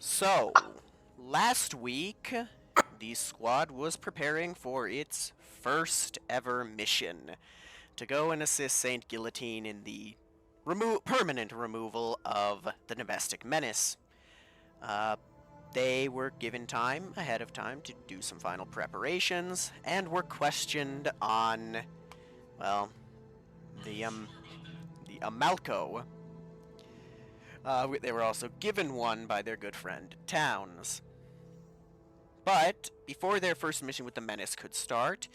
So, last week, the squad was preparing for its first ever mission to go and assist Saint Guillotine in the permanent removal of the domestic menace. Uh, they were given time ahead of time to do some final preparations and were questioned on, well, the Amalco. They were also given one by their good friend Towns. But before their first mission with the Menace could start,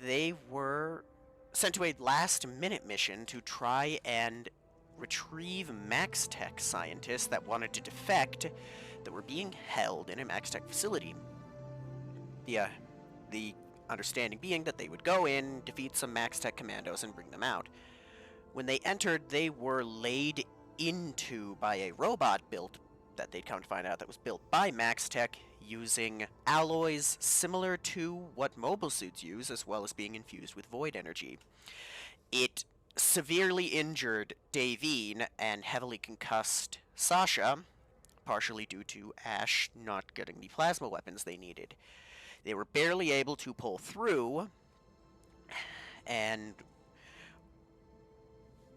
they were sent to a last minute mission to try and retrieve MaxTech scientists that wanted to defect that were being held in a MaxTech facility. The understanding being that they would go in, defeat some MaxTech commandos, and bring them out. When they entered, they were laid into by a robot built that they'd come to find out that was built by MaxTech using alloys similar to what mobile suits use, as well as being infused with void energy. It severely injured Davine and heavily concussed Sasha, partially due to Ash not getting the plasma weapons they needed. They were barely able to pull through,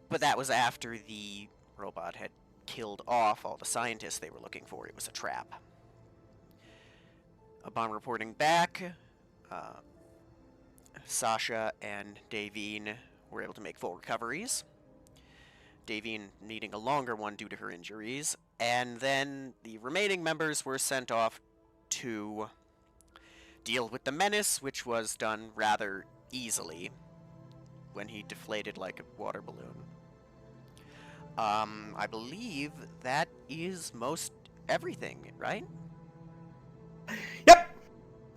but that was after the robot had killed off all the scientists they were looking for. It was a trap. Upon reporting back, Sasha and Davine were able to make full recoveries. Davine needing a longer one due to her injuries, and then the remaining members were sent off to deal with the menace, which was done rather easily when he deflated like a water balloon. I believe that is most everything, right?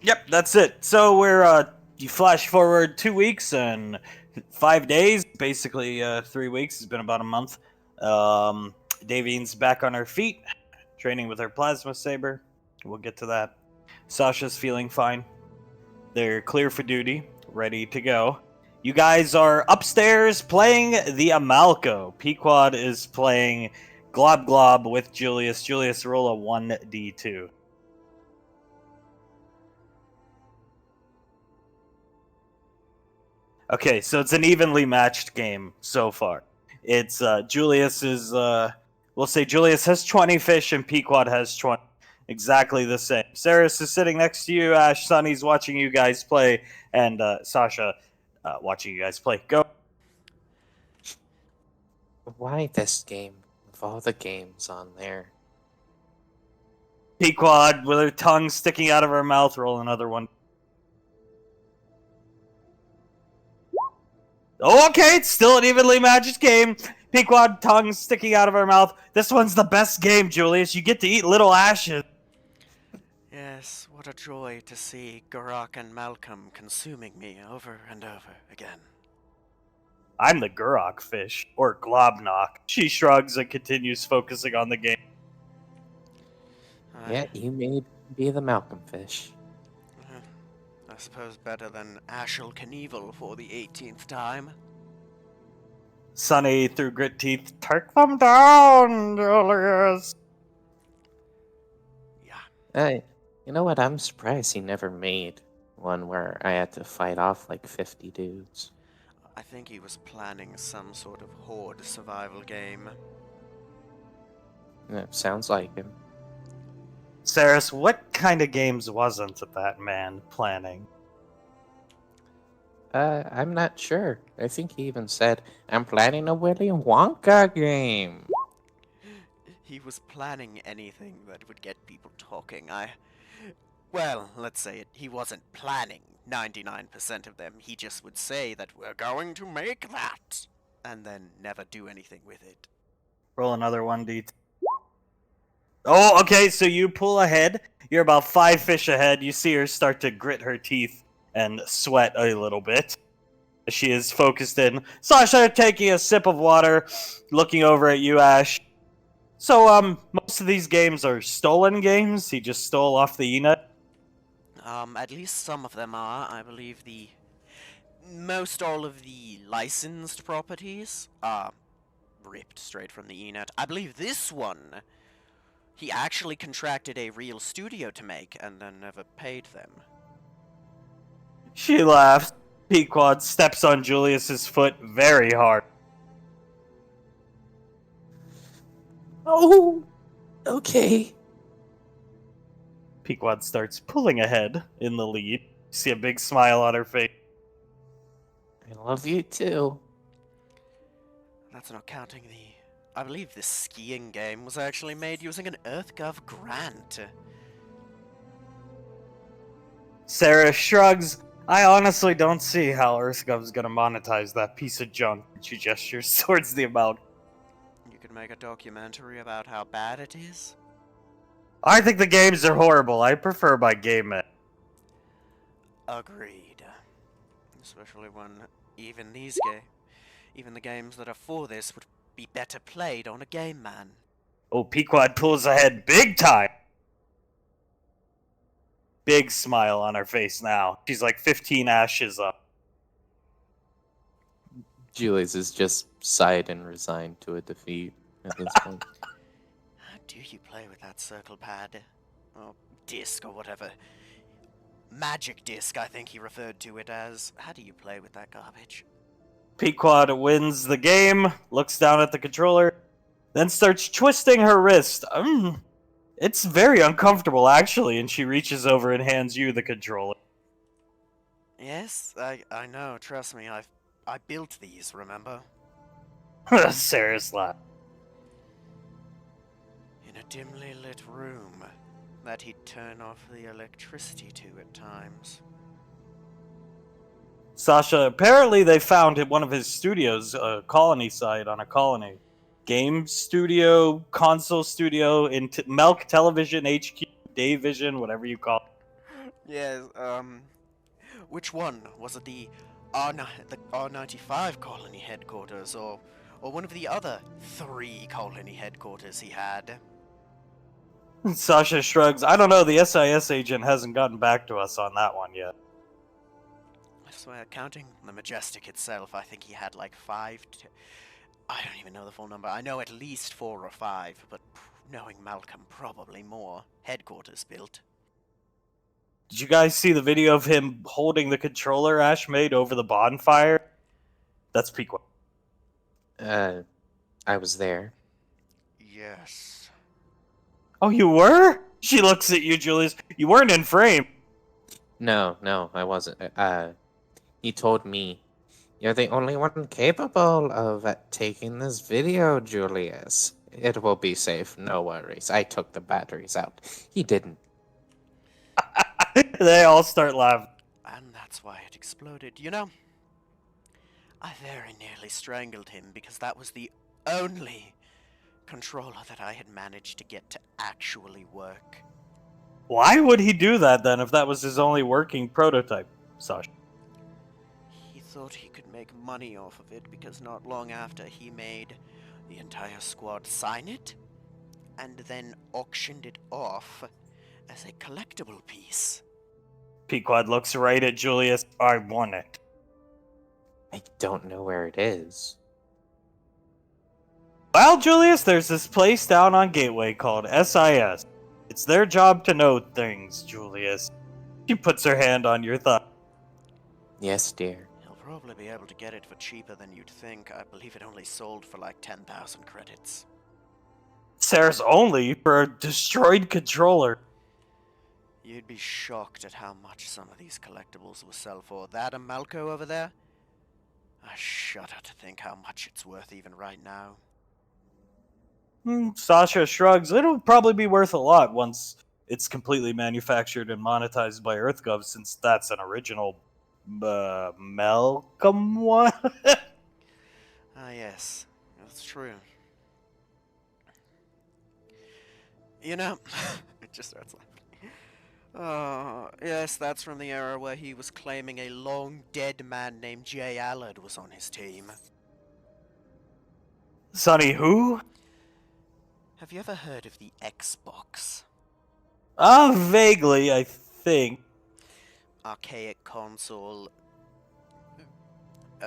Yep, that's it. So you flash forward 2 weeks and 5 days, basically 3 weeks. It's been about a month. Davine's back on her feet, training with her plasma saber. We'll get to that. Sasha's feeling fine. They're clear for duty, ready to go. You guys are upstairs playing the Amalco. Pequod is playing Glob Glob with Julius. Julius, roll a 1d2. Okay, so it's an evenly matched game so far. It's Julius is we'll say Julius has 20 fish and Pequod has 20. Exactly the same. Saris is sitting next to you, Ash, Sunny's watching you guys play, and Sasha watching you guys play. Go. Why this game of all the games on there? Pequod with her tongue sticking out of her mouth, roll another one. Oh, okay, it's still an evenly matched game. Pequod, tongue sticking out of her mouth. This one's the best game, Julius. You get to eat little ashes. Yes, what a joy to see Garak and Malcolm consuming me over and over again. I'm the Gurok fish, or Globnock. She shrugs and continues focusing on the game. Yeah, you may be the Malcolm fish. I suppose better than Ashel Knievel for the 18th time. Sunny, through grit teeth, take them down, Julius. Yeah. You know what? I'm surprised he never made one where I had to fight off like 50 dudes. I think he was planning some sort of horde survival game. Sounds like him. Saris, what kind of games wasn't that man planning? I'm not sure. I think he even said, I'm planning a Willy Wonka game. He was planning anything that would get people talking. Well, let's say it. He wasn't planning 99% of them. He just would say that we're going to make that, and then never do anything with it. Roll another 1d. Oh, okay, so you pull ahead. You're about 5 fish ahead. You see her start to grit her teeth and sweat a little bit. She is focused in. Sasha taking a sip of water, looking over at you, Ash. So, most of these games are stolen games? He just stole off the Enet? At least some of them are. I believe most all of the licensed properties are ripped straight from the Enet. I believe this one, He actually contracted a real studio to make and then never paid them. She laughs. Pequod steps on Julius's foot very hard. Oh, okay. Pequod starts pulling ahead in the lead. You see a big smile on her face. I love you too. That's not counting the... I believe this skiing game was actually made using an EarthGov grant. Sarah shrugs. I honestly don't see how EarthGov's gonna monetize that piece of junk. She gestures towards the amount. You could make a documentary about how bad it is. I think the games are horrible. I prefer my game. Agreed. Especially when even even the games that are for this would be better played on a Game Man. Oh, Pequod pulls ahead big time. Big smile on her face now. She's like 15 ashes up. Julius is just sighed and resigned to a defeat at this point. How do you play with that circle pad? Or disc, or whatever. Magic disc, I think he referred to it as. How do you play with that garbage? Pequod wins the game, looks down at the controller, then starts twisting her wrist. It's very uncomfortable, actually, and she reaches over and hands you the controller. Yes, I know, trust me, I built these, remember? Sarah's laugh. In a dimly lit room that he'd turn off the electricity to at times. Sasha, apparently they found at one of his studios, a colony site on a colony. Game studio, console studio, in Melk Television HQ, Dayvision, whatever you call it. Yes, which one? Was it the R95 colony headquarters, or one of the other 3 colony headquarters he had? Sasha shrugs. I don't know, the SIS agent hasn't gotten back to us on that one yet. I swear, counting the Majestic itself, I think he had like 5 I don't even know the full number. I know at least 4 or 5, but knowing Malcolm, probably more. Headquarters built. Did you guys see the video of him holding the controller Ash made over the bonfire? That's Pequod. I was there. Yes. Oh, you were? She looks at you, Julius. You weren't in frame. No, I wasn't. He told me, "You're the only one capable of taking this video, Julius. It will be safe, no worries. I took the batteries out. He didn't." They all start laughing. And that's why it exploded. You know, I very nearly strangled him because that was the only controller that I had managed to get to actually work. Why would he do that then if that was his only working prototype, Sasha? He thought he could make money off of it because not long after he made the entire squad sign it and then auctioned it off as a collectible piece. Pequod looks right at Julius. I want it. I don't know where it is. Well, Julius, there's this place down on Gateway called SIS. It's their job to know things, Julius. She puts her hand on your thigh. Yes, dear. He'll probably be able to get it for cheaper than you'd think. I believe it only sold for like 10,000 credits. Sarah's only for a destroyed controller. You'd be shocked at how much some of these collectibles will sell for. That Amalco over there? I shudder to think how much it's worth even right now. Sasha shrugs. It'll probably be worth a lot once it's completely manufactured and monetized by EarthGov, since that's an original Malcolm one. Ah, yes. That's true. You know, it just starts laughing. Oh, yes, that's from the era where he was claiming a long-dead man named Jay Allard was on his team. Sonny, who? Have you ever heard of the Xbox? Vaguely, I think. Archaic console.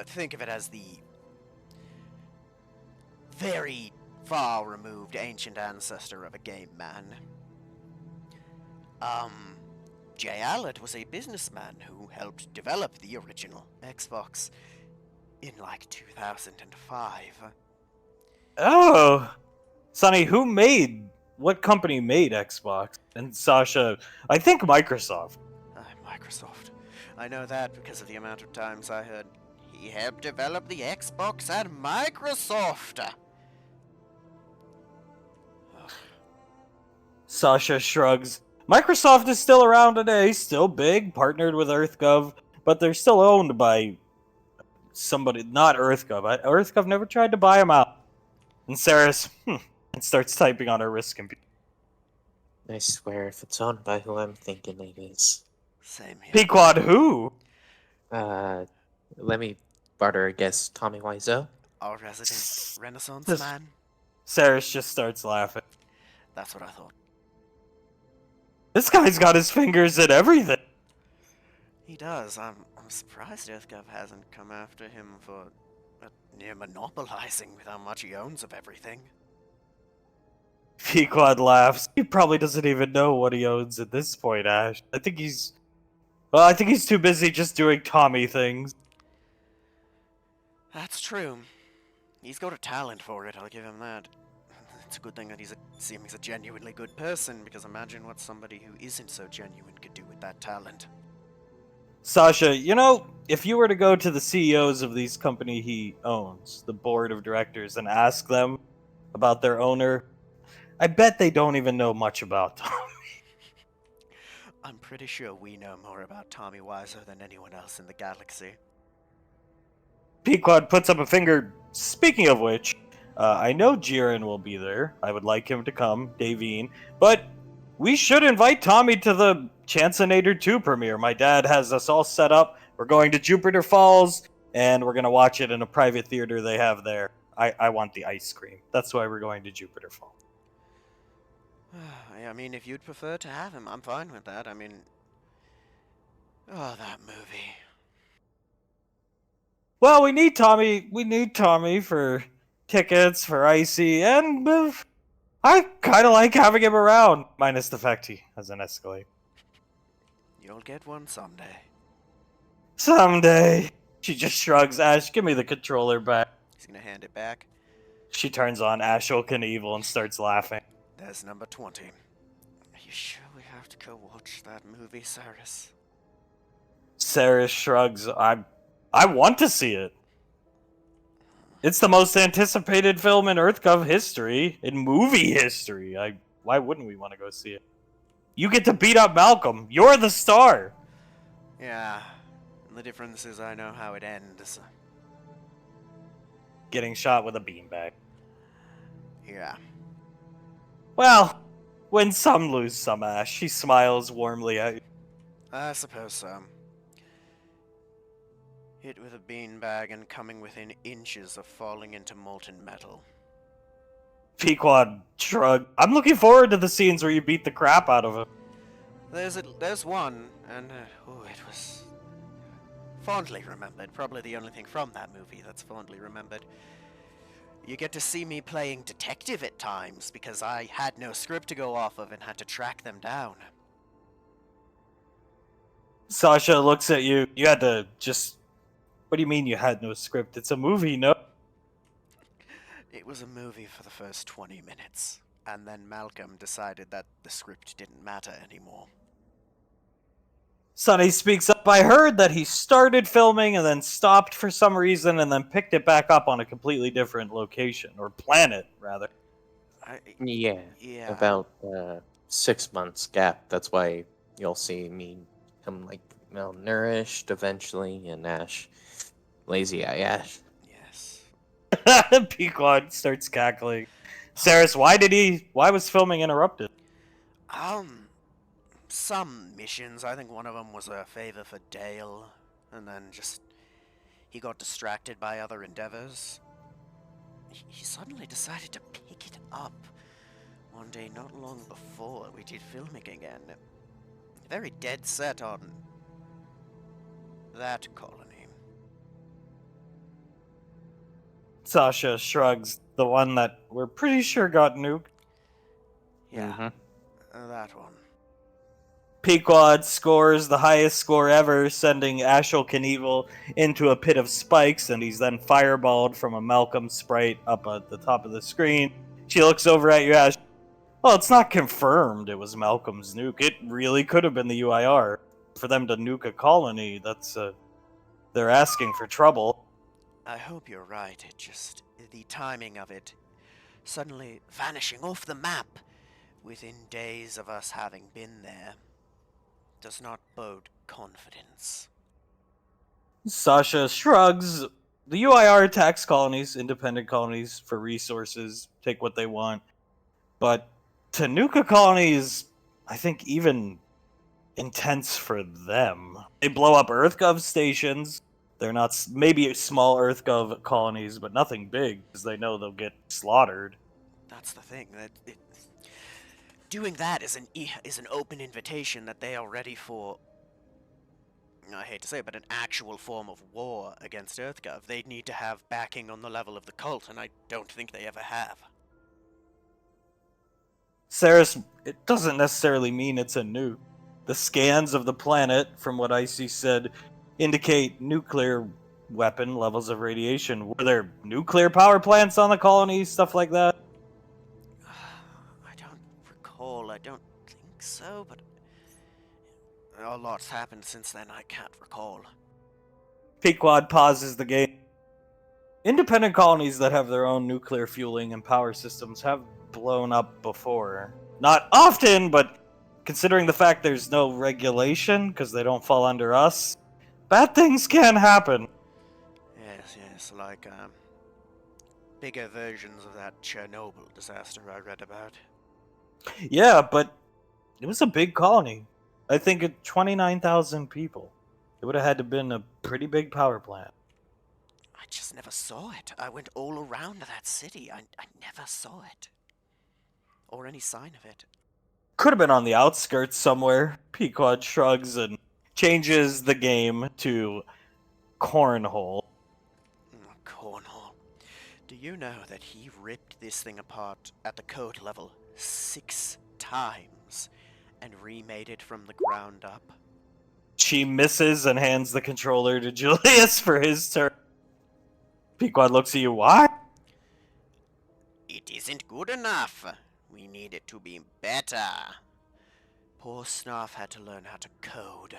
Think of it as the very far removed ancient ancestor of a game man. Jay Allard was a businessman who helped develop the original Xbox in like 2005. Oh, Sonny, what company made Xbox? And Sasha, I think Microsoft. Microsoft. I know that because of the amount of times I heard he helped develop the Xbox at Microsoft. Sasha shrugs. Microsoft is still around today, still big, partnered with EarthGov, but they're still owned by somebody, not EarthGov. EarthGov never tried to buy them out. And Saris, and starts typing on her wrist computer. I swear, if it's owned by who I'm thinking it is. Same here. Pequod who? Let me barter a guess. Tommy Wiseau? Our resident Renaissance This- man? Saris just starts laughing. That's what I thought. This guy's got his fingers in everything. He does. I'm surprised EarthGov hasn't come after him for near monopolizing with how much he owns of everything. Pequod laughs. He probably doesn't even know what he owns at this point, Ash. I think he's too busy just doing Tommy things. That's true. He's got a talent for it, I'll give him that. It's a good thing that he's a genuinely good person, because imagine what somebody who isn't so genuine could do with that talent. Sasha, you know, if you were to go to the CEOs of these company he owns, the board of directors, and ask them about their owner, I bet they don't even know much about Tommy. I'm pretty sure we know more about Tommy Wiseau than anyone else in the galaxy. Pequod puts up a finger. Speaking of which, I know Jiren will be there. I would like him to come, Davine. But we should invite Tommy to the Chancinator 2 premiere. My dad has us all set up. We're going to Jupiter Falls, and we're going to watch it in a private theater they have there. I want the ice cream. That's why we're going to Jupiter Falls. I mean, if you'd prefer to have him, I'm fine with that. I mean... Oh, that movie. Well, we need Tommy. We need Tommy for tickets, for Icy, and I kind of like having him around. Minus the fact he has an Escalade. You'll get one someday. Someday. She just shrugs. Ash, give me the controller back. He's gonna hand it back. She turns on Ashel Knievel and starts laughing. There's number 20. Are you sure we have to go watch that movie, Cyrus? Saris shrugs. I want to see it. It's the most anticipated film in EarthGov history, in movie history. Why wouldn't we want to go see it? You get to beat up Malcolm. You're the star. Yeah. And the difference is I know how it ends. Getting shot with a beanbag. Yeah. Well, win some, lose some, Ash. She smiles warmly at you. I suppose so. Hit with a beanbag and coming within inches of falling into molten metal. Pequod shrug. I'm looking forward to the scenes where you beat the crap out of him. There's one, and it was fondly remembered. Probably the only thing from that movie that's fondly remembered. You get to see me playing detective at times because I had no script to go off of and had to track them down. Sasha looks at you. You had to just... What do you mean you had no script? It's a movie, no? It was a movie for the first 20 minutes, and then Malcolm decided that the script didn't matter anymore. Sonny speaks up. I heard that he started filming and then stopped for some reason and then picked it back up on a completely different location, or planet, rather. Yeah. Yeah. About 6 months gap. That's why you'll see me become like malnourished eventually, and Ash, lazy eye Ash. Yes. Pequod starts cackling. Saris, why was filming interrupted? Some missions. I think one of them was a favor for Dale, and then he got distracted by other endeavors. He suddenly decided to pick it up one day not long before we did filming again. Very dead set on that colony. Sasha shrugs. The one that we're pretty sure got nuked. Yeah, Mhm. That one. Pequod scores the highest score ever, sending Ashel Knievel into a pit of spikes, and he's then fireballed from a Malcolm sprite up at the top of the screen. She looks over at you, Ash. Well, it's not confirmed it was Malcolm's nuke. It really could have been the UIR. For them to nuke a colony, they're asking for trouble. I hope you're right. It just the timing of it suddenly vanishing off the map within days of us having been there does not bode confidence. Sasha shrugs. The UIR attacks colonies, independent colonies, for resources, take what they want. But to nuke a colony is, I think, even intense for them. They blow up EarthGov stations. They're not, maybe small EarthGov colonies, but nothing big, because they know they'll get slaughtered. That's the thing. Doing that is an open invitation that they are ready for. I hate to say it, but an actual form of war against EarthGov. They'd need to have backing on the level of the cult, and I don't think they ever have. Saris, it doesn't necessarily mean it's a nuke. The scans of the planet, from what Icy said, indicate nuclear weapon levels of radiation. Were there nuclear power plants on the colony, stuff like that? I don't recall. I don't think so, but a lot's happened since then. I can't recall. Pequod pauses the game. Independent colonies that have their own nuclear fueling and power systems have blown up before. Not often, but considering the fact there's no regulation, because they don't fall under us, bad things can happen. Yes, like, bigger versions of that Chernobyl disaster I read about. Yeah, but it was a big colony. I think it 29,000 people. It would have had to been a pretty big power plant. I just never saw it. I went all around that city. I never saw it. Or any sign of it. Could have been on the outskirts somewhere. Pequod shrugs and changes the game to cornhole. Cornhole. Do you know that he ripped this thing apart at the code level 6 times and remade it from the ground up? She misses and hands the controller to Julius for his turn. Pequod looks at you. Why? It isn't good enough. We need it to be better. Poor Snarf had to learn how to code.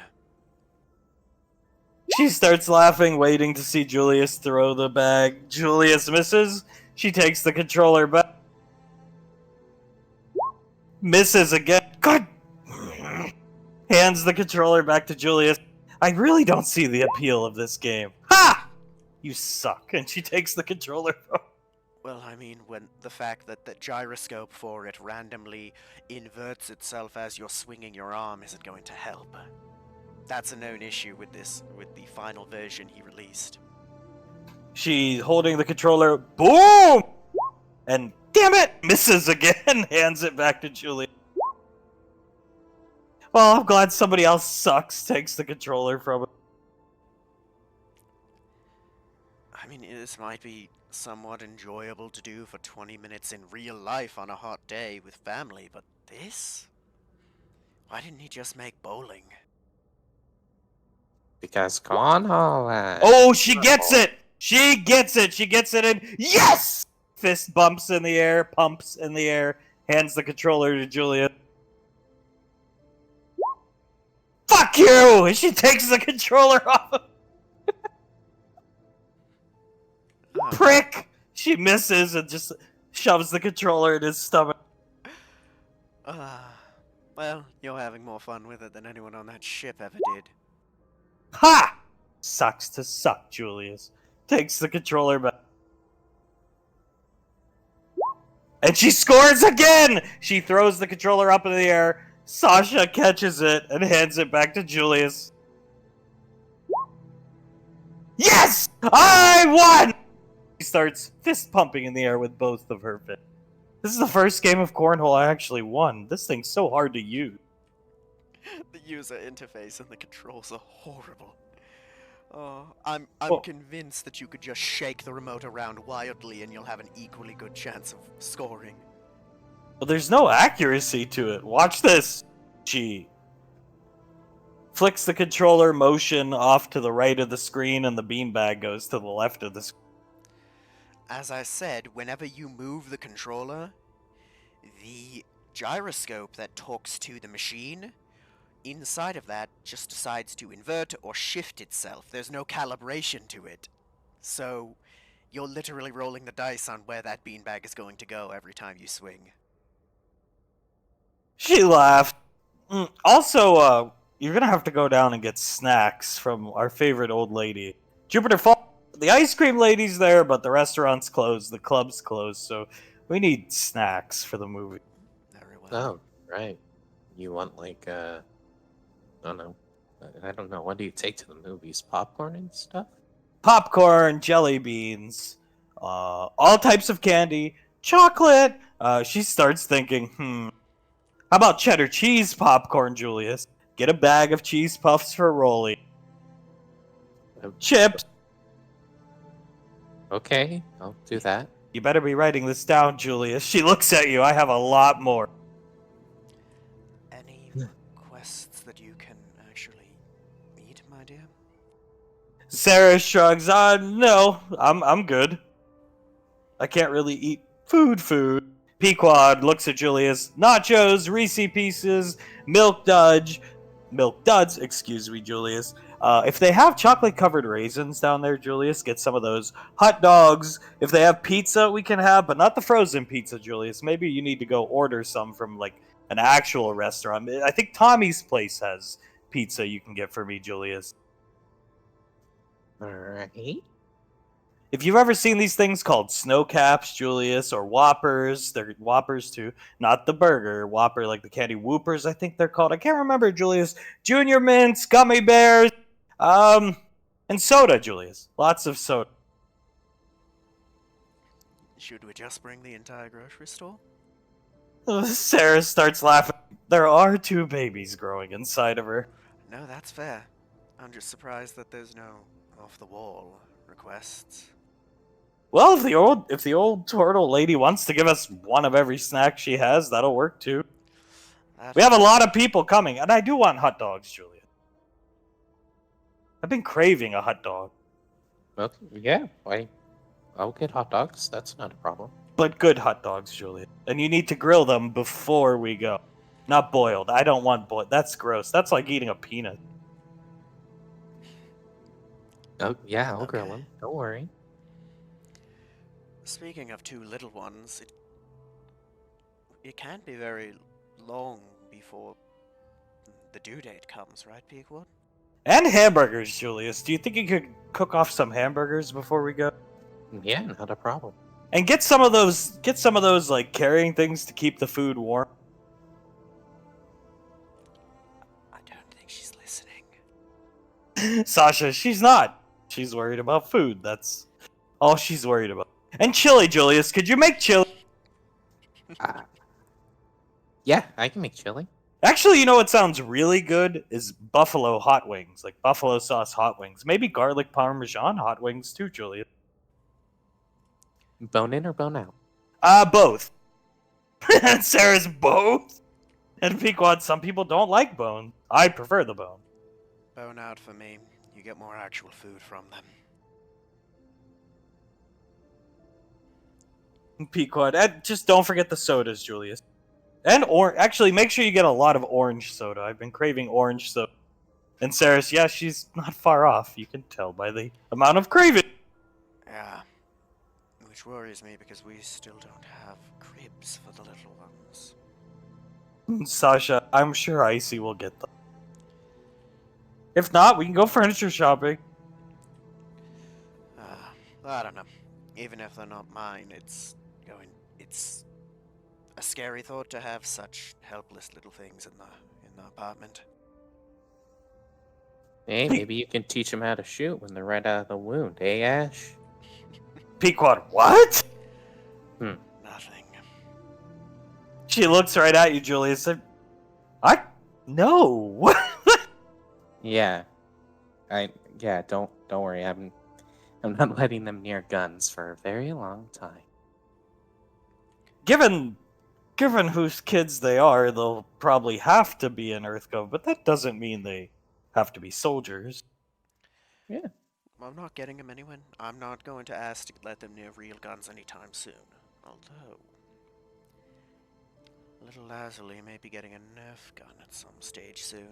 She starts laughing, waiting to see Julius throw the bag. Julius misses. She takes the controller back. Misses again. Good. Hands the controller back to Julius. I really don't see the appeal of this game. Ha! You suck. And she takes the controller from. Well, I mean, when the fact that the gyroscope for it randomly inverts itself as you're swinging your arm isn't going to help. That's a known issue with the final version he released. She holding the controller. Boom! And damn it! Misses again. Hands it back to Julius. Well, I'm glad somebody else sucks. Takes the controller from it. I mean, this might be somewhat enjoyable to do for 20 minutes in real life on a hot day with family, but this? Why didn't he just make bowling? Because cornhole. Oh, she gets it! She gets it! She gets it in. Yes! Fist bumps in the air, pumps in the air, hands the controller to Julia. Fuck you! And she takes the controller off. Prick! She misses and just shoves the controller in his stomach. Well, you're having more fun with it than anyone on that ship ever did. Ha! Sucks to suck, Julius. Takes the controller back. And she scores again! She throws the controller up in the air. Sasha catches it and hands it back to Julius. Yes! I won! She starts fist pumping in the air with both of her fists. This is the first game of cornhole I actually won. This thing's so hard to use. The user interface and the controls are horrible. Oh, I'm Well- convinced that you could just shake the remote around wildly and you'll have an equally good chance of scoring. But there's no accuracy to it. Watch this. She flicks the controller motion off to the right of the screen, and the beanbag goes to the left of the screen. As I said, whenever you move the controller, the gyroscope that talks to the machine, inside of that just decides to invert or shift itself. There's no calibration to it. So, you're literally rolling the dice on where that beanbag is going to go every time you swing. She laughed. Also, you're gonna have to go down and get snacks from our favorite old lady, Jupiter Falls. The ice cream lady's there, but the restaurant's closed, the club's closed, so we need snacks for the movie. Very well. Oh, right. You want like I don't know. I don't know. What do you take to the movies? Popcorn and stuff? Popcorn, jelly beans, all types of candy, chocolate. She starts thinking, how about cheddar cheese popcorn, Julius? Get a bag of cheese puffs for Rolly. Chips. Okay, I'll do that. You better be writing this down, Julius. She looks at you. I have a lot more. Any quests that you can actually eat, my dear? Sarah shrugs. No, I'm good. I can't really eat food. Pequod looks at Julius. Nachos, Reese Pieces, Milk Duds, excuse me, Julius. If they have chocolate-covered raisins down there, Julius, get some of those. Hot dogs. If they have pizza, we can have, but not the frozen pizza, Julius. Maybe you need to go order some from, like, an actual restaurant. I think Tommy's Place has pizza you can get for me, Julius. Alright. If you've ever seen these things called snow caps, Julius, or Whoppers, they're Whoppers too, not the burger, Whopper like the candy Whoopers, I think they're called. I can't remember, Julius. Junior Mints, Gummy Bears, and soda, Julius. Lots of soda. Should we just bring the entire grocery store? Sarah starts laughing. There are 2 babies growing inside of her. No, that's fair. I'm just surprised that there's no off-the-wall requests. Well, if the old turtle lady wants to give us one of every snack she has, that'll work too. We have a lot of people coming, and I do want hot dogs, Julius. I've been craving a hot dog. Okay, yeah, I'll get hot dogs. That's not a problem. But good hot dogs, Julius. And you need to grill them before we go. Not boiled. I don't want boiled. That's gross. That's like eating a peanut. Oh, yeah, I'll grill Okay. them. Don't worry. Speaking of 2 little ones, it can't be very long before the due date comes, right, Peakwood? And hamburgers, Julius. Do you think you could cook off some hamburgers before we go? Yeah, not a problem. And get some of those like carrying things to keep the food warm. I don't think she's listening. Sasha, she's not. She's worried about food. That's all she's worried about. And chili, Julius. Could you make chili? Yeah, I can make chili. Actually, you know what sounds really good is buffalo hot wings, like buffalo sauce hot wings. Maybe garlic parmesan hot wings too, Julius. Bone in or bone out? Both. And Sarah's both. And Pequod, some people don't like bone. I prefer the bone. Bone out for me. You get more actual food from them. Pequod, and just don't forget the sodas, Julius. And actually, make sure you get a lot of orange soda. I've been craving orange soda. And Sarah's, yeah, she's not far off. You can tell by the amount of craving. Yeah. Which worries me because we still don't have cribs for the little ones. Sasha, I'm sure Icy will get them. If not, we can go furniture shopping. I don't know. Even if they're not mine, it's a scary thought to have such helpless little things in the apartment. Hey, maybe you can teach them how to shoot when they're right out of the wound, eh, Ash? Pequod, what? Nothing. She looks right at you, Julius. No. Yeah. Don't Don't worry, I'm not letting them near guns for a very long time. Given whose kids they are, they'll probably have to be in EarthGov, but that doesn't mean they have to be soldiers. Yeah. I'm not getting them anyway. I'm not going to ask to let them near real guns anytime soon. Although, little Lazuli may be getting a Nerf gun at some stage soon.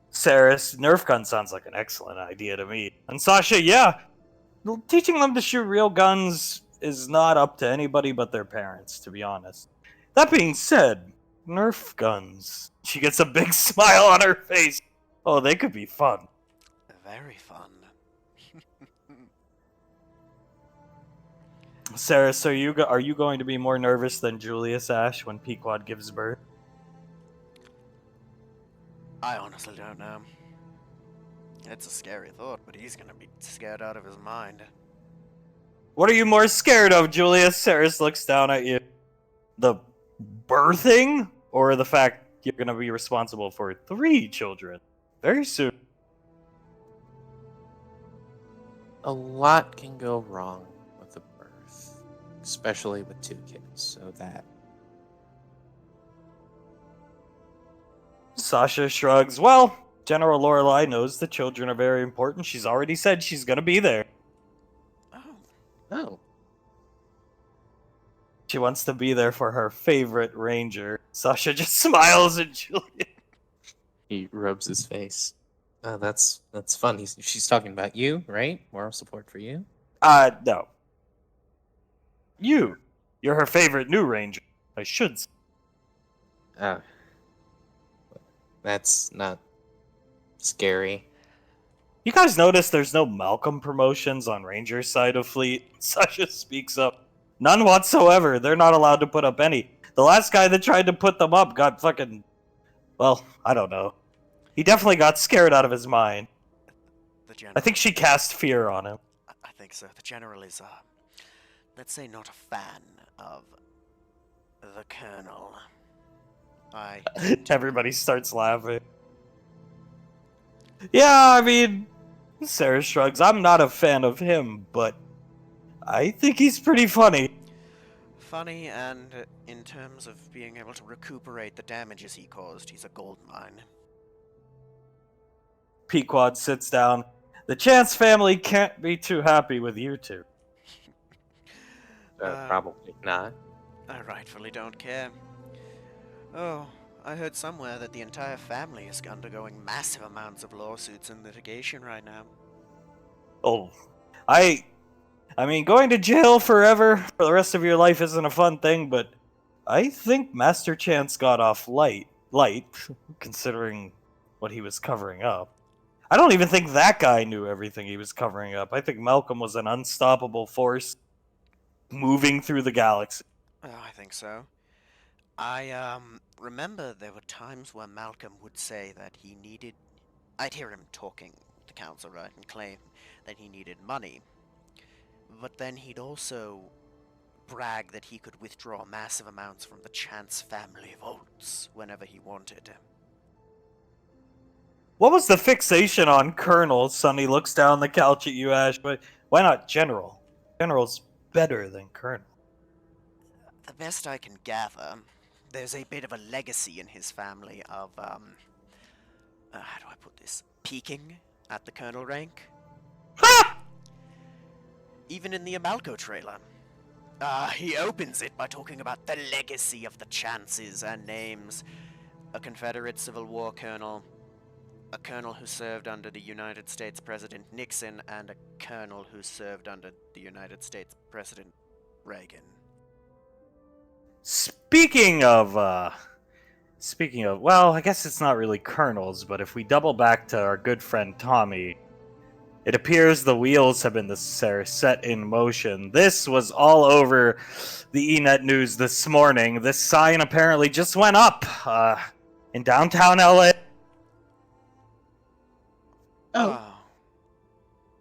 Saris, Nerf gun sounds like an excellent idea to me. And Sasha, yeah, teaching them to shoot real guns is not up to anybody but their parents, to be honest. That being said, Nerf guns. She gets a big smile on her face. Oh, they could be fun. Very fun. Saris, are you going to be more nervous than Julius Ash when Pequod gives birth? I honestly don't know. It's a scary thought, but he's gonna be scared out of his mind. What are you more scared of, Julius? Saris looks down at you. The birthing? Or the fact you're going to be responsible for 3 children very soon? A lot can go wrong with a birth, especially with 2 kids, so that... Sasha shrugs. Well, General Lorelei knows the children are very important. She's already said she's going to be there. Oh. She wants to be there for her favorite ranger. Sasha just smiles at Julius. He rubs his face. Oh, that's fun. She's talking about you, right? Moral support for you? No. You're her favorite new ranger. I should say. Oh. That's not scary. You guys notice there's no Malcolm promotions on Ranger's side of Fleet? Sasha speaks up. None whatsoever. They're not allowed to put up any. The last guy that tried to put them up got fucking... Well, I don't know. He definitely got scared out of his mind. The general, I think she cast fear on him. I think so. The general is, let's say, not a fan of the colonel. Everybody starts laughing. Yeah, I mean... Sarah shrugs. I'm not a fan of him, but I think he's pretty funny. Funny, and in terms of being able to recuperate the damages he caused, he's a gold mine. Pequod sits down. The Chance family can't be too happy with you two. Probably not. I rightfully don't care. Oh, I heard somewhere that the entire family is undergoing massive amounts of lawsuits and litigation right now. Oh, I mean, going to jail forever for the rest of your life isn't a fun thing, but I think Master Chance got off light, considering what he was covering up. I don't even think that guy knew everything he was covering up. I think Malcolm was an unstoppable force moving through the galaxy. Oh, I think so. I remember there were times where Malcolm would say that he needed... I'd hear him talking with the council, right, and claim that he needed money. But then he'd also brag that he could withdraw massive amounts from the Chance family vaults whenever he wanted. What was the fixation on Colonel? Sonny looks down the couch at you, Ash, but why not General? General's better than Colonel. The best I can gather, there's a bit of a legacy in his family of, how do I put this? Peaking at the Colonel rank. Ha! Even in the Amalco trailer. He opens it by talking about the legacy of the Chances and names a Confederate Civil War colonel, a colonel who served under the United States President Nixon, and a colonel who served under the United States President Reagan. Speaking of, well, I guess it's not really colonels, but if we double back to our good friend Tommy, it appears the wheels have been set in motion. This was all over the ENet news this morning. This sign apparently just went up, in downtown LA. Oh.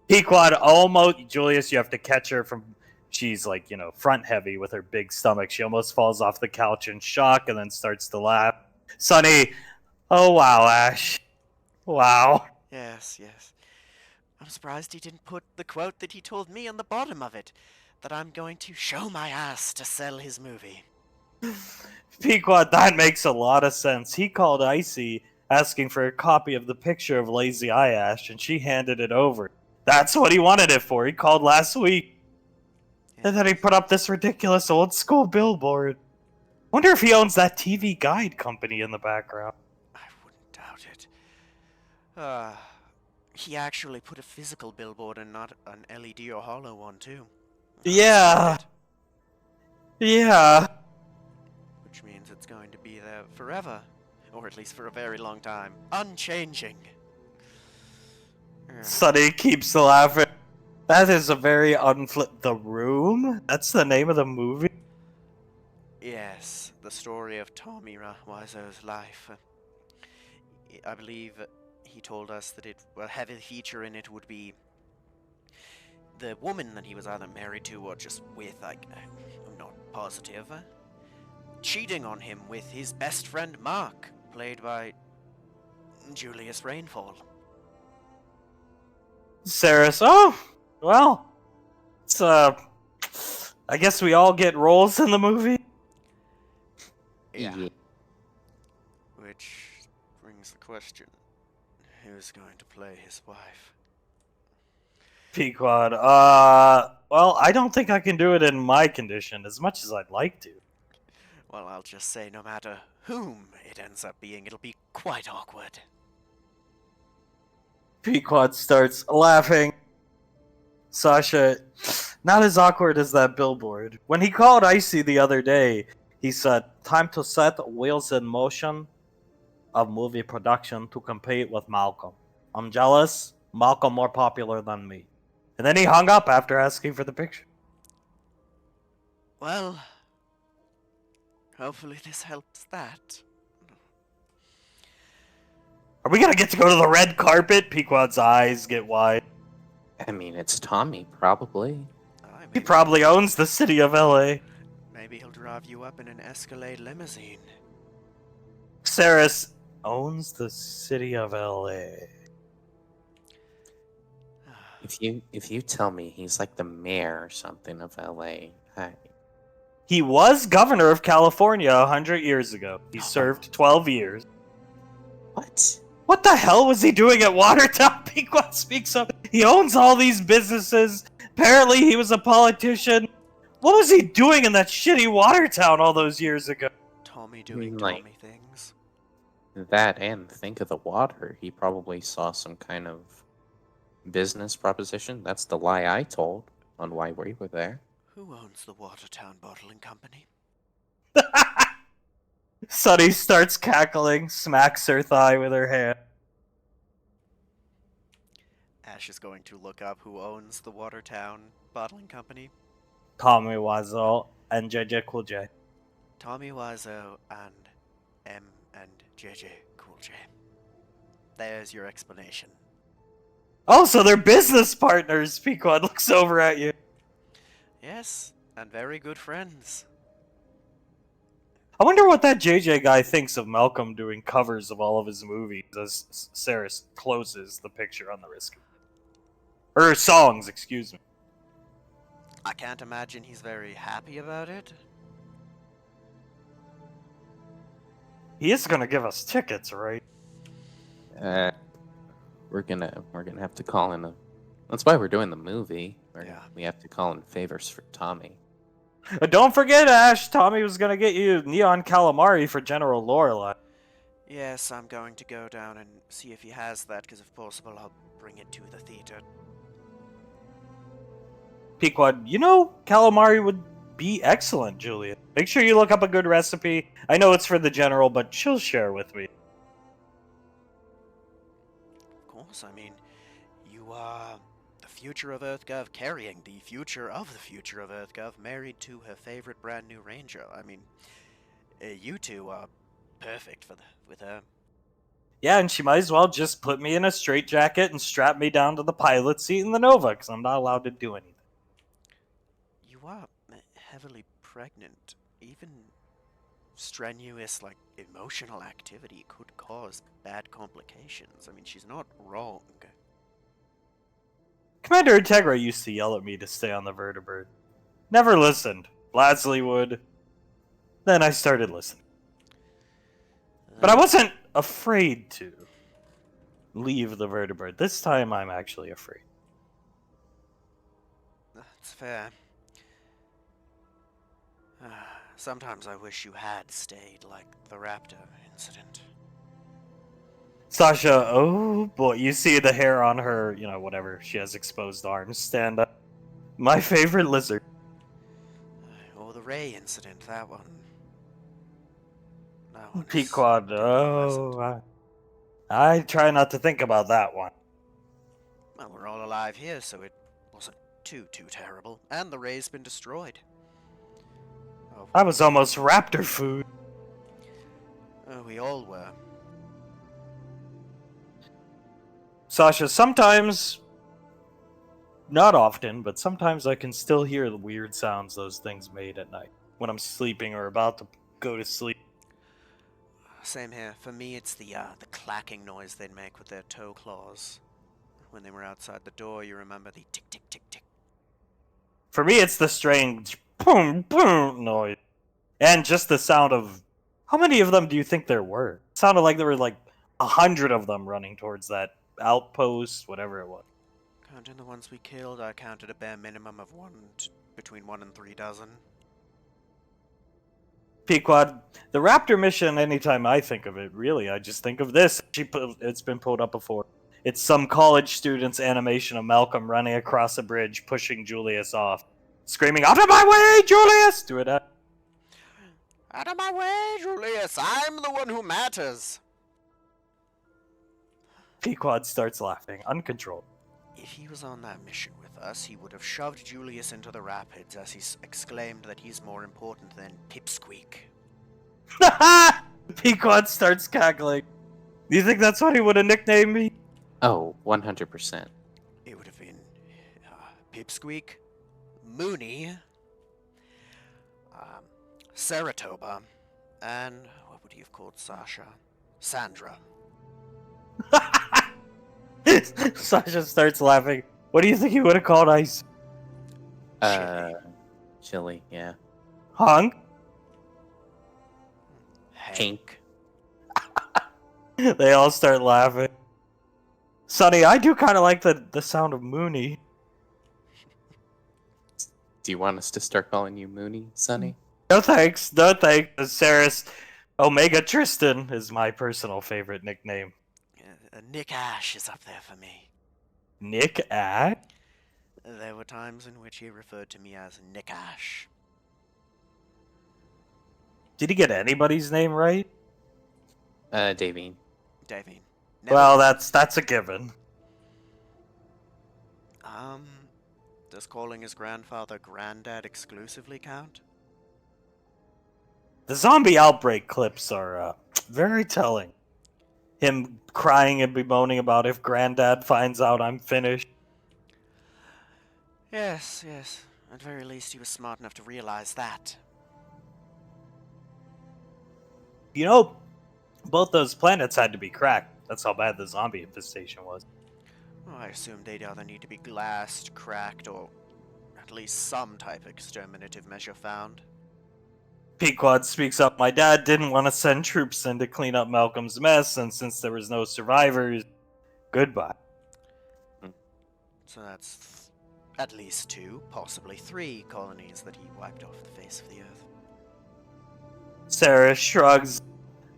Pequod almost... Julius, you have to catch her from... She's like, front heavy with her big stomach. She almost falls off the couch in shock and then starts to laugh. Sonny, oh wow, Ash. Wow. Yes, yes. I'm surprised he didn't put the quote that he told me on the bottom of it, that I'm going to show my ass to sell his movie. Pequod, that makes a lot of sense. He called Icy asking for a copy of the picture of Lazy Eye Ash, and she handed it over. That's what he wanted it for. He called last week. And then he put up this ridiculous old school billboard. Wonder if he owns that TV guide company in the background. I wouldn't doubt it. He actually put a physical billboard and not an LED or hollow one, too. Yeah. Yeah. Which means it's going to be there forever. Or at least for a very long time. Unchanging. Sonny keeps laughing. That is a very unflip. The Room? That's the name of the movie? Yes, the story of Tommy Wiseau's life. I believe he told us that it a heavy feature in it would be the woman that he was either married to or just with, I'm not positive, cheating on him with his best friend Mark, played by Julius Rainfall. Saris. Oh, well. It's, I guess we all get roles in the movie. Yeah. Which brings the question, who's going to play his wife? Pequod. Well, I don't think I can do it in my condition as much as I'd like to. Well, I'll just say no matter whom it ends up being, it'll be quite awkward. Pequod starts laughing. Sasha, not as awkward as that billboard. When he called Icy the other day, he said, time to set wheels in motion of movie production to compete with Malcolm. I'm jealous. Malcolm more popular than me. And then he hung up after asking for the picture. Well, hopefully this helps that. Are we gonna get to go to the red carpet? Pequod's eyes get wide. I mean, it's Tommy, probably. He probably owns the city of LA. Maybe he'll drive you up in an Escalade limousine. Saris owns the city of LA. If you tell me he's like the mayor or something of LA, He was governor of California 100 years ago. He served 12 years. What? What the hell was he doing at Watertown? Pequod speaks up. He owns all these businesses. Apparently he was a politician. What was he doing in that shitty Watertown all those years ago? Tommy doing Like- Tommy things. That and think of the water. He probably saw some kind of business proposition. That's the lie I told on why we were there. Who owns the Watertown Bottling Company? Sunny starts cackling, smacks her thigh with her hand. Ash is going to look up who owns the Watertown Bottling Company. Tommy Wiseau and JJ Cool J. Tommy Wiseau and M and JJ Cool J. There's your explanation. Oh, so they're business partners. Pequod looks over at you. Yes, and very good friends. I wonder what that JJ guy thinks of Malcolm doing covers of all of his movies as Saris closes the picture on the wrist. Or songs, excuse me. I can't imagine he's very happy about it. He is gonna give us tickets, right? We're gonna have to call in a. That's why we're doing the movie. Yeah. We have to call in favors for Tommy. Don't forget, Ash, Tommy was gonna get you Neon Calamari for General Lorelei. Yes, I'm going to go down and see if he has that, because if possible, I'll bring it to the theater. Pequod, you know calamari would be excellent, Julia. Make sure you look up a good recipe. I know it's for the General, but she'll share with me. Of course, I mean, you are the future of EarthGov carrying the future of EarthGov, married to her favorite brand new Ranger. I mean, you two are perfect with her. Yeah, and she might as well just put me in a straitjacket and strap me down to the pilot seat in the Nova, because I'm not allowed to do anything. You are heavily pregnant. Even strenuous, emotional activity could cause bad complications. I mean, she's not wrong. Commander Integra used to yell at me to stay on the vertebrate. Never listened. Bladsley would. Then I started listening. But I wasn't afraid to leave the vertebrate. This time I'm actually afraid. That's fair. Sometimes I wish you had stayed, like the raptor incident. Sasha, oh boy, you see the hair on her, whatever, she has exposed arms, stand up. My favorite lizard. Or the Ray incident, that one. That one is Pequod, unpleasant. I try not to think about that one. Well, we're all alive here, so it wasn't too terrible. And the Ray's been destroyed. Oh, I was almost raptor food. we all were. Sasha, sometimes, not often, but sometimes I can still hear the weird sounds those things made at night when I'm sleeping or about to go to sleep. Same here. For me, it's the clacking noise they'd make with their toe claws. When they were outside the door, you remember the tick, tick, tick, tick. For me, it's the strange boom, boom noise. And just the sound of... How many of them do you think there were? It sounded like there were like 100 of them running towards that outpost, whatever it was. Counting the ones we killed, I counted a bare minimum of between 1 and 3 dozen. Pequod, the Raptor mission, anytime I think of it, really, I just think of this. It's been pulled up before. It's some college student's animation of Malcolm running across a bridge, pushing Julius off. Screaming, "Out of my way, Julius!" Do it. Out of my way, Julius! I'm the one who matters! Pequod starts laughing, uncontrolled. If he was on that mission with us, he would have shoved Julius into the rapids as he exclaimed that he's more important than Pipsqueak. Pequod starts cackling. Do you think that's what he would have nicknamed me? Oh, 100%. It would have been Pipsqueak, Mooney, Saratoga, and what would he have called Sasha? Sandra. Sasha starts laughing. What do you think he would have called Ice? Chili, yeah. Hunk? Hank. They all start laughing. Sonny, I do kind of like the sound of Mooney. Do you want us to start calling you Mooney, Sonny? No thanks, no thanks. Saris Omega Tristan is my personal favorite nickname. Nick Ash is up there for me. Nick Ash? There were times in which he referred to me as Nick Ash. Did he get anybody's name right? Davine. Davine. Well, that's a given. Does calling his grandfather Granddad exclusively count? The zombie outbreak clips are very telling. Him crying and bemoaning about if Granddad finds out I'm finished. Yes. At very least he was smart enough to realize that. Both those planets had to be cracked. That's how bad the zombie infestation was. Well, I assume they'd either need to be glassed, cracked, or at least some type of exterminative measure found. Pequod speaks up. My dad didn't want to send troops in to clean up Malcolm's mess, and since there was no survivors, goodbye. So that's at least 2, possibly 3 colonies that he wiped off the face of the earth. Sarah shrugs.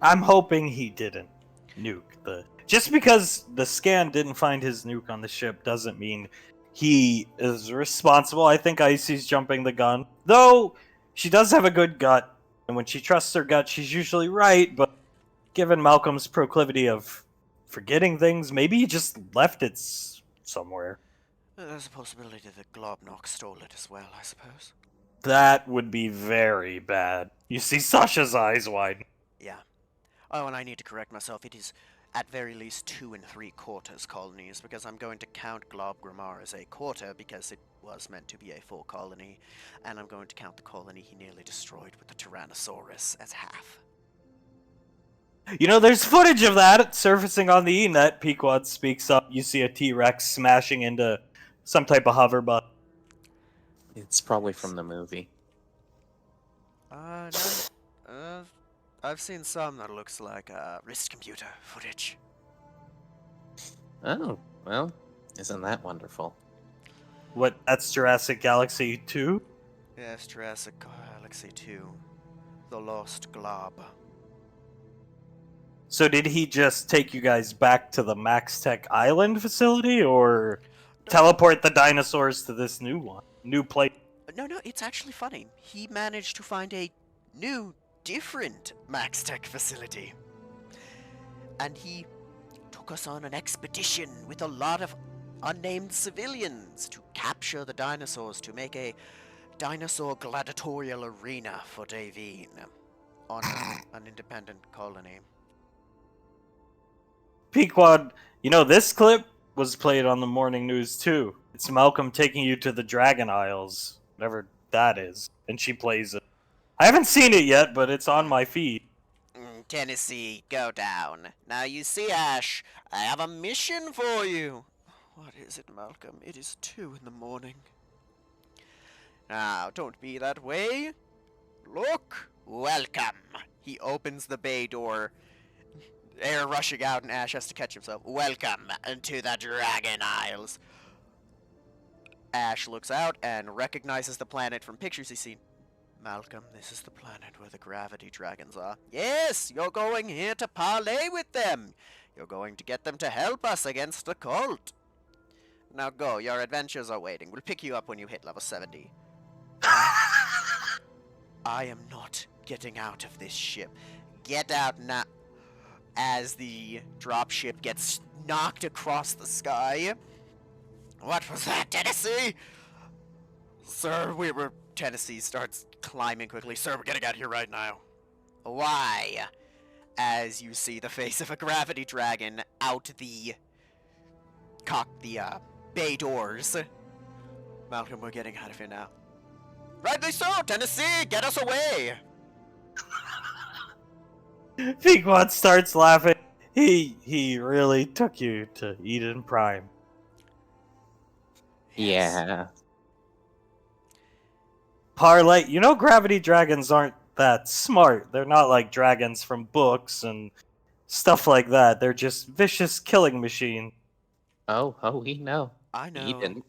I'm hoping he didn't nuke the... Just because the scan didn't find his nuke on the ship doesn't mean he is responsible. I think Icy's jumping the gun. Though, she does have a good gut, and when she trusts her gut, she's usually right, but given Malcolm's proclivity of forgetting things, maybe he just left it somewhere. There's a possibility that Globnock stole it as well, I suppose. That would be very bad. You see Sasha's eyes widen. Yeah. Oh, and I need to correct myself. It is at very least 2 3/4 colonies, because I'm going to count Glob Grimmar as a quarter because it was meant to be a full colony, and I'm going to count the colony he nearly destroyed with the Tyrannosaurus as half. There's footage of that surfacing on the E-net. Pequod speaks up. You see a T-Rex smashing into some type of hover button. It's probably from the movie. No. I've seen some that looks like wrist computer footage. Oh, well, isn't that wonderful? What? That's Jurassic Galaxy 2? Yes, Jurassic Galaxy 2. The Lost Glob. So did he just take you guys back to the Max Tech Island facility, or teleport the dinosaurs to this new one? New place? No, it's actually funny. He managed to find a new, different Max Tech facility. And he took us on an expedition with a lot of unnamed civilians to capture the dinosaurs to make a dinosaur gladiatorial arena for Davine on an independent colony. Pequod, you know, this clip was played on the morning news too. It's Malcolm taking you to the Dragon Isles, whatever that is, and she plays it. I haven't seen it yet, but it's on my feed. Tennessee, go down. Now you see, Ash, I have a mission for you. What is it, Malcolm? It is 2 in the morning. Now, don't be that way. Look, welcome. He opens the bay door, air rushing out, and Ash has to catch himself. Welcome to the Dragon Isles. Ash looks out and recognizes the planet from pictures he's seen. Malcolm, this is the planet where the gravity dragons are. Yes, you're going here to parley with them. You're going to get them to help us against the cult. Now go, your adventures are waiting. We'll pick you up when you hit level 70. I am not getting out of this ship. Get out now. As the dropship gets knocked across the sky. What was that, Tennessee? Sir, Tennessee starts climbing quickly. Sir, we're getting out of here right now. Why? As you see the face of a gravity dragon out the bay doors. Malcolm, we're getting out of here now. Rightly so, Tennessee! Get us away! Pequod starts laughing. He really took you to Eden Prime. Yes. Yeah. Parlay, you know gravity dragons aren't that smart. They're not like dragons from books and stuff like that. They're just vicious killing machines. Oh, we know. I know. He didn't.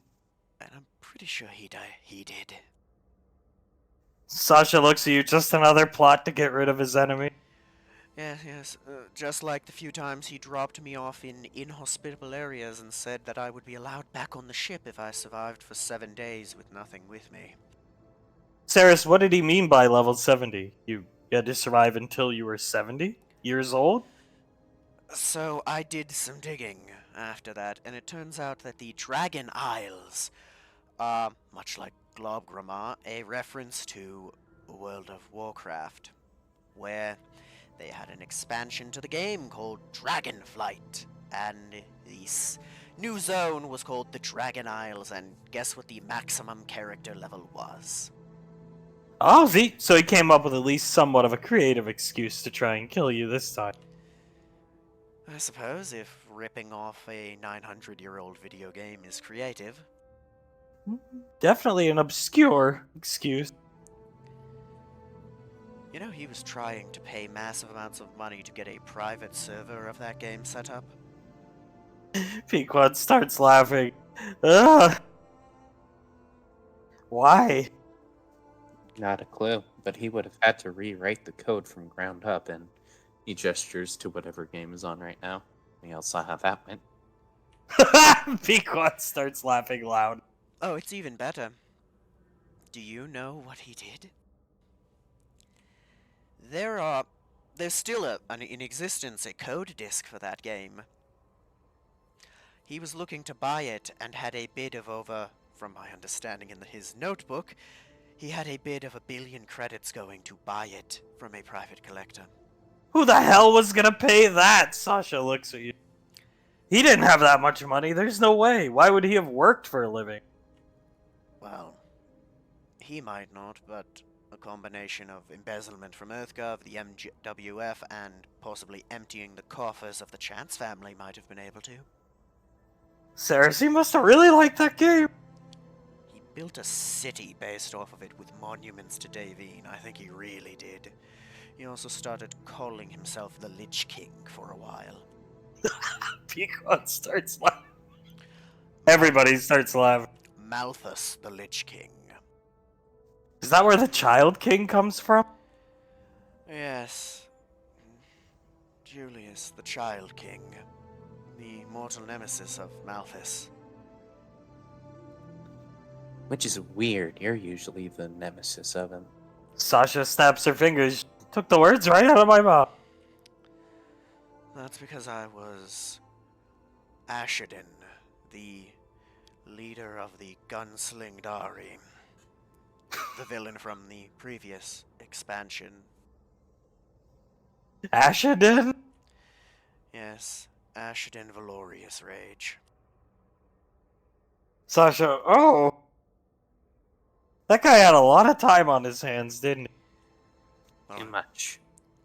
And I'm pretty sure he did. Sasha looks at you, just another plot to get rid of his enemy. Yes. Just like the few times he dropped me off in inhospitable areas and said that I would be allowed back on the ship if I survived for 7 days with nothing with me. Saris, what did he mean by level 70? You had to survive until you were 70 years old? So I did some digging after that, and it turns out that the Dragon Isles are, much like Globgramma, a reference to World of Warcraft, where they had an expansion to the game called Dragonflight, and this new zone was called the Dragon Isles, and guess what the maximum character level was? Oh, so he came up with at least somewhat of a creative excuse to try and kill you this time. I suppose if ripping off a 900-year-old video game is creative. Definitely an obscure excuse. You know, he was trying to pay massive amounts of money to get a private server of that game set up. Pequod starts laughing. Ugh. Why? Not a clue, but he would have had to rewrite the code from ground up, and he gestures to whatever game is on right now. We all saw how that went. Pequod starts laughing loud. Oh, it's even better. Do you know what he did? There's still in existence a code disk for that game. He was looking to buy it and had a bid of over, from my understanding in his notebook, he had a bid of 1 billion credits going to buy it from a private collector. Who the hell was gonna pay that? Sasha looks at you. He didn't have that much money. There's no way. Why would he have worked for a living? Well, he might not, but a combination of embezzlement from EarthGov, the MWF, and possibly emptying the coffers of the Chance family might have been able to. Ceres, you must have really liked that game. He built a city based off of it with monuments to Davine. I think he really did. He also started calling himself the Lich King for a while. Pequod starts laughing. Everybody starts laughing. Malthus, the Lich King. Is that where the Child King comes from? Yes. Julius, the Child King. The mortal nemesis of Malthus. Which is weird. You're usually the nemesis of him. Sasha snaps her fingers. Took the words right out of my mouth. That's because I was Ashadin, the leader of the Gunsling Dari. The villain from the previous expansion. Ashadin? Yes, Ashadin Valorious Rage. Sasha, oh. That guy had a lot of time on his hands, didn't he? Well, Too much.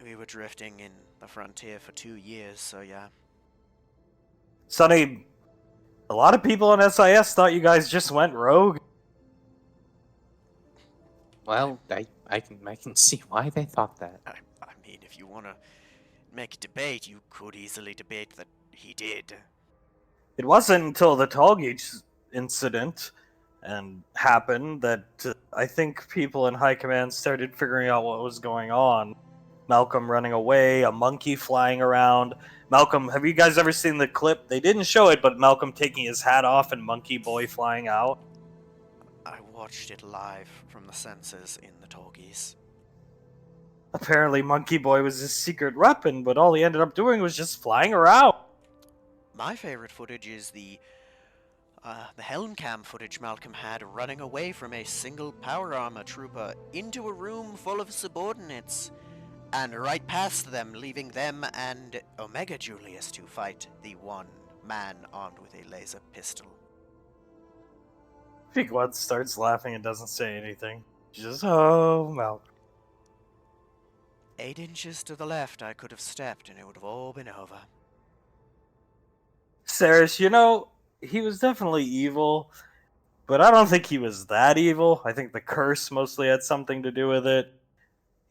we were drifting in the frontier for 2 years, so yeah. Sonny, a lot of people in SIS thought you guys just went rogue. Well, I can see why they thought that. I mean, if you want to make a debate, you could easily debate that he did. It wasn't until the Tallgate incident and happened that I think people in high command started figuring out what was going on. Malcolm running away, a monkey flying around. Malcolm, have you guys ever seen the clip? They didn't show it, but Malcolm taking his hat off and Monkey Boy flying out. I watched it live from the sensors in the Tallgeese. Apparently Monkey Boy was his secret weapon, but all he ended up doing was just flying around. My favorite footage is the helm cam footage Malcolm had running away from a single power armor trooper into a room full of subordinates, and right past them, leaving them and Omega Julius to fight the one man armed with a laser pistol. Pequod starts laughing and doesn't say anything. Just, oh, Malcolm. 8 inches to the left, I could have stepped, and it would have all been over. Ceres, you know, he was definitely evil, but I don't think he was that evil. I think the curse mostly had something to do with it.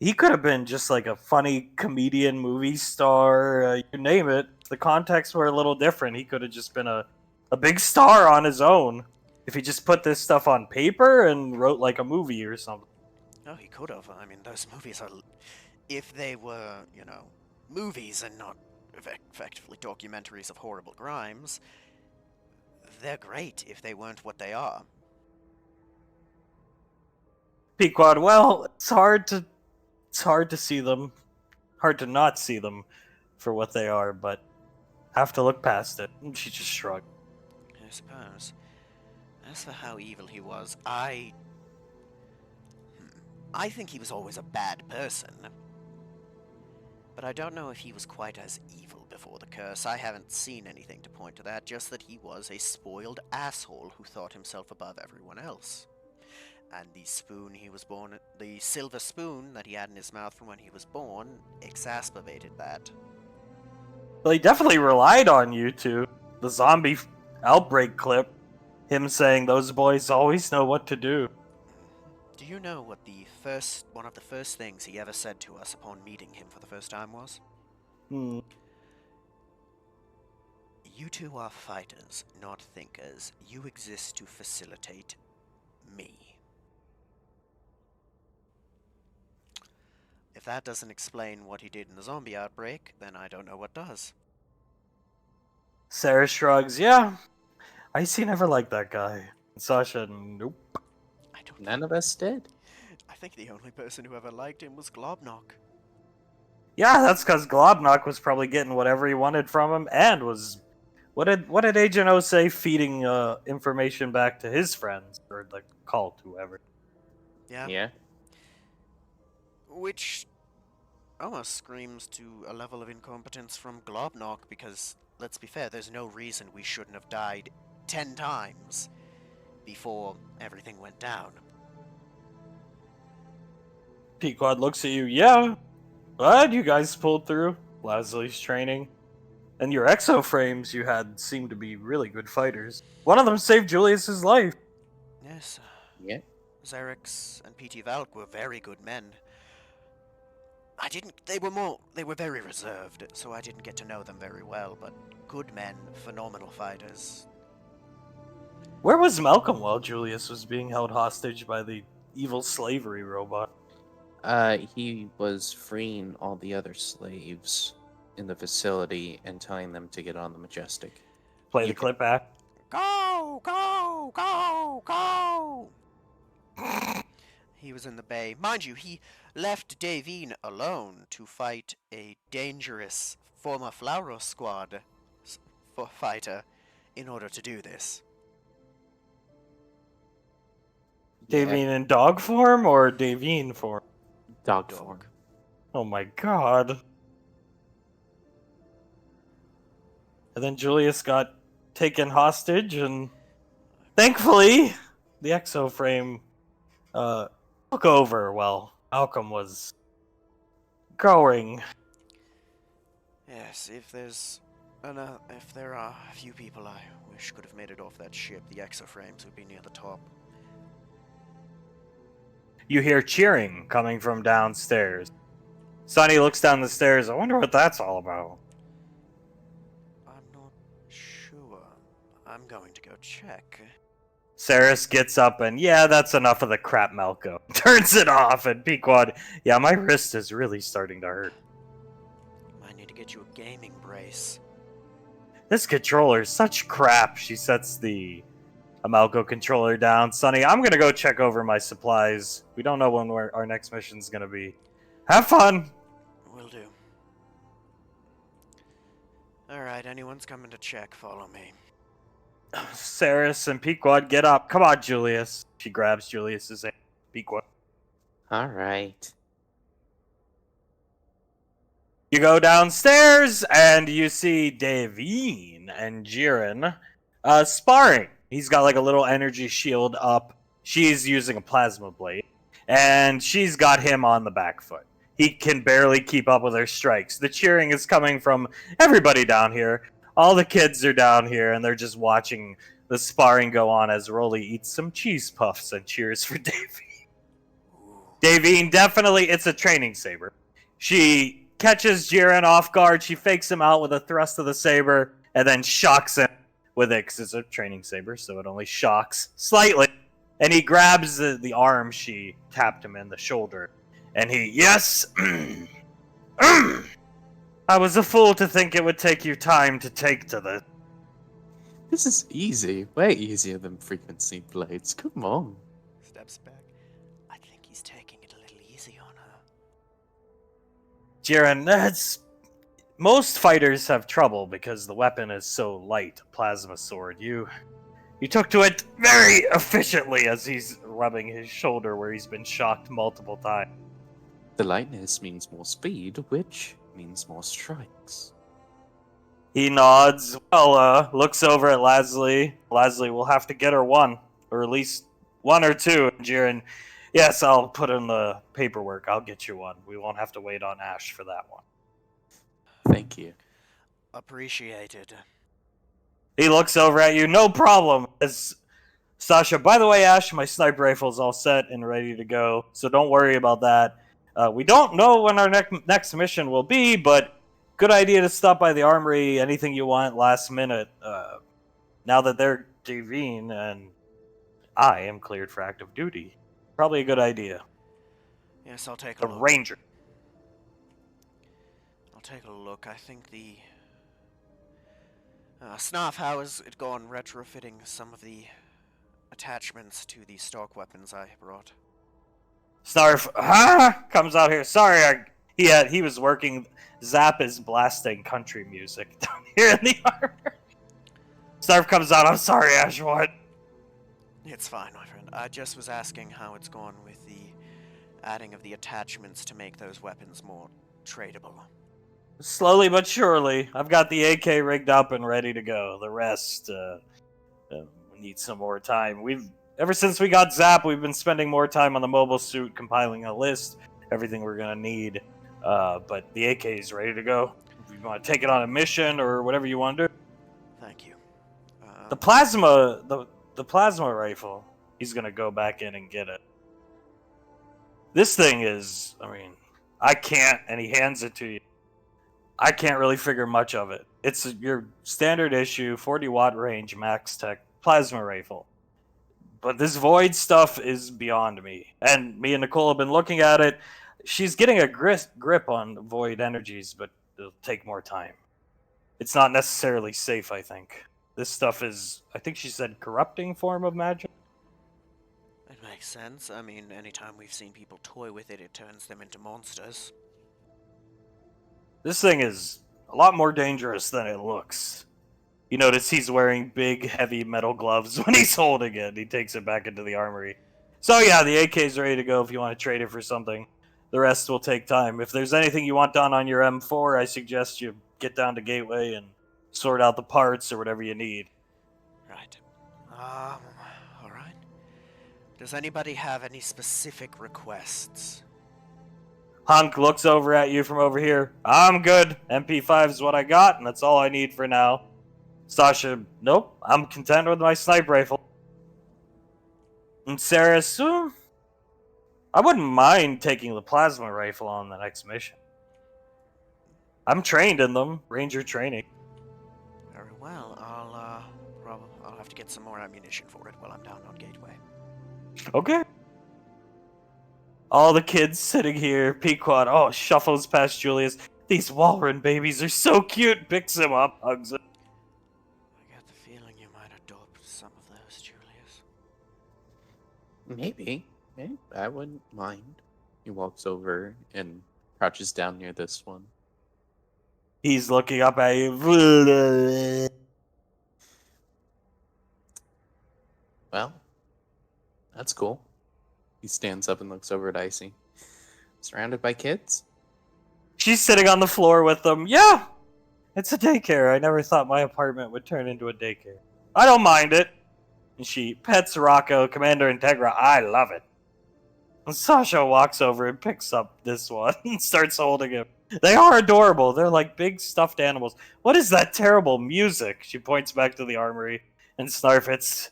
He could have been just like a funny comedian, movie star, you name it. The contexts were a little different. He could have just been a big star on his own if he just put this stuff on paper and wrote like a movie or something. Oh, he could have. I mean, those movies are... If they were, you know, movies and not effectively documentaries of horrible crimes, they're great if they weren't what they are. Pequod, well, it's hard to see them, hard to not see them for what they are, but have to look past it. And she just shrugged. I suppose. As for how evil he was, I think he was always a bad person. But I don't know if he was quite as evil before the curse. I haven't seen anything to point to that, just that he was a spoiled asshole who thought himself above everyone else. And the spoon he was born, the silver spoon that he had in his mouth from when he was born, exacerbated that. Well, he definitely relied on you two. The zombie outbreak clip, him saying those boys always know what to do. Do you know what one of the first things he ever said to us upon meeting him for the first time was? Hmm. You two are fighters, not thinkers. You exist to facilitate me. If that doesn't explain what he did in the zombie outbreak, then I don't know what does. Sarah shrugs, yeah. Icy never liked that guy. Sasha, nope. None of us did. I think the only person who ever liked him was Globnock. Yeah, that's because Globnock was probably getting whatever he wanted from him, and was... What did Agent O say? Feeding information back to his friends, or the cult, whoever. Yeah. Yeah. Which almost screams to a level of incompetence from Globnock, because, let's be fair, there's no reason we shouldn't have died 10 times before everything went down. Pequod looks at you, yeah. But you guys pulled through. Leslie's training. And your exoframes you had seemed to be really good fighters. One of them saved Julius's life. Yes, Yeah. Xerix and P.T. Valk were very good men. They were very reserved, so I didn't get to know them very well, but good men, phenomenal fighters. Where was Malcolm while Julius was being held hostage by the evil slavery robot? He was freeing all the other slaves in the facility and telling them to get on the Majestic. Play You the can- clip back. Go, go, go, go! He was in the bay. Mind you, he left Davine alone to fight a dangerous former Flauros squad fighter in order to do this. Davine in dog form or Davine form? Dog Dog. form. Oh my god. And then Julius got taken hostage, and thankfully, the exoframe took over while Malcolm was going. Yes, if there are a few people I wish could have made it off that ship, the exoframes would be near the top. You hear cheering coming from downstairs. Sonny looks down the stairs. I wonder what that's all about. I'm not sure. I'm going to go check. Saris gets up and, yeah, that's enough of the crap, Malco. Turns it off, and Pequod, yeah, my wrist is really starting to hurt. Might need to get you a gaming brace. This controller's such crap. She sets the Amalco controller down. Sonny, I'm gonna go check over my supplies. We don't know when our next mission's gonna be. Have fun! Will do. Alright, anyone's coming to check, follow me. Saris and Pequod, get up. Come on, Julius. She grabs Julius's hand. Pequod. All right. You go downstairs, and you see Davine and Jiren sparring. He's got like a little energy shield up. She's using a plasma blade, and she's got him on the back foot. He can barely keep up with her strikes. The cheering is coming from everybody down here. All the kids are down here, and they're just watching the sparring go on as Rolly eats some cheese puffs and cheers for Davine. Davine, definitely, it's a training saber. She catches Jiren off guard. She fakes him out with a thrust of the saber, and then shocks him with it, because it's a training saber, so it only shocks slightly. And he grabs the arm she tapped him in the shoulder, and he, yes, I was a fool to think it would take you time to take to this. This is easy. Way easier than frequency blades. Come on. Steps back. I think he's taking it a little easy on her. Jiren, most fighters have trouble because the weapon is so light, a plasma sword. You took to it very efficiently as he's rubbing his shoulder where he's been shocked multiple times. The lightness means more speed, which means more strikes. He nods, looks over at Lasley. Lasley will have to get her one, or at least one or two. And Jiren, yes, I'll put in the paperwork. I'll get you one. We won't have to wait on Ash for that one. Thank you. Appreciated. He looks over at you, no problem. As Sasha, by the way, Ash, my sniper rifle's all set and ready to go, so don't worry about that. We don't know when our next mission will be, but good idea to stop by the armory, anything you want last minute. Now that they're Davine and I am cleared for active duty, probably a good idea. Yes, I'll take a The look. Ranger. I'll take a look. I think the... Snarf, how is it going retrofitting some of the attachments to the stock weapons I brought? Snarf, comes out here. Sorry, he was working. Zap is blasting country music down here in the armor. Snarf comes out. I'm sorry, Ash. What? It's fine, my friend. I just was asking how it's gone with the adding of the attachments to make those weapons more tradable. Slowly but surely. I've got the AK rigged up and ready to go. The rest, we need some more time. Ever since we got Zap, we've been spending more time on the mobile suit, compiling a list, everything we're gonna need. But the AK is ready to go. You want to take it on a mission or whatever you want to do. Thank you. The plasma rifle. He's gonna go back in and get it. This thing is, I mean, I can't, and he hands it to you. I can't really figure much of it. It's your standard issue, 40-watt range, Max Tech plasma rifle. But this Void stuff is beyond me. And me and Nicole have been looking at it. She's getting a grip on Void energies, but it'll take more time. It's not necessarily safe, I think. This stuff is, I think she said, corrupting form of magic. It makes sense. I mean, anytime we've seen people toy with it, it turns them into monsters. This thing is a lot more dangerous than it looks. You notice he's wearing big, heavy metal gloves when he's holding it. He takes it back into the armory. So yeah, the AK's ready to go if you want to trade it for something. The rest will take time. If there's anything you want done on your M4, I suggest you get down to Gateway and sort out the parts or whatever you need. Right. Alright. Does anybody have any specific requests? Hunk looks over at you from over here. I'm good. MP5 is what I got, and that's all I need for now. Sasha, nope. I'm content with my sniper rifle. And Saris, I wouldn't mind taking the plasma rifle on the next mission. I'm trained in them. Ranger training. Very well. I'll have to get some more ammunition for it while I'm down on Gateway. Okay. All the kids sitting here. Pequod, shuffles past Julius. These Walrus babies are so cute. Picks him up, hugs him. I get the feeling you might adopt some of those, Julius. Maybe. I wouldn't mind. He walks over and crouches down near this one. He's looking up at you. Well, that's cool. He stands up and looks over at Icy. Surrounded by kids? She's sitting on the floor with them. Yeah, it's a daycare. I never thought my apartment would turn into a daycare. I don't mind it. And she pets Rocco, Commander Integra. I love it. And Sasha walks over and picks up this one and starts holding him. They are adorable. They're like big stuffed animals. What is that terrible music? She points back to the armory and Snarf. It's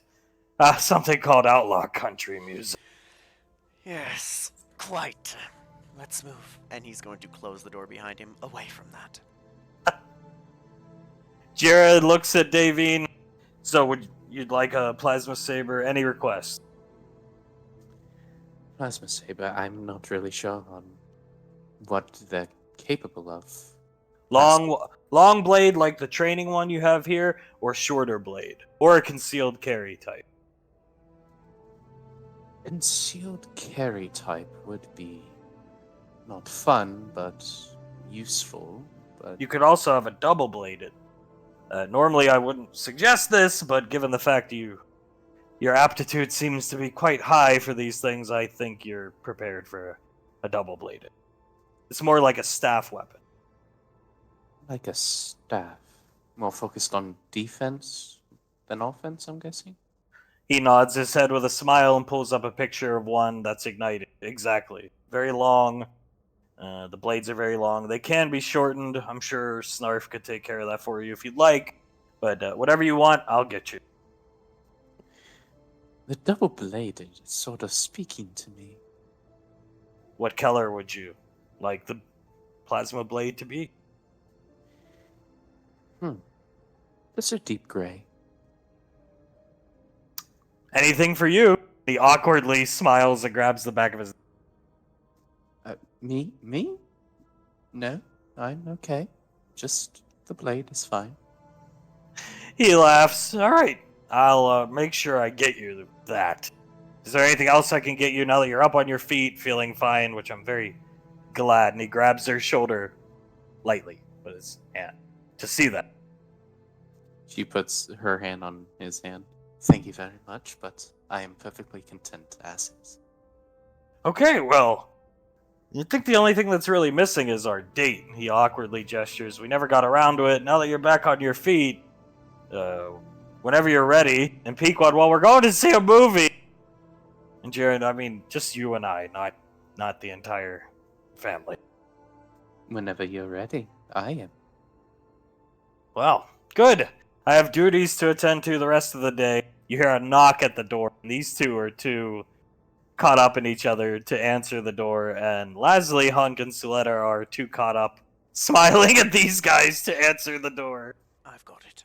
something called outlaw country music. Yes, quite. Let's move. And he's going to close the door behind him, away from that. Jared looks at Davine. So would you'd like a plasma saber? Any request? Plasma saber, I'm not really sure on what they're capable of. Long blade like the training one you have here, or shorter blade, or a concealed carry type. Concealed carry type would be not fun, but useful. But You could also have a double bladed. Normally I wouldn't suggest this, but given the fact your aptitude seems to be quite high for these things, I think you're prepared for a double bladed. It's more like a staff weapon. like a staff, more focused on defense than offense, I'm guessing. He nods his head with a smile and pulls up a picture of one that's ignited. Exactly. Very long. The blades are very long. They can be shortened. I'm sure Snarf could take care of that for you if you'd like. But whatever you want, I'll get you. The double-bladed is sort of speaking to me. What color would you like the plasma blade to be? This are deep gray. Anything for you. He awkwardly smiles and grabs the back of his... Me? No, I'm okay. Just the blade is fine. He laughs. All right, I'll make sure I get you that. Is there anything else I can get you now that you're up on your feet, feeling fine, which I'm very glad. And he grabs her shoulder lightly with his hand to see that. She puts her hand on his hand. Thank you very much, but I am perfectly content as is. Okay, well, you think the only thing that's really missing is our date. He awkwardly gestures. We never got around to it. Now that you're back on your feet, whenever you're ready, and Pequod, well, we're going to see a movie. And Jared, I mean, just you and I, not the entire family. Whenever you're ready, I am. Well, good. I have duties to attend to the rest of the day. You hear a knock at the door. And these two are too caught up in each other to answer the door, and Lasley, Hunk, and Suletta are too caught up smiling at these guys to answer the door. I've got it.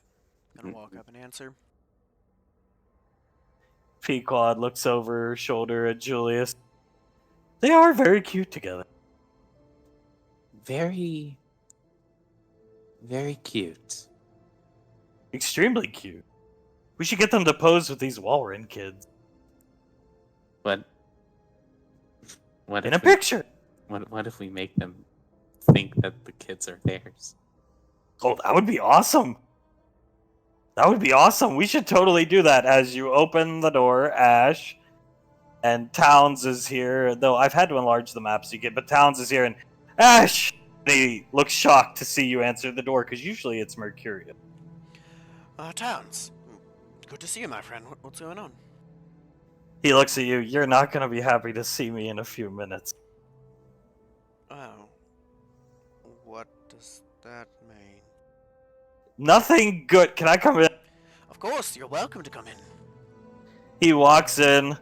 Gonna walk up and answer. Pequod looks over her shoulder at Julius. They are very cute together. Very, very cute. Extremely cute. We should get them to pose with these Walren kids. What In if a picture. what if we make them think that the kids are theirs? Oh, that would be awesome. That would be awesome. We should totally do that. As you open the door, Ash, and Towns is here. Though I've had to enlarge the map so you get, but Towns is here, and Ash! They look shocked to see you answer the door, because usually it's Mercurial. Towns. Good to see you, my friend. What's going on? He looks at you. You're not going to be happy to see me in a few minutes. Oh. What does that mean? Nothing good. Can I come in? Of course, you're welcome to come in. He walks in,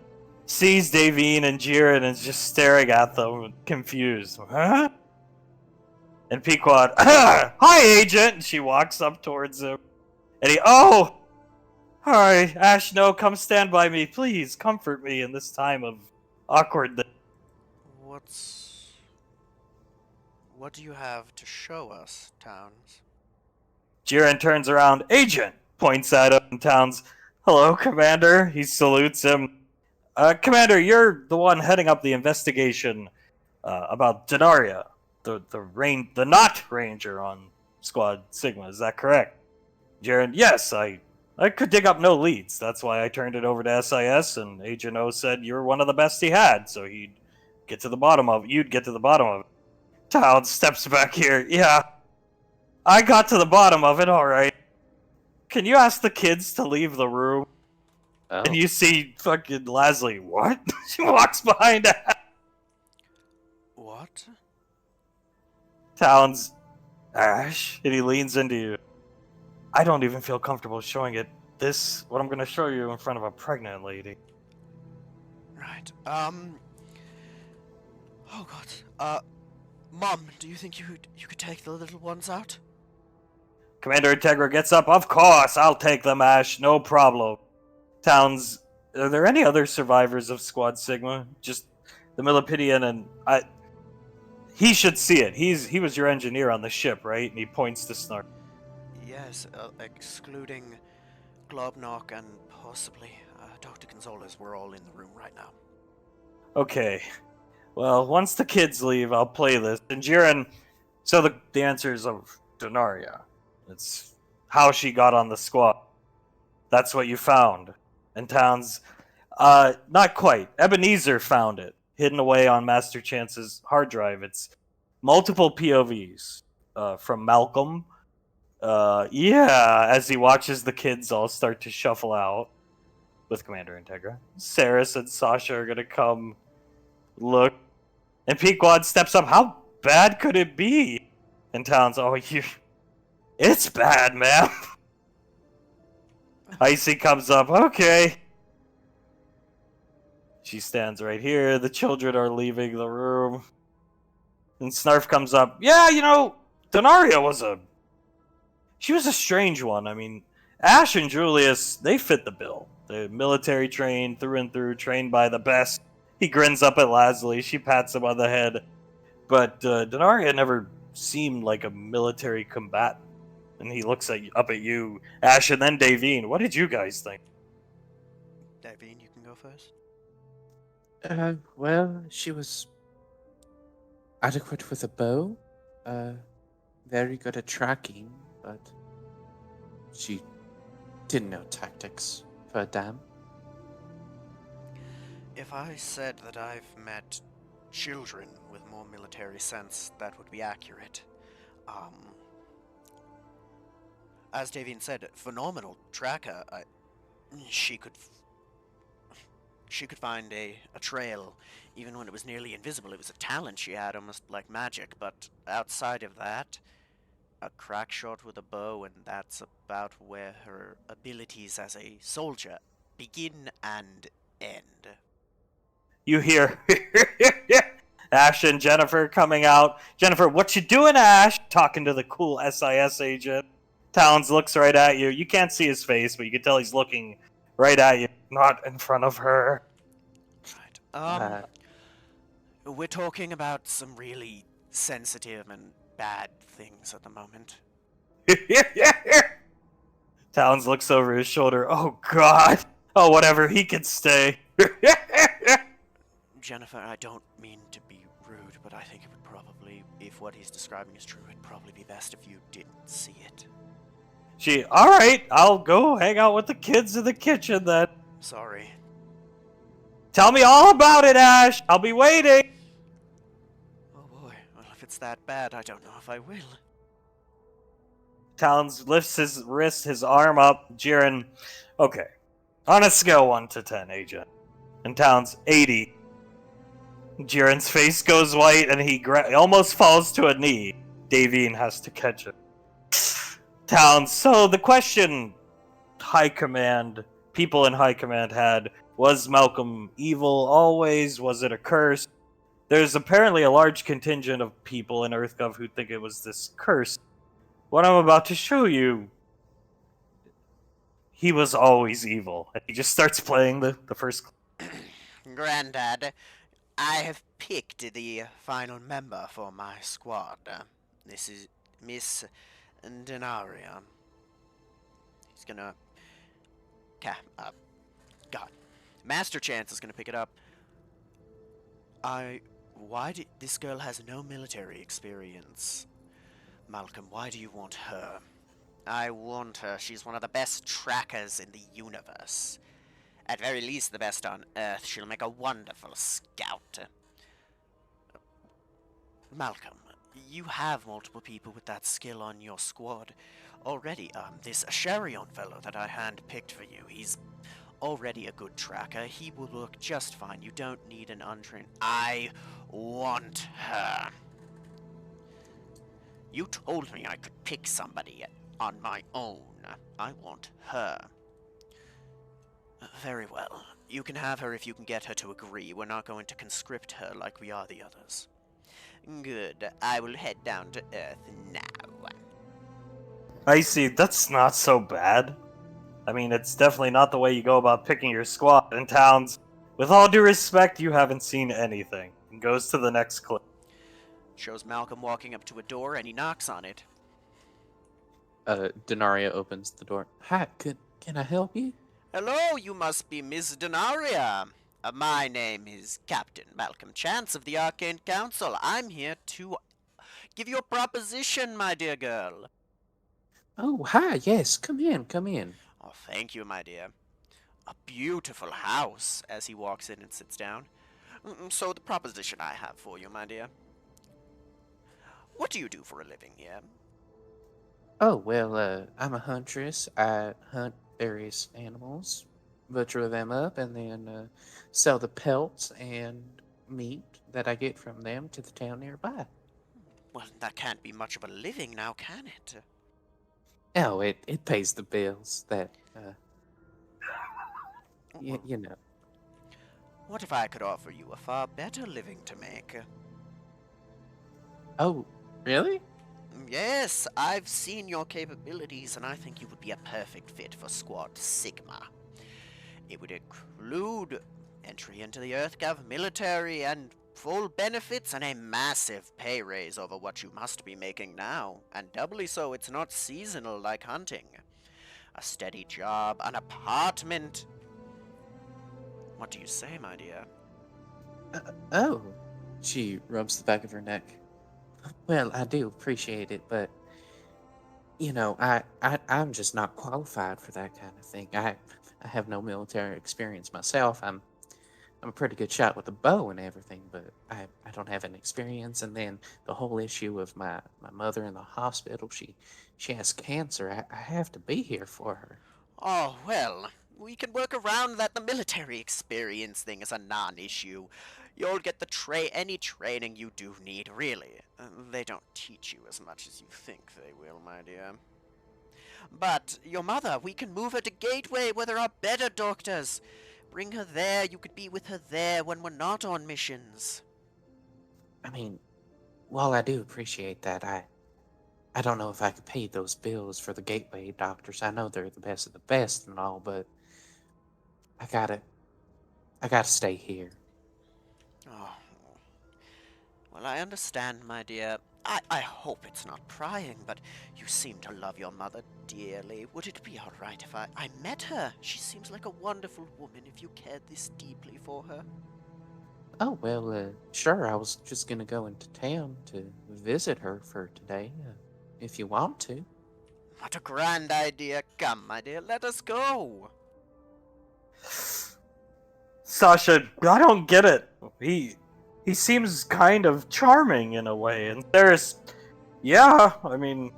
sees Davine and Jiren, and is just staring at them, confused. Huh? And Pequod, hi, Agent! And she walks up towards him. And he, oh! Hi, Ash, no, come stand by me. Please, comfort me in this time of awkwardness. What do you have to show us, Towns? Jiren turns around. Agent! Points at him, and Towns, hello, Commander. He salutes him. Commander, you're the one heading up the investigation about Denaria, the not Ranger on Squad Sigma. Is that correct? Jiren, yes, I could dig up no leads. That's why I turned it over to SIS, and Agent O said you were one of the best he had, so you'd get to the bottom of it. Towns steps back here. Yeah, I got to the bottom of it, alright. Can you ask the kids to leave the room? Oh. And you see fucking Lasley, what? She walks behind Ash. What? Towns, Ash, and he leans into you. I don't even feel comfortable showing it what I'm gonna show you in front of a pregnant lady. Right. Oh god. Mom, do you think you could take the little ones out? Commander Integra gets up. Of course, I'll take them, Ash. No problem. Towns, are there any other survivors of Squad Sigma? Just the Millipidian and he should see it. He was your engineer on the ship, right? And he points to Snark. Yes, excluding Globnock and possibly Dr. Gonzalez. We're all in the room right now. Okay. Well, once the kids leave, I'll play this. And Jiren, so the answers of Denaria. It's how she got on the squad. That's what you found. And Towns, not quite. Ebenezer found it, hidden away on Master Chance's hard drive. It's multiple POVs from Malcolm. As he watches the kids all start to shuffle out with Commander Integra. Saris and Sasha are gonna come look. And Pequod steps up. How bad could it be? And Towns, it's bad, man. Icy comes up. Okay. She stands right here. The children are leaving the room. And Snarf comes up. Yeah, Denaria was a strange one. I mean, Ash and Julius, they fit the bill. They're military trained through and through, trained by the best. He grins up at Lasley. She pats him on the head. But Denaria never seemed like a military combatant. And he looks up at you, Ash, and then Davine. What did you guys think? Davine, you can go first. Well, she was adequate with a bow. Very good at tracking, but she didn't know tactics for a damn. If I said that I've met children with more military sense, that would be accurate. As Davine said, phenomenal tracker. She could find a trail, even when it was nearly invisible. It was a talent she had, almost like magic. But outside of that, a crack shot with a bow, and that's about where her abilities as a soldier begin and end. You hear Ash and Jennifer coming out. Jennifer, what you doing, Ash? Talking to the cool SIS agent. Towns looks right at you. You can't see his face, but you can tell he's looking right at you, not in front of her. Right. We're talking about some really sensitive and bad things at the moment. Towns looks over his shoulder. Oh, God. Oh, whatever. He can stay. Jennifer, I don't mean to be rude, but I think it would probably, if what he's describing is true, it'd probably be best if you didn't see it. All right, I'll go hang out with the kids in the kitchen then. Sorry. Tell me all about it, Ash. I'll be waiting. Oh boy, well if it's that bad, I don't know if I will. Towns lifts his wrist, his arm up. Jiren, okay. On a scale 1 to 10, agent. And Towns, 80. Jiren's face goes white and he almost falls to a knee. Davine has to catch it. Towns, so the question High Command, people in High Command had, was Malcolm evil always? Was it a curse? There's apparently a large contingent of people in EarthGov who think it was this curse. What I'm about to show you, he was always evil. And he just starts playing the first. Grandad, I have picked the final member for my squad. This is Miss Denaria. He's gonna... God. Master Chance is gonna pick it up. This girl has no military experience. Malcolm, why do you want her? I want her. She's one of the best trackers in the universe. At very least the best on Earth. She'll make a wonderful scout. Malcolm, you have multiple people with that skill on your squad already. This Asharion fellow that I handpicked for you, he's already a good tracker. He will work just fine. You don't need an untrained... I want her. You told me I could pick somebody on my own. I want her. Very well. You can have her if you can get her to agree. We're not going to conscript her like we are the others. Good. I will head down to Earth now. I see. That's not so bad. I mean, it's definitely not the way you go about picking your squad in Towns. With all due respect, you haven't seen anything. And goes to the next clip. Shows Malcolm walking up to a door and he knocks on it. Denaria opens the door. Hi, can I help you? Hello, you must be Miss Denaria. My name is Captain Malcolm Chance of the Arcane Council. I'm here to give you a proposition, my dear girl. Oh, hi, yes, come in. Oh, thank you, my dear. A beautiful house, as he walks in and sits down. So the proposition I have for you, my dear. What do you do for a living here? Oh, well, I'm a huntress. I hunt various animals, butcher them up, and then sell the pelts and meat that I get from them to the town nearby. Well, that can't be much of a living now, can it? Oh, it pays the bills. You know. What if I could offer you a far better living to make? Oh, really? Yes, I've seen your capabilities, and I think you would be a perfect fit for Squad Sigma. It would include entry into the EarthGov military and full benefits and a massive pay raise over what you must be making now, and doubly so it's not seasonal like hunting. A steady job, an apartment. What do you say, my dear? Oh. She rubs the back of her neck. Well, I do appreciate it, but you know, I'm just not qualified for that kind of thing. I have no military experience myself. I'm a pretty good shot with a bow and everything, but I don't have any experience. And then the whole issue of my mother in the hospital, she has cancer. I have to be here for her. Oh, well, we can work around that. The military experience thing is a non-issue. You'll get any training you do need, really. They don't teach you as much as you think they will, my dear. But your mother, we can move her to Gateway where there are better doctors. Bring her there. You could be with her there when we're not on missions. I mean, while I do appreciate that, I don't know if I could pay those bills for the Gateway doctors. I know they're the best of the best and all, but I gotta stay here. Oh. Well, I understand, my dear. I hope it's not prying, but you seem to love your mother dearly. Would it be alright if I met her? She seems like a wonderful woman if you cared this deeply for her. Oh, well, sure, I was just gonna go into town to visit her for today, if you want to. What a grand idea. Come, my dear, let us go. Sasha, I don't get it. He seems kind of charming in a way, and yeah, I mean,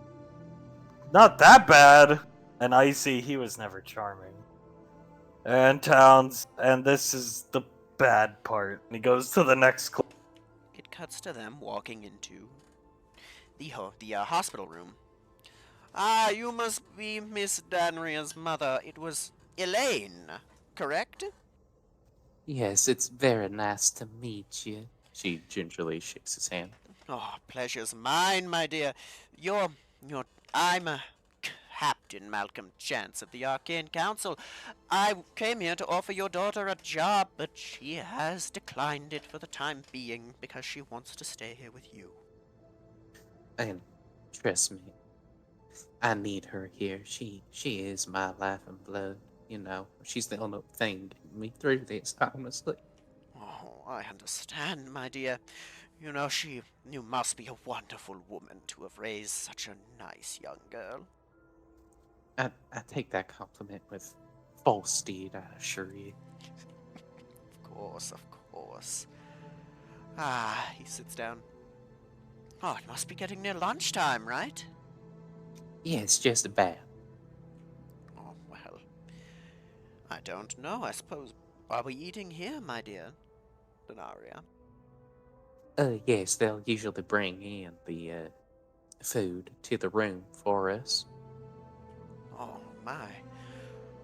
not that bad. And Icy, he was never charming. And Towns, and this is the bad part. And he goes to the next clip. It cuts to them walking into the hospital room. Ah, you must be Miss Danria's mother. It was Elaine, correct? Yes, it's very nice to meet you. She gingerly shakes his hand. Oh, pleasure's mine, my dear. I'm Captain Malcolm Chance of the Arcane Council. I came here to offer your daughter a job, but she has declined it for the time being because she wants to stay here with you. And trust me, I need her here. She is my life and blood. You know, she's the only thing getting me through this, honestly. Oh, I understand, my dear. You must be a wonderful woman to have raised such a nice young girl. I take that compliment with full steed, I assure you. Of course. Ah, he sits down. Oh, it must be getting near lunchtime, right? Yes, just about. Oh, well. I don't know, I suppose. Are we eating here, my dear Denaria? Yes, they'll usually bring in the food to the room for us. Oh, my.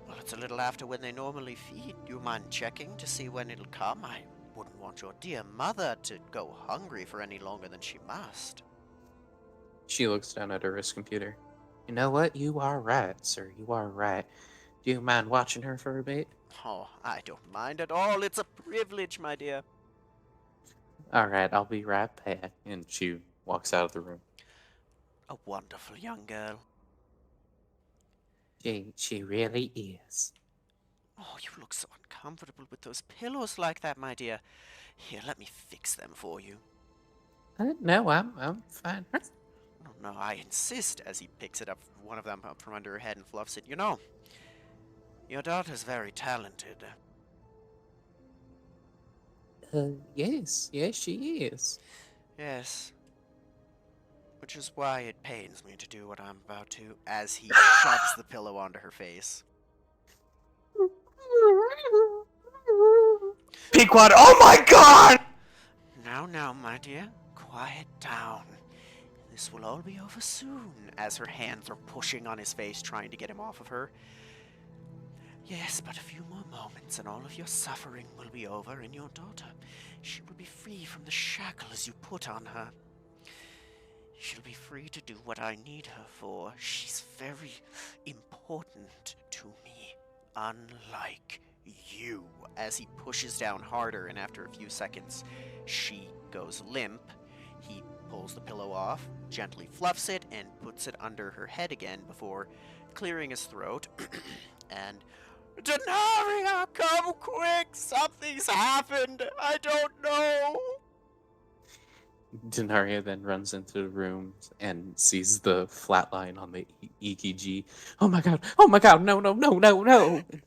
Well, it's a little after when they normally feed. Do you mind checking to see when it'll come? I wouldn't want your dear mother to go hungry for any longer than she must. She looks down at her wrist computer. You know what? You are right, sir. You are right. Do you mind watching her for a bit? Oh, I don't mind at all. It's a privilege, my dear. All right, I'll be right back. And she walks out of the room. A wonderful young girl. She really is. Oh, you look so uncomfortable with those pillows like that, my dear. Here, let me fix them for you. No, I'm fine. Oh, no, I insist, as he picks one of them up from under her head and fluffs it. Your daughter's very talented. Yes, she is. Yes. Which is why it pains me to do what I'm about to, as he shoves the pillow onto her face. Pequod, oh my god! Now, my dear, quiet down. This will all be over soon, as her hands are pushing on his face, trying to get him off of her. Yes, but a few more moments and all of your suffering will be over, and your daughter, she will be free from the shackles you put on her. She'll be free to do what I need her for. She's very important to me, unlike you. As he pushes down harder, and after a few seconds, she goes limp. He pulls the pillow off, gently fluffs it, and puts it under her head again before clearing his throat. And, Denaria, come quick! Something's happened! I don't know! Denaria then runs into the room and sees the flat line on the EKG. Oh my god, no.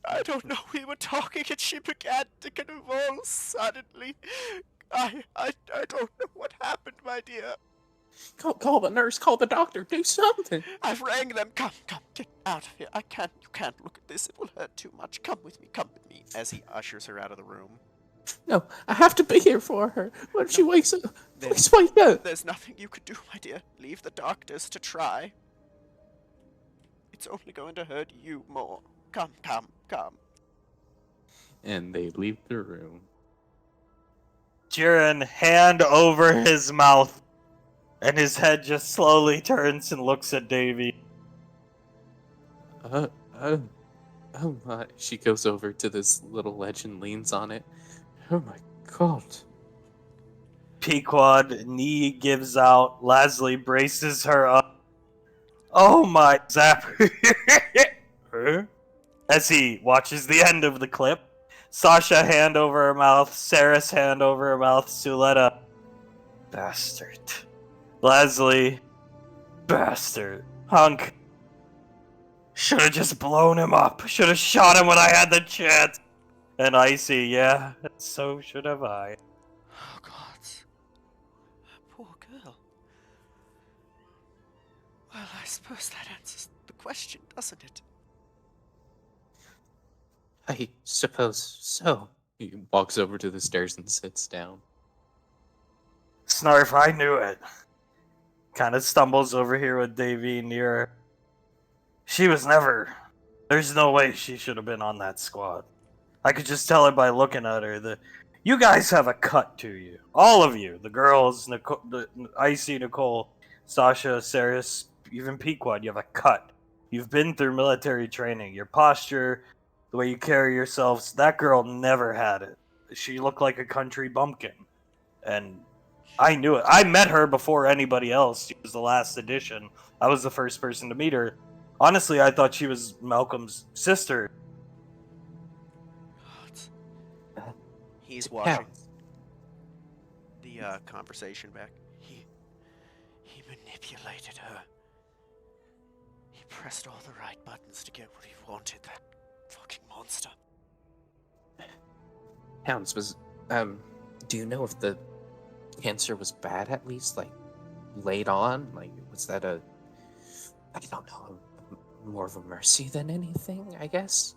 I don't know, we were talking and she began to convulse suddenly. I don't know what happened, my dear. Call the nurse, call the doctor, do something. I've rang them. Come, get out of here. You can't look at this. It will hurt too much. Come with me. As he ushers her out of the room. No, I have to be here for her. When she wakes up, There's, please wake up. there's nothing you could do, my dear. Leave the doctors to try. It's only going to hurt you more. Come, come, come. And they leave the room. Jiren, hand over his mouth, and his head just slowly turns and looks at Davy. Oh my. She goes over to this little ledge and leans on it. Oh my god. Pequod, knee gives out. Lasley braces her up. Oh my zapper. As he watches the end of the clip. Sasha, hand over her mouth. Saris, hand over her mouth. Suletta, bastard. Lasley, bastard. Hunk. Should have just blown him up. Should have shot him when I had the chance. And Icy, yeah, so should have I. Oh, God. Poor girl. Well, I suppose that answers the question, doesn't it? I suppose so. He walks over to the stairs and sits down. Snarf, I knew it. Kind of stumbles over here with Davy near her. She was never... There's no way she should have been on that squad. I could just tell it by looking at her. You guys have a cut to you. All of you. The girls, Nicole, Icy, Nicole, Sasha, Saris, even Pequod, you have a cut. You've been through military training. Your posture, the way you carry yourselves, that girl never had it. She looked like a country bumpkin. And I knew it. I met her before anybody else. She was the last edition. I was the first person to meet her. Honestly, I thought she was Malcolm's sister. God. He's watching the conversation back. He manipulated her. He pressed all the right buttons to get what he wanted, that fucking monster. Hounds was, do you know if the cancer was bad at least? Like, late on? Like, was that I don't know, more of a mercy than anything, I guess?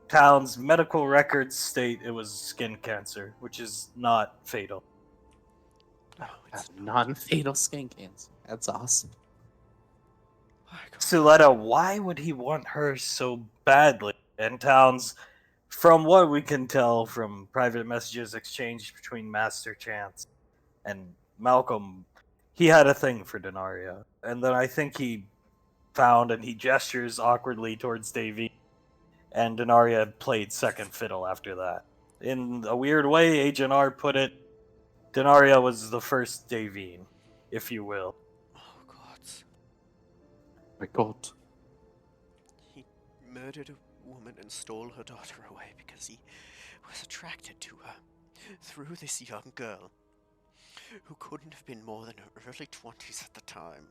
Town's medical records state it was skin cancer, which is not fatal. No, it's A non-fatal skin cancer. That's awesome. My God. Suletta, why would he want her so badly? And Towns, from what we can tell from private messages exchanged between Master Chance and Malcolm, he had a thing for Denaria. And then I think he found, and he gestures awkwardly towards Davy, and Denaria played second fiddle after that. In a weird way, Agent R put it, Denaria was the first Davine, if you will. Oh, God. My god. He murdered a woman and stole her daughter away because he was attracted to her through this young girl who couldn't have been more than her early 20s at the time,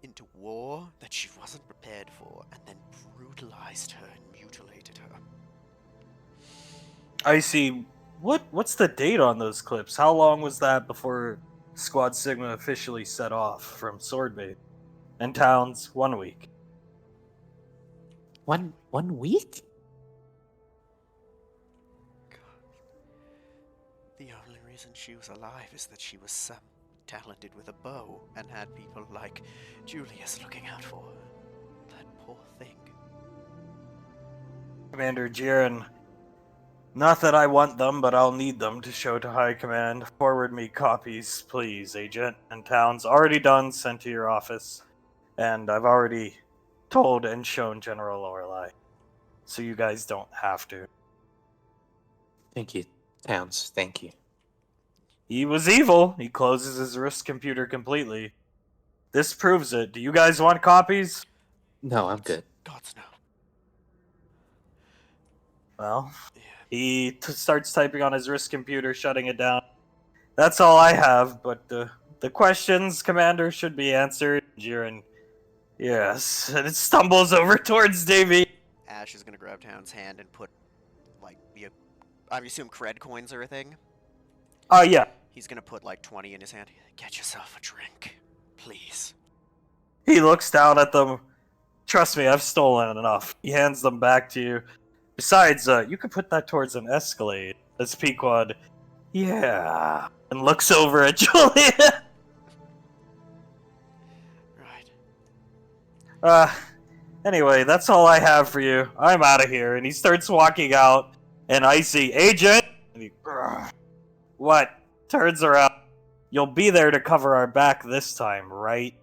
into war that she wasn't prepared for, and then brutalized her and mutilated her. Icy, what's the date on those clips? How long was that before Squad Sigma officially set off from Swordbait? And Towns, 1 week. One week? God. The only reason she was alive is that she was talented with a bow and had people like Julius looking out for her. That poor thing. Commander Jiren, not that I want them, but I'll need them to show to High Command. Forward me copies, please, Agent. And Towns, already done, sent to your office. And I've already told and shown General Lorelei. So you guys don't have to. Thank you, Towns. Thank you. He was evil. He closes his wrist computer completely. This proves it. Do you guys want copies? No, I'm good. Gods no. Well, Yeah. he starts typing on his wrist computer, shutting it down. That's all I have, but the questions, Commander, should be answered. Jiren, yes. And it stumbles over towards Davy. Ash is gonna grab Town's hand and put, like, I assume cred coins are a thing. Oh, yeah. He's gonna put like 20 in his hand. Get yourself a drink, please. He looks down at them. Trust me, I've stolen enough. He hands them back to you. Besides, you could put that towards an Escalade. That's Pequod. Yeah. And looks over at Julia. Right. Anyway, that's all I have for you. I'm out of here. And he starts walking out, and I see Agent. And he, what? Turns around. You'll be there to cover our back this time, right?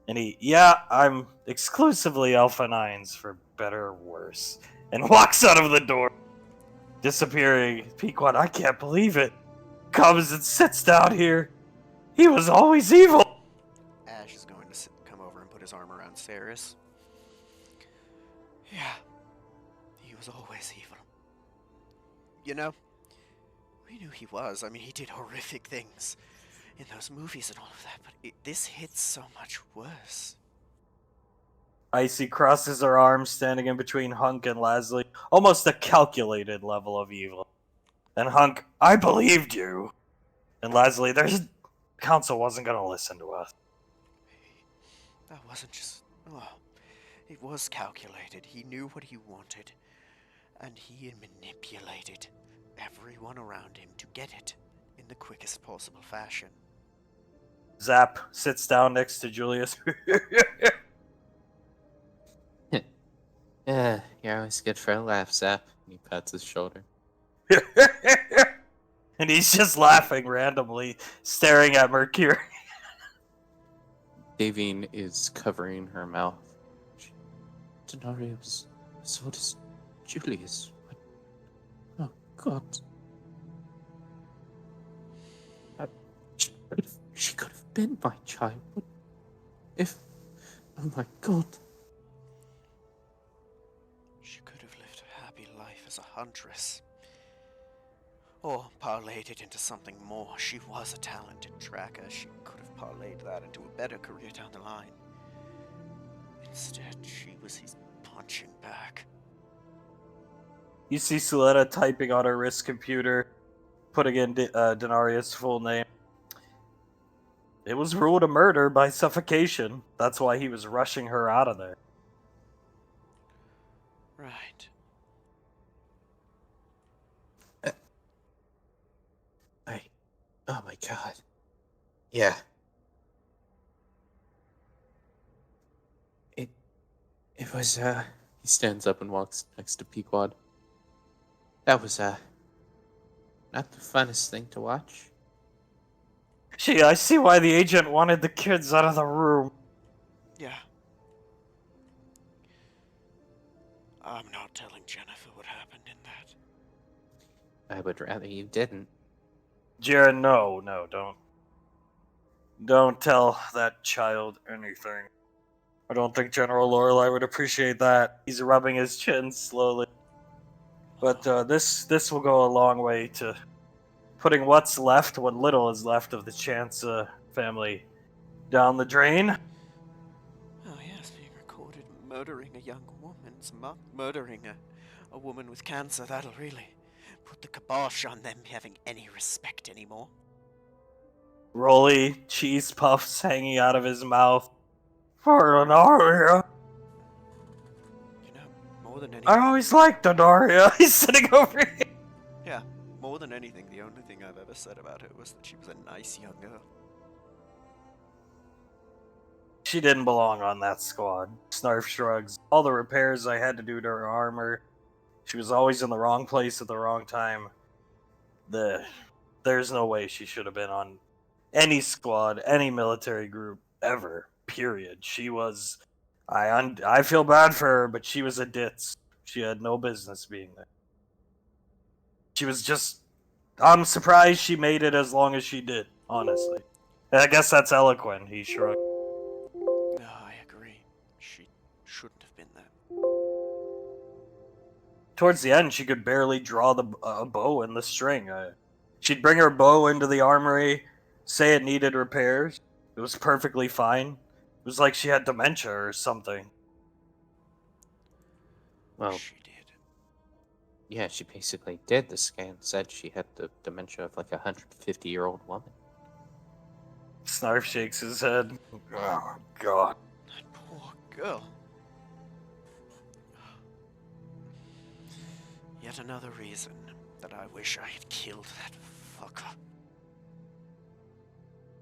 And he, yeah, I'm exclusively Alpha 9s for better or worse. And walks out of the door, disappearing. Pequod, I can't believe it. Comes and sits down here. He was always evil. Ash is going to come over and put his arm around Ceres. Yeah, he was always evil. You know, we knew he was. I mean, he did horrific things in those movies and all of that, but this hits so much worse. Icy crosses her arms, standing in between Hunk and Lasley. Almost a calculated level of evil. And Hunk, I believed you. And Lasley, Council wasn't gonna listen to us. That wasn't just... Oh, it was calculated. He knew what he wanted. And he manipulated everyone around him to get it in the quickest possible fashion. Zap sits down next to Julius. Yeah, you're always good for a laugh, Zap. And he pats his shoulder. And he's just laughing randomly, staring at Mercury. Davine is covering her mouth. Denarius, so does Julius. Oh, God. She could have been my child. If... Oh my God. She could have lived a happy life as a huntress. Or parlayed it into something more. She was a talented tracker. She could have parlayed that into a better career down the line. Instead, she was his punching bag. You see Suletta typing on her wrist computer, putting in Denarius' full name. It was ruled a murder by suffocation. That's why he was rushing her out of there. Right. Oh my God. Yeah. It was, He stands up and walks next to Pequod. That was, not the funnest thing to watch. Gee, I see why the agent wanted the kids out of the room. Yeah. I'm not telling Jennifer what happened in that. I would rather you didn't. Jaren, no, don't. Don't tell that child anything. I don't think General Lorelei would appreciate that. He's rubbing his chin slowly. But this will go a long way to putting what's left, what little is left of the Chance family, down the drain. Oh yes, being recorded murdering a young woman's murdering a woman with cancer. That'll really put the kibosh on them having any respect anymore. Rolly cheese puffs hanging out of his mouth. For Denaria. You know, more than anything. I always liked Denaria. He's sitting over here. Yeah, more than anything, the only thing I've ever said about her was that she was a nice young girl. She didn't belong on that squad. Snarf shrugs. All the repairs I had to do to her armor. She was always in the wrong place at the wrong time. There's no way she should have been on any squad, any military group, ever. Period. She was... I feel bad for her, but she was a ditz. She had no business being there. She was just... I'm surprised she made it as long as she did, honestly. And I guess that's eloquent, he shrugged. No, I agree. She shouldn't have been there. Towards the end, she could barely draw the bow and the string. She'd bring her bow into the armory, say it needed repairs. It was perfectly fine. It was like she had dementia or something. Well, She did. yeah, she basically did. The scan said she had the dementia of like a 150-year-old woman. Snarf shakes his head. Oh, God. That poor girl. Yet another reason that I wish I had killed that fucker.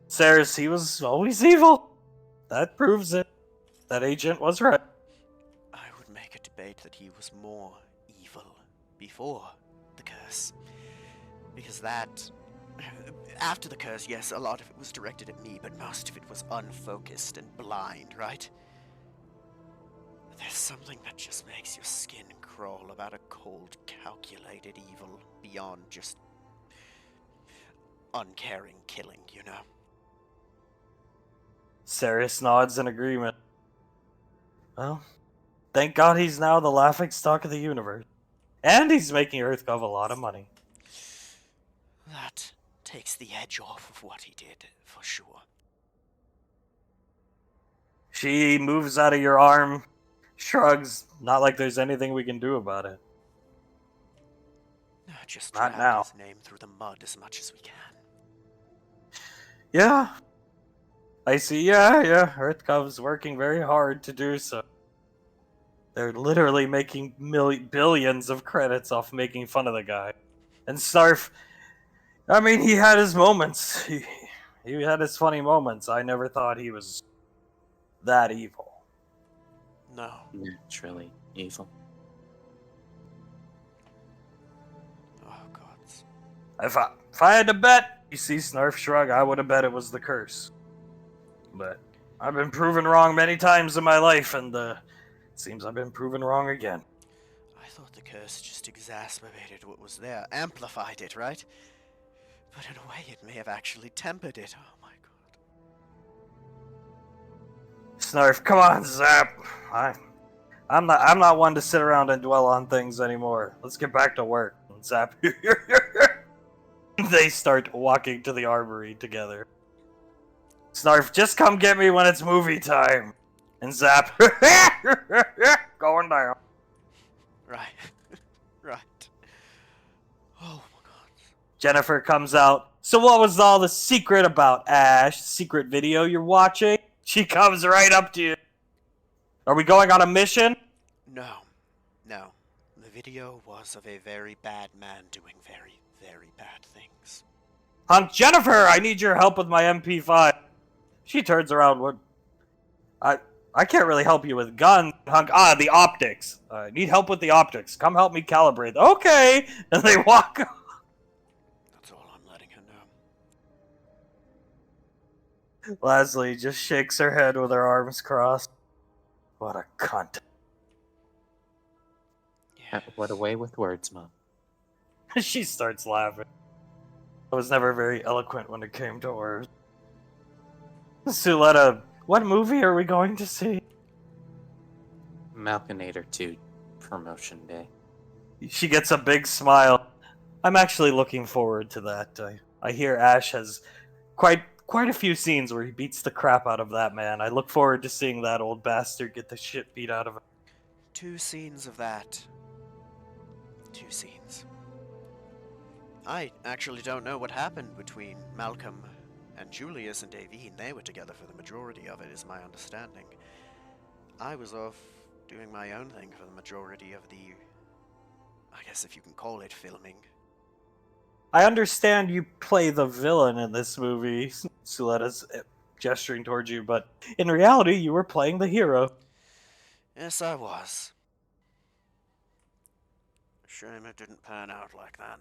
Ceres, he was always evil. That proves it. That agent was right. I would make a debate that he was more evil before the curse. Because that... After the curse, yes, a lot of it was directed at me, but most of it was unfocused and blind, right? There's something that just makes your skin crawl about a cold, calculated evil beyond just uncaring killing, you know? Ceres nods in agreement. Well, thank God he's now the laughingstock of the universe. And he's making EarthGov a lot of money. That takes the edge off of what he did, for sure. She moves out of your arm, shrugs, not like there's anything we can do about it. Just Not drag now. his name through the mud as much as we can. Yeah. I see, yeah. EarthGov's working very hard to do so. They're literally making billions of credits off making fun of the guy. And Snarf, I mean, he had his moments. He had his funny moments. I never thought he was that evil. No. Naturally evil. Oh, gods. If I had to bet, you see Snarf shrug, I would have bet it was the curse. But I've been proven wrong many times in my life, and it seems I've been proven wrong again. I thought the curse just exacerbated what was there, amplified it, right? But in a way, it may have actually tempered it. Oh my god. Snarf, come on, Zap. I'm not one to sit around and dwell on things anymore. Let's get back to work. And Zap. They start walking to the armory together. Snarf, just come get me when it's movie time. And Zap. Going down. Right. Right. Oh my god. Jennifer comes out. So what was all the secret about, Ash? Secret video you're watching? She comes right up to you. Are we going on a mission? No. No. The video was of a very bad man doing very, very bad things. Hunk, Jennifer, I need your help with my MP5. She turns around. What? I can't really help you with guns, Hunk. The optics. I need help with the optics. Come help me calibrate. Okay. And they walk off. That's all I'm letting her know. Leslie just shakes her head with her arms crossed. What a cunt. Yeah. What a way with words, Mom. She starts laughing. I was never very eloquent when it came to words. Suletta, what movie are we going to see? Malkinator 2 promotion day. She gets a big smile. I'm actually looking forward to that. I hear Ash has quite a few scenes where he beats the crap out of that man. I look forward to seeing that old bastard get the shit beat out of him. 2 scenes of that. 2 scenes. I actually don't know what happened between Malcolm and Julius and Davine. They were together for the majority of it, is my understanding. I was off doing my own thing for the majority of the... I guess if you can call it filming. I understand you play the villain in this movie. Suletta's gesturing towards you, but in reality, you were playing the hero. Yes, I was. Shame it didn't pan out like that.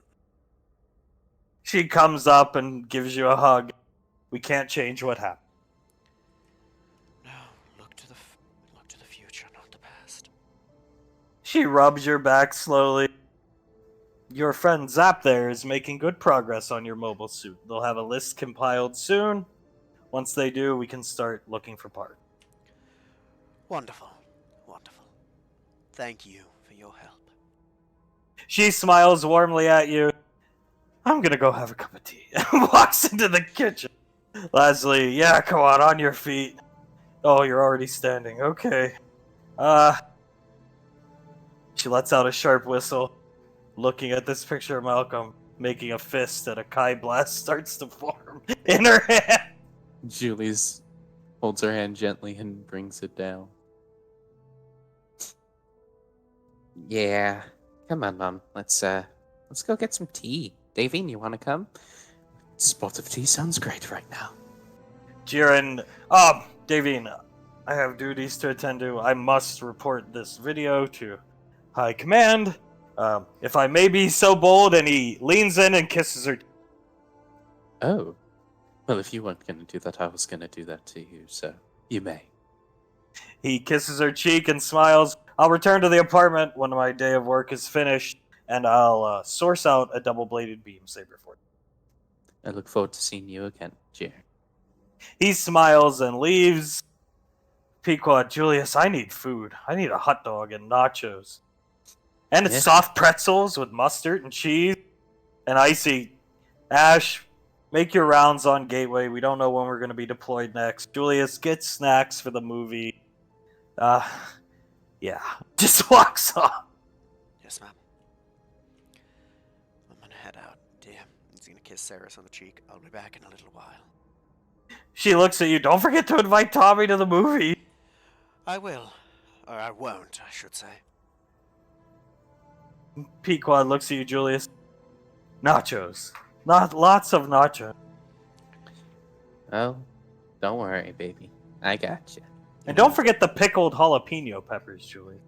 She comes up and gives you a hug. We can't change what happened. No, look to the future, not the past. She rubs your back slowly. Your friend Zap there is making good progress on your mobile suit. They'll have a list compiled soon. Once they do, we can start looking for parts. Wonderful. Wonderful. Thank you for your help. She smiles warmly at you. I'm gonna go have a cup of tea. And walks into the kitchen. Leslie, yeah, come on your feet. Oh, you're already standing. Okay. She lets out a sharp whistle, looking at this picture of Malcolm, making a fist, and a Kai blast starts to form in her hand. Julie's holds her hand gently and brings it down. Yeah. Come on, Mom. Let's let's go get some tea. Davine, you want to come? Spot of tea sounds great right now. Jiren, Davine, I have duties to attend to. I must report this video to High Command. If I may be so bold, and he leans in and kisses her. Oh. Well, if you weren't going to do that, I was going to do that to you, so you may. He kisses her cheek and smiles. I'll return to the apartment when my day of work is finished, and I'll source out a double-bladed beam saber for you. I look forward to seeing you again, Jiren. He smiles and leaves. Pequod, Julius, I need food. I need a hot dog and nachos. And Yeah. soft pretzels with mustard and cheese and icy. Ash, make your rounds on Gateway. We don't know when we're going to be deployed next. Julius, get snacks for the movie. Yeah. Just walks off. Yes, ma'am. I'm gonna head out. Dear, he's gonna kiss Saris on the cheek. I'll be back in a little while. She looks at you. Don't forget to invite Tommy to the movie. I will. Or I won't, I should say. Pequod looks at you, Julius. Nachos. Not lots of nachos. Oh, don't worry, baby. I got you. And don't forget the pickled jalapeno peppers, Julius.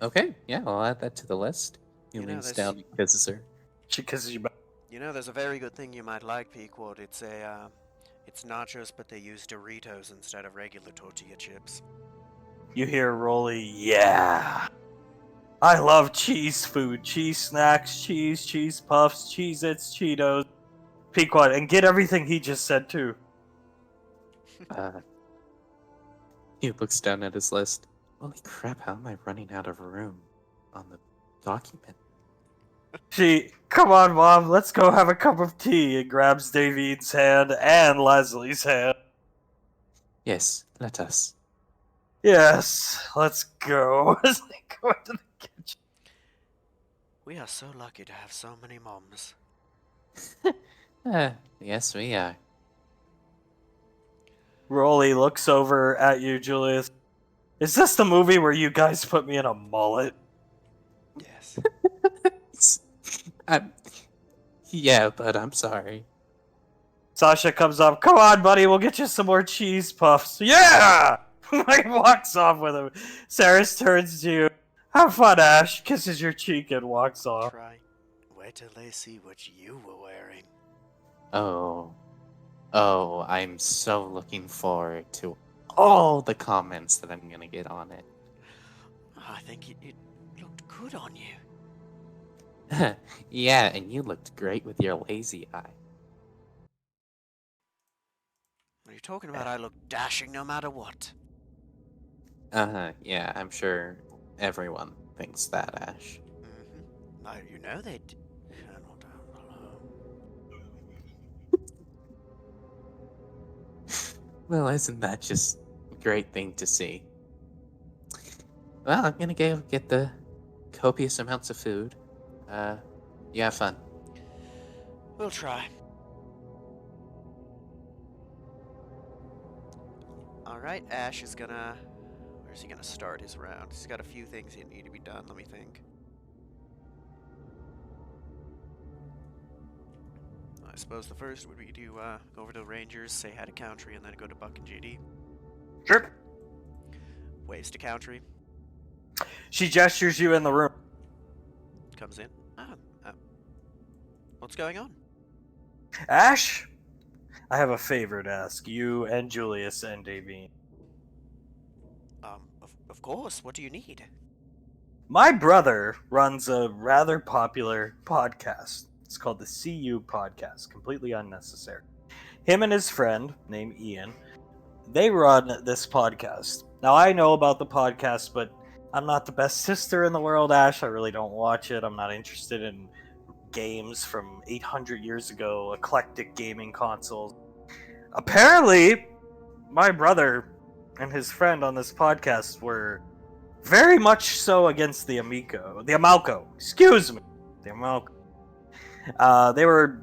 Okay, yeah, I'll add that to the list. He You know, leans there's- down and kisses her. She kisses you back. You know, there's a very good thing you might like, Pequod. It's nachos, but they use Doritos instead of regular tortilla chips. You hear Rolly, yeah. I love cheese food, cheese snacks, cheese puffs, Cheez-Its, Cheetos. Pequod, and get everything he just said too. He looks down at his list. Holy crap, how am I running out of room on the document? Come on, Mom, let's go have a cup of tea, and grabs David's hand and Leslie's hand. Yes, let us. Yes, let's go. As they go into the kitchen. We are so lucky to have so many moms. Yes, we are. Rolly looks over at you, Julius. Is this the movie where you guys put me in a mullet? Yes. Yeah, but I'm sorry. Sasha comes up. Come on, buddy. We'll get you some more cheese puffs. Yeah! He walks off with him. Saris turns to you. Have fun, Ash. Kisses your cheek and walks off. Try. Wait till they see what you were wearing. Oh, I'm so looking forward to all the comments that I'm gonna get on it. I think it looked good on you. Yeah, and you looked great with your lazy eye. What are you talking about? I look dashing no matter what. Yeah, I'm sure everyone thinks that, Ash. You know they d- Colonel down below. Well, isn't that just a great thing to see? Well, I'm gonna go get the copious amounts of food. You have fun. We'll try. Alright, Ash is gonna... Where's he gonna start his round? He's got a few things that need to be done, let me think. I suppose the first would be to go over to the Rangers, say hi to Country, and then go to Buck and GD. Sure. Waves to Country, She gestures you in the room. comes in. What's going on? Ash, I have a favor to ask you and Julius and Davine. Of course, what do you need? My brother runs a rather popular podcast. It's called the CU Podcast, completely unnecessary. Him and his friend, named Ian, they run this podcast. Now, I know about the podcast, but I'm not the best sister in the world, Ash. I really don't watch it. I'm not interested in games from 800 years ago, eclectic gaming consoles. Apparently, my brother and his friend on this podcast were very much so against the Amalco. Excuse me. The Amalco. They were,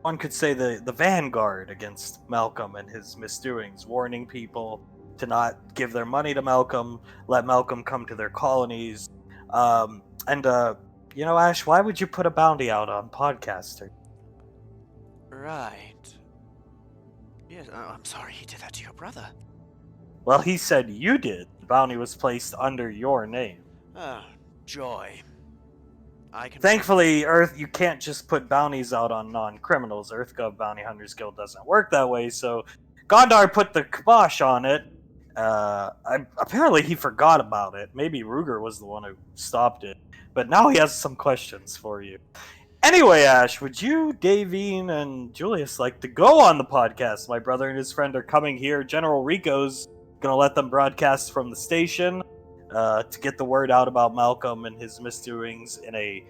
one could say, the vanguard against Malcolm and his misdoings, warning people to not give their money to Malcolm, let Malcolm come to their colonies. And You know, Ash, why would you put a bounty out on Podcaster? Right. Yes, I'm sorry he did that to your brother. Well, he said you did. The bounty was placed under your name. Ah, joy. I can. Thankfully, Earth, you can't just put bounties out on non-criminals. EarthGov Bounty Hunters Guild doesn't work that way, so Gondar put the kibosh on it. Apparently he forgot about it. Maybe Ruger was the one who stopped it. But now he has some questions for you. Anyway, Ash, would you, Davine, and Julius like to go on the podcast? My brother and his friend are coming here. General Rico's gonna let them broadcast from the station to get the word out about Malcolm and his misdoings in a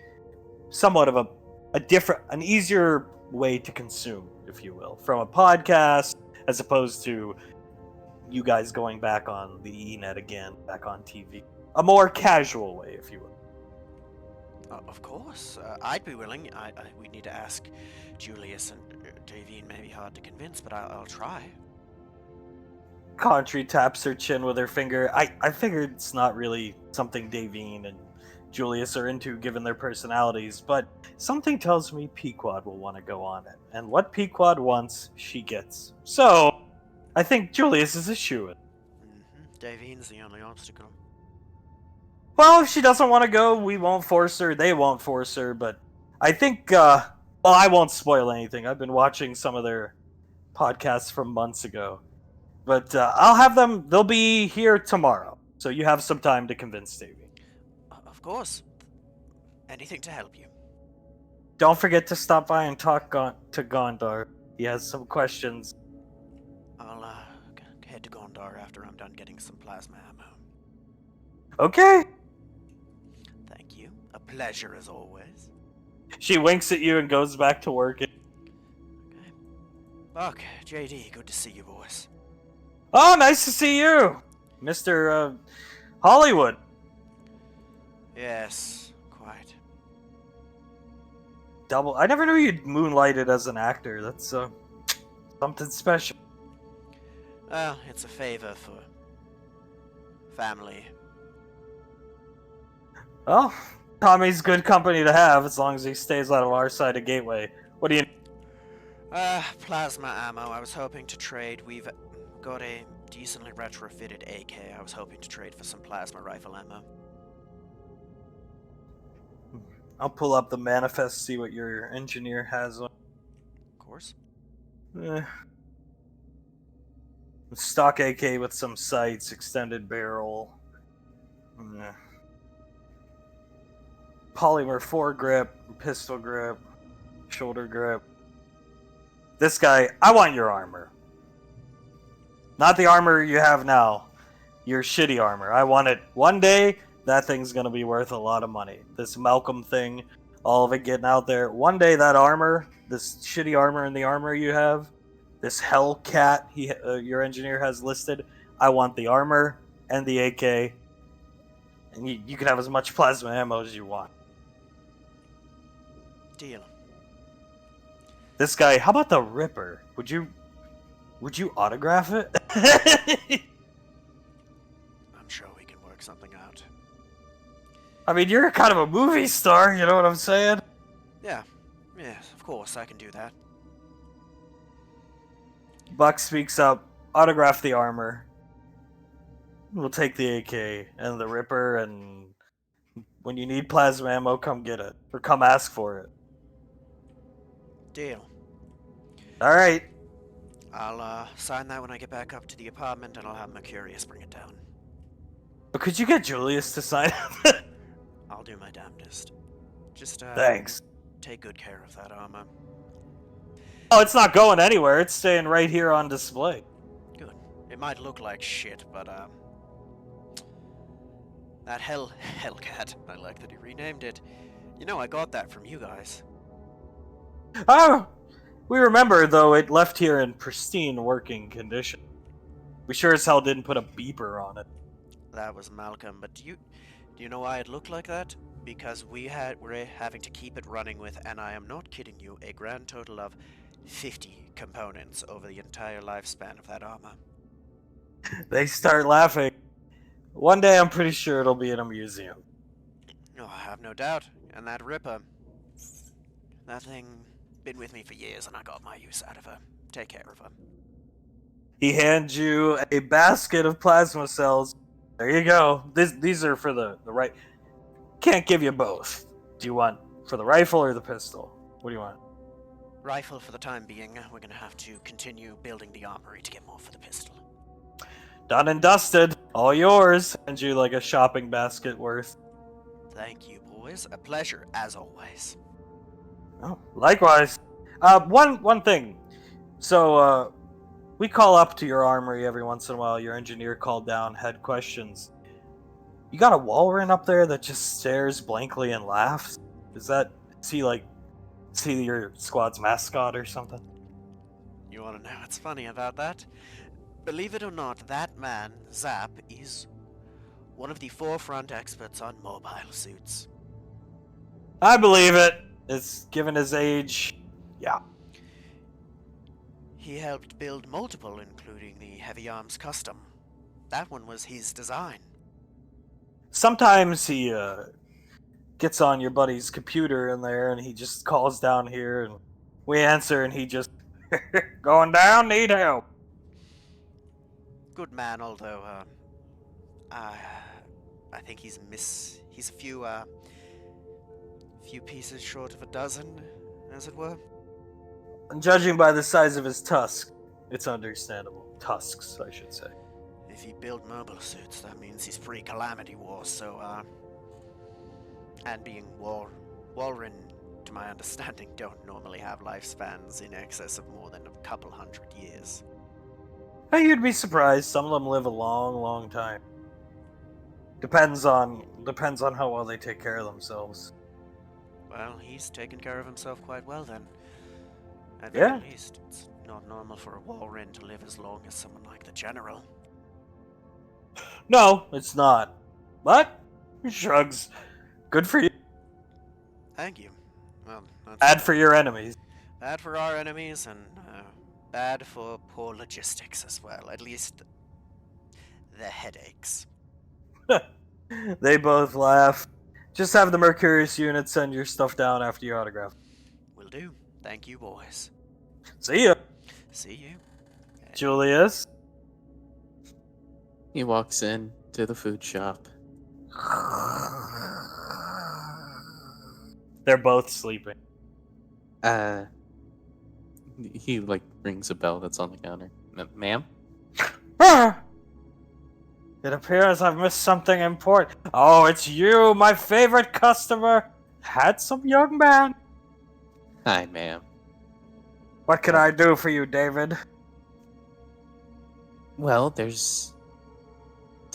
somewhat of a different, an easier way to consume, if you will, from a podcast as opposed to you guys going back on the E-net again, back on TV. A more casual way, if you will. Of course, I'd be willing. We need to ask Julius and Davine. May be hard to convince, but I'll try. Contri taps her chin with her finger. I figured it's not really something Davine and Julius are into given their personalities, but something tells me Pequod will want to go on it. And what Pequod wants, she gets. So, I think Julius is a shoo-in. Davine's the only obstacle. Well, if she doesn't want to go, we won't force her. They won't force her, but I think, well, I won't spoil anything. I've been watching some of their podcasts from months ago. But I'll have them, they'll be here tomorrow. So you have some time to convince Davey. Of course. Anything to help you. Don't forget to stop by and talk to Gondar. He has some questions. I'll head to Gondar after I'm done getting some plasma ammo. Okay. Thank you. A pleasure as always. She winks at you and goes back to work. Okay. Buck, JD, good to see you boys. Oh, nice to see you, Mr. Hollywood. Yes, quite. Double. I never knew you'd moonlighted as an actor. That's something special. Well, it's a favor for family. Well, Tommy's good company to have as long as he stays out of our side of Gateway. What do you... Plasma ammo. I was hoping to trade. We've got a decently retrofitted AK. I was hoping to trade for some plasma rifle ammo. I'll pull up the manifest, see what your engineer has on. Of course. Stock AK with some sights, extended barrel. Polymer foregrip, pistol grip, shoulder grip. This guy, I want your armor. Not the armor you have now. Your shitty armor. I want it. One day, that thing's gonna be worth a lot of money. This Malcolm thing, all of it getting out there. One day, that armor, this shitty armor and the armor you have, this Hellcat your engineer has listed, I want the armor and the AK. And you can have as much plasma ammo as you want. Deal. This guy, how about the Ripper? Would you autograph it? I'm sure we can work something out. I mean, you're kind of a movie star, you know what I'm saying? Yeah. Yes, of course, I can do that. Buck speaks up, autograph the armor. We'll take the AK and the Ripper, and when you need plasma ammo, come get it. Or come ask for it. Deal. Alright. I'll sign that when I get back up to the apartment, and I'll have Mercurius bring it down. But could you get Julius to sign it? I'll do my damnedest. Just, Thanks. take good care of that armor. Oh, it's not going anywhere. It's staying right here on display. Good. It might look like shit, but, that Hellcat, I like that he renamed it. You know, I got that from you guys. Oh, we remember, though, it left here in pristine working condition. We sure as hell didn't put a beeper on it. That was Malcolm, but do you know why it looked like that? Because we're having to keep it running with, and I am not kidding you, a grand total of 50 components over the entire lifespan of that armor. They start laughing. One day I'm pretty sure it'll be in a museum. No, I have no doubt. And that Ripper. That thing been with me for years and I got my use out of her. Take care of her. He hands you a basket of plasma cells. There you go. These are for the right. Can't give you both. Do you want for the rifle or the pistol? What do you want? Rifle for the time being. We're gonna have to continue building the armory to get more for the pistol. Done and dusted. All yours. Hands you like a shopping basket worth. Thank you, boys. A pleasure, as always. Oh, likewise. One thing. So, we call up to your armory every once in a while. Your engineer called down, had questions. You got a Walren up there that just stares blankly and laughs? Is he your squad's mascot or something? You wanna know what's funny about that? Believe it or not, that man, Zap, is one of the forefront experts on mobile suits. I believe it. It's given his age. Yeah. He helped build multiple, including the Heavy Arms Custom. That one was his design. Sometimes he gets on your buddy's computer in there and he just calls down here and we answer and he just going down, need help. Good man, although I think he's a few pieces short of a dozen, as it were. And judging by the size of his tusk, it's understandable. Tusks, I should say. If he built mobile suits, that means he's pre-Calamity War, so and being Walren, to my understanding, don't normally have lifespans in excess of more than a couple hundred years. Hey, you'd be surprised. Some of them live a long, long time. Depends on how well they take care of themselves. Well, he's taken care of himself quite well then. At Yeah. very least, it's not normal for a Walren to live as long as someone like the General. No, it's not. But he shrugs. Good for you. Thank you. Well, that's Bad for your enemies. bad for our enemies and bad for poor logistics as well. At least the headaches. They both laugh. Just have the Mercurius unit send your stuff down after you autograph. Will do. Thank you, boys. See ya, See you. Julius. He walks in to the food shop. They're both sleeping. He like rings a bell that's on the counter. Ma'am? It appears I've missed something important. Oh, it's you, my favorite customer. Handsome young man. Hi, ma'am. What can I do for you, David? Well, there's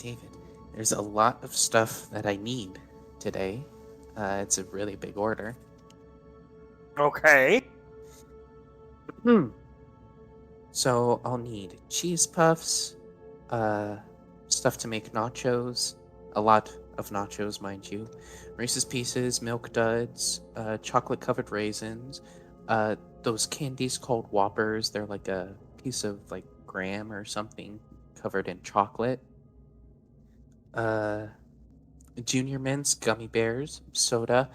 a lot of stuff that I need today. It's a really big order. Okay. So I'll need cheese puffs, stuff to make nachos, a lot of nachos, mind you, Reese's Pieces, Milk Duds, chocolate covered raisins, those candies called Whoppers. They're like a piece of like graham or something covered in chocolate. Junior Mints, gummy bears, soda,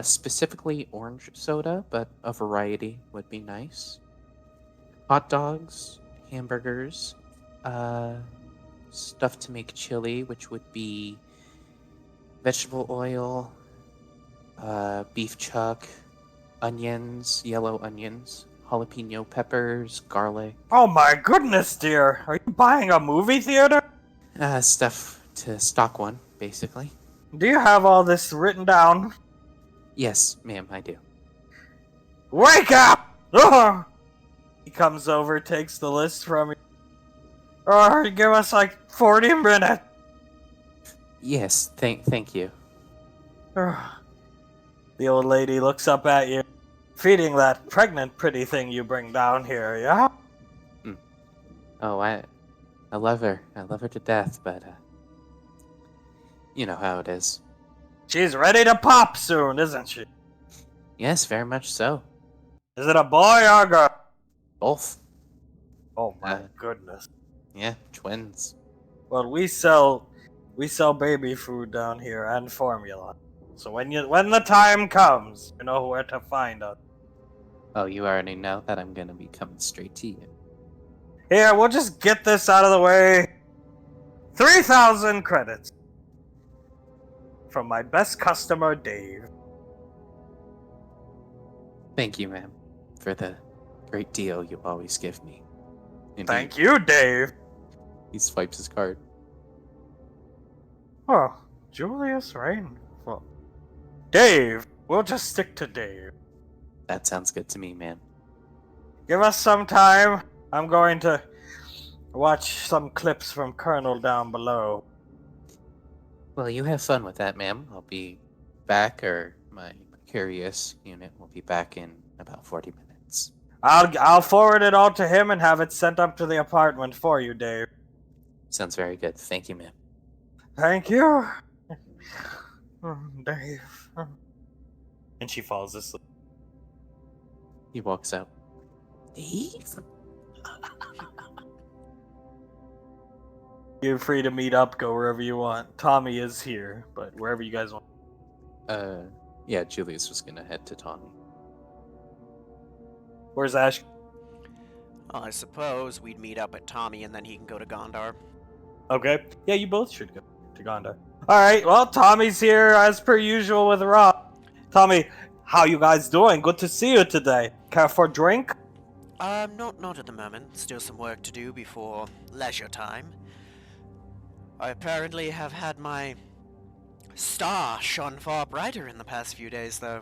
specifically orange soda, but a variety would be nice. Hot dogs, hamburgers, stuff to make chili, which would be vegetable oil, beef chuck, onions, yellow onions, jalapeno peppers, garlic. Oh my goodness, dear. Are you buying a movie theater? Stuff to stock one, basically. Do you have all this written down? Yes, ma'am, I do. Wake up! Ugh! He comes over, takes the list from you. Oh, give us like 40 minutes. Yes, thank you. Ugh. The old lady looks up at you, feeding that pregnant pretty thing you bring down here, yeah? Oh, I love her. I love her to death, but you know how it is. She's ready to pop soon, isn't she? Yes, very much so. Is it a boy or a girl? Both. Oh my goodness. Yeah, twins. Well, we sell baby food down here and formula. So when the time comes, you know where to find us. Oh, you already know that I'm gonna be coming straight to you. Here, we'll just get this out of the way. 3,000 credits. From my best customer, Dave. Thank you, ma'am, for the great deal you always give me. And Thank you, Dave. He swipes his card. Oh, Julius Rain. Well, Dave. We'll just stick to Dave. That sounds good to me, man. Give us some time. I'm going to watch some clips from Colonel down below. Well, you have fun with that, ma'am. I'll be back, or my curious unit will be back in about 40 minutes. I'll forward it all to him and have it sent up to the apartment for you, Dave. Sounds very good. Thank you, ma'am. Thank you, Dave. And she falls asleep. He walks out. Dave? You're free to meet up, go wherever you want. Tommy is here, but wherever you guys want. Yeah, Julius was gonna head to Tommy. Where's Ash? I suppose we'd meet up at Tommy and then he can go to Gondar. Okay. Yeah, you both should go to Gondar. Alright, well, Tommy's here as per usual with Rob. Tommy, how you guys doing? Good to see you today. Care for a drink? Not at the moment. Still some work to do before leisure time. I apparently have had my star shone far brighter in the past few days, though.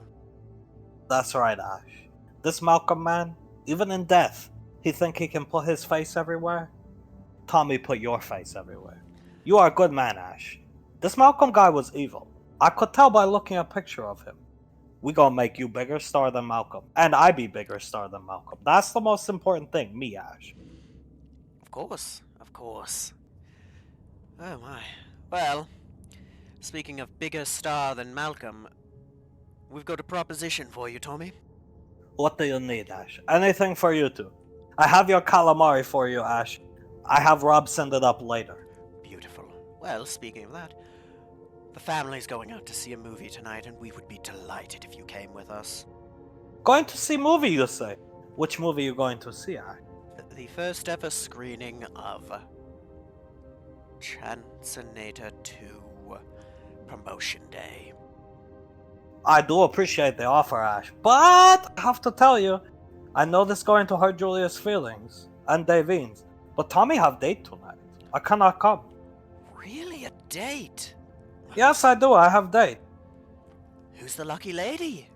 That's right, Ash. This Malcolm man, even in death, he think he can put his face everywhere? Tommy put your face everywhere. You are a good man, Ash. This Malcolm guy was evil. I could tell by looking at a picture of him. We gonna make you bigger star than Malcolm. And I be bigger star than Malcolm. That's the most important thing, me, Ash. Of course, of course. Oh my. Well, speaking of bigger star than Malcolm, we've got a proposition for you, Tommy. What do you need, Ash? Anything for you two. I have your calamari for you, Ash. I have Rob send it up later. Beautiful. Well, speaking of that, the family's going out to see a movie tonight, and we would be delighted if you came with us. Going to see movie, you say? Which movie you going to see, Ash? The first ever screening of Chancinator 2 Promotion Day. I do appreciate the offer, Ash, but I have to tell you, I know this is going to hurt Julia's feelings, and Davine's, but Tommy have date tonight. I cannot come. Really? A date? Yes, I do, I have date. Who's the lucky lady?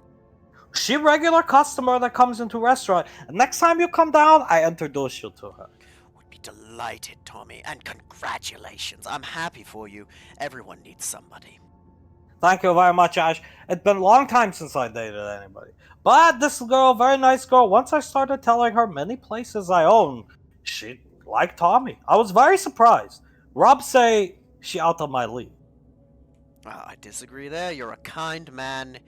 She regular customer that comes into restaurant, and next time you come down, I introduce you to her. Would be delighted, Tommy, and congratulations. I'm happy for you. Everyone needs somebody. Thank you very much, Ash. It's been a long time since I dated anybody. But this girl, very nice girl, once I started telling her many places I own, she liked Tommy. I was very surprised. Rob say she out of my league. I disagree there. You're a kind man.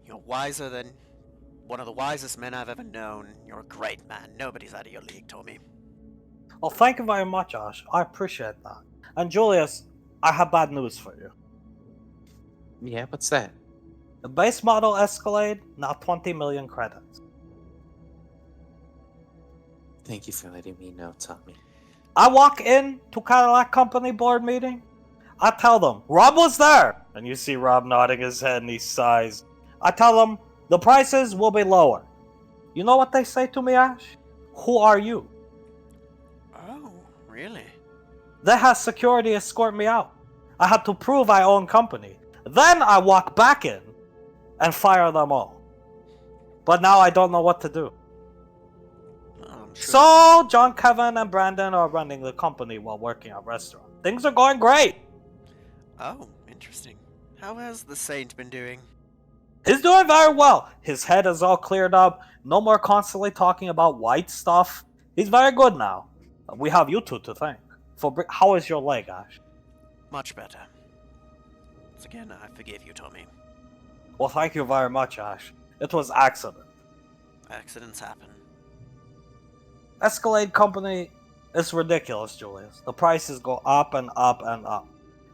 You're wiser than one of the wisest men I've ever known. You're a great man. Nobody's out of your league, Tommy. Well, thank you very much, Ash. I appreciate that. And Julius, I have bad news for you. Yeah, what's that? The base model Escalade, now 20 million credits. Thank you for letting me know, Tommy. I walk in to Cadillac Company board meeting. I tell them, Rob was there. And you see Rob nodding his head and he sighs. I tell them, the prices will be lower. You know what they say to me, Ash? Who are you? Oh, really? They had security escort me out. I had to prove I own company. Then I walk back in and fire them all. But now I don't know what to do. I'm sure. So, John, Kevin, and Brandon are running the company while working at restaurant. Things are going great. Oh, interesting. How has the Saint been doing? He's doing very well. His head is all cleared up. No more constantly talking about white stuff. He's very good now. We have you two to thank. How is your leg, Ash? Much better. Once again, I forgive you, Tommy. Well, thank you very much, Ash. It was accident. Accidents happen. Escalade Company is ridiculous, Julius. The prices go up and up and up.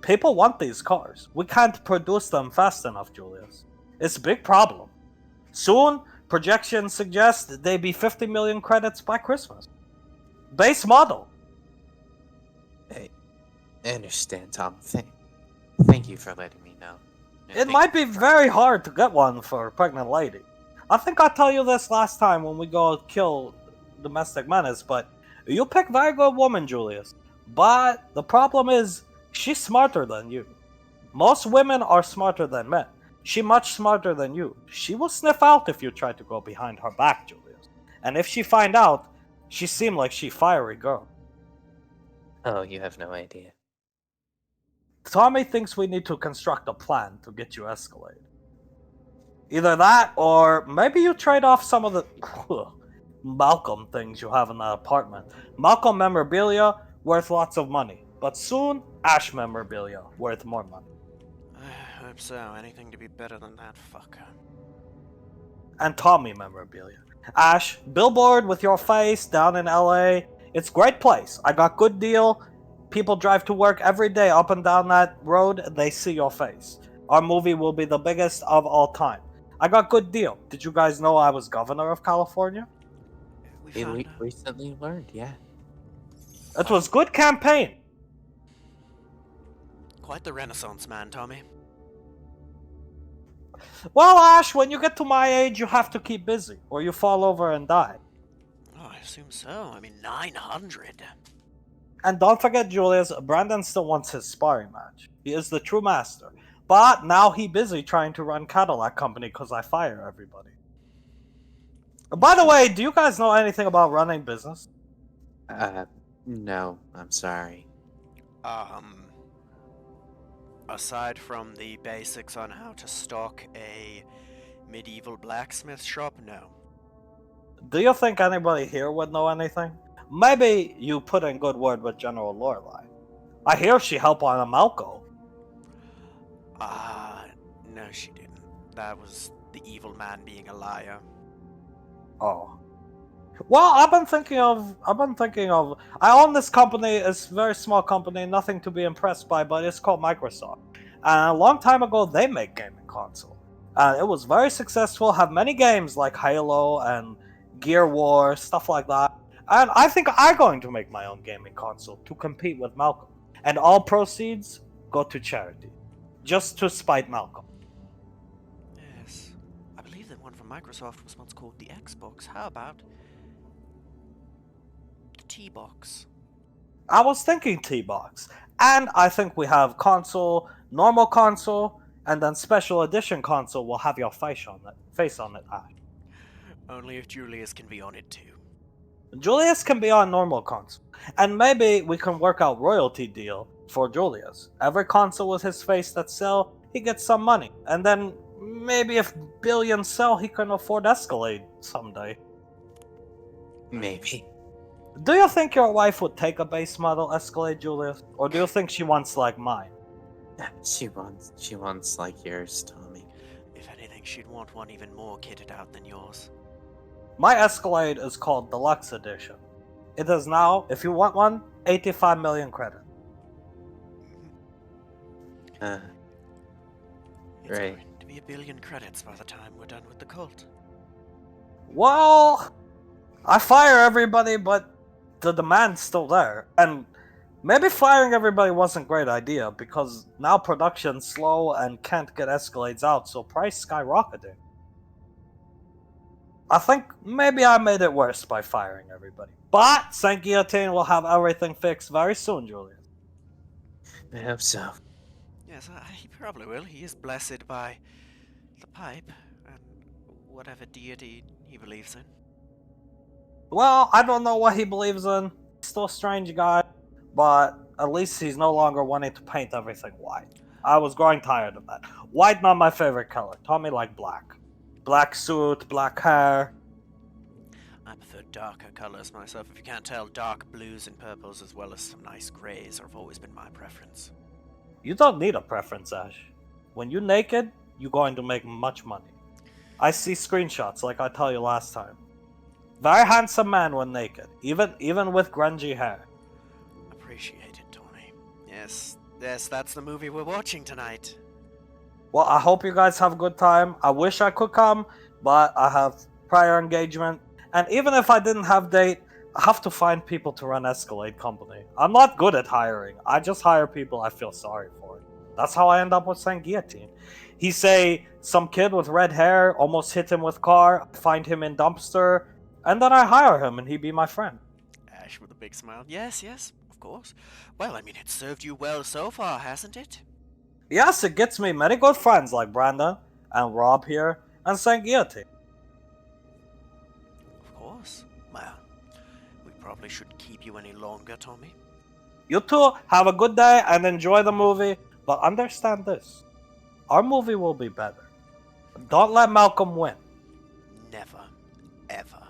People want these cars. We can't produce them fast enough, Julius. It's a big problem. Soon, projections suggest they be 50 million credits by Christmas. Base model. I understand, Tom. Thank you for letting me know. It might be very hard to get one for a pregnant lady. I think I told you this last time when we go kill domestic menace, but you pick very good woman, Julius. But the problem is, she's smarter than you. Most women are smarter than men. She much smarter than you. She will sniff out if you try to go behind her back, Julius. And if she find out, she seem like she fiery girl. Oh, you have no idea. Tommy thinks we need to construct a plan to get you Escalade. Either that, or maybe you trade off some of the Malcolm things you have in that apartment. Malcolm memorabilia, worth lots of money. But soon, Ash memorabilia, worth more money. I hope so. Anything to be better than that fucker. And Tommy memorabilia. Ash, billboard with your face down in LA. It's great place. I got good deal. People drive to work every day up and down that road. They see your face. Our movie will be the biggest of all time. I got good deal. Did you guys know I was governor of California? We recently learned, yeah. It was good campaign. Quite the renaissance man, Tommy. Well, Ash, when you get to my age, you have to keep busy, or you fall over and die. Oh, I assume so. I mean, 900. And don't forget, Julius, Brandon still wants his sparring match. He is the true master. But now he busy trying to run Cadillac Company because I fire everybody. By the way, do you guys know anything about running business? No, I'm sorry. Aside from the basics on how to stock a medieval blacksmith shop, no. Do you think anybody here would know anything? Maybe you put in good word with General Lorelei. I hear she helped on a Malco. No, she didn't. That was the evil man being a liar. Oh. Well, I've been thinking of, I own this company, it's a very small company, nothing to be impressed by, but it's called Microsoft. And a long time ago, they made gaming console. And it was very successful, have many games like Halo and Gear War, stuff like that. And I think I'm going to make my own gaming console to compete with Malcolm. And all proceeds go to charity. Just to spite Malcolm. Yes. I believe that one from Microsoft was once called the Xbox. How about the T-Box? I was thinking T-Box. And I think we have console, normal console, and then special edition console will have your face on it. Only if Julius can be on it too. Julius can be on normal console. And maybe we can work out royalty deal for Julius. Every console with his face that sell, he gets some money. And then maybe if billions sell, he can afford Escalade someday. Maybe. Do you think your wife would take a base model Escalade, Julius? Or do you think she wants like mine? She wants like yours, Tommy. If anything, she'd want one even more kitted out than yours. My Escalade is called Deluxe Edition. It is now, if you want one, 85 million credit. It's Right. going to be 1 billion credits by the time we're done with the cult. Well, I fire everybody, but the demand's still there. And maybe firing everybody wasn't a great idea, because now production's slow and can't get Escalades out, so price skyrocketing. I think maybe I made it worse by firing everybody. But Saint Guillotine will have everything fixed very soon, Julius. I hope so. Yes, he probably will. He is blessed by the pipe and whatever deity he believes in. Well, I don't know what he believes in. He's still a strange guy, but at least he's no longer wanting to paint everything white. I was growing tired of that. White not my favorite color. Tommy liked black. Black suit, black hair. I prefer darker colors myself. If you can't tell, dark blues and purples as well as some nice grays have always been my preference. You don't need a preference, Ash. When you're naked, you're going to make much money. I see screenshots like I told you last time. Very handsome man when naked, even with grungy hair. Appreciate it, Tommy. Yes, Yes, that's the movie we're watching tonight. Well, I hope you guys have a good time. I wish I could come, but I have prior engagement. And even if I didn't have date, I have to find people to run Escalade Company. I'm not good at hiring. I just hire people I feel sorry for. That's how I end up with Saint Guillotine. He say some kid with red hair almost hit him with car. I find him in dumpster, and then I hire him, and he be my friend. Ash with a big smile. Yes, yes, of course. Well, I mean, it's served you well so far, hasn't it? Yes, it gets me many good friends like Brandon and Rob here and Saint Guillotine. Of course. Well, we probably shouldn't keep you any longer, Tommy. You two have a good day and enjoy the movie, but understand this. Our movie will be better. Don't let Malcolm win. Never. Ever.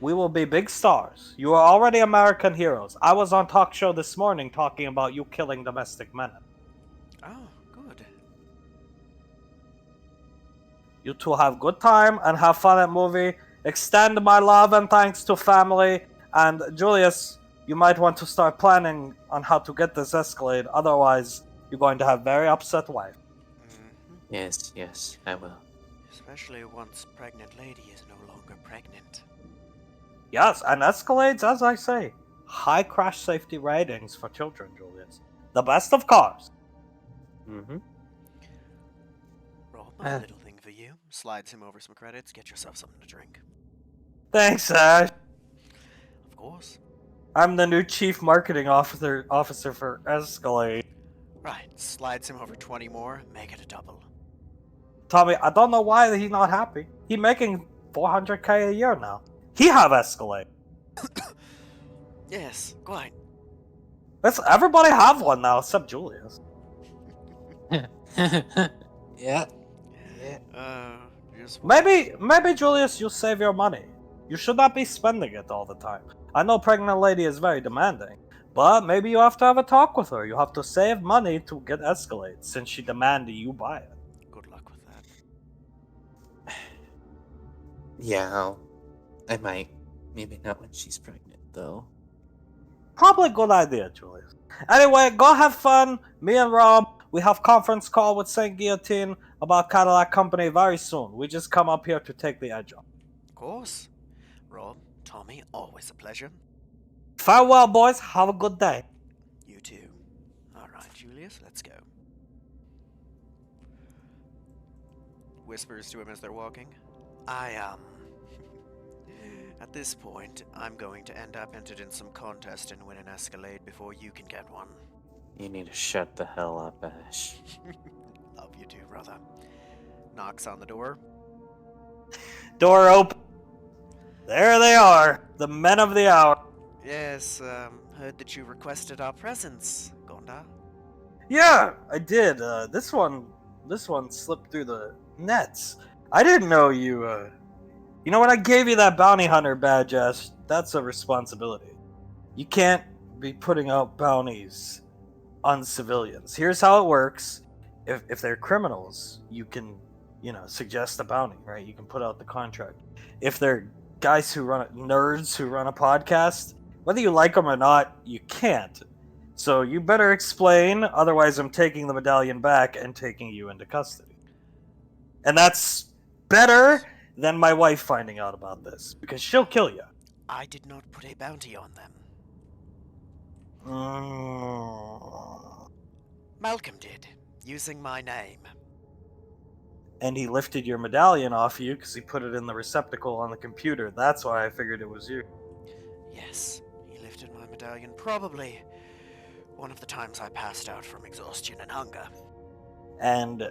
We will be big stars. You are already American heroes. I was on talk show this morning talking about you killing domestic men. Oh, good. You two have good time and have fun at movie. Extend my love and thanks to family. And Julius, you might want to start planning on how to get this Escalade. Otherwise, you're going to have very upset wife. Mm-hmm. Yes, yes, I will. Especially once pregnant lady is no longer pregnant. Yes, and Escalades, as I say, high crash safety ratings for children, Julius. The best of cars. Mm-hmm. Rob, a little thing for you. Slides him over some credits. Get yourself something to drink. Thanks, Ash. Of course. I'm the new chief marketing officer for Escalade. Right. Slides him over 20 more. Make it a double. Tommy, I don't know why he's not happy. He's making 400k a year now. He have Escalade. Yes, quite. Let's everybody have one now except Julius. Yeah. Just Maybe Julius, you save your money. You should not be spending it all the time. I know pregnant lady is very demanding, but maybe you have to have a talk with her. You have to save money to get Escalade since she demanded you buy it. good luck with that. Yeah, I might. Maybe not when she's pregnant, though. Probably a good idea, Julius. Anyway, go have fun. Me and Rob, we have conference call with Saint Guillotine about Cadillac Company very soon. We just come up here to take the edge off. Of course. Rob, Tommy, always a pleasure. Farewell, boys. Have a good day. You too. Alright, Julius, let's go. Whispers to him as they're walking. At this point, I'm going to end up entered in some contest and win an Escalade before you can get one. You need to shut the hell up, Ash. Love you too, brother. Knocks on the door. Door open. There they are, the men of the hour. Yes, heard that you requested our presence, Gonda. Yeah, I did. This one slipped through the nets. I didn't know you. You know when I gave you that bounty hunter badge, Ash, that's a responsibility. You can't be putting out bounties on civilians. Here's how it works. If they're criminals, you can, suggest a bounty, right? You can put out the contract. If they're guys nerds who run a podcast, whether you like them or not, you can't. So you better explain, otherwise I'm taking the medallion back and taking you into custody. And that's better than my wife finding out about this, because she'll kill you. I did not put a bounty on them. Malcolm did, using my name. And he lifted your medallion off you because he put it in the receptacle on the computer. That's why I figured it was you. Yes, he lifted my medallion probably one of the times I passed out from exhaustion and hunger. And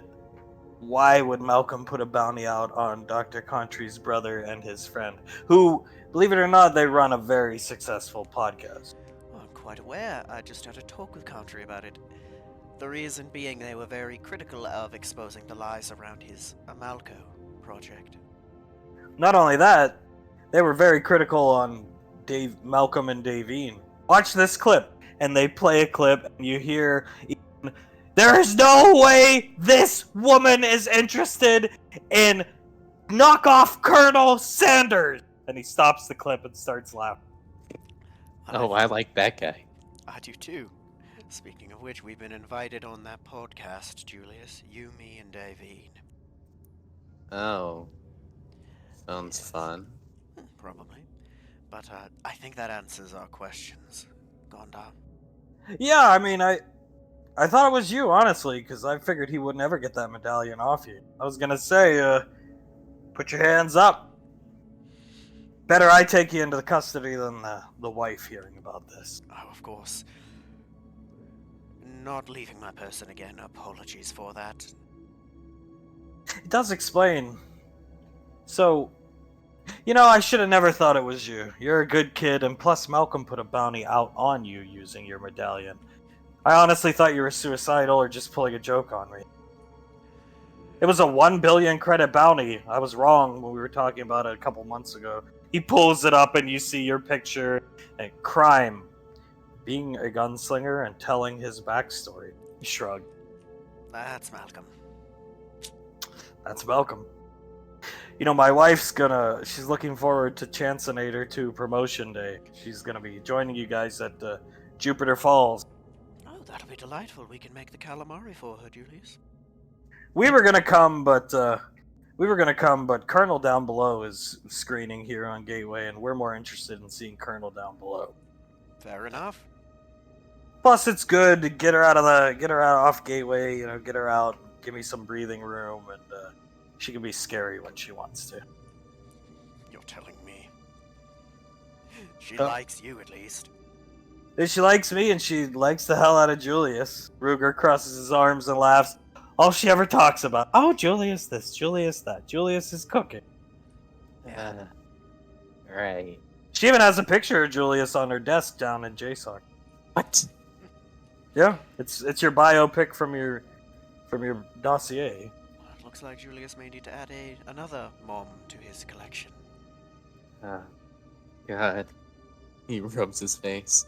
why would Malcolm put a bounty out on Dr. Contry's brother and his friend, who, believe it or not, they run a very successful podcast? Well, I'm quite aware. I just had a talk with Contry about it. The reason being they were very critical of exposing the lies around his Amalco project. Not only that, they were very critical on Malcolm and Davine. Watch this clip. And they play a clip, and you hear, there is no way this woman is interested in knockoff Colonel Sanders. And he stops the clip and starts laughing. Oh, I like that guy. I do too. Speaking of which, we've been invited on that podcast, Julius. You, me, and Davine. Oh, sounds Yes. fun. Probably. But I think that answers our questions. Gondar. Yeah, I mean, I thought it was you, honestly, because I figured he would never get that medallion off you. I was gonna say, put your hands up. Better I take you into the custody than the wife hearing about this. Oh, of course. Not leaving my person again. Apologies for that. It does explain. So, I should have never thought it was you. You're a good kid, and plus Malcolm put a bounty out on you using your medallion. I honestly thought you were suicidal or just pulling a joke on me. It was a 1 billion credit bounty. I was wrong when we were talking about it a couple months ago. He pulls it up and you see your picture and crime. Being a gunslinger and telling his backstory. He shrugged. That's Malcolm. That's Malcolm. My wife's she's looking forward to Chancinator 2 promotion day. She's gonna be joining you guys at Jupiter Falls. Oh, that'll be delightful. We can make the calamari for her, Julius. We were gonna come, but Colonel down below is screening here on Gateway, and we're more interested in seeing Colonel down below. Fair enough. Plus, it's good to get her out off Gateway. Get her out, give me some breathing room, and she can be scary when she wants to. You're telling me. She Oh. likes you, at least. If she likes me, and she likes the hell out of Julius. Ruger crosses his arms and laughs. All she ever talks about. Oh, Julius this, Julius that. Julius is cooking. Right. She even has a picture of Julius on her desk down in JSOC. What? Yeah, it's your biopic from your dossier. Well, it looks like Julius may need to add another mom to his collection. God. He rubs his face.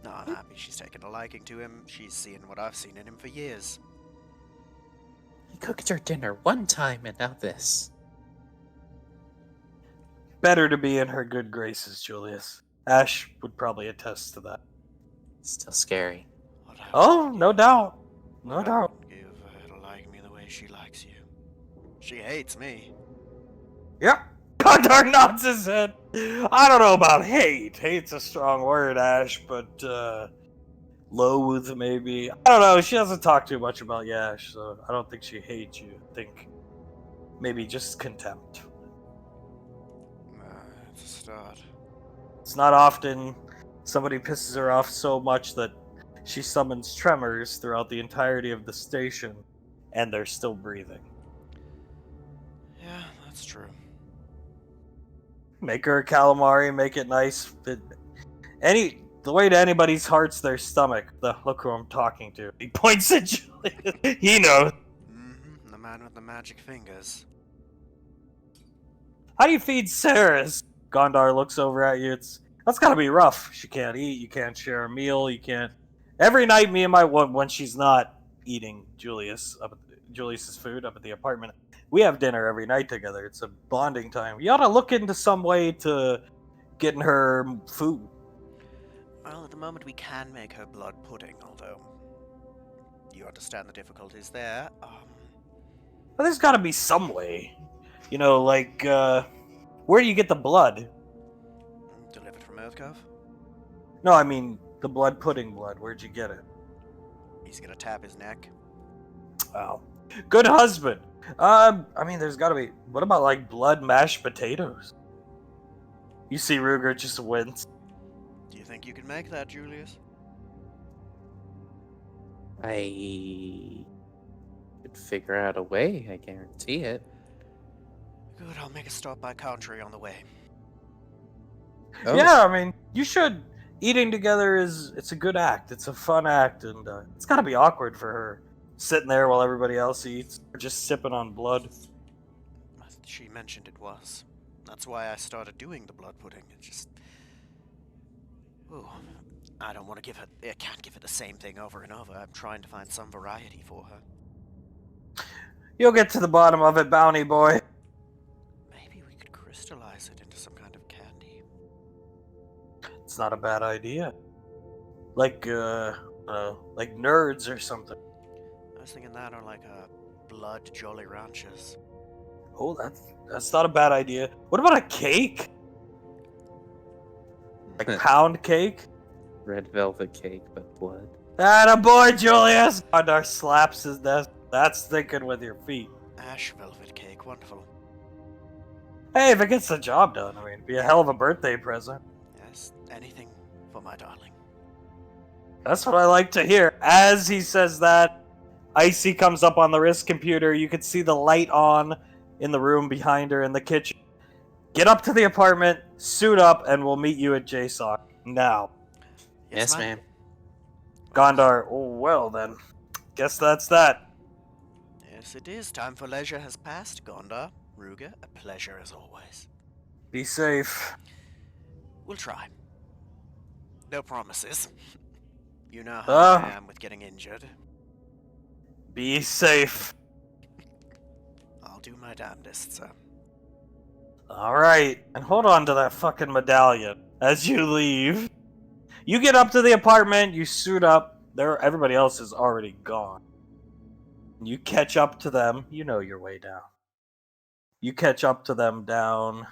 No, I'm happy she's taken a liking to him. She's seen what I've seen in him for years. He cooked her dinner one time and now this. Better to be in her good graces, Julius. Ash would probably attest to that. Still scary. What I Oh, wouldn't no give- doubt. No what I doubt. wouldn't give her to like me the way she likes you. She hates me. Yep. Gondar nods his head. I don't know about hate. Hate's a strong word, Ash, but loathe maybe. I don't know. She doesn't talk too much about Yash, so I don't think she hates you. I think maybe just contempt. It's a start. It's not often somebody pisses her off so much that she summons tremors throughout the entirety of the station, and they're still breathing. Yeah, that's true. Make her a calamari, make it nice. The way to anybody's heart's their stomach. Look who I'm talking to. He points at Julius. He knows. The man with the magic fingers. How do you feed Saris? Gondar looks over at you. That's gotta be rough. She can't eat. You can't share a meal. You can't. Every night, me and my wife, when she's not eating Julius's food up at the apartment, we have dinner every night together. It's a bonding time. You ought to look into some way to getting her food. Well, at the moment we can make her blood pudding, although you understand the difficulties there. But there's gotta be some way. Where do you get the blood? Delivered from Earthcove? No, I mean the blood pudding blood. Where'd you get it? He's gonna tap his neck. Oh, good husband. There's gotta be. What about blood mashed potatoes? You see, Ruger just wince. Do you think you can make that, Julius? I could figure out a way, I guarantee it. Good, I'll make a stop by Country on the way. Oh, Yeah, you should. Eating together it's a good act. It's a fun act, and it's gotta be awkward for her. Sitting there while everybody else eats, or just sipping on blood. She mentioned it was. That's why I started doing the blood pudding. It just... Ooh, I don't want to I can't give her the same thing over and over. I'm trying to find some variety for her. You'll get to the bottom of it, Bounty Boy. Maybe we could crystallize it into some kind of candy. It's not a bad idea. like nerds or something. I was thinking that, or like a blood Jolly Ranchers. Oh, that's not a bad idea. What about a cake? Like pound cake? Red velvet cake, but blood. Atta boy, Julius! Gondar slaps his desk. That's thinking with your feet. Ash velvet cake, wonderful. Hey, if it gets the job done, I mean, it'd be a hell of a birthday present. Yes, anything for my darling. That's what I like to hear. As he says that, Icy comes up on the wrist computer. You can see the light on in the room behind her in the kitchen. Get up to the apartment, suit up, and we'll meet you at JSOC. Now. Yes, ma'am. Gondar, oh, well then. Guess that's that. Yes, it is. Time for leisure has passed, Gondar. Ruga, a pleasure as always. Be safe. We'll try. No promises. You know how I am with getting injured. Be safe. I'll do my damnedest, sir. Alright, and hold on to that fucking medallion as you leave. You get up to the apartment, you suit up. Everybody else is already gone. You catch up to them. You know your way down. You catch up to them down.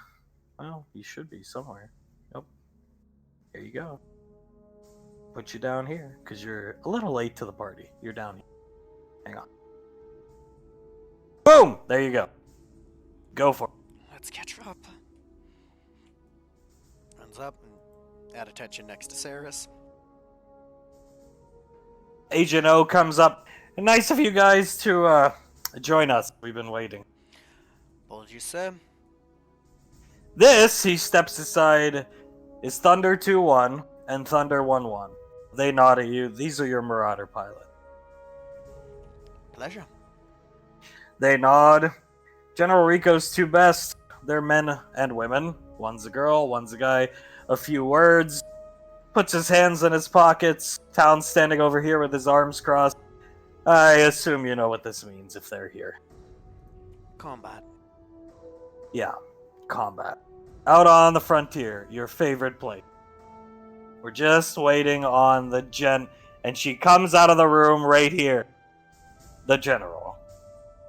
Well, you should be somewhere. Nope. Here you go. Put you down here, because you're a little late to the party. You're down here. Hang on. Boom! There you go. Go for it. Let's catch up. Runs up and add attention next to Saris. Agent O comes up. Nice of you guys to join us. We've been waiting. Apologies, sir. This, he steps aside, is Thunder 2-1 and Thunder 1-1. They nod at you. These are your Marauder pilot. Pleasure. They nod. General Rico's two best. They're men and women. One's a girl, one's a guy. A few words. Puts his hands in his pockets. Town's standing over here with his arms crossed. I assume you know what this means if they're here. Combat. Yeah, combat. Out on the frontier, your favorite place. We're just waiting on the and she comes out of the room right here. The general.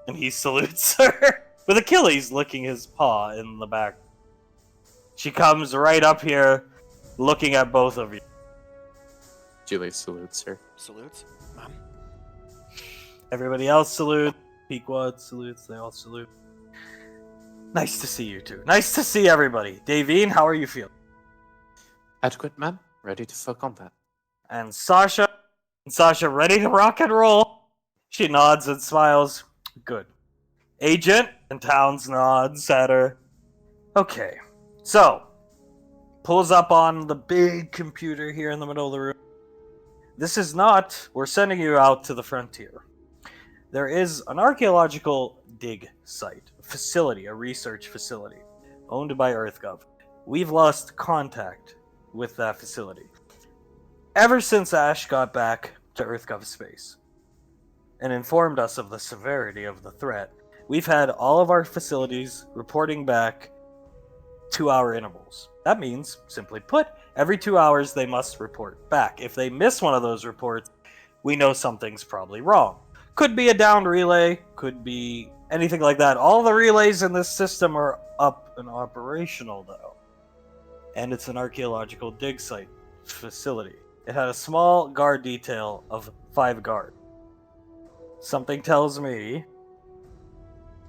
And he salutes her, with Achilles licking his paw in the back. She comes right up here, looking at both of you. Julie salutes her. Salutes. Ma'am. Everybody else salutes. Pequod salutes, they all salute. Nice to see you two. Nice to see everybody. Davine, how are you feeling? Adequate, ma'am. Ready for combat. And Sasha, ready to rock and roll. She nods and smiles. Good. Agent, and Towns nods at her. Okay, so, pulls up on the big computer here in the middle of the room. This is not, we're sending you out to the frontier. There is an archaeological dig site, a facility, a research facility, owned by EarthGov. We've lost contact with that facility ever since Ash got back to EarthGov space and informed us of the severity of the threat. We've had all of our facilities reporting back 2-hour intervals. That means, simply put, every 2 hours they must report back. If they miss one of those reports, we know something's probably wrong. Could be a downed relay, could be anything like that. All the relays in this system are up and operational, though. And it's an archaeological dig site facility. It had a small guard detail of 5 guards. Something tells me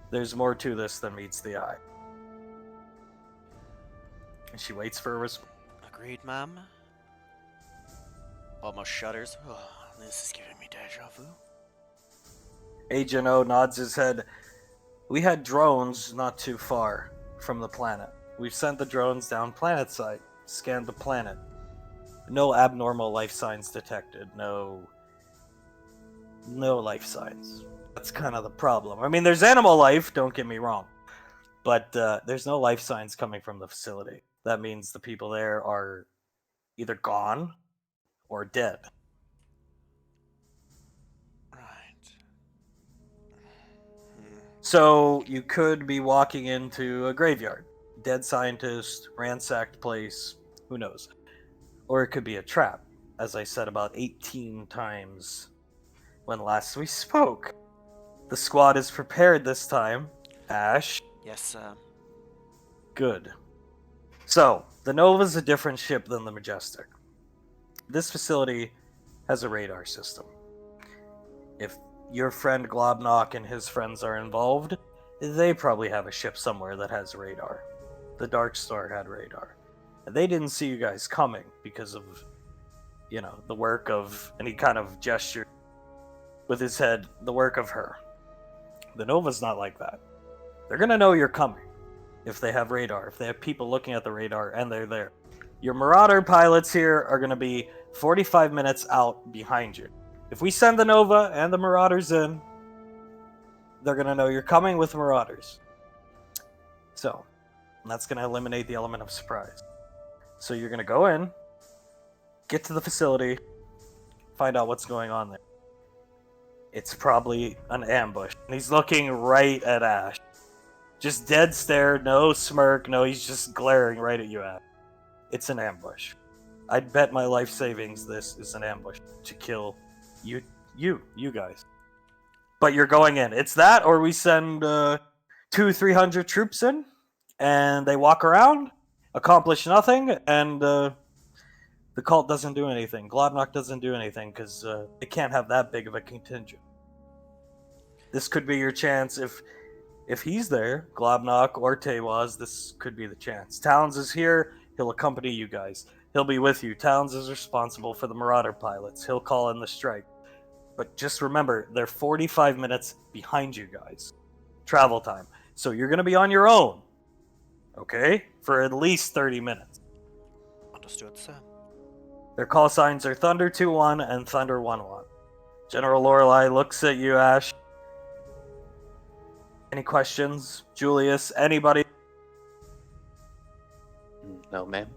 there's more to this than meets the eye. And she waits for a response. Agreed, ma'am. Almost shudders. Oh, this is giving me deja vu. Agent O nods his head. We had drones not too far from the planet. We've sent the drones down planetside, scanned the planet. No abnormal life signs detected. No life signs. That's kind of the problem. I mean, there's animal life, don't get me wrong. But there's no life signs coming from the facility. That means the people there are either gone or dead. Right. So you could be walking into a graveyard. Dead scientist, ransacked place, who knows? Or it could be a trap. as I said about 18 times when last we spoke. The squad is prepared this time. Ash, Yes, sir. good. So, the Nova's a different ship than the Majestic. This facility has a radar system. If your friend Globnock and his friends are involved, they probably have a ship somewhere that has radar. The Dark Star had radar. And they didn't see you guys coming because of, the work of, and he kind of gestured with his head, the work of her. The Nova's not like that. They're gonna know you're coming if they have radar, if they have people looking at the radar and they're there. Your Marauder pilots here are gonna be 45 minutes out behind you. If we send the Nova and the Marauders in, they're gonna know you're coming with Marauders. So, that's gonna eliminate the element of surprise. So you're gonna go in, get to the facility, find out what's going on there. It's probably an ambush. And he's looking right at Ash. Just dead stare, no smirk, no, he's just glaring right at you, Ash. It's an ambush. I'd bet my life savings this is an ambush to kill you guys. But you're going in. It's that, or we send 200-300 troops in, and they walk around, accomplish nothing, and the cult doesn't do anything. Globnock doesn't do anything, because it can't have that big of a contingent. This could be your chance. If he's there, Globnock or Tewaz, this could be the chance. Towns is here. He'll accompany you guys. He'll be with you. Towns is responsible for the Marauder pilots. He'll call in the strike. But just remember, they're 45 minutes behind you guys. Travel time. So you're going to be on your own. Okay? For at least 30 minutes. Understood, sir. Their call signs are Thunder 2-1 and Thunder 1-1. General Lorelei looks at you, Ash. Any questions? Julius? Anybody? No, ma'am.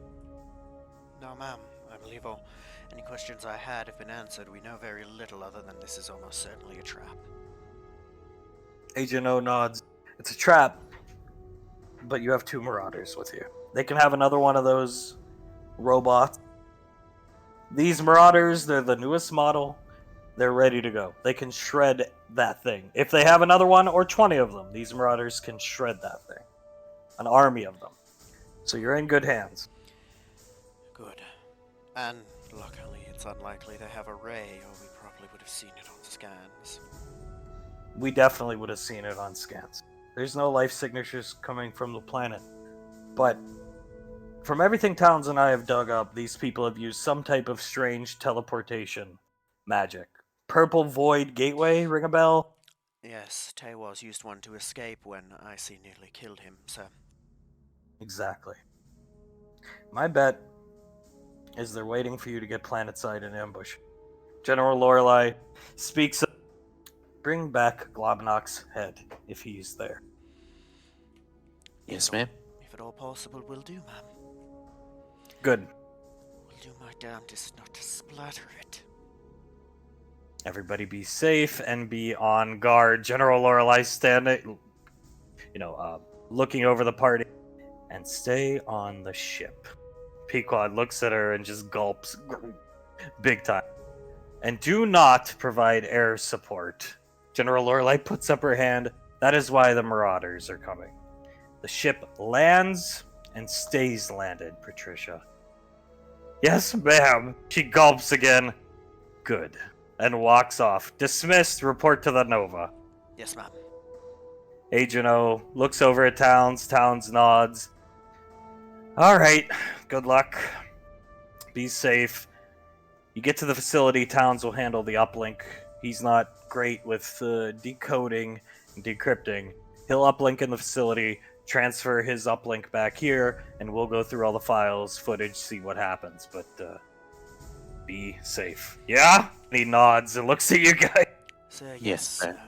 No, ma'am. I believe any questions I had have been answered. We know very little other than this is almost certainly a trap. Agent O nods. It's a trap, but you have 2 Marauders with you. They can have another one of those robots. These Marauders, they're the newest model. They're ready to go. They can shred that thing. If they have another one or 20 of them, these Marauders can shred that thing. An army of them. So you're in good hands. Good. And luckily, it's unlikely they have a ray, or we probably would have seen it on scans. We definitely would have seen it on scans. There's no life signatures coming from the planet. But from everything Towns and I have dug up, these people have used some type of strange teleportation magic. Purple Void Gateway, ring a bell? Yes, Tewaz used one to escape when Icy nearly killed him, sir. Exactly. My bet is they're waiting for you to get planetside in ambush. General Lorelei speaks up. Bring back Globnock's head, if he's there. Yes, ma'am. If at all possible, will do, ma'am. Good. Will do my damnedest not to splatter it. Everybody be safe and be on guard. General Lorelei standing, looking over the party. And stay on the ship. Pequod looks at her and just gulps. Big time. And do not provide air support. General Lorelei puts up her hand. That is why the Marauders are coming. The ship lands and stays landed, Patricia. Yes, ma'am. She gulps again. Good. And walks off. Dismissed. Report to the Nova. Yes, ma'am. Agent O looks over at Towns. Towns nods. All right. Good luck. Be safe. You get to the facility. Towns will handle the uplink. He's not great with decoding and decrypting. He'll uplink in the facility, transfer his uplink back here, and we'll go through all the files, footage, see what happens. But be safe. Yeah? And he nods and looks at you guys. Sir, Yes, sir.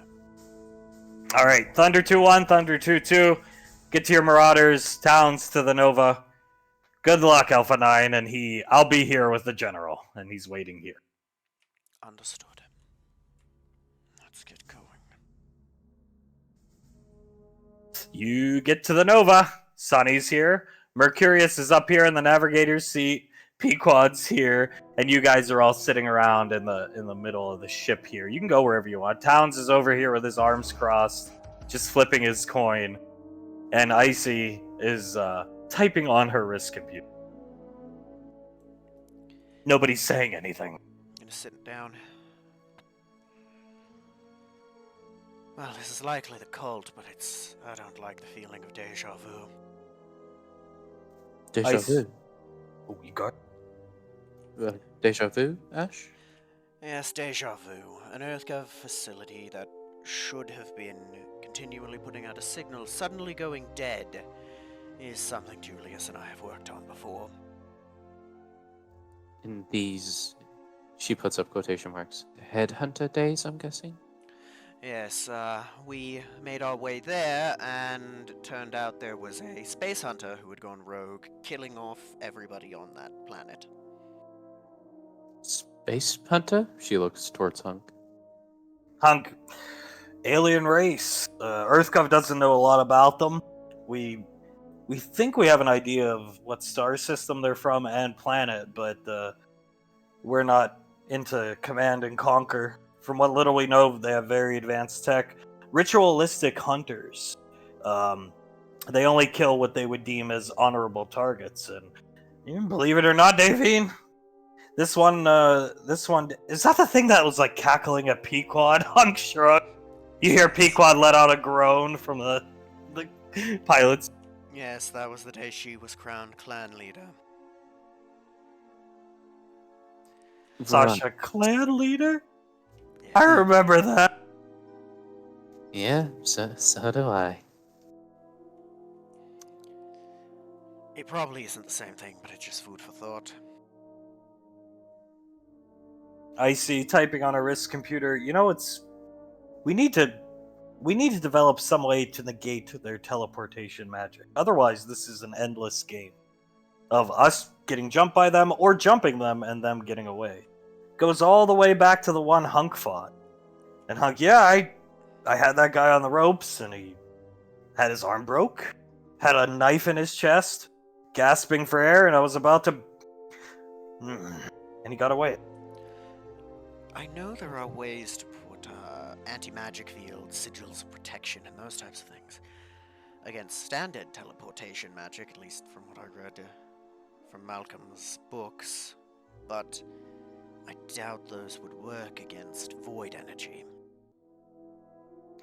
All right. Thunder 2-1, Thunder 2-2. Get to your Marauders. Towns to the Nova. Good luck, Alpha 9, and I'll be here with the General, and he's waiting here. Understood. Let's get going. You get to the Nova. Sonny's here. Mercurius is up here in the navigator's seat. Pequod's here. And you guys are all sitting around in the middle of the ship here. You can go wherever you want. Towns is over here with his arms crossed, just flipping his coin. And Icy is typing on her wrist computer. Nobody's saying anything. I'm just sitting down. Well, this is likely the cult, but I don't like the feeling of deja vu. Deja Ice. vu. Oh, you got Deja vu, Ash? Yes, deja vu. An EarthGov facility that should have been continually putting out a signal suddenly going dead is something Julius and I have worked on before. In these, she puts up quotation marks, headhunter days, I'm guessing? Yes, we made our way there, and it turned out there was a space hunter who had gone rogue, killing off everybody on that planet. Space hunter? She looks towards Hunk. Hunk. Alien race. EarthGov doesn't know a lot about them. We think we have an idea of what star system they're from and planet, but we're not into command and conquer. From what little we know, they have very advanced tech. Ritualistic hunters. They only kill what they would deem as honorable targets. And you believe it or not, Davine, this one, is that the thing that was like cackling at Pequod? Hunk shrug. You hear Pequod let out a groan from the pilots. Yes, that was the day she was crowned clan leader. Sasha, clan leader? Yeah. I remember that. Yeah, so do I. It probably isn't the same thing, but it's just food for thought. I see typing on a wrist computer. You know, we need to develop some way to negate their teleportation magic. Otherwise, this is an endless game of us getting jumped by them or jumping them and them getting away. Goes all the way back to the one Hunk fought. And Hunk, yeah, I had that guy on the ropes and he had his arm broke, had a knife in his chest, gasping for air, and I was about to... And he got away. I know there are ways to put anti-magic fields, sigils of protection, and those types of things against standard teleportation magic, at least from what I read from Malcolm's books, but I doubt those would work against void energy.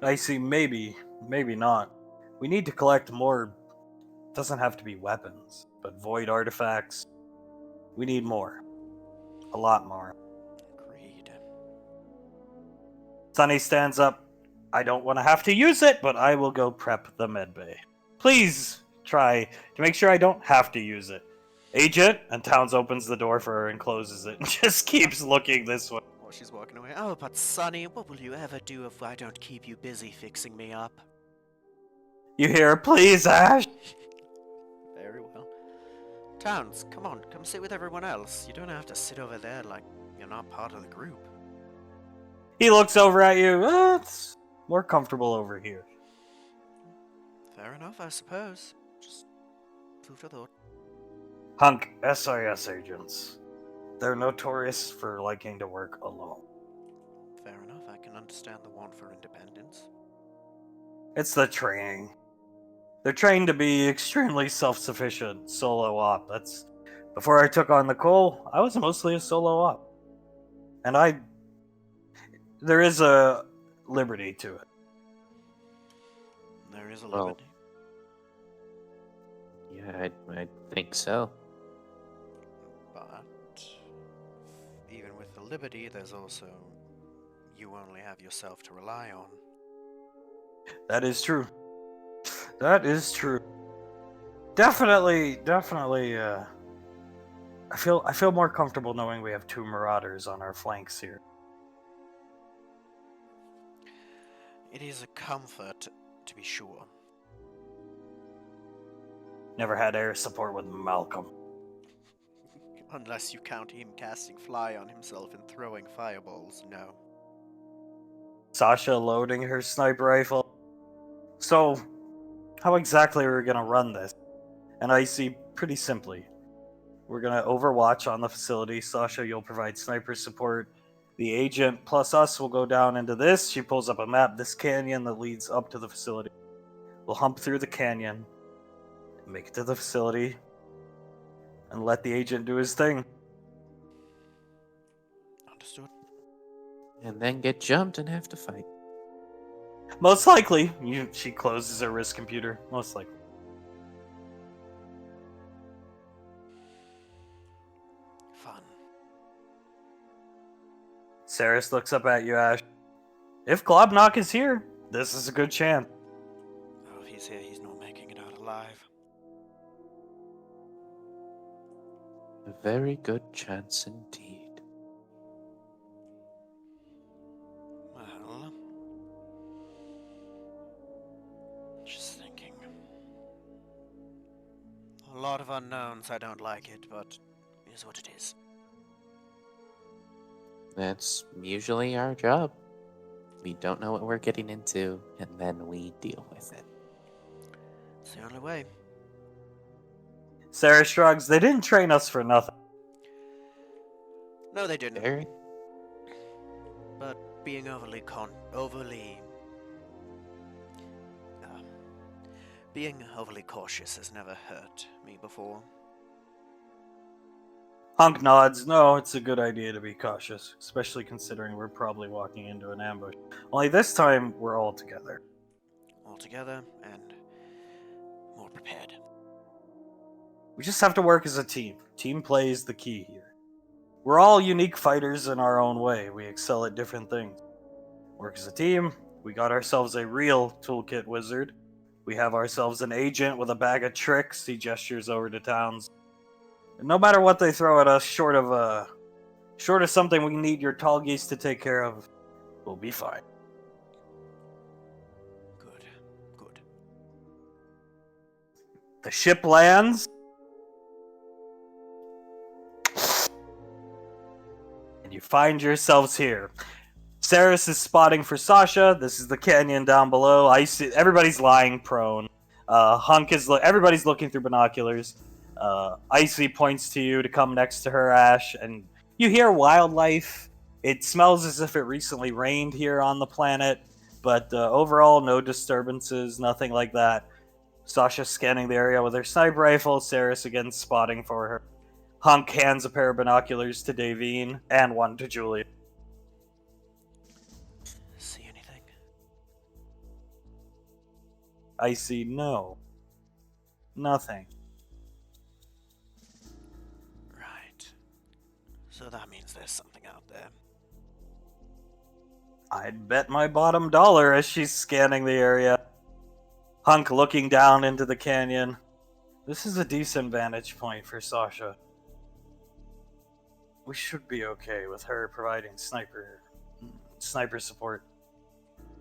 I see, maybe not. We need to collect more. Doesn't have to be weapons, but void artifacts. We need more. A lot more. Agreed. Sunny stands up. I don't want to have to use it, but I will go prep the medbay. Please try to make sure I don't have to use it. Agent, and Towns opens the door for her and closes it and just keeps looking this way. While she's walking away. Oh, but Sonny, what will you ever do if I don't keep you busy fixing me up? You hear, please, Ash? Very well. Towns, come on, come sit with everyone else. You don't have to sit over there like you're not part of the group. He looks over at you. It's more comfortable over here. Fair enough, I suppose. Just food for thought. Hunk, SIS agents. They're notorious for liking to work alone. Fair enough, I can understand the want for independence. It's the training. They're trained to be extremely self-sufficient, solo op. That's... Before I took on the Cole, I was mostly a solo op. And there is a liberty to it. There is a Well, liberty. Yeah, I think so. But even with the liberty, there's also... You only have yourself to rely on. That is true. That is true. Definitely, I feel more comfortable knowing we have two marauders on our flanks here. It is a comfort, to be sure. Never had air support with Malcolm. Unless you count him casting fly on himself and throwing fireballs, no. Sasha loading her sniper rifle. So, how exactly are we gonna run this? And I see pretty simply. We're gonna overwatch on the facility. Sasha, you'll provide sniper support. The agent plus us will go down into this. She pulls up a map, this canyon that leads up to the facility. We'll hump through the canyon, make it to the facility, and let the agent do his thing. Understood. And then get jumped and have to fight. Most likely, she closes her wrist computer. Most likely. Fun. Saris looks up at you, Ash. If Globnock is here, this is a good chance. Oh, if he's here, he's not making it out alive. A very good chance indeed. Well, just thinking. A lot of unknowns. I don't like it, but it is what it is. That's usually our job. We don't know what we're getting into, and then we deal with it. It's the only way. Saris shrugs. They didn't train us for nothing. No, they didn't. Very But being being overly cautious has never hurt me before. Hunk nods. No, it's a good idea to be cautious, especially considering we're probably walking into an ambush. Only this time, we're all together. All together and more prepared. We just have to work as a team. Team play is the key here. We're all unique fighters in our own way. We excel at different things. Work as a team. We got ourselves a real toolkit wizard. We have ourselves an agent with a bag of tricks. He gestures over to Towns. And no matter what they throw at us, short of something we need your tall geese to take care of, we'll be fine. Good. Good. The ship lands. And you find yourselves here. Saris is spotting for Sasha. This is the canyon down below. Everybody's lying prone. Everybody's looking through binoculars. Icy points to you to come next to her, Ash, and you hear wildlife. It smells as if it recently rained here on the planet, but overall, no disturbances, nothing like that. Sasha scanning the area with her sniper rifle. Saris again spotting for her. Hunk hands a pair of binoculars to Davine and one to Julia. See anything? Icy, no. Nothing. Right. So that means there's something out there. I'd bet my bottom dollar as she's scanning the area. Hunk looking down into the canyon. This is a decent vantage point for Sasha. We should be okay with her providing sniper support.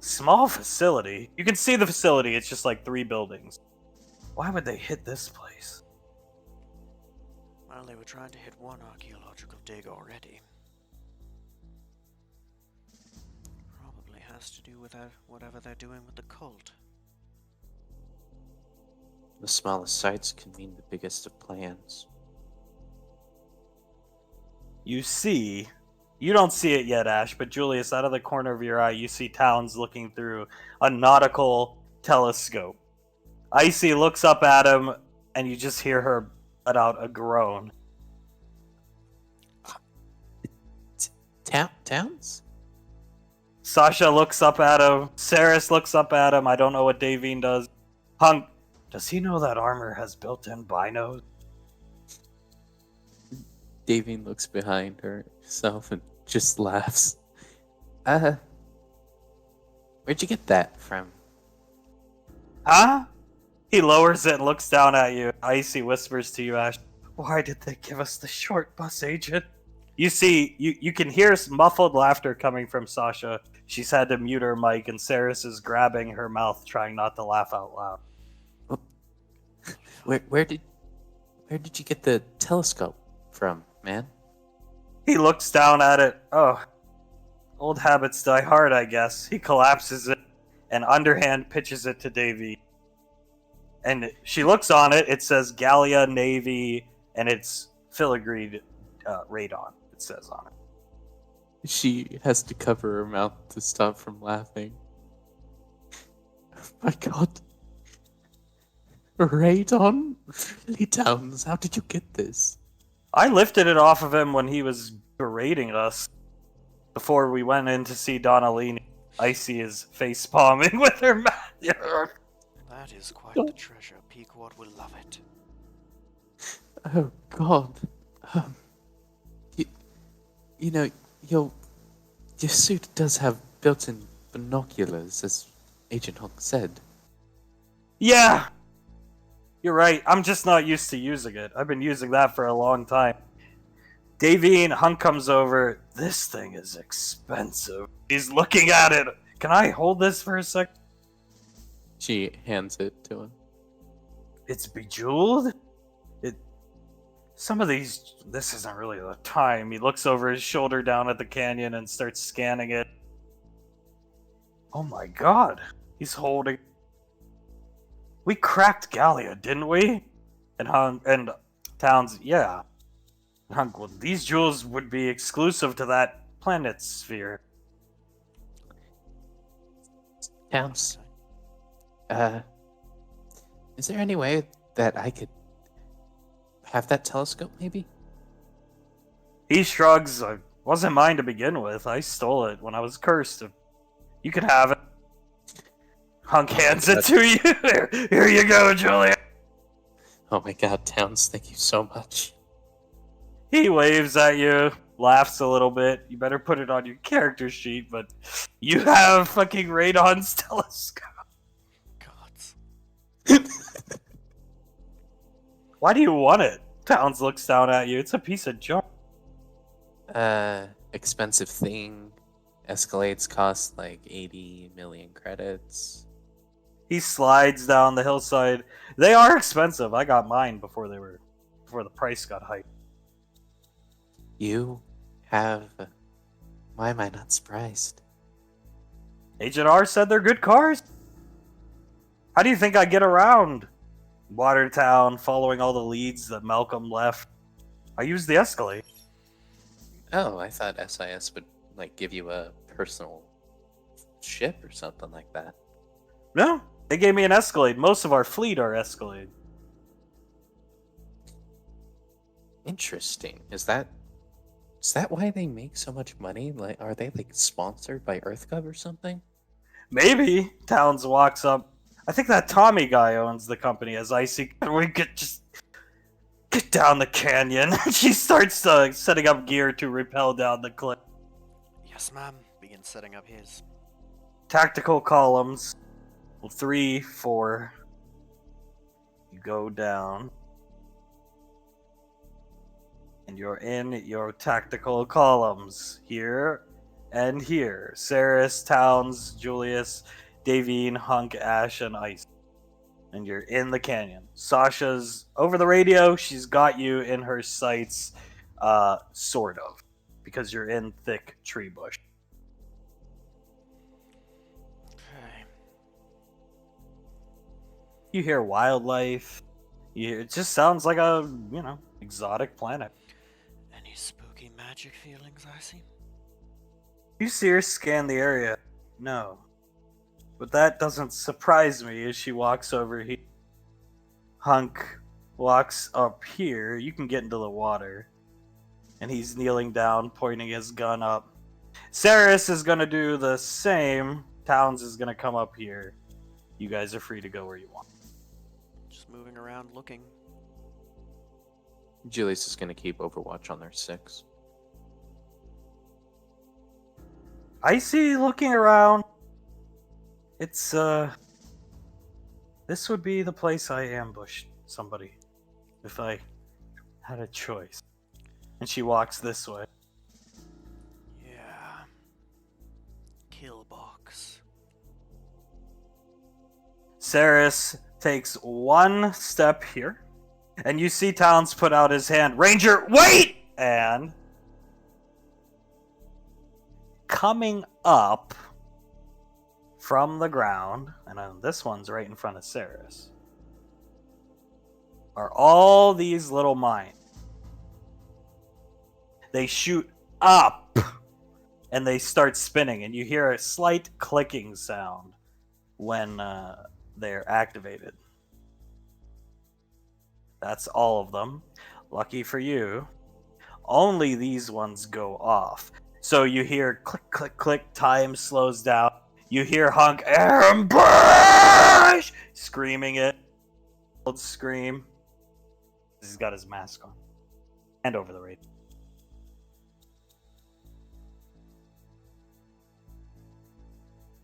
Small facility? You can see the facility, it's just like 3 buildings. Why would they hit this place? Well, they were trying to hit one archaeological dig already. Probably has to do with whatever they're doing with the cult. The smallest sites can mean the biggest of plans. You don't see it yet, Ash, but Julius, out of the corner of your eye, you see Towns looking through a nautical telescope. Icy looks up at him, and you just hear her let out a groan. Towns? Sasha looks up at him. Saris looks up at him. I don't know what Davine does. Hunk, does he know that armor has built-in binos? Davine looks behind herself and just laughs. Where'd you get that from? Huh? He lowers it and looks down at you. Icy whispers to you, Ash. Why did they give us the short bus, agent? You see, you can hear muffled laughter coming from Sasha. She's had to mute her mic, and Saris is grabbing her mouth, trying not to laugh out loud. Where did you get the telescope from, man? He looks down at it. Oh, old habits die hard, I guess. He collapses it and underhand pitches it to Davy. And she looks on it. It says Gallia Navy, and it's filigreed radon, it says on it. She has to cover her mouth to stop from laughing. Oh my god. Radon? Really, Towns? How did you get this? I lifted it off of him when he was berating us before we went in to see Donalini. Icy is face palming with her mouth. That is quite the treasure. Pequod will love it. Oh god. You, you know, your suit does have built-in binoculars, as Agent Hunk said. Yeah! You're right. I'm just not used to using it. I've been using that for a long time. Davine, Hunk comes over. This thing is expensive. He's looking at it. Can I hold this for a sec? She hands it to him. It's bejeweled? Some of these... This isn't really the time. He looks over his shoulder down at the canyon and starts scanning it. Oh my god. He's holding... We cracked Gallia, didn't we? And Towns, yeah. Hunk, well, these jewels would be exclusive to that planet sphere. Towns, is there any way that I could have that telescope, maybe? He shrugs. It wasn't mine to begin with. I stole it when I was cursed. You can have it. Hunk hands it to you. Here you go, Julia. Oh my god, Towns, thank you so much. He waves at you, laughs a little bit. You better put it on your character sheet, but you have fucking Radon's telescope. Gods. Why do you want it? Towns looks down at you. It's a piece of junk. Expensive thing. Escalade's cost like 80 million credits. He slides down the hillside. They are expensive. I got mine before the price got hiked. You have... Why am I not surprised? Agent R said they're good cars. How do you think I get around Watertown following all the leads that Malcolm left? I use the Escalade. Oh, I thought SIS would like give you a personal ship or something like that. No, they gave me an Escalade. Most of our fleet are Escalade. Interesting. Is that why they make so much money? Like, are they like sponsored by EarthGov or something? Maybe. Towns walks up. I think that Tommy guy owns the company as Icy. We could just get down the canyon. She starts setting up gear to rappel down the cliff. Yes, ma'am. Begin setting up his. Tactical columns. 3, 4. You go down. And you're in your tactical columns. Here and here. Ceres, Towns, Julius, Davine, Hunk, Ash, and Ice. And you're in the canyon. Sasha's over the radio. She's got you in her sights, sort of. Because you're in thick tree bush. Okay. You hear wildlife. It just sounds like a, exotic planet. Any spooky magic feelings, Icy? You see her scan the area. No. But that doesn't surprise me as she walks over here. Hunk walks up here. You can get into the water. And he's kneeling down, pointing his gun up. Ceres is going to do the same. Towns is going to come up here. You guys are free to go where you want. Just moving around looking. Julius is going to keep Overwatch on their 6. Icy looking around. It's, this would be the place I ambushed somebody. If I had a choice. And she walks this way. Yeah. Kill box. Ceres takes one step here. And you see Towns put out his hand. Ranger, wait! And coming up from the ground, and this one's right in front of Ceres, are all these little mines. they shoot up and they start spinning, and you hear a slight clicking sound when they're activated. That's all of them. Lucky for you, only these ones go off. So you hear click, click, click, time slows down. You hear Hunk, ambush! Screaming it. Old scream. He's got his mask on. And over the radio.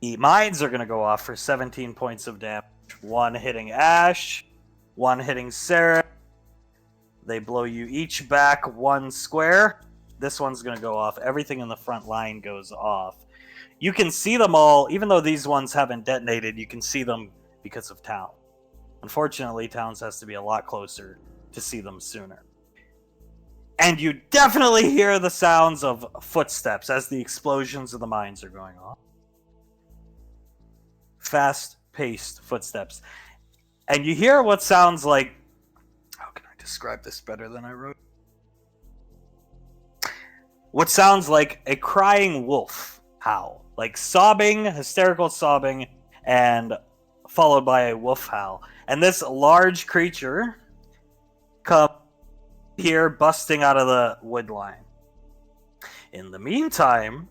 The mines are going to go off for 17 points of damage. One hitting Ash, one hitting Sarah. They blow you each back 1 square. This one's going to go off. Everything in the front line goes off. You can see them all, even though these ones haven't detonated, you can see them because of Town. Unfortunately, Towns has to be a lot closer to see them sooner. And you definitely hear the sounds of footsteps as the explosions of the mines are going off. Fast-paced footsteps. And you hear what sounds like... How can I describe this better than I wrote? What sounds like a crying wolf howl. Like sobbing, hysterical sobbing, and followed by a wolf howl. And this large creature comes here busting out of the wood line. In the meantime,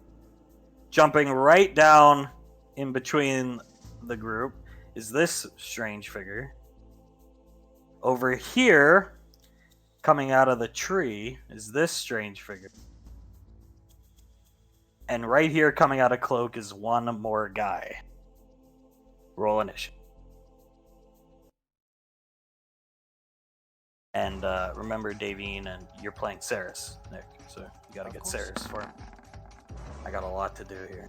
jumping right down in between the group is this strange figure. Over here, coming out of the tree, is this strange figure. And right here, coming out of cloak, is one more guy. Roll initiative. And remember, Davine, and you're playing Saris, Nick, so you gotta get Saris for him. I got a lot to do here.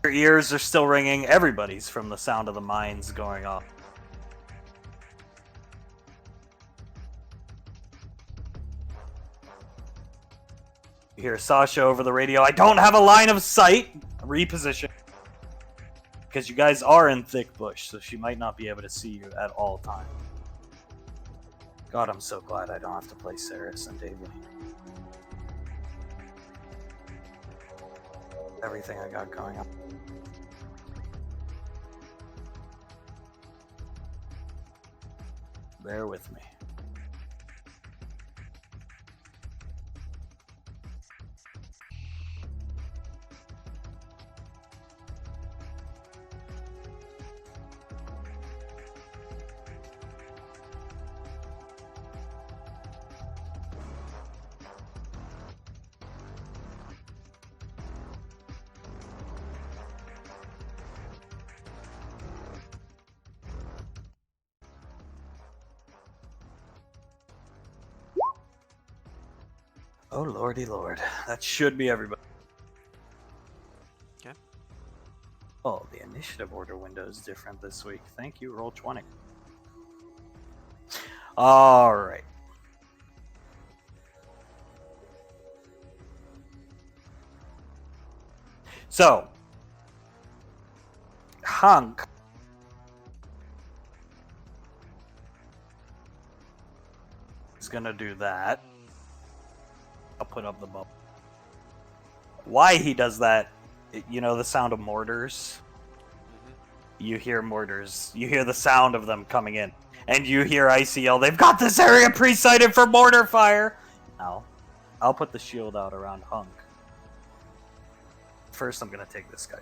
Your ears are still ringing. Everybody's from the sound of the mines going off. You hear Sasha over the radio. I don't have a line of sight. Reposition. Because you guys are in thick bush, so she might not be able to see you at all times. God, I'm so glad I don't have to play Saris and Davey. Everything I got going up. Bear with me. Oh lordy lord, that should be everybody. Okay. Oh, the initiative order window is different this week. Thank you, roll 20. Alright. So, Hunk is gonna do that. I'll put up the bubble. Why he does that, you know the sound of mortars? You hear mortars. You hear the sound of them coming in. And you hear Icy yell, they've got this area pre-sighted for mortar fire! Now, I'll put the shield out around Hunk. First, I'm gonna take this guy.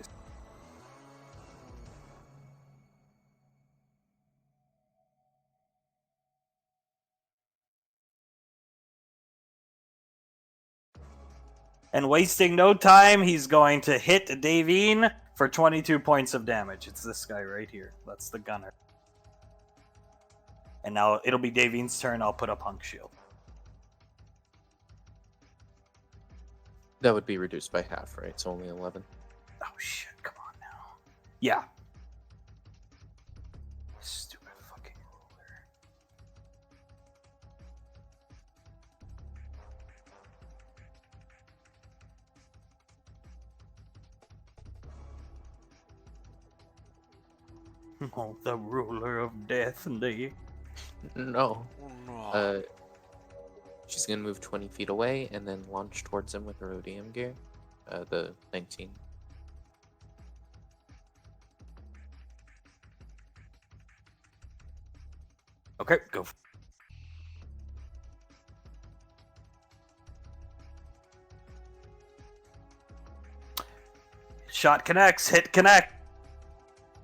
And wasting no time, he's going to hit Davine for 22 points of damage. It's this guy right here. That's the gunner. And now it'll be Davine's turn. I'll put up Hunk shield. That would be reduced by half, right? It's only 11. Oh shit, come on now. Yeah. Stupid fucking ruler. Oh, the ruler of death, indeed. No. No. She's gonna move 20 feet away and then launch towards him with her ODM gear. The 19. Okay, go. Shot connects, hit connect.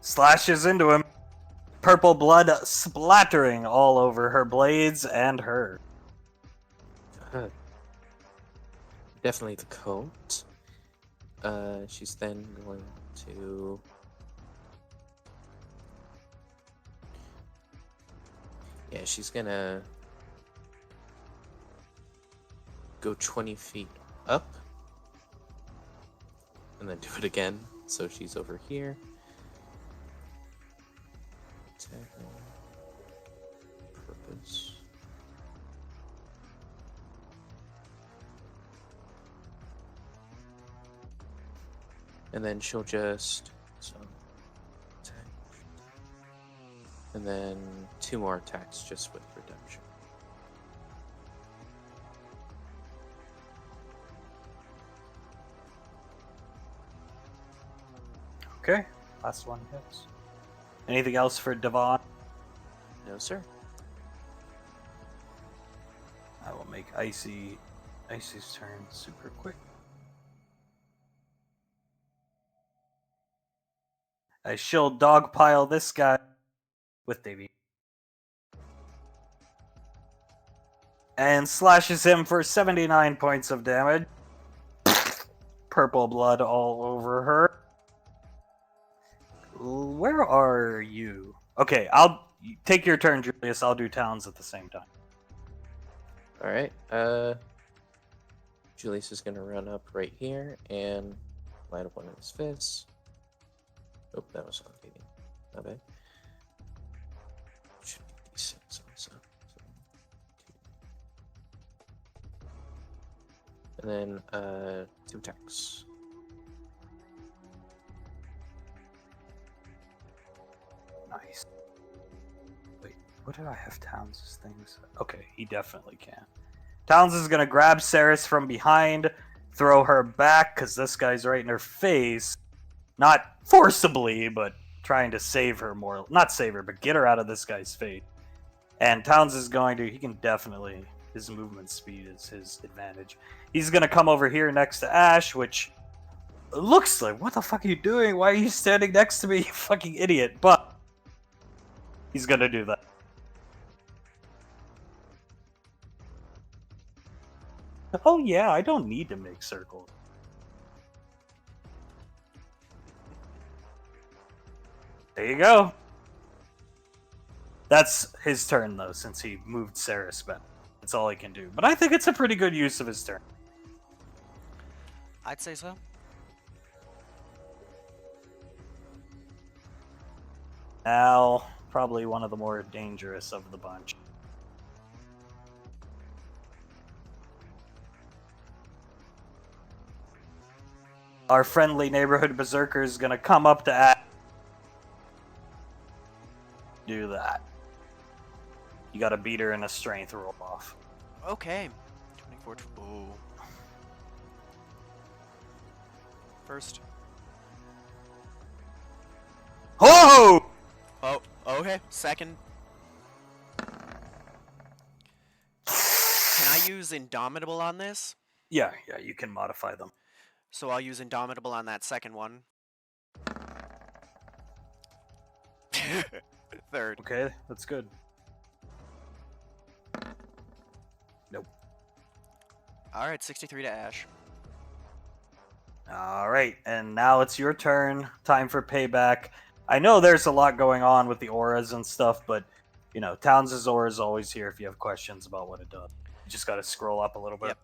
Slashes into him. Purple blood splattering all over her blades and her. Uh, Definitely the coat. She's then going to. Yeah, she's gonna go 20 feet up and then do it again. So she's over here. Purpose. And then she'll just attack. And then 2 more attacks just with redemption. Okay, last one hits. Anything else for Devon? No, sir. I will make Icy's turn super quick. She'll dogpile this guy with Davy. And slashes him for 79 points of damage. Purple blood all over her. Where are you? Okay, I'll take your turn, Julius. I'll do Towns at the same time. All right. Julius is gonna run up right here and light up one of his fists. Oh, that was on beating. Not bad. Should be D6 also. So, 2. And then 2 attacks. Nice. Wait, what did I have Towns' things? Okay, he definitely can. Towns is gonna grab Saris from behind, throw her back, because this guy's right in her face. Not forcibly, but trying to save her more. Not save her, but get her out of this guy's face. And Towns is going to, he can definitely, his movement speed is his advantage. He's gonna come over here next to Ash, which looks like, what the fuck are you doing? Why are you standing next to me, you fucking idiot? But he's gonna do that. Oh yeah, I don't need to make circles. There you go. That's his turn though, since he moved Saris back. That's all he can do. But I think it's a pretty good use of his turn. I'd say so. Al, probably one of the more dangerous of the bunch. Our friendly neighborhood berserker is gonna come up to Ash. Do that. You gotta beat her in a strength roll off. Okay. 24. Ooh. First. Oh! Oh, okay. Second. Can I use Indomitable on this? Yeah, you can modify them. So I'll use Indomitable on that second one. Third. Okay, that's good. Nope. Alright, 63 to Ash. Alright, and now it's your turn. Time for payback. I know there's a lot going on with the auras and stuff, but, you know, Towns' aura is always here if you have questions about what it does. You just gotta scroll up a little bit. Yep.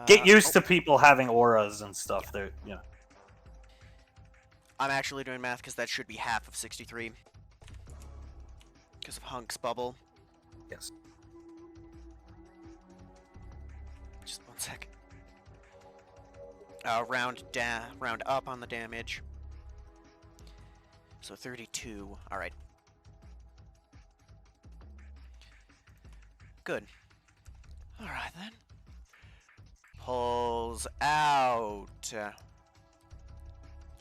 Get used to people having auras and stuff. They're, you know. I'm actually doing math because that should be half of 63. Because of Hunk's bubble. Yes. Just 1 sec. Round up on the damage. So 32. All right. Good. All right then. Pulls out.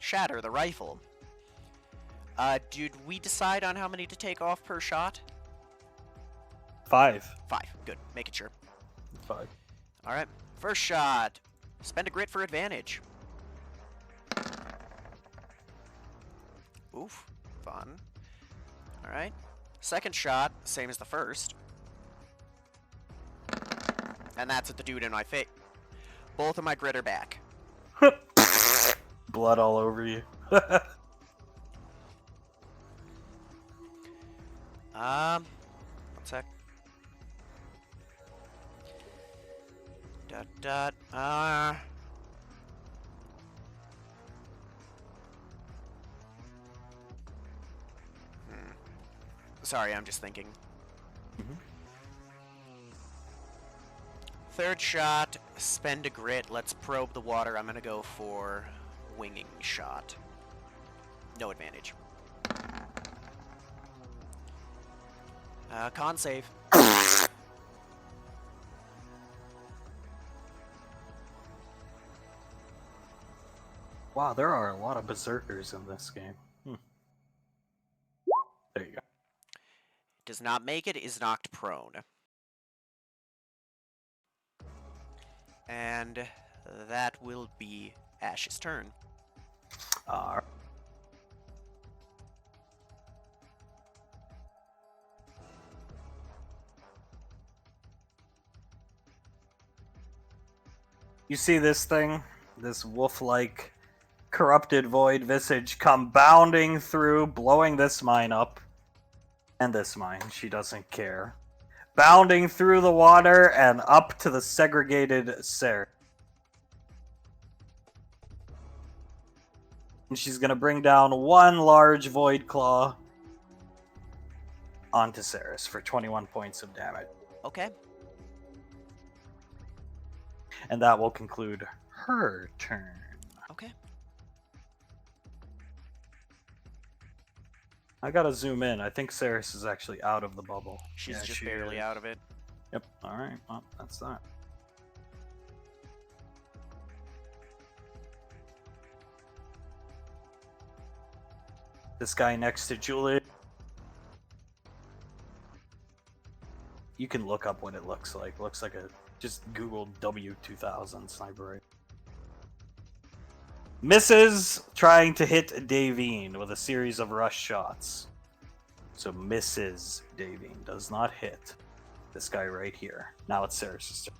Shatter the rifle. Did we decide on how many to take off per shot? 5. 5. Good. Making sure. 5. All right. First shot. Spend a grit for advantage. Oof. Fun. All right. Second shot, same as the first. And that's at the dude in my face. Both of my grit are back. Blood all over you. One sec. Dot. Sorry, I'm just thinking. Mhm. Third shot, spend a grit. Let's probe the water. I'm gonna go for winging shot. No advantage. Con save. Wow, there are a lot of berserkers in this game. There you go. Does not make it, is knocked prone. And that will be Ash's turn. Uh, you see this thing? This wolf-like, corrupted void visage come bounding through, blowing this mine up. And this mine, she doesn't care. Bounding through the water and up to the segregated Ser. And she's gonna bring down one large void claw onto Ceres for 21 points of damage. Okay. And that will conclude her turn. Okay. I gotta zoom in. I think Ceres is actually out of the bubble. She's Yeah, just she barely is. out of it. Yep. Alright, well, that's that. This guy next to Julie. You can look up what it looks like. Looks like a just Google W2000 sniper rifle. Misses trying to hit Davine with a series of rush shots. So misses Davine, does not hit this guy right here. Now it's Ceres' turn.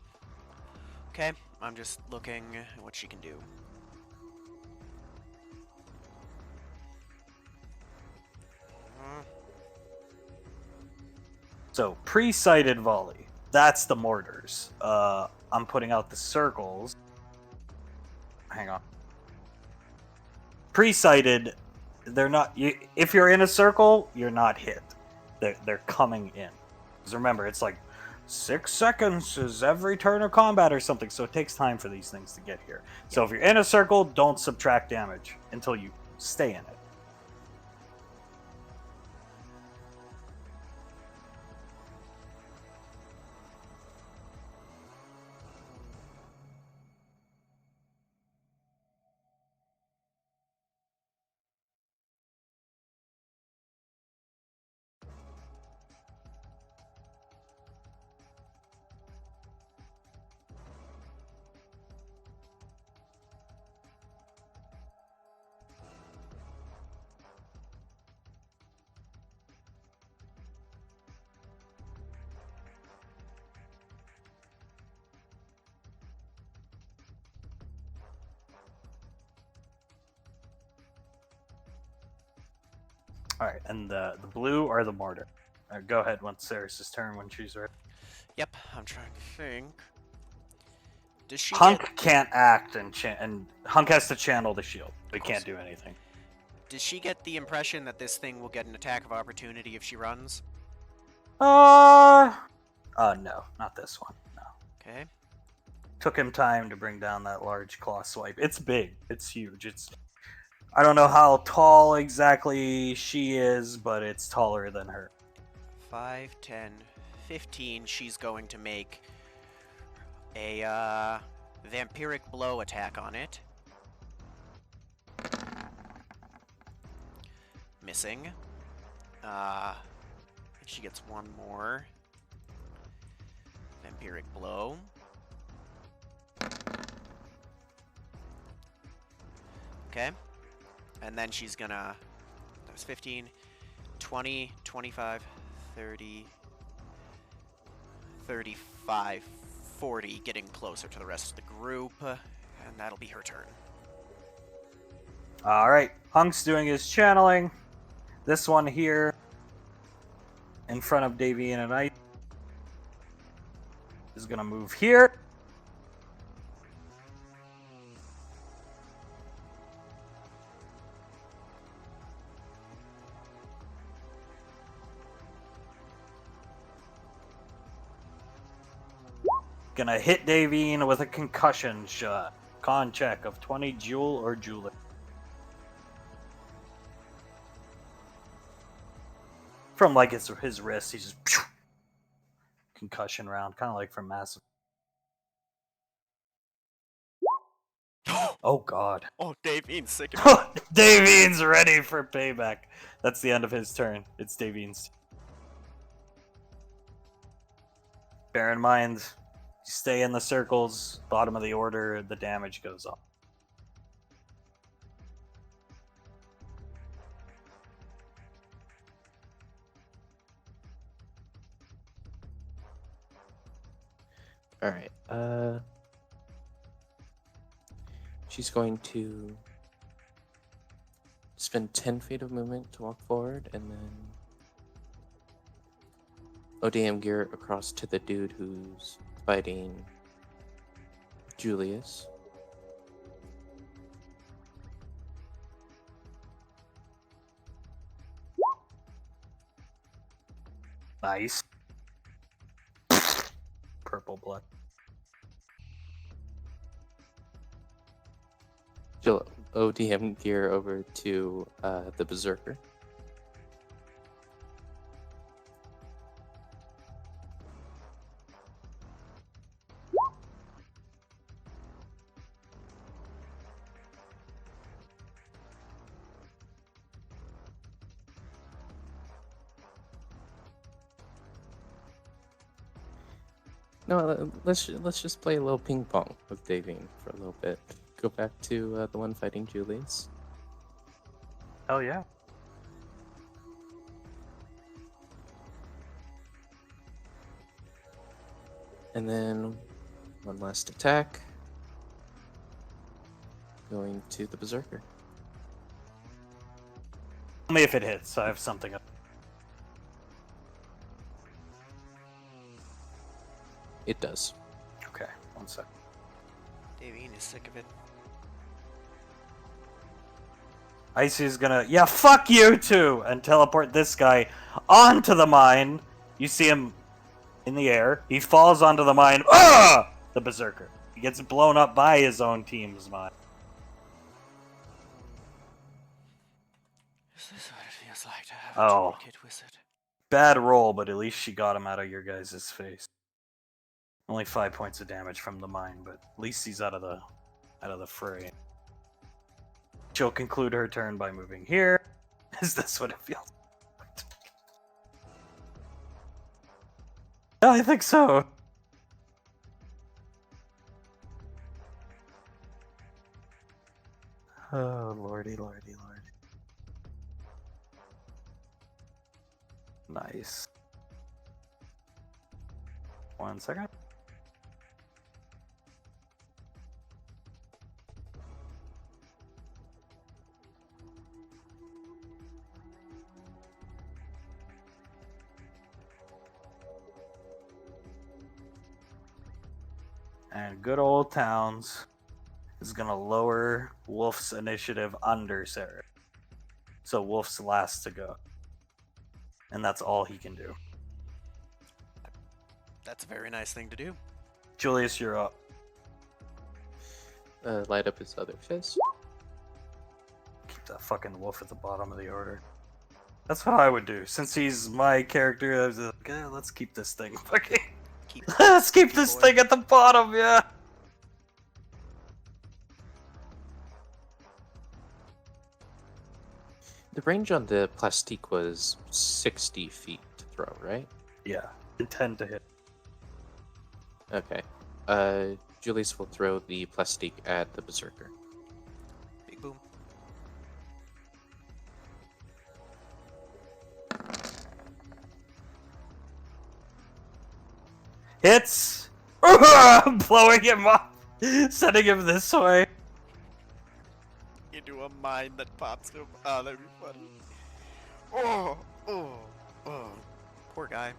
Okay, I'm just looking at what she can do. So pre-sighted volley. That's the mortars. I'm putting out the circles. Hang on. Pre-sighted, they're not. If you're in a circle, you're not hit. They're coming in. Because remember, it's like 6 seconds is every turn of combat or something, so it takes time for these things to get here. So if you're in a circle, don't subtract damage until you stay in it. All right, and the blue are the mortar. Go ahead once Ceres' turn when she's ready. Yep, I'm trying to think. Does she Hunk get, can't act, and Hunk has to channel the shield. We course. can't do anything. does she get the impression that this thing will get an attack of opportunity if she runs? No, not this one. No. Okay. Took him time to bring down that large claw swipe. It's big. It's huge. It's I don't know how tall exactly she is, but it's taller than her. 5, 10, 15. She's going to make a vampiric blow attack on it. Missing. She gets one more. Vampiric blow. Okay. And then she's gonna... That was 15, 20, 25, 30, 35, 40, getting closer to the rest of the group. And that'll be her turn. Alright, Hunk's doing his channeling. This one here, in front of Davy and Ice, is gonna move here. Gonna hit Davine with a concussion shot. Con check of 20 Jewel or Jeweler. From like his wrist, he's just pew! Concussion round, kind of like from Massive. Oh God! Oh, Davine's sick of it. Davine's ready for payback. That's the end of his turn. It's Davine's. Bear in mind, you stay in the circles, bottom of the order, the damage goes up. All right. She's going to spend 10 feet of movement to walk forward, and then ODM gear across to the dude who's fighting Julius. Nice. Purple blood. She'll ODM gear over to the Berserker. No, let's just play a little ping pong with Davine for a little bit. Go back to the one fighting Julius. Hell yeah. And then one last attack. Going to the Berserker. Tell me if it hits. I have something up. It does. Okay, 1 sec. Davine is sick of it. Icy's gonna, yeah, fuck you too, and teleport this guy onto the mine. You see him in the air. He falls onto the mine. Ah! The Berserker. He gets blown up by his own team's mine. Is this what it feels like to have Oh. a toolkit wizard? Bad roll, but at least she got him out of your guys' face. Only 5 points of damage from the mine, but at least he's out of the fray. She'll conclude her turn by moving here. Is this what it feels like? Yeah, I think so. Oh, lordy, lordy, lordy. Nice. 1 second. And good old Towns is going to lower Wolf's initiative under Sarah. So Wolf's last to go. And that's all he can do. That's a very nice thing to do. Julius, you're up. Light up his other fist. Keep the fucking wolf at the bottom of the order. That's what I would do. Since he's my character, I was like, let's keep this thing fucking. Keep Let's keep this boy. thing at the bottom, yeah. The range on the plastique was 60 feet to throw, right? Yeah, intend to hit. Okay. Julius will throw the plastique at the berserker. Big boom. Hits! I'm blowing him up! Sending him this way. Into a mine that pops him. Oh, that'd be funny. Oh, oh, oh. Poor guy.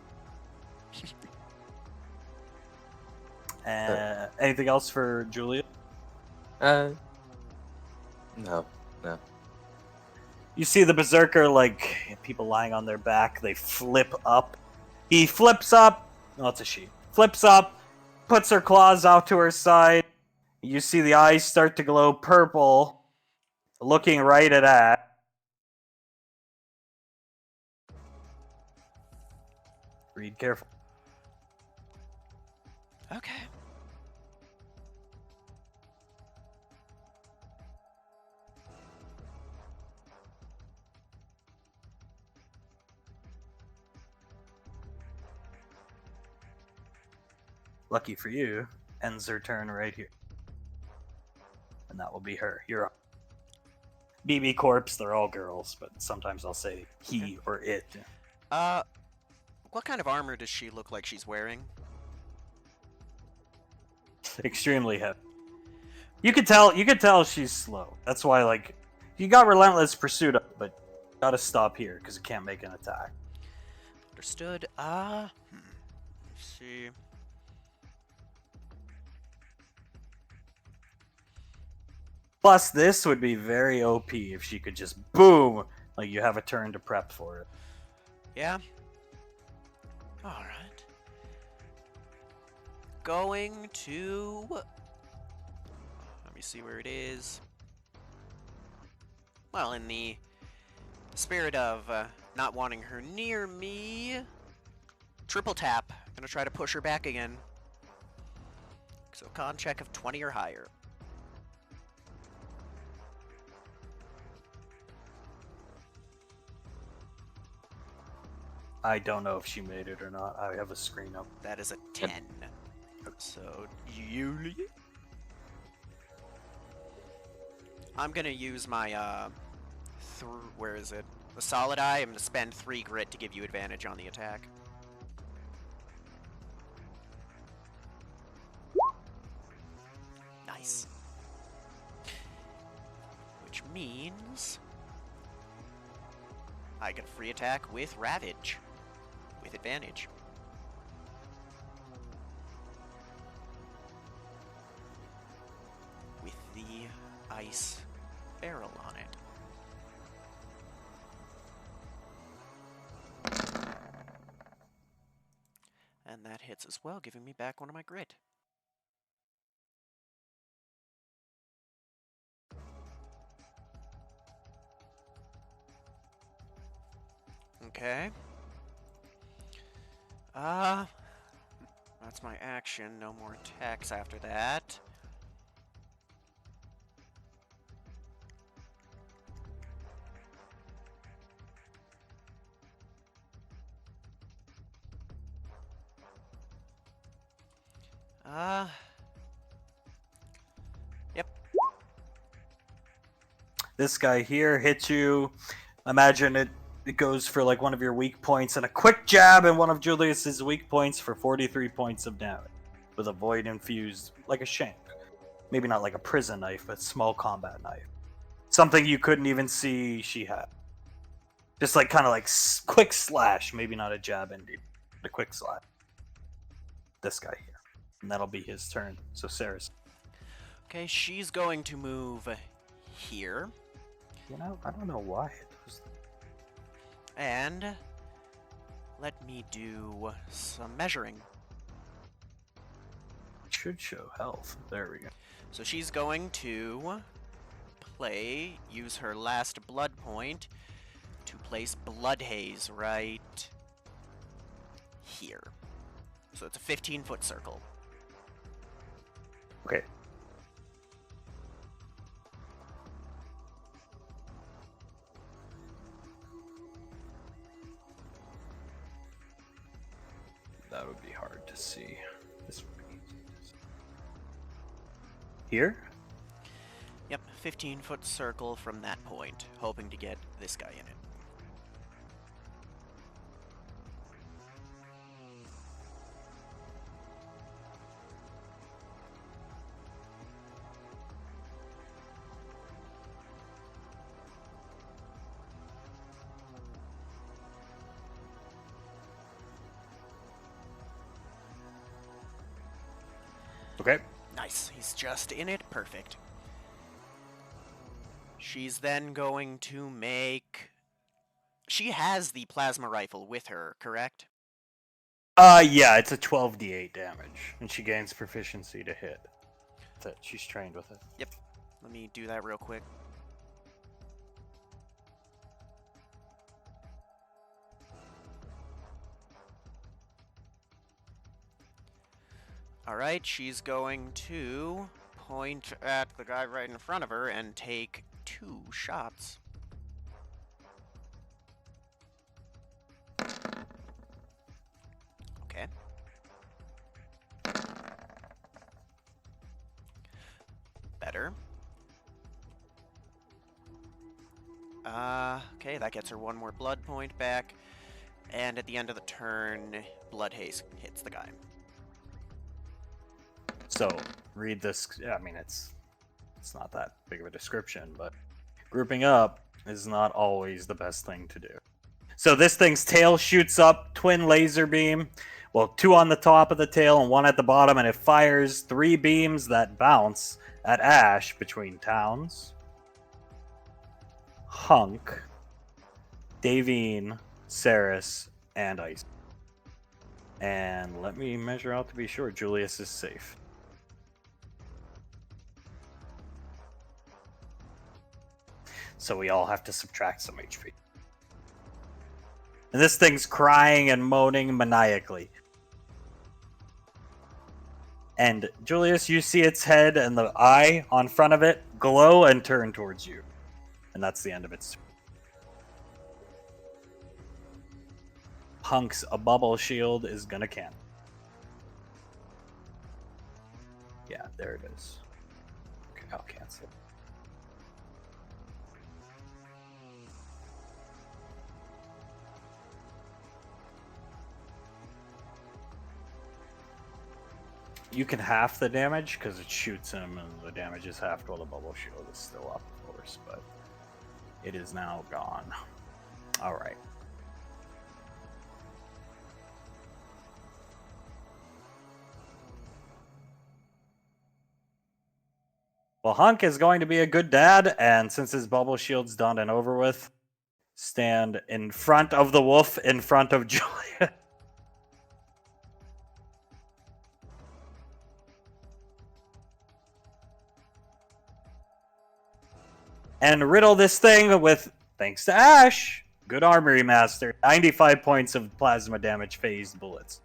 Anything else for Julia? No. You see the berserker, like, people lying on their back, they flip up. He flips up. Oh, it's a she. Flips up, puts her claws out to her side. You see the eyes start to glow purple, looking right at that. Read careful. Okay. Lucky for you, ends her turn right here. And that will be her. You're up. BB Corpse, they're all girls, but sometimes I'll say he or it. What kind of armor does she look like she's wearing? Extremely heavy. You could tell she's slow. That's why, like, you got Relentless Pursuit up, but you gotta stop here because it can't make an attack. Understood. Let's see. Plus, this would be very OP if she could just boom, like you have a turn to prep for it. Yeah. All right. Going to. Let me see where it is. Well, in the spirit of not wanting her near me, triple tap. Gonna try to push her back again. So con check of 20 or higher. I don't know if she made it or not. I have a screen up. That is a 10. So, Julie? I'm gonna use my, where is it? The solid eye. I'm gonna spend 3 grit to give you advantage on the attack. Nice. Which means I get a free attack with Ravage. With advantage. With the ice barrel on it. And that hits as well, giving me back one of my grit. Okay. That's my action. No more attacks after that. Yep. This guy here hits you. Imagine it goes for like one of your weak points and a quick jab in one of Julius's weak points for 43 points of damage. With a void infused, like a shank. Maybe not like a prison knife, but small combat knife. Something you couldn't even see she had. Just like kind of like quick slash, maybe not a jab indeed, but a quick slash. This guy here. And that'll be his turn. So Sarah's. Okay, she's going to move here. You know, I don't know why it does. And let me do some measuring. It should show health. There we go. So she's going to use her last blood point to place Blood Haze right here. So it's a 15-foot circle. Okay. That would be hard to see. This would be easy to see. Here? Yep, 15-foot circle from that point, hoping to get this guy in it. Okay. Nice, he's just in it, perfect. She's then going to make... She has the plasma rifle with her, correct? Yeah, it's a 12d8 damage, and she gains proficiency to hit. That's it. She's trained with it. Yep. Let me do that real quick. Alright, she's going to point at the guy right in front of her and take 2 shots. Okay. Better. Okay, that gets her 1 more blood point back. And at the end of the turn, Blood Haze hits the guy. So, read this. I mean, it's not that big of a description, but grouping up is not always the best thing to do. So this thing's tail shoots up, twin laser beam. Well, 2 on the top of the tail and 1 at the bottom, and it fires 3 beams that bounce at Ash between Towns, Hunk, Davine, Saris, and Ice. And let me measure out to be sure Julius is safe. So we all have to subtract some HP. And this thing's crying and moaning maniacally. And Julius, you see its head and the eye on front of it glow and turn towards you. And that's the end of its turn. Hunk's a bubble shield is gonna cancel. Yeah, there it is. Okay, I'll cancel. You can half the damage because it shoots him and the damage is halved while the bubble shield is still up, of course, but it is now gone. Alright. Well, Hunk is going to be a good dad, and since his bubble shield's done and over with, stand in front of the wolf in front of Julia. And riddle this thing with, thanks to Ash, good armory master, 95 points of plasma damage phased bullets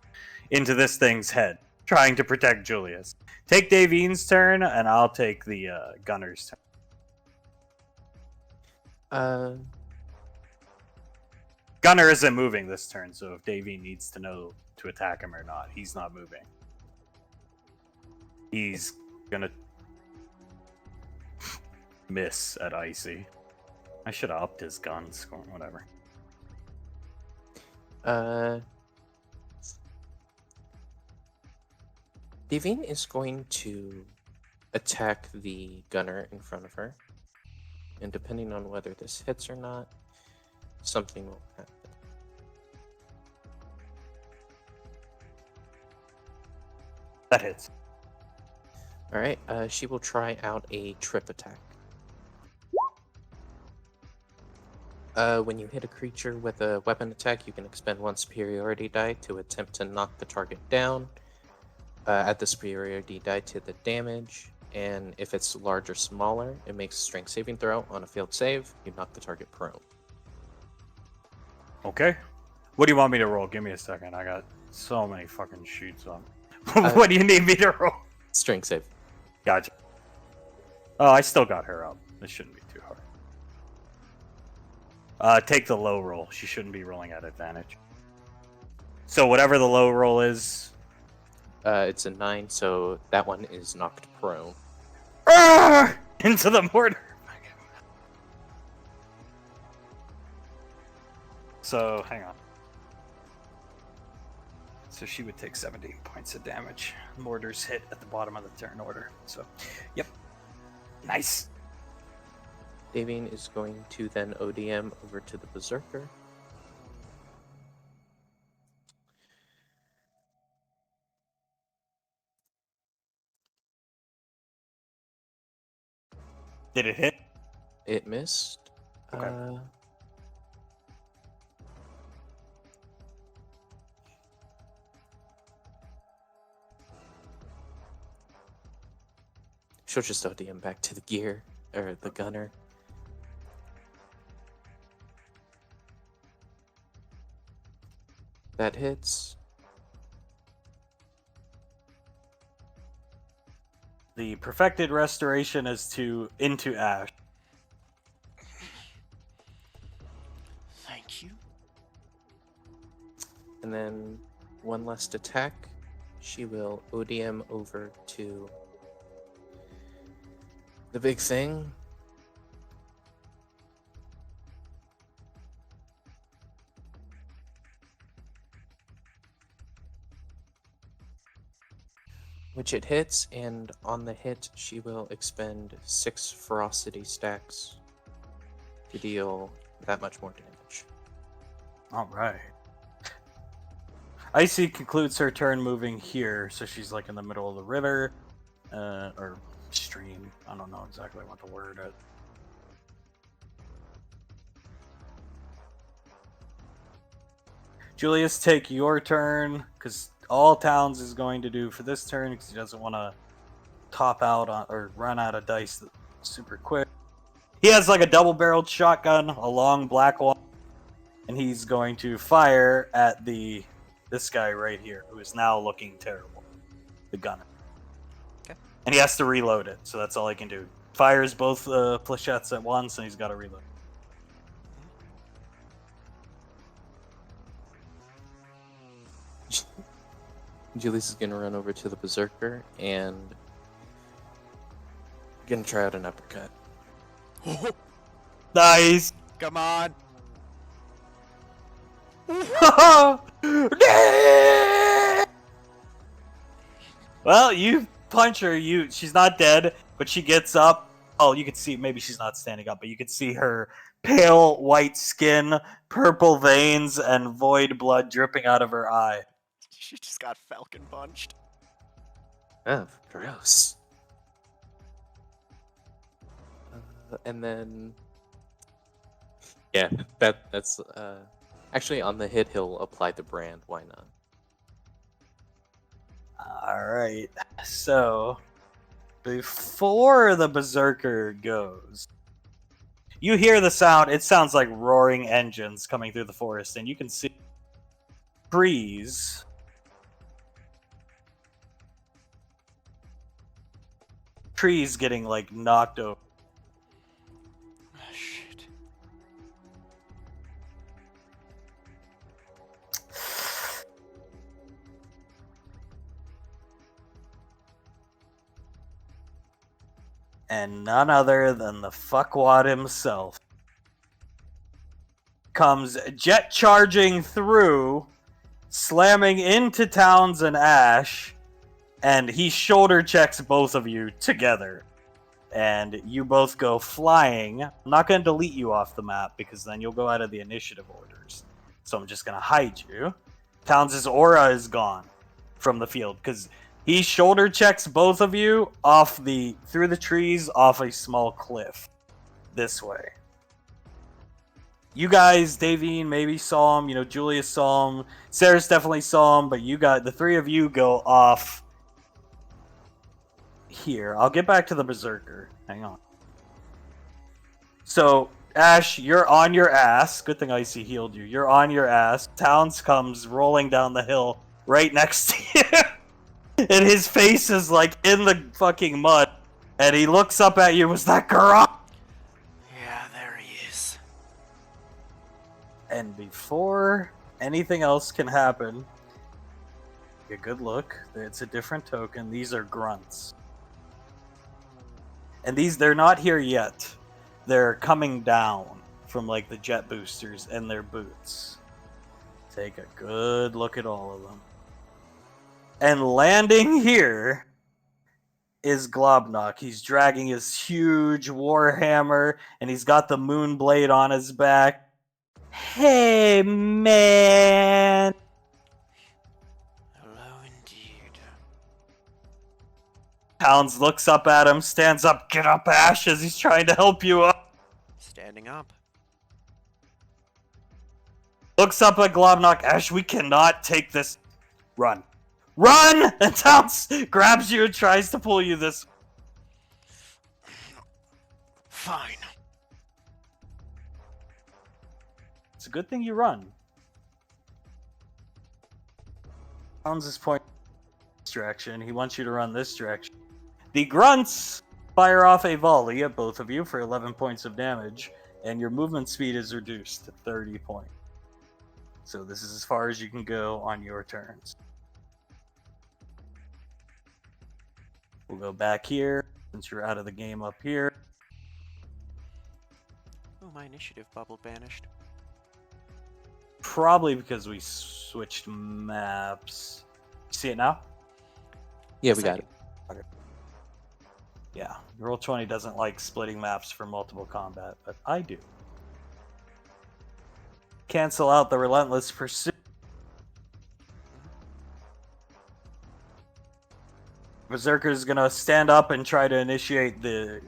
into this thing's head, trying to protect Julius. Take Davine's turn, and I'll take the gunner's turn. Gunner isn't moving this turn, so if Davine needs to know to attack him or not, he's not moving. He's gonna miss at Icy. I should have upped his gun score, whatever. Davine is going to attack the gunner in front of her. And depending on whether this hits or not, something will happen. That hits. Alright, she will try out a trip attack. When you hit a creature with a weapon attack, you can expend 1 superiority die to attempt to knock the target down. Add the superiority die to the damage, and if it's large or smaller, it makes a strength saving throw. On a failed save, you knock the target prone. Okay. What do you want me to roll? Give me a second. I got so many fucking sheets on. What do you need me to roll? Strength save. Gotcha. Oh, I still got her up. This shouldn't be too hard. Take the low roll. She shouldn't be rolling at advantage. So whatever the low roll is. It's a 9, so that one is knocked prone. Into the mortar. So, hang on. So she would take 17 points of damage. Mortars hit at the bottom of the turn order. So, yep. Nice. Davine is going to then ODM over to the Berserker. Did it hit? It missed. Okay. She'll just ODM back to the gear, or the gunner. That hits. The perfected restoration is into ash. Thank you. And then one last attack. She will ODM over to the big thing. Which it hits, and on the hit, she will expend 6 ferocity stacks to deal that much more damage. All right. Icy concludes her turn moving here, so she's like in the middle of the river, or stream. I don't know exactly what the word is. Julius, take your turn, because all Towns is going to do for this turn, because he doesn't want to top out on, or run out of dice super quick. He has like a double-barreled shotgun, a long black one, and he's going to fire at this guy right here, who is now looking terrible, the gunner. Okay. And he has to reload it, so that's all he can do. Fires both flechettes at once, and he's got to reload. Julius is going to run over to the Berserker and going to try out an uppercut. Nice! Come on. Well, you punch her. She's not dead, but she gets up. Oh, you can see, maybe she's not standing up, but you can see her pale white skin, purple veins, and void blood dripping out of her eye. She just got falcon punched. Oh, gross. And then, yeah, that's actually on the hit. He'll apply the brand. Why not? All right. So, before the Berserker goes, you hear the sound. It sounds like roaring engines coming through the forest, and you can see trees. Trees getting like knocked over. Oh, shit. And none other than the fuckwad himself comes jet charging through, slamming into Towns and Ash, and he shoulder checks both of you together. And you both go flying. I'm not going to delete you off the map because then you'll go out of the initiative orders. So I'm just going to hide you. Towns' aura is gone from the field because he shoulder checks both of you through the trees off a small cliff this way. You guys, Davine maybe saw him, Julius saw him, Sarah's definitely saw him, but the three of you go off here. I'll get back to the Berserker. Hang on. So, Ash, you're on your ass. Good thing Icy healed you. You're on your ass. Towns comes rolling down the hill right next to you. And his face is like in the fucking mud. And he looks up at you. Was that Garrosh? Yeah, there he is. And before anything else can happen, take a good look. It's a different token. These are grunts. And they're not here yet. They're coming down from like the jet boosters and their boots. Take a good look at all of them. And landing here is Globnok. He's dragging his huge warhammer and he's got the moon blade on his back. Hey, man! Hello indeed. Towns looks up at him, stands up, get up, Ash, as he's trying to help you up. Standing up. Looks up at Globnok, Ash, we cannot take this. Run. Run! And Towns grabs you and tries to pull you this. Fine. It's a good thing you run. Towns is pointing this direction. He wants you to run this direction. The grunts fire off a volley at both of you for 11 points of damage, and your movement speed is reduced to 30 points. So this is as far as you can go on your turns. We'll go back here, since you're out of the game up here. Oh, my initiative bubble banished. Probably because we switched maps. See it now? Yeah, we got it. Yeah, Roll20 doesn't like splitting maps for multiple combat, but I do. Cancel out the Relentless Pursuit. Berserker's gonna stand up and try to initiate the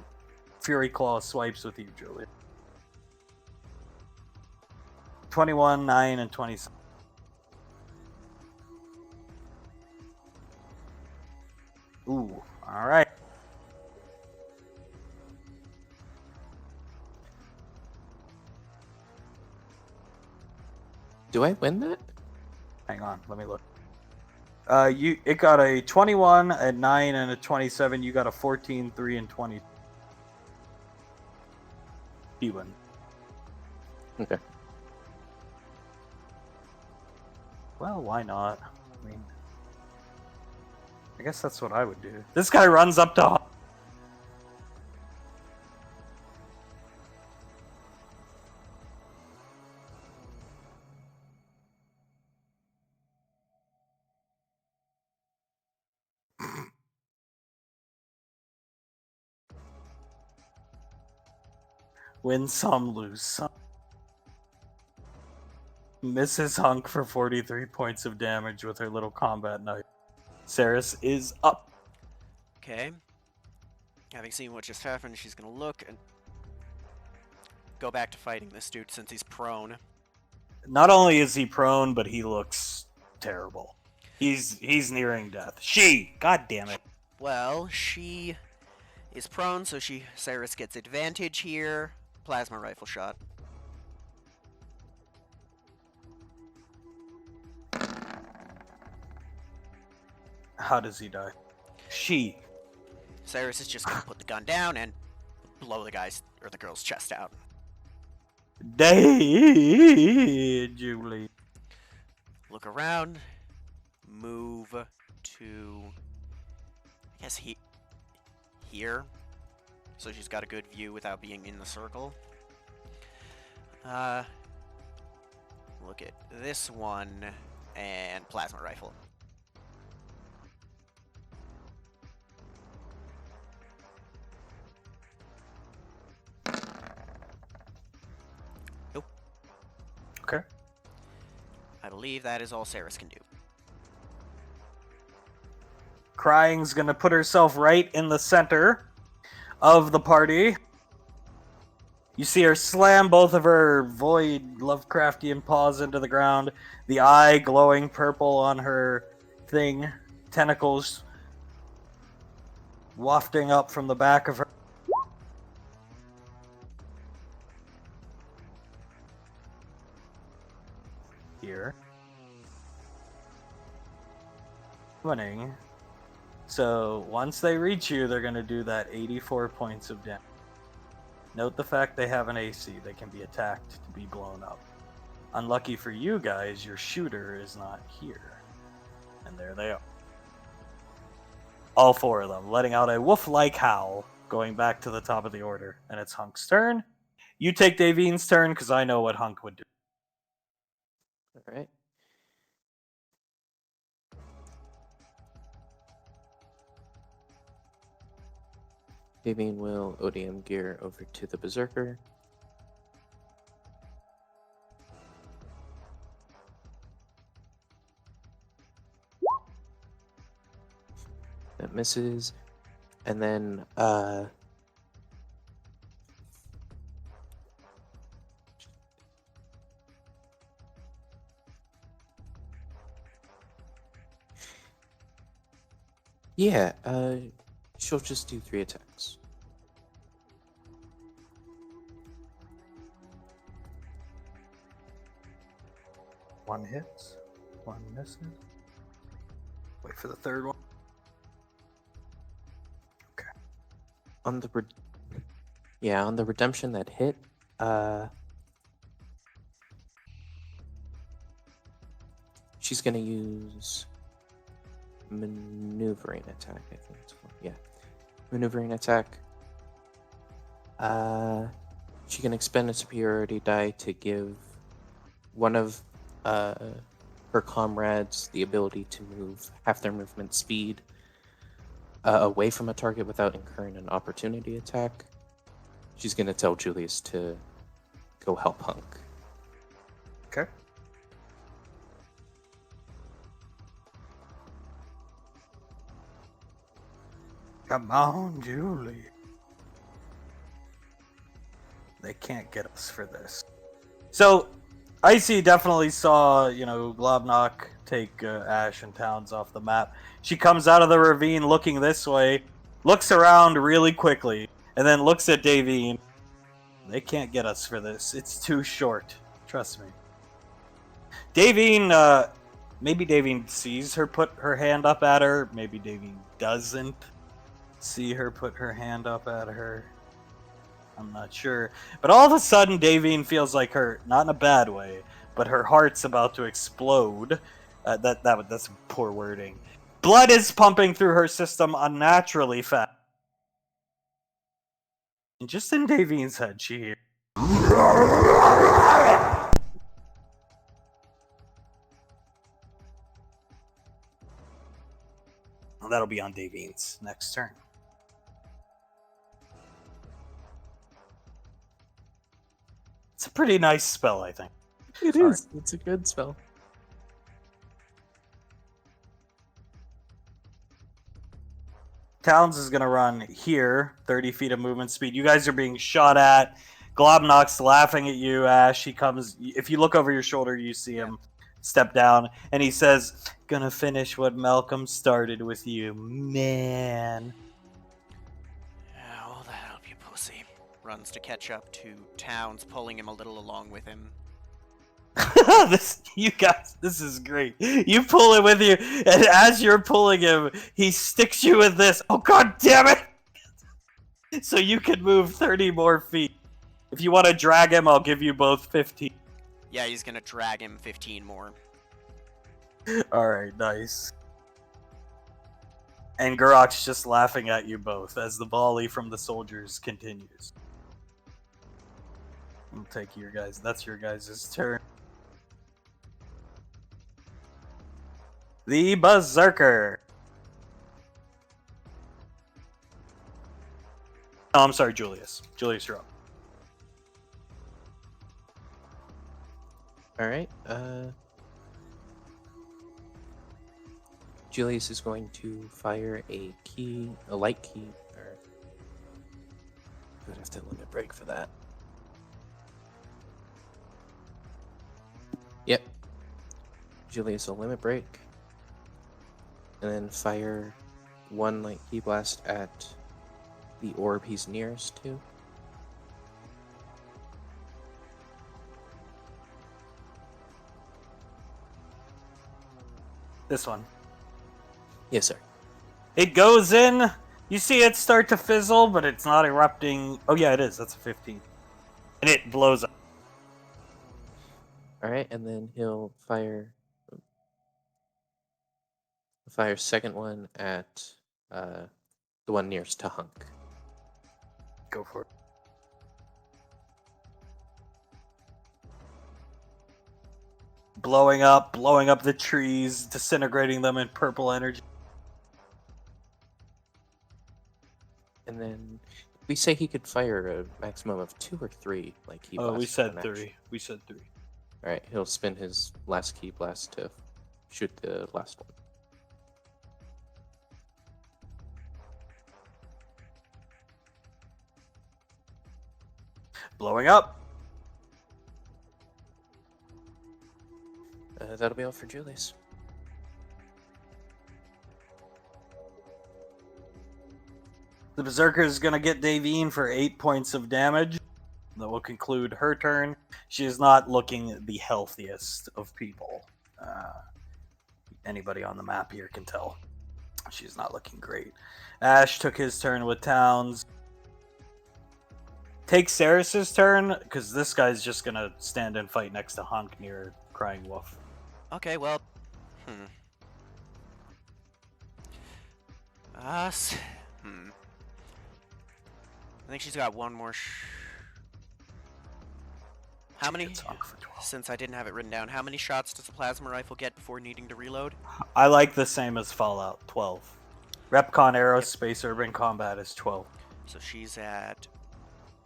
Fury Claw swipes with you, Julia. 21, 9, and 27. Ooh, alright. Do I win that? Hang on, let me look. It got a 21, a 9, and a 27. You got a 14, 3, and 20. You win. Okay. Well, why not? I mean, I guess that's what I would do. This guy runs up to... Win some, lose some. Misses Hunk for 43 points of damage with her little combat knife. Saris is up. Okay. Having seen what just happened, she's gonna look and go back to fighting this dude since he's prone. Not only is he prone, but he looks terrible. He's nearing death. God damn it. Well, she is prone, so Saris gets advantage here. Plasma rifle shot. How does he die? Saris is just gonna put the gun down and blow the guy's or the girl's chest out. Julie. Look around. Move to, I guess here. So she's got a good view without being in the circle. Look at this one and plasma rifle. Nope. Okay. I believe that is all Saris can do. Crying's gonna put herself right in the center of the party. You see her slam both of her void Lovecraftian paws into the ground, the eye glowing purple on her thing, tentacles wafting up from the back of her. Here. Winning. So once they reach you, they're going to do that 84 points of damage. Note the fact they have an AC. They can be attacked to be blown up. Unlucky for you guys, your shooter is not here. And there they are. All 4 of them, letting out a wolf-like howl, going back to the top of the order. And it's Hunk's turn. You take Davine's turn, because I know what Hunk would do. All right. Davine will ODM gear over to the Berserker. That misses. And then yeah, she'll just do 3 attacks. One hits, one misses. Wait for the third one. Okay. On the on the redemption that hit, she's gonna use maneuvering attack, I think it's called. Yeah. Maneuvering attack. She can expend a superiority die to give one of her comrades the ability to move half their movement speed away from a target without incurring an opportunity attack. She's gonna tell Julius to go help Hunk. Okay. Come on, Julie. They can't get us for this. So, Icy definitely saw, Globnock take Ash and Towns off the map. She comes out of the ravine looking this way, looks around really quickly, and then looks at Davine. They can't get us for this. It's too short. Trust me. Davine, maybe Davine sees her put her hand up at her. Maybe Davine doesn't see her put her hand up at her. I'm not sure. But all of a sudden, Davine feels like her, not in a bad way, but her heart's about to explode. That's poor wording. Blood is pumping through her system unnaturally fast. And just in Davine's head, she hears. Well, that'll be on Davine's next turn. It's a pretty nice spell, I think. It is. It's a good spell. Towns is going to run here, 30 feet of movement speed. You guys are being shot at. Globnock's laughing at you, Ash. He comes. If you look over your shoulder, you see him step down, and he says, "Gonna finish what Malcolm started with you, man." Yeah, all the help, you pussy. Runs to catch up to Towns, pulling him a little along with him. This is great. You pull him with you, and as you're pulling him, he sticks you with this. Oh, god damn it! So you can move 30 more feet. If you want to drag him, I'll give you both 15. Yeah, he's gonna drag him 15 more. Alright, nice. And Gurok's just laughing at you both as the volley from the soldiers continues. I'll take your guys. That's your guys' turn. The Berserker. Oh, I'm sorry, Julius. Julius, you're up. All right. Julius is going to fire a light key, or I would have to limit break for that. Yep. Julius will limit break, and then fire one like key blast at the orb he's nearest to. This one. Yes, sir. It goes in. You see it start to fizzle, but it's not erupting. Oh yeah, it is. That's a 15. And it blows up. All right, and then he'll fire second one at the one nearest to Hunk. Go for it. Blowing up the trees, disintegrating them in purple energy. And then we say he could fire a maximum of 2 or 3 like key blasts. Oh, we said per 3. match. We said 3. All right, he'll spin his last key blast to shoot the last one. Blowing up. That'll be all for Julius. The Berserker is going to get Davine for 8 points of damage. That will conclude her turn. She is not looking the healthiest of people. Anybody on the map here can tell. She's not looking great. Ash took his turn with Towns. Take Ceres's turn, because this guy's just going to stand and fight next to Hunk near Crying Wolf. Okay, well, I think she's got one more. How many? Hits Hunk for 12. Since I didn't have it written down, how many shots does a plasma rifle get before needing to reload? I like the same as Fallout, 12. Repcon Aerospace Urban Combat is 12. So she's at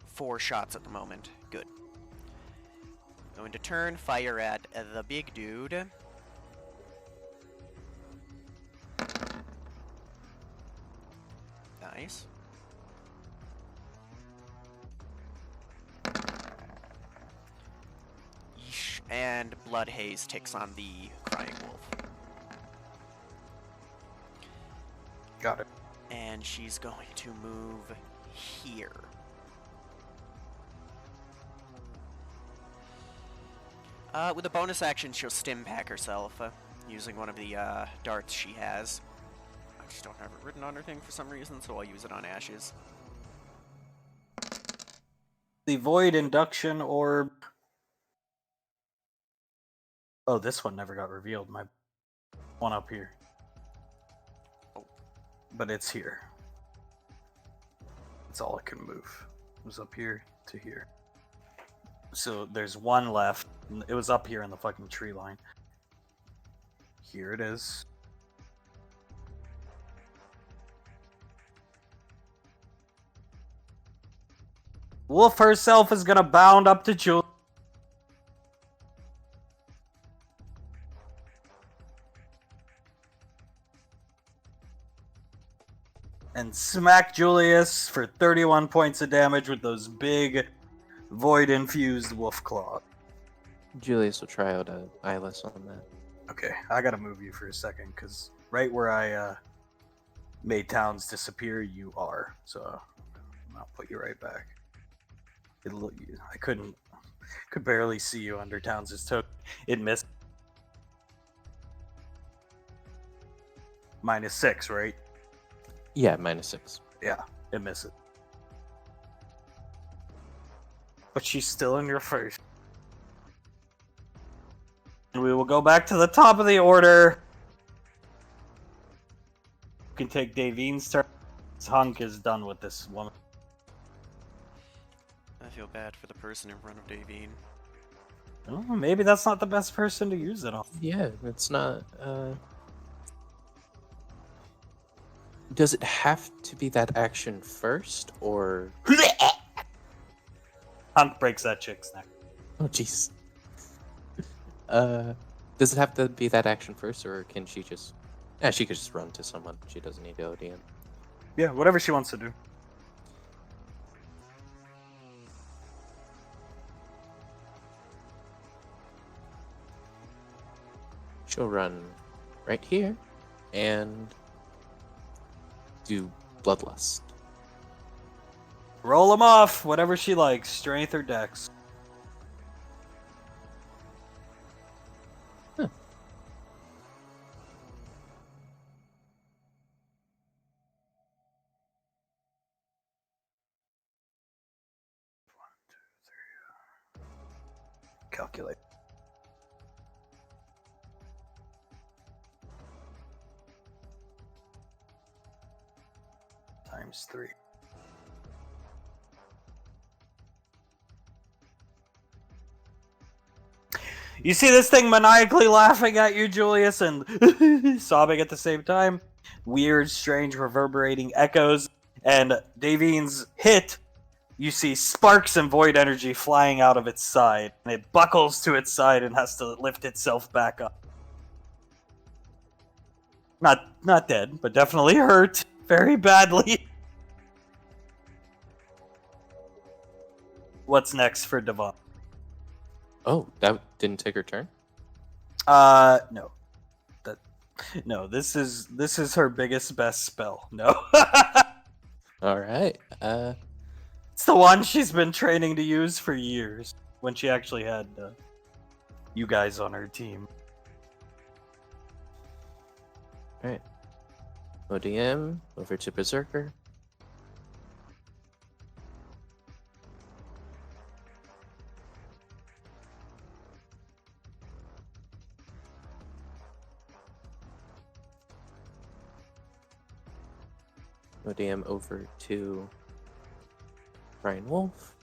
4 shots at the moment. Good. Going to turn, fire at the big dude. Nice. Yeesh. And Blood Haze takes on the Crying Wolf. Got it. And she's going to move here. With a bonus action, she'll stim pack herself using one of the darts she has. I just don't have it written on her thing for some reason, so I'll use it on Ashes. The Void Induction Orb. Oh, this one never got revealed. My one up here. Oh. But it's here. That's all it can move. It was up here to here. So there's one left. It was up here in the fucking tree line. Here it is. Wolf herself is gonna bound up to Julius. And smack Julius for 31 points of damage with those big void-infused wolf claws. Julius will try out a eyeless on that. Okay, I gotta move you for a second, because right where I made Towns disappear, you are. So I'll put you right back. I could barely see you under Towns' toe. It missed. -6, right? Yeah, -6. Yeah, it misses. But she's still in your face. And we will go back to the top of the order. You can take Davine's turn. Hunk is done with this woman. I feel bad for the person in front of Davine. Oh, maybe that's not the best person to use it on. Yeah, it's not. Does it have to be that action first, or? Hunk breaks that chick's neck. Oh, jeez. Does it have to be that action first, or can she just? Yeah, she could just run to someone. She doesn't need to ODM. Yeah, whatever she wants to do. She'll run right here, and do bloodlust. Roll them off, whatever she likes, strength or dex. Calculate. Times 3. You see this thing maniacally laughing at you, Julius, and sobbing at the same time. Weird, strange, reverberating echoes. And Davine's hit, you see sparks and void energy flying out of its side. And it buckles to its side and has to lift itself back up. Not dead, but definitely hurt very badly. What's next for Devon? Oh, that didn't take her turn? No. No, this is her biggest best spell. No. Alright. It's the one she's been training to use for years when she actually had you guys on her team. Alright. ODM, over to Berserker. ODM over to Brian Wolf.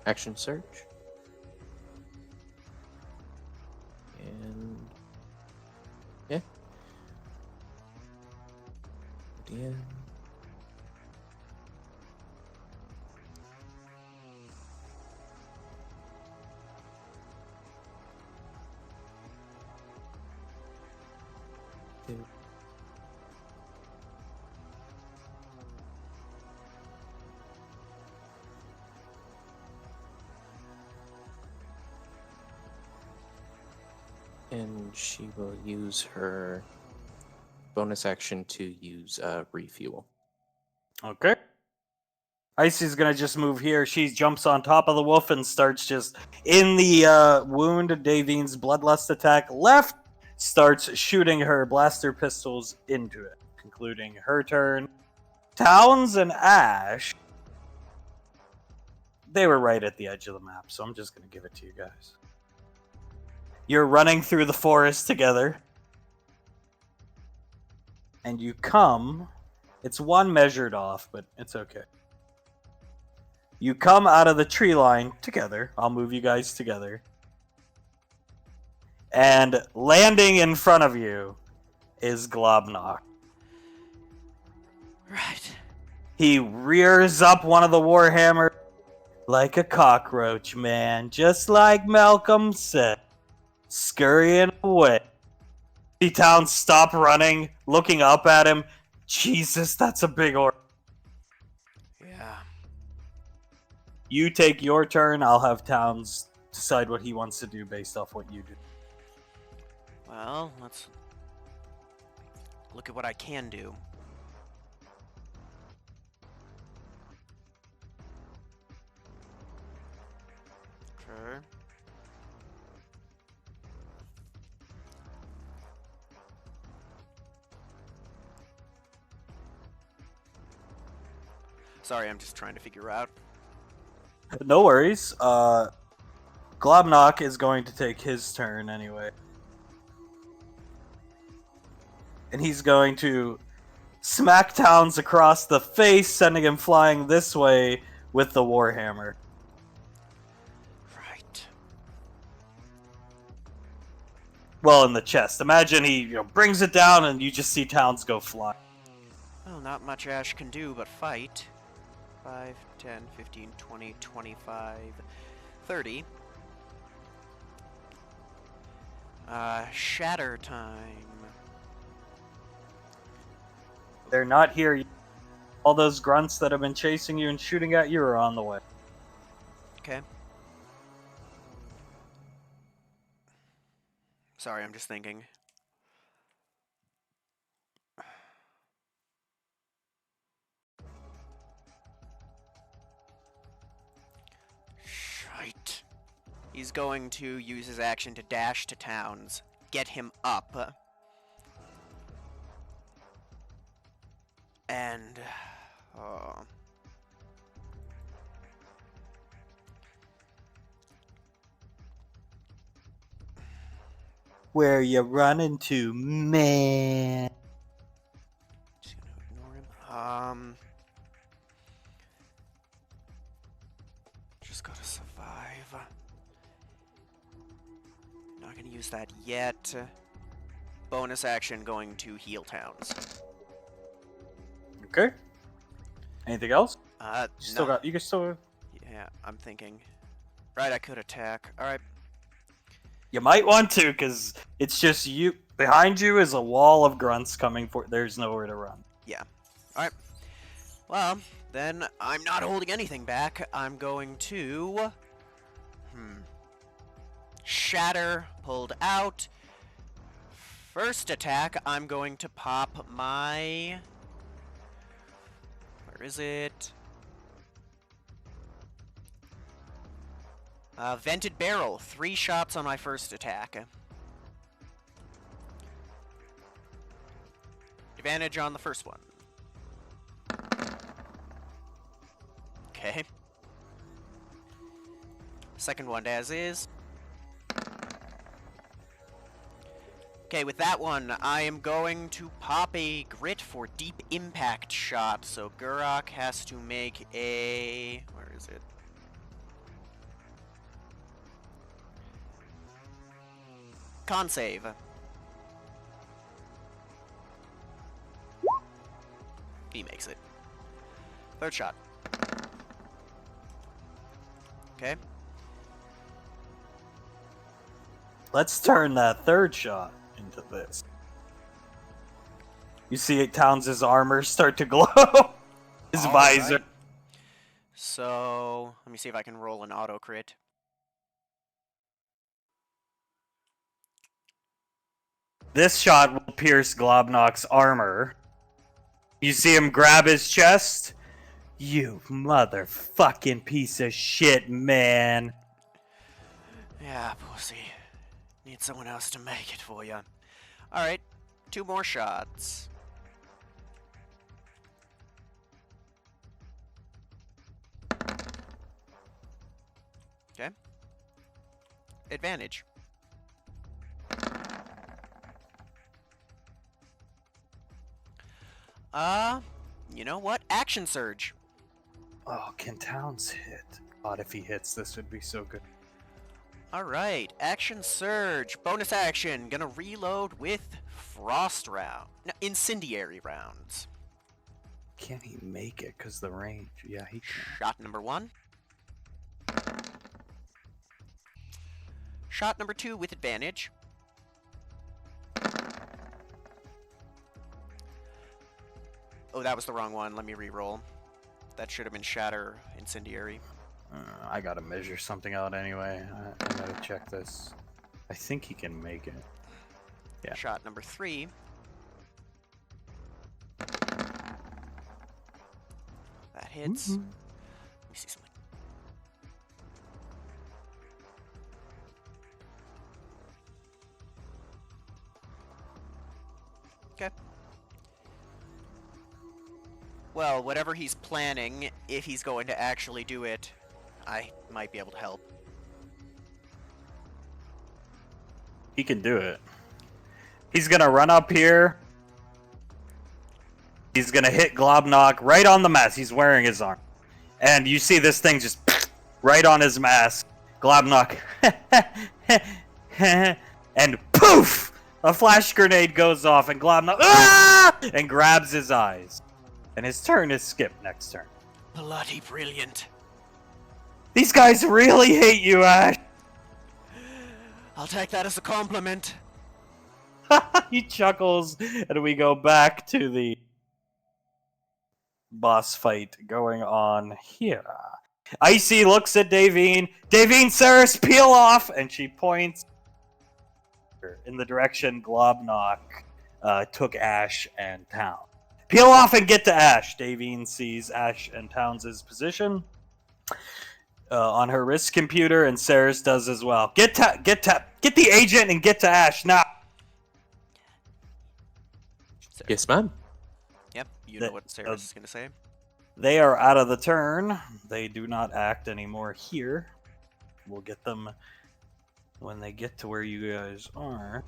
Action search. And yeah. ODM. And she will use her bonus action to use refuel. Okay. Icy's gonna just move here. She jumps on top of the wolf and starts just in the wound. Davine's bloodlust attack left starts shooting her blaster pistols into it, concluding her turn. Towns and Ash, they were right at the edge of the map, so I'm just gonna give it to you guys. You're running through the forest together, and you come. It's one measured off, but it's okay. You come out of the tree line together. I'll move you guys together. And landing in front of you is Globnock. Right. He rears up one of the Warhammer like a cockroach, man. Just like Malcolm said. Scurrying away. T-Town stop running, looking up at him. Jesus, that's a big orc. Yeah. You take your turn. I'll have Towns decide what he wants to do based off what you do. Well, let's look at what I can do. Okay. Sorry, I'm just trying to figure out. No worries. Globnock is going to take his turn anyway. And he's going to smack Towns across the face, sending him flying this way with the Warhammer. Right. Well, in the chest. Imagine he brings it down and you just see Towns go flying. Well, not much Ash can do but fight. 5, 10, 15, 20, 25, 30. Shatter time. They're not here. All those grunts that have been chasing you and shooting at you are on the way. Okay. Sorry, I'm just thinking. Shite. He's going to use his action to dash to Towns, get him up. And... Where you running to, man? just gonna ignore him. Just gotta survive. Not gonna use that yet. Bonus action going to heal Towns. Okay. Anything else? You still no. got. You can still. Yeah, I'm thinking. Right, I could attack. Alright. You might want to, because it's just you. Behind you is a wall of grunts coming for. There's nowhere to run. Well, then I'm not holding anything back. I'm going to... Shatter pulled out. First attack, I'm going to pop my... Where is it? Vented Barrel. 3 shots on my first attack. Advantage on the first one. Okay. Second one as is. Okay, with that one, I am going to pop a grit for deep impact shot. So Gurok has to make a... Where is it? Con save. He makes it. Third shot. Okay. Let's turn that third shot into this. You see Towns' armor start to glow. His visor. Right. So, let me see if I can roll an auto crit. This shot will pierce Globnok's armor. You see him grab his chest. You motherfucking piece of shit, man. Yeah, pussy. Need someone else to make it for you. Alright, 2 more shots. Okay. Advantage. You know what? Action Surge. Oh, can Towns hit? God, if he hits, this would be so good. Alright, Action Surge. Bonus action. Gonna reload with Frost round. No, Incendiary rounds. Can he make it? Because the range. Yeah, he can. Shot number 1. Shot number 2 with advantage. Oh, that was the wrong one. Let me re-roll. That should have been Shatter Incendiary. I gotta measure something out anyway. I gotta check this. I think he can make it. Yeah. Shot number 3. That hits. Let me see something. Okay. Well, whatever he's planning, if he's going to actually do it, I might be able to help. He can do it. He's gonna run up here. He's gonna hit Globnok right on the mask. He's wearing his arm. And you see this thing just right on his mask. Globnok. And poof! A flash grenade goes off and Globnok and grabs his eyes. And his turn is skipped next turn. Bloody brilliant. These guys really hate you, Ash. I'll take that as a compliment. He chuckles, and we go back to the boss fight going on here. Icy looks at Davine. Davine, Saris, peel off! And she points in the direction Globnock took Ash and Town. Peel off and get to Ash. Davine sees Ash and Towns' position on her wrist computer, and Ceres does as well. Get the agent and get to Ash now. Yes, ma'am. Yep, you know what Sarah's is going to say. They are out of the turn. They do not act anymore here. We'll get them when they get to where you guys are.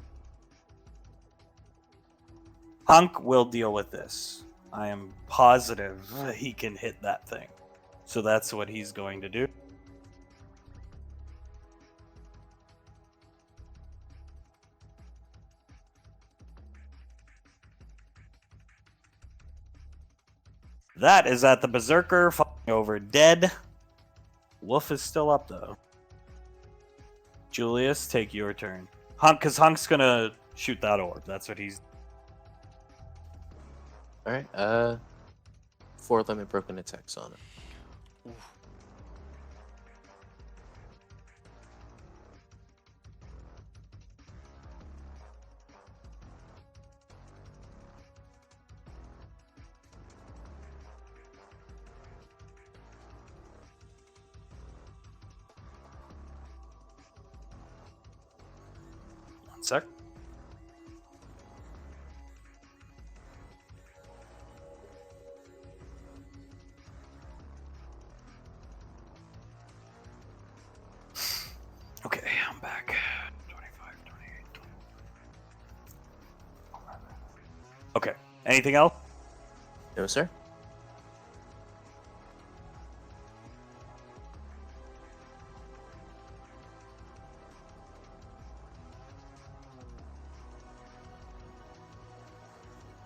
Hunk will deal with this. I am positive he can hit that thing. So that's what he's going to do. That is at the Berserker, falling over dead. Wolf is still up, though. Julius, take your turn. Hunk, because Hunk's going to shoot that orb. That's what he's... Alright, 4 limit broken attacks on it. One sec. Okay, I'm back. 25, 28, 11. Okay, anything else? No, sir.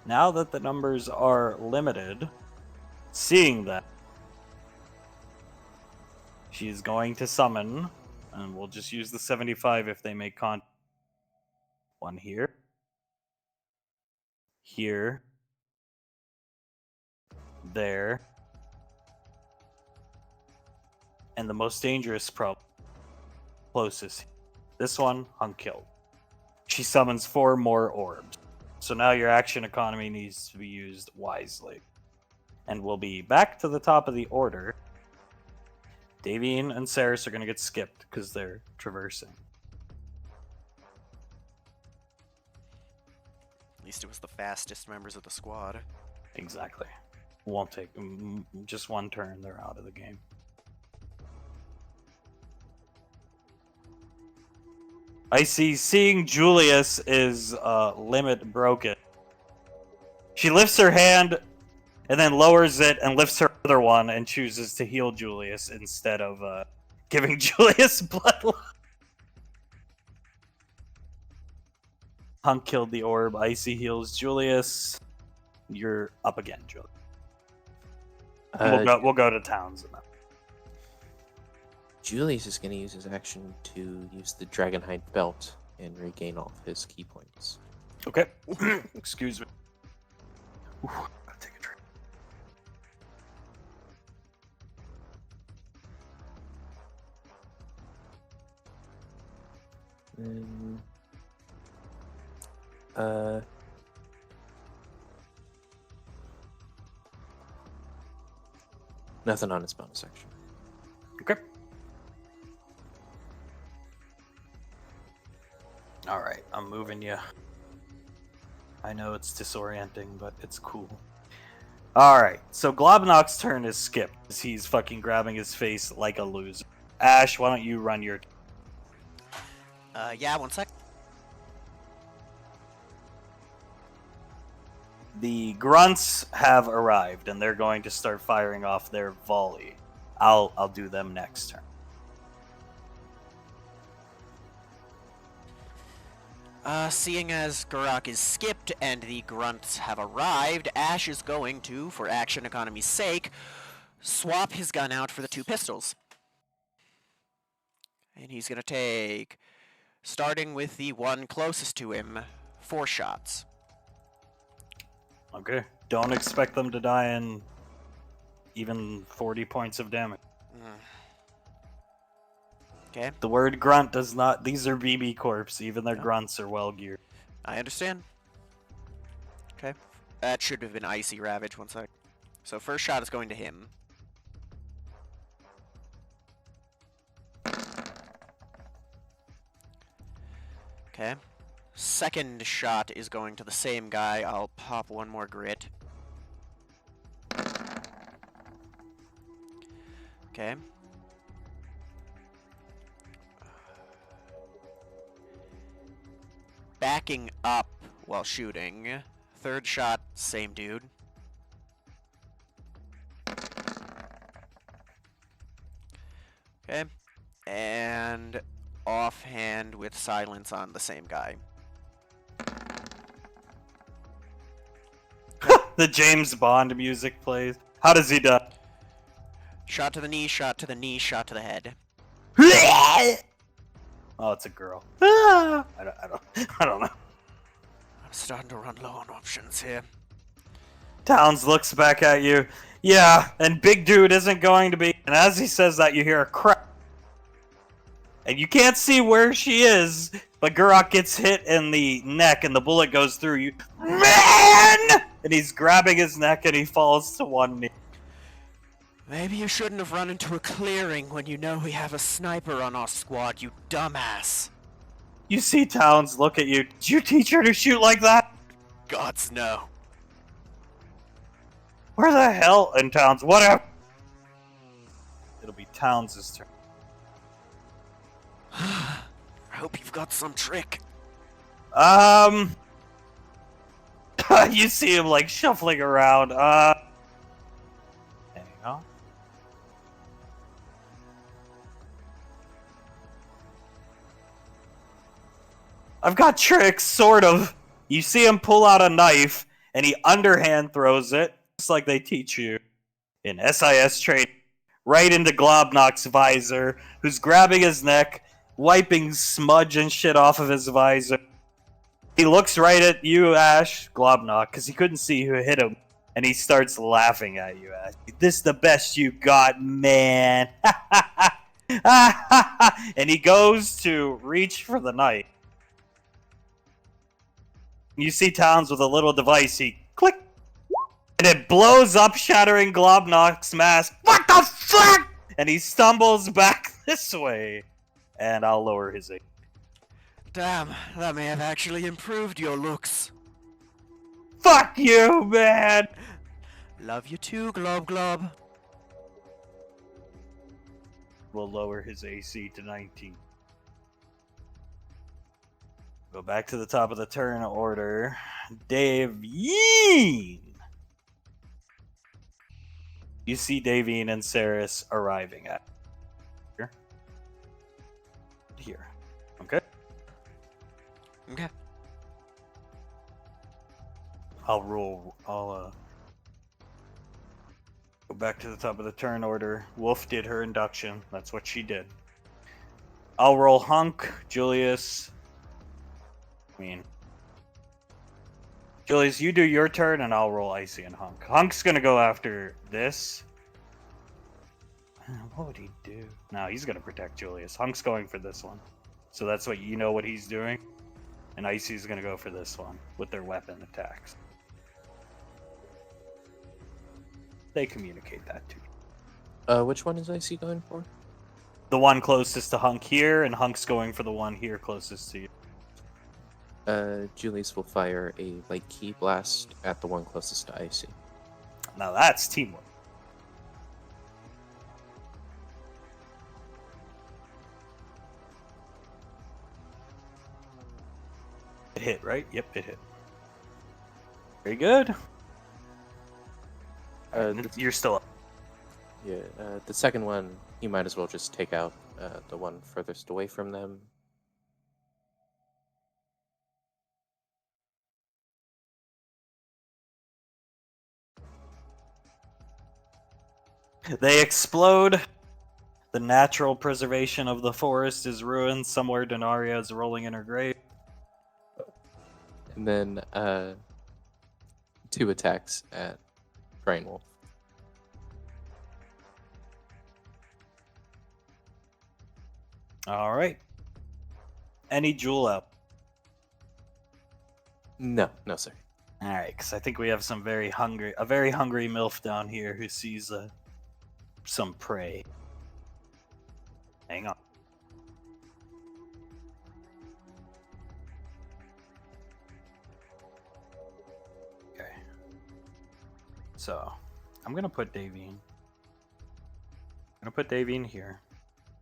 Now that the numbers are limited, seeing that, she's going to summon, and we'll just use the 75 if they make contact. One here. Here. There. And the most dangerous problem. Closest. This one, Hunk killed. She summons 4 more orbs. So now your action economy needs to be used wisely. And we'll be back to the top of the order. Davine and Ceres are going to get skipped because they're traversing. At least it was the fastest members of the squad. Exactly. Won't take just one turn, they're out of the game. I see seeing Julius is limit broken. She lifts her hand and then lowers it and lifts her other one and chooses to heal Julius instead of giving Julius blood. Hunk killed the orb. Icy heals Julius. You're up again, Julius. We'll go to Towns. Julius is going to use his action to use the Dragonhide belt and regain all of his key points. Okay. Excuse me. Ooh, gotta take a drink. Nothing on his bonus action. Okay. All right, I'm moving you. I know it's disorienting, but it's cool. All right, so Globnock's turn is skipped. He's fucking grabbing his face like a loser. Ash, why don't you run your... Yeah, one sec. The grunts have arrived, and they're going to start firing off their volley. I'll do them next turn. Seeing as Garak is skipped and the grunts have arrived, Ash is going to, for action economy's sake, swap his gun out for the 2 pistols. And he's going to take, starting with the one closest to him, 4 shots. Okay. Don't expect them to die in even 40 points of damage. Okay, The word grunt does not. These are BB Corps. Even their Yeah. grunts are well geared. I understand. Okay. That should have been Icy Ravage, one sec. So first shot is going to him. Okay. Second shot is going to the same guy. I'll pop one more grit. Okay. Backing up while shooting. Third shot, same dude. Okay. And offhand with silence on the same guy. The James Bond music plays. How does he die? Shot to the knee, shot to the knee, shot to the head. Oh, it's a girl. I don't know. I'm starting to run low on options here. Towns looks back at you. Yeah, and Big Dude isn't going to be. And as he says that, you hear a crack. And you can't see where she is, but Gurok gets hit in the neck and the bullet goes through you. Man! And he's grabbing his neck and he falls to one knee. Maybe you shouldn't have run into a clearing when you know we have a sniper on our squad, you dumbass. You see Towns look at you. Did you teach her to shoot like that? Gods no. Where the hell? And Towns, whatever. It'll be Towns' turn. I hope you've got some trick. You see him like shuffling around. There you go. I've got tricks, sort of. You see him pull out a knife, and he underhand throws it, just like they teach you in SIS training, right into Globnock's visor, who's grabbing his neck, wiping smudge and shit off of his visor. He looks right at you, Ash, Globnock, because he couldn't see who hit him, and he starts laughing at you, Ash. This is the best you got, man. And he goes to reach for the knife. You see Towns with a little device, he click, and it blows up, shattering Globnock's mask. What the fuck? And he stumbles back this way, and I'll lower his aim. Damn, that may have actually improved your looks. Fuck you, man! Love you too, Glob Glob. We'll lower his AC to 19. Go back to the top of the turn order. Daveen! You see Daveen and Saris arriving at here. Okay? Okay. I'll go back to the top of the turn order. Wolf did her induction. That's what she did. I'll roll Hunk, Julius. Julius, you do your turn, and I'll roll Icy and Hunk. Hunk's gonna go after this. What would he do? No, he's gonna protect Julius. Hunk's going for this one. So that's what you know what he's doing. And Icy's gonna go for this one with their weapon attacks. They communicate that to you. Which one is Icy going for? The one closest to Hunk here, and Hunk's going for the one here closest to you. Julius will fire a light key blast at the one closest to Icy. Now that's teamwork. It hit, right? Yep, it hit. Very good. You're still up. Yeah, the second one, you might as well just take out the one furthest away from them. They explode. The natural preservation of the forest is ruined. Somewhere Denaria is rolling in her grave. And then 2 attacks at Brain Wolf. All right. Any jewel up? No, no, sir. All right, because I think we have a very hungry MILF down here who sees some prey. Hang on. Okay. So, I'm gonna put Davine. I'm gonna put Davine here.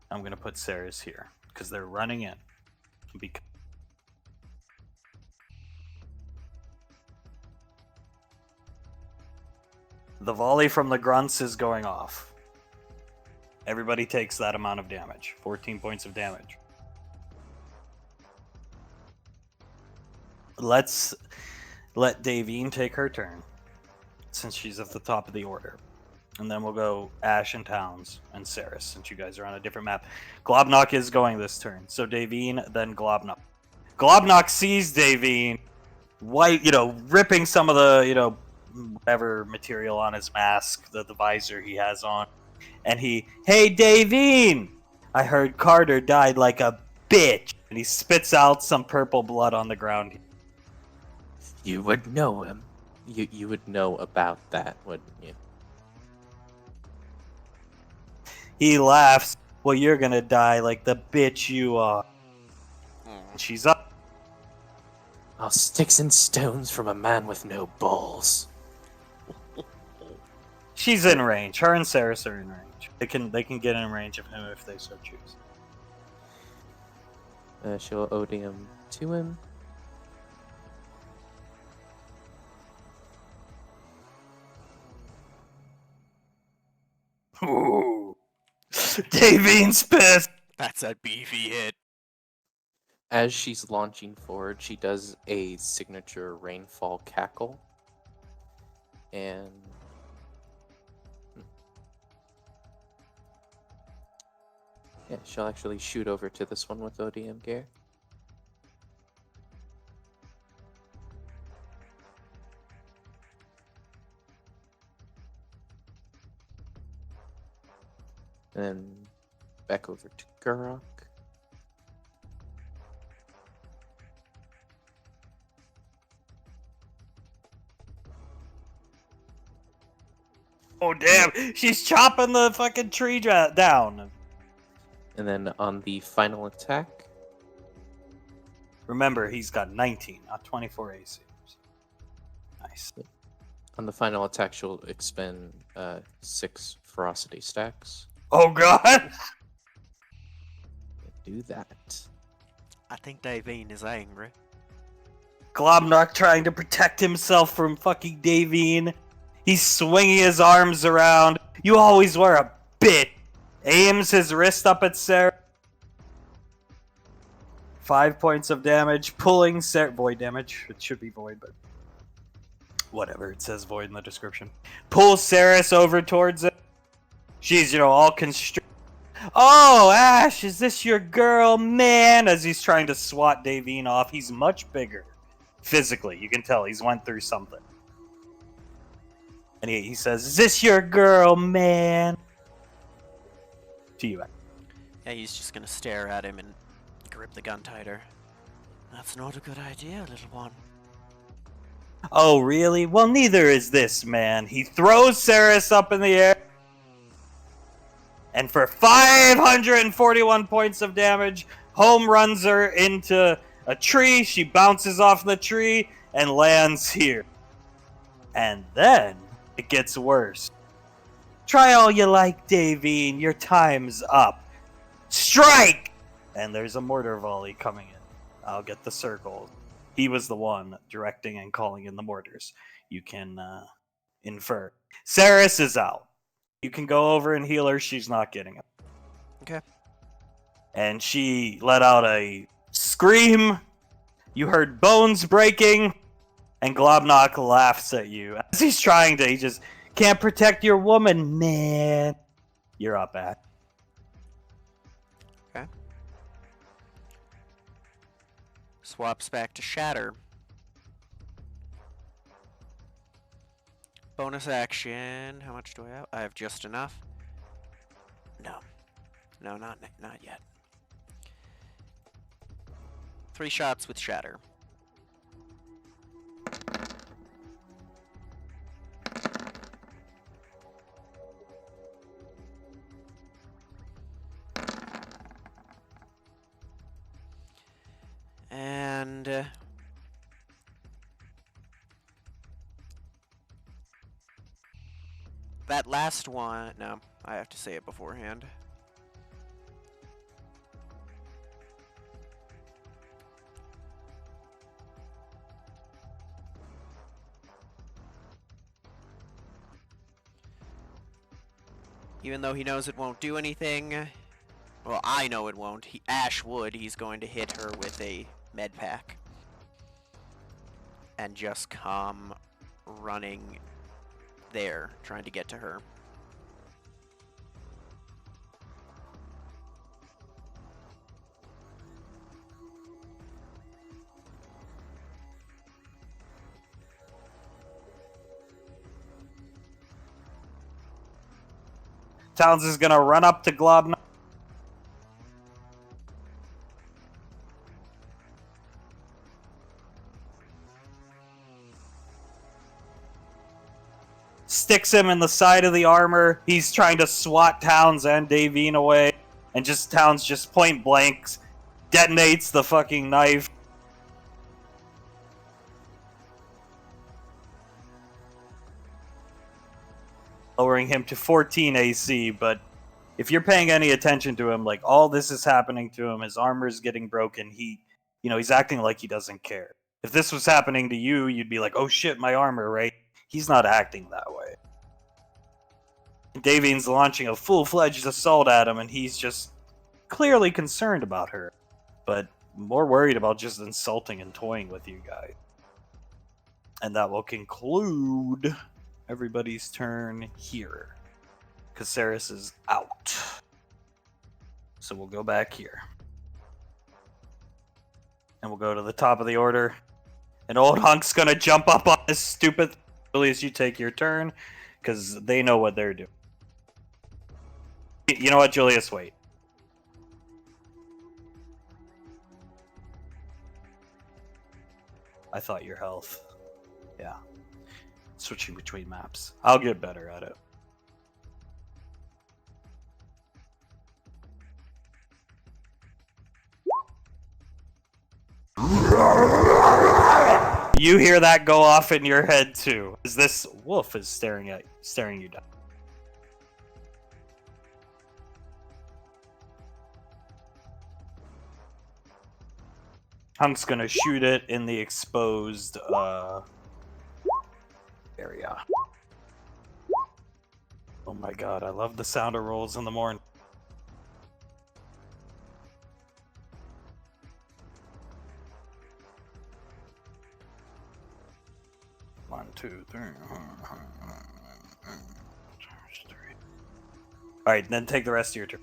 I'm gonna put Ceres here because they're running in. Because the volley from the grunts is going off. Everybody takes that amount of damage. 14 points of damage. Let's let Davine take her turn, since she's at the top of the order. And then we'll go Ash and Towns and Ceres, since you guys are on a different map. Globnock is going this turn. So Davine, then Globnock. Globnock sees Davine, ripping some of the, whatever material on his mask, the visor he has on. And hey Davine! I heard Carter died like a bitch. And he spits out some purple blood on the ground. You would know him. You would know about that, wouldn't you? He laughs. Well, you're gonna die like the bitch you are. And she's up. Oh, sticks and stones from a man with no balls. She's in range. Her and Ceres are in range. They can get in range of him if they so choose. She'll odium to him. Ooh. Davine's pissed. That's a beefy hit. As she's launching forward, she does a signature rainfall cackle. And yeah, she'll actually shoot over to this one with ODM gear. And then back over to Gurok. Oh damn! She's chopping the fucking tree down. And then on the final attack, Remember, he's got 19, not 24 AC. Nice. on the final attack, she'll expend 6 ferocity stacks. Oh god! Do that. I think Davine is angry. Globnock trying to protect himself from fucking Davine. He's swinging his arms around. You always were a bitch. Aims his wrist up at Sarah. 5 points of damage. Pulling Sarah. Void damage. It should be void, but whatever. It says void in the description. Pulls Ceres over towards it. She's, all constricted. Oh, Ash, is this your girl, man? As he's trying to swat Davine off. He's much bigger. Physically, you can tell he's went through something. And he says, is this your girl, man? To you, Ash. Yeah, he's just gonna stare at him and grip the gun tighter. That's not a good idea, little one. Oh, really? Well, neither is this, man. He throws Ceres up in the air. And for 541 points of damage, home runs her into a tree. She bounces off the tree and lands here. And then it gets worse. Try all you like, Davine. Your time's up. Strike! And there's a mortar volley coming in. I'll get the circle. He was the one directing and calling in the mortars. You can infer. Ceres is out. You can go over and heal her. She's not getting it. Okay. And she let out a scream. You heard bones breaking. And Globnock laughs at you. As he's trying to, he just can't protect your woman, man. You're up, Ash. Okay. Swaps back to Shatter. Bonus action. How much do I have? I have just enough. No. No, not yet. 3 shots with Shatter. And that last one, no, I have to say it beforehand. Even though he knows it won't do anything, well, I know it won't. Ash would. He's going to hit her with a med pack. And just come running there, trying to get to her. Towns is gonna run up to Globna. Sticks him in the side of the armor. He's trying to swat Towns and Davine away. And just Towns just point blanks. Detonates the fucking knife. Lowering him to 14 AC, but if you're paying any attention to him, like, all this is happening to him, his armor's getting broken, he's acting like he doesn't care. If this was happening to you, you'd be like, oh shit, my armor, right? He's not acting that way. Davine's launching a full-fledged assault at him, and he's just clearly concerned about her, but more worried about just insulting and toying with you guys. And that will conclude everybody's turn here. Caceres is out. So we'll go back here. And we'll go to the top of the order. And Old Hunk's gonna jump up on this stupid... Julius, you take your turn, because they know what they're doing. You know what, Julius? Wait. I thought your health. Yeah. Switching between maps. I'll get better at it. You hear that go off in your head too, as this wolf is staring you down. Hunk's gonna shoot it in the exposed area. Oh my god, I love the sound of rolls in the morning. One, two, three. Alright, then take the rest of your turn.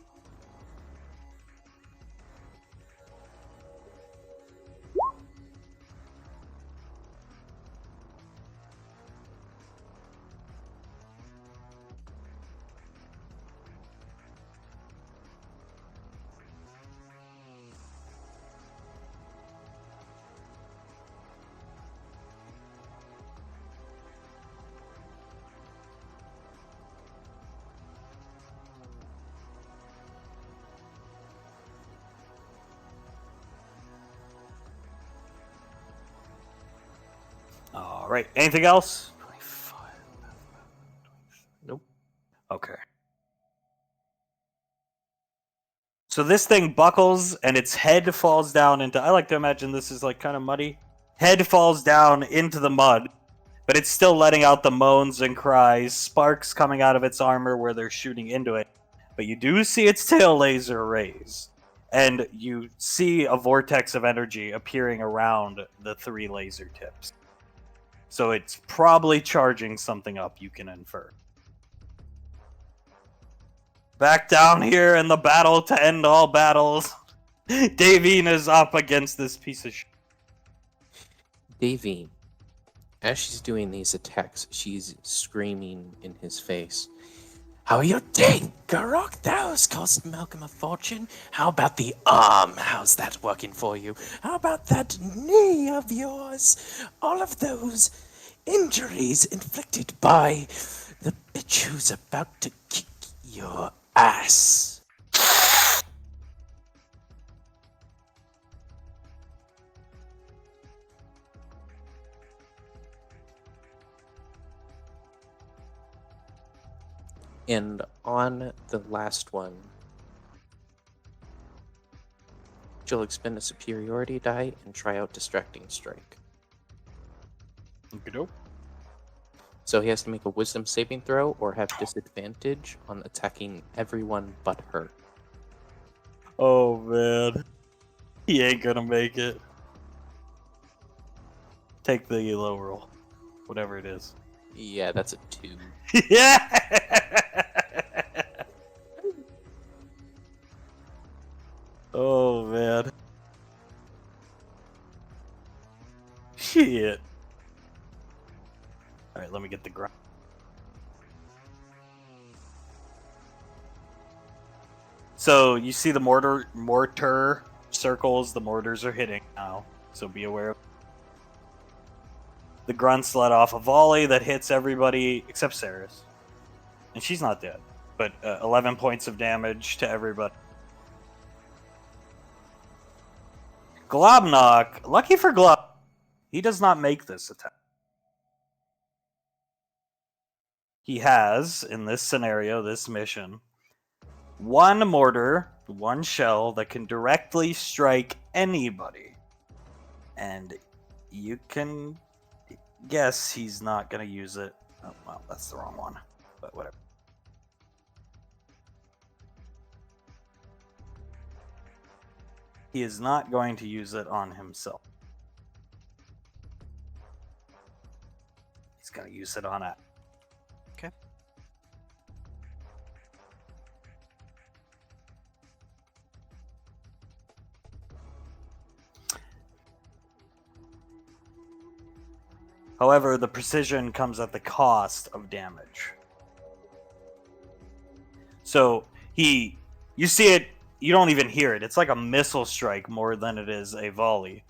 Alright, anything else? 25. Nope. Okay. So this thing buckles and its head falls down into... I like to imagine this is like kind of muddy. Head falls down into the mud, but it's still letting out the moans and cries, sparks coming out of its armor where they're shooting into it. But you do see its tail laser raise, and you see a vortex of energy appearing around the 3 laser tips. So it's probably charging something up, you can infer. Back down here in the battle to end all battles. Davine is up against this piece of shit. Davine, as she's doing these attacks, she's screaming in his face. How you think, Garrock? Those cost Malcolm a fortune. How about the arm? How's that working for you? How about that knee of yours? All of those injuries inflicted by the bitch who's about to kick your ass. And on the last one, she'll expend a superiority die and try out Distracting Strike. Okey-doke. So he has to make a Wisdom saving throw or have disadvantage on attacking everyone but her. Oh man, he ain't gonna make it. Take the low roll, whatever it is. Yeah, that's a 2. Yeah. Oh man. Shit. All right, let me get the ground. So you see the mortar circles. The mortars are hitting now. So be aware of. The grunts let off a volley that hits everybody except Saris, and she's not dead. But 11 points of damage to everybody. Globnock, lucky for Glob, he does not make this attack. He has, in this scenario, this mission, one mortar, one shell that can directly strike anybody. And you can guess he's not going to use it. Oh, well, that's the wrong one. But whatever. He is not going to use it on himself. He's going to use it on a. Okay. However, the precision comes at the cost of damage. So you see it, you don't even hear it. It's like a missile strike more than it is a volley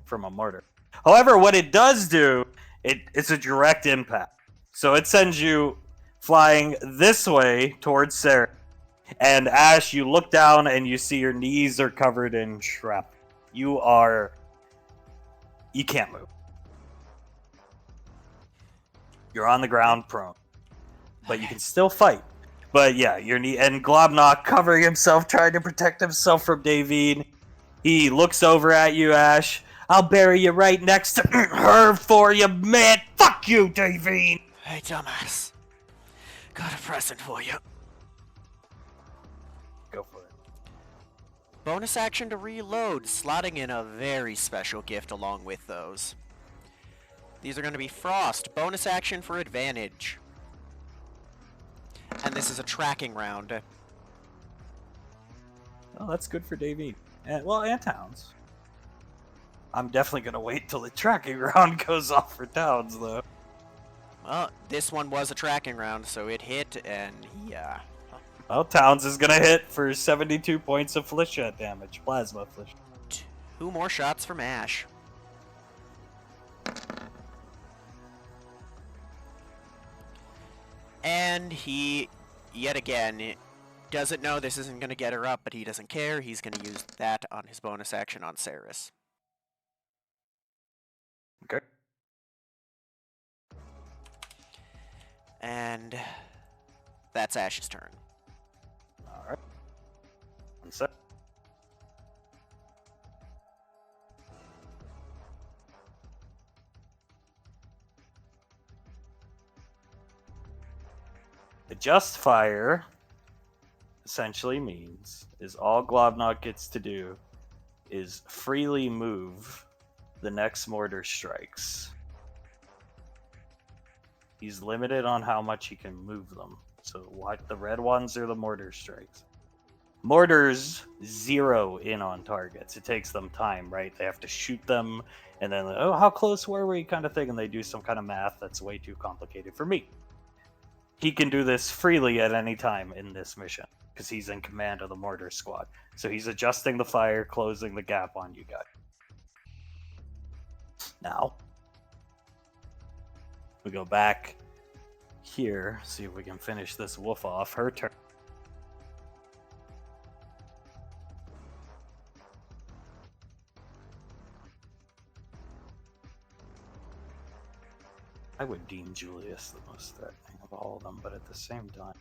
from a mortar. However, what it does do, it's a direct impact. So it sends you flying this way towards Sarah. And Ash, you look down and you see your knees are covered in shrapnel. You can't move. You're on the ground prone. But you can still fight. But yeah, your knee and Globnock covering himself, trying to protect himself from Davine. He looks over at you, Ash. I'll bury you right next to her for you, man. Fuck you, Davine. Hey, dumbass. Got a present for you. Go for it. Bonus action to reload, slotting in a very special gift along with those. These are going to be Frost, bonus action for advantage. And this is a tracking round. Oh, that's good for Davine. And Towns. I'm definitely going to wait till the tracking round goes off for Towns, though. Well, this one was a tracking round, so it hit, and yeah. Well, Towns is going to hit for 72 points of Flesh damage. Plasma Flesh. 2 more shots from Ash. And he, yet again, doesn't know this isn't going to get her up, but he doesn't care. He's going to use that on his bonus action on Saris. Okay. And that's Ash's turn. Alright. 1 sec. The Justifier essentially means is all Globnock gets to do is freely move the next mortar strikes. He's limited on how much he can move them. So what the red ones are the mortar strikes. Mortars zero in on targets. It takes them time, right? They have to shoot them and then, oh, how close were we kind of thing, and they do some kind of math that's way too complicated for me. he can do this freely at any time in this mission because he's in command of the mortar squad. So he's adjusting the fire, closing the gap on you guys. Now, we go back here, see if we can finish this wolf off. Her turn. I would deem Julius the most threatening of all of them, but at the same time,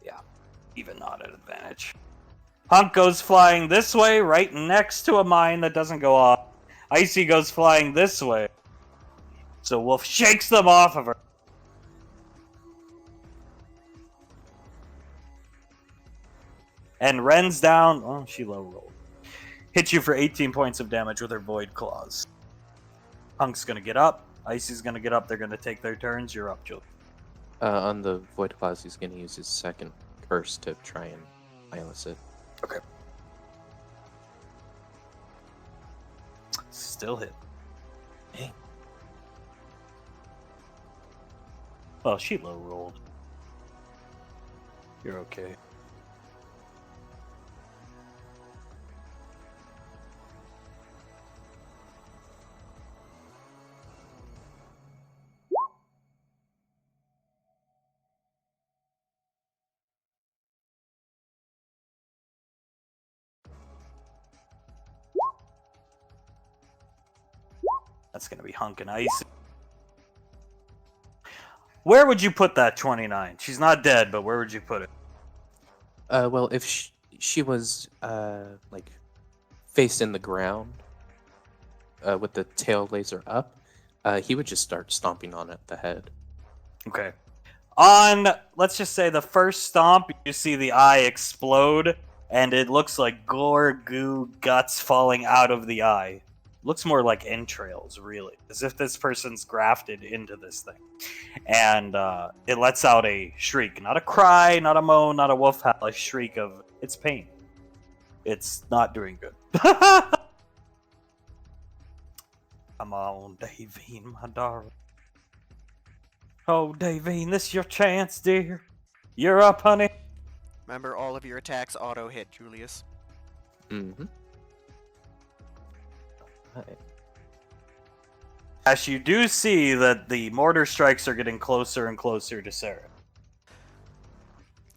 yeah, even not at advantage. Hunk goes flying this way, right next to a mine that doesn't go off. Icy goes flying this way. So Wolf shakes them off of her. And Ren's down. Oh, she low rolled. Hits you for 18 points of damage with her Void Claws. Hunk's gonna get up. Icy's gonna get up. They're gonna take their turns. You're up, Julie. On the Void Claws, he's gonna use his second curse to try and silence it. Okay. Still hit. Hey. Well, she low rolled. You're okay. That's going to be Hunk and Ice. Where would you put that 29? She's not dead, but where would you put it? Well, if she was like facing the ground, with the tail laser up, he would just start stomping on it, the head. Okay. On, let's just say the first stomp, you see the eye explode, and it looks like gore, goo, guts falling out of the eye. Looks more like entrails, really, as if this person's grafted into this thing. And it lets out a shriek. Not a cry, not a moan, not a wolf howl, a shriek of its pain. It's not doing good. Come on, Davine, my darling. Oh, Davine, this is your chance, dear. You're up, honey. Remember, all of your attacks auto-hit, Julius. Mm-hmm. As you do see that the mortar strikes are getting closer and closer to Sarah.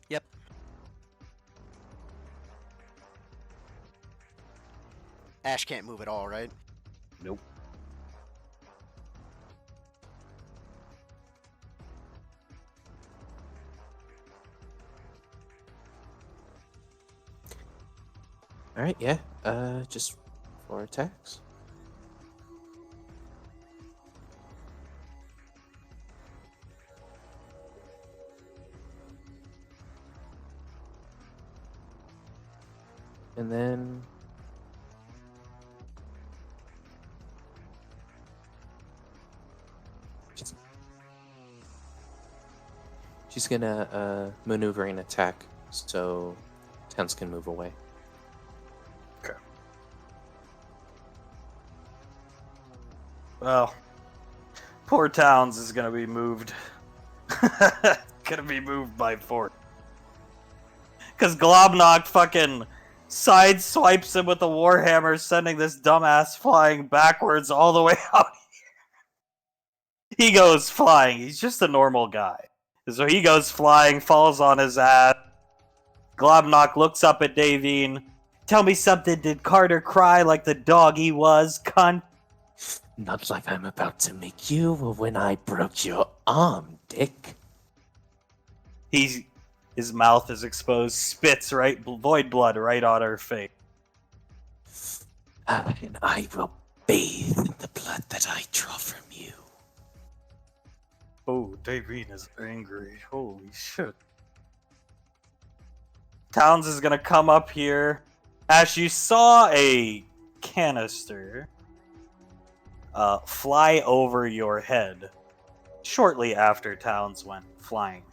Yep. Ash can't move at all, right? Nope. All right, yeah. Just 4 attacks. And then she's gonna maneuver and attack, so Towns can move away. Okay. Well, poor Towns is gonna be moved. Gonna be moved by 4. Because Globnock fucking side swipes him with the Warhammer, sending this dumbass flying backwards all the way out here. He goes flying. He's just a normal guy. So he goes flying, falls on his ass. Globnock looks up at Davine. Tell me something, did Carter cry like the dog he was, cunt? Not like I'm about to make you when I broke your arm, Dick. His mouth is exposed, spits right, void blood right on her face. And I will bathe in the blood that I draw from you. Oh, Davine is angry. Holy shit. Towns is gonna come up here. Ash, you saw a canister fly over your head shortly after Towns went flying.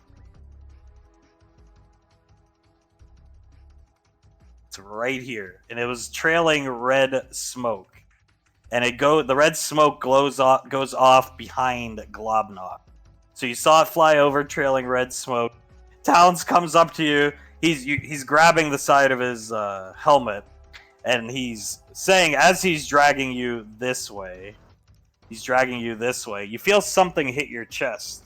It's right here, and it was trailing red smoke, and the red smoke goes off behind Globnock. So you saw it fly over, trailing red smoke. Towns comes up to you. He's grabbing the side of his helmet, and he's saying, as he's dragging you this way, you feel something hit your chest.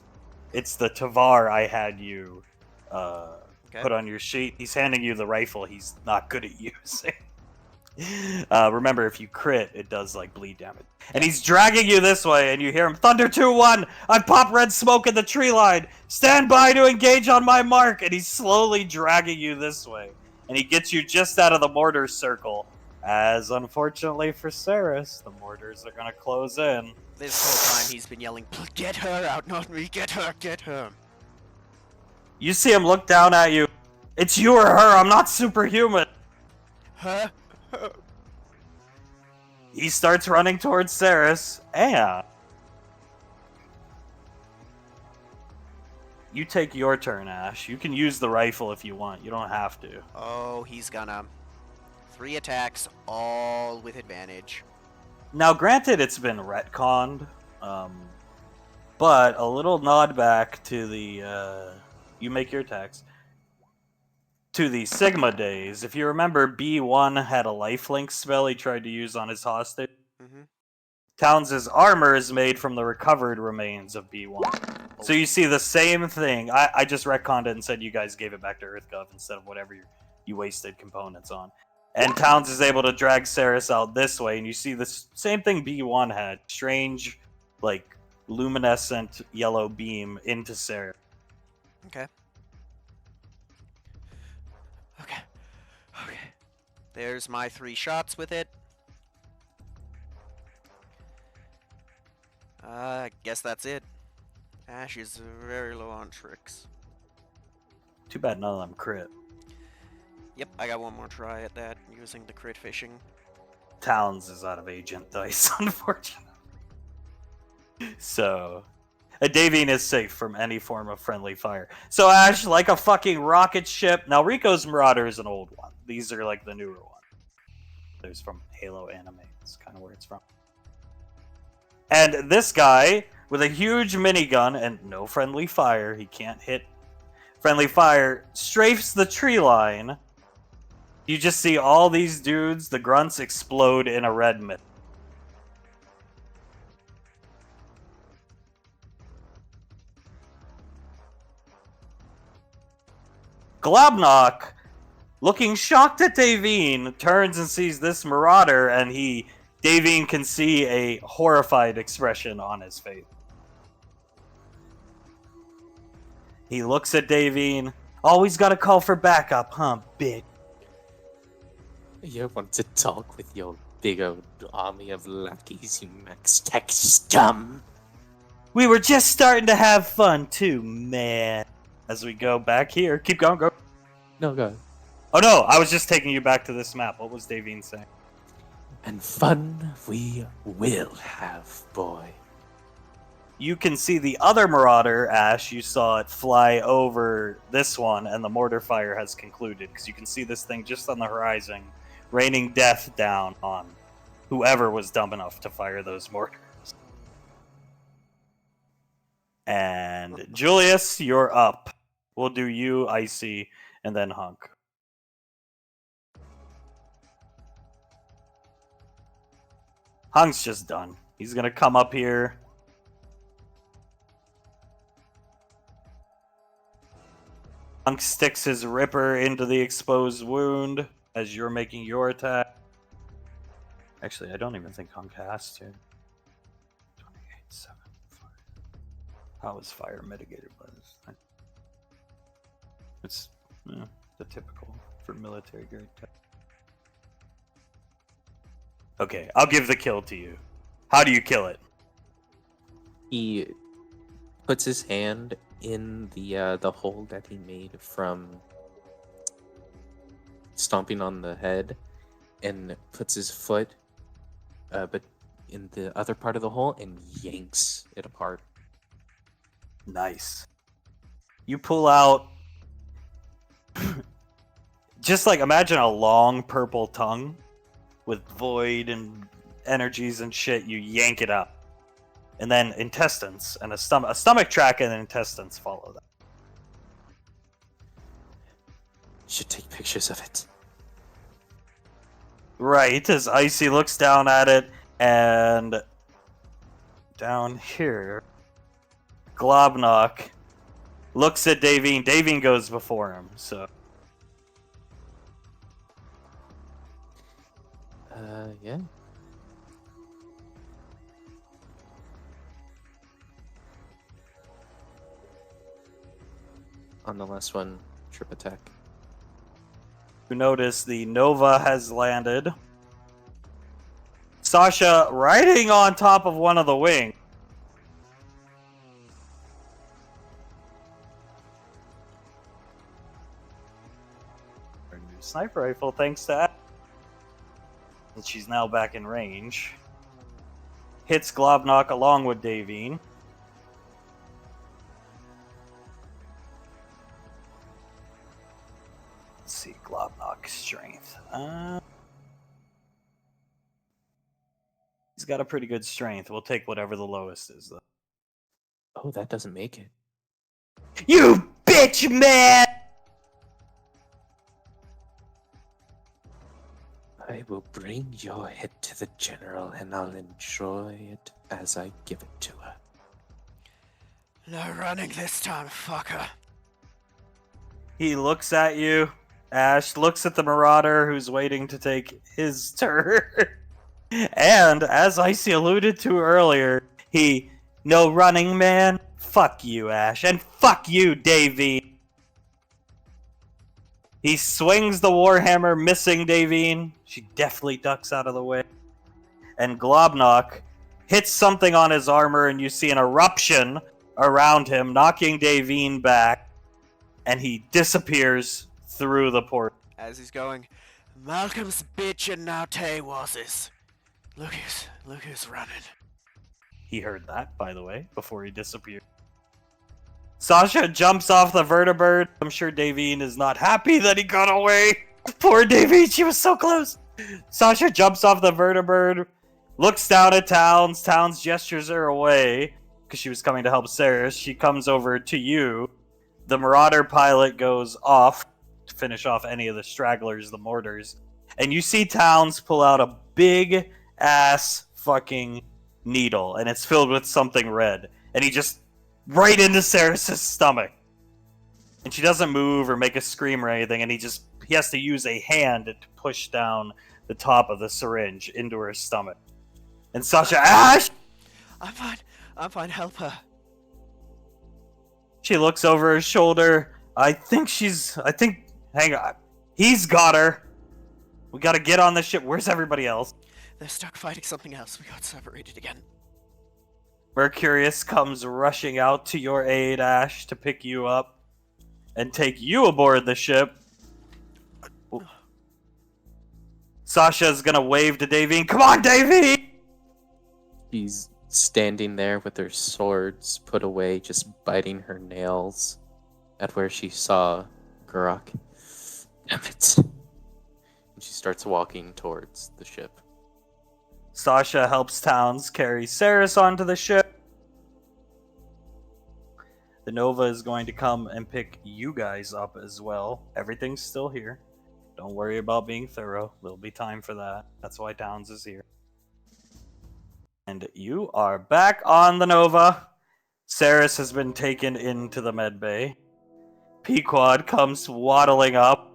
It's the Tavar I had you put on your sheet. He's handing you the rifle he's not good at using. Remember, if you crit, it does like bleed damage. And he's dragging you this way, and you hear him, Thunder 2-1! I've popped red smoke in the tree line! Stand by to engage on my mark! And he's slowly dragging you this way. And he gets you just out of the mortar circle. As unfortunately for Saris, the mortars are gonna close in. This whole time he's been yelling, "Get her out, not me! Get her! Get her!" You see him look down at you. It's you or her, I'm not superhuman! Huh? He starts running towards Saris, and you take your turn, Ash. You can use the rifle if you want. You don't have to. Oh, he's gonna. 3 attacks, all with advantage. Now, granted, it's been retconned, but a little nod back to the, you make your attacks, to the Sigma days. If you remember, B1 had a lifelink spell he tried to use on his hostage. Mm-hmm. Towns' armor is made from the recovered remains of B1. So you see the same thing. I just retconned it and said you guys gave it back to EarthGov instead of whatever you wasted components on. And Towns is able to drag Saris out this way, and you see the same thing B1 had. Strange, like, luminescent yellow beam into Saris. Okay. There's my 3 shots with it. I guess that's it. Ash is very low on tricks. Too bad none of them crit. Yep, I got one more try at that using the crit fishing. Towns is out of agent dice, unfortunately. So, Davine is safe from any form of friendly fire. So Ash, like a fucking rocket ship. Now Rico's Marauder is an old one. These are like the newer one. There's from Halo anime. That's kind of where it's from. And this guy with a huge minigun and no friendly fire, he can't hit friendly fire, strafes the tree line. You just see all these dudes, the grunts, explode in a red mist. Glabnock, looking shocked at Davine, turns and sees this Marauder, and Davine can see a horrified expression on his face. He looks at Davine. Always gotta call for backup, huh, bitch? You want to talk with your big old army of lackeys, you Max Tech scum? We were just starting to have fun too, man. As we go back here. Keep going, go. No, go. Oh no, I was just taking you back to this map. What was Davine saying? And fun we will have, boy. You can see the other Marauder, Ash. You saw it fly over this one, and the mortar fire has concluded. Because you can see this thing just on the horizon, raining death down on whoever was dumb enough to fire those mortars. And Julius, you're up. We'll do you, Icy, and then Hunk. Hunk's just done. He's gonna come up here. Hunk sticks his Ripper into the exposed wound as you're making your attack. Actually, I don't even think Hunk has to. 28-7. How is fire mitigated by this thing? It's the typical for military grade tech. Okay, I'll give the kill to you. How do you kill it? He puts his hand in the hole that he made from stomping on the head, and puts his foot, but in the other part of the hole, and yanks it apart. Nice. You pull out. Just like imagine a long purple tongue with void and energies and shit. You yank it out. and then intestines, and a stomach track, and then intestines follow that. Should take pictures of it. Right, as Icy looks down at it, and down here, Globnock looks at Davine. Davine goes before him, so. Yeah. On the last one, trip attack. You notice the Nova has landed. Sasha riding on top of one of the wings. Her new sniper rifle, thanks to Ash. And she's now back in range. Hits Globnock along with Davine. Let's see, Globnock's strength. He's got a pretty good strength. We'll take whatever the lowest is, though. Oh, that doesn't make it. You bitch, man! I will bring your head to the general and I'll enjoy it as I give it to her. No running this time, fucker. He looks at you. Ash looks at the Marauder who's waiting to take his turn. And, as Icy alluded to earlier, no running, man. Fuck you, Ash. And fuck you, Davine. He swings the Warhammer, missing Davine. She definitely ducks out of the way. And Globnock hits something on his armor, and you see an eruption around him, knocking Davine back. And he disappears through the port. As he's going, Malcolm's bitchin' now Tay was. Look who's running. He heard that, by the way, before he disappeared. Sasha jumps off the vertibird. I'm sure Davine is not happy that he got away. Poor Davine, she was so close. Sasha jumps off the vertibird, looks down at Towns. Towns gestures her away because she was coming to help Saris. She comes over to you. The Marauder pilot goes off to finish off any of the stragglers, the mortars. And you see Towns pull out a big ass fucking needle, and it's filled with something red. And he just right into Saris' stomach. And she doesn't move or make a scream or anything, and he has to use a hand to push down the top of the syringe into her stomach. And Sasha, Ash! I'm fine, help her. She looks over her shoulder. Hang on. He's got her. We gotta get on the ship. Where's everybody else? They're stuck fighting something else. We got separated again. Mercurius comes rushing out to your aid, Ash, to pick you up and take you aboard the ship. Sasha's gonna wave to Davine. Come on, Davine! She's standing there with her swords put away, just biting her nails at where she saw Gurok. Damn it. And she starts walking towards the ship. Sasha helps Towns carry Saris onto the ship. The Nova is going to come and pick you guys up as well. Everything's still here. Don't worry about being thorough. There'll be time for that. That's why Towns is here. And you are back on the Nova. Saris has been taken into the medbay. Pequod comes waddling up.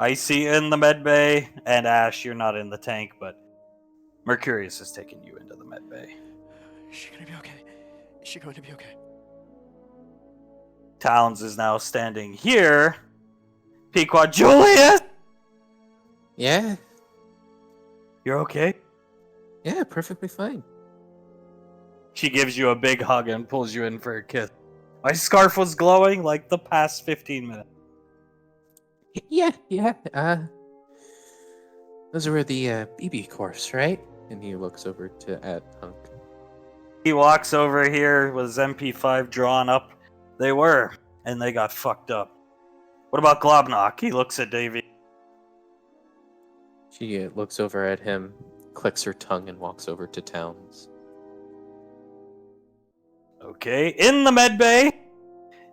Icy in the medbay. And Ash, you're not in the tank, but Mercurius has taken you into the medbay. Is she gonna be okay? Is she going to be okay? Towns is now standing here. Pequod, Julius! Yeah, You're okay? yeah, perfectly fine. She gives you a big hug and pulls you in for a kiss. My scarf was glowing like the past 15 minutes. Yeah. Those were the BB course, right? And he looks over to Ad Punk. He walks over here with his MP5 drawn up. They were, and they got fucked up. What about Globnock? He looks at Davy. She looks over at him, clicks her tongue, and walks over to Towns. Okay, in the med bay,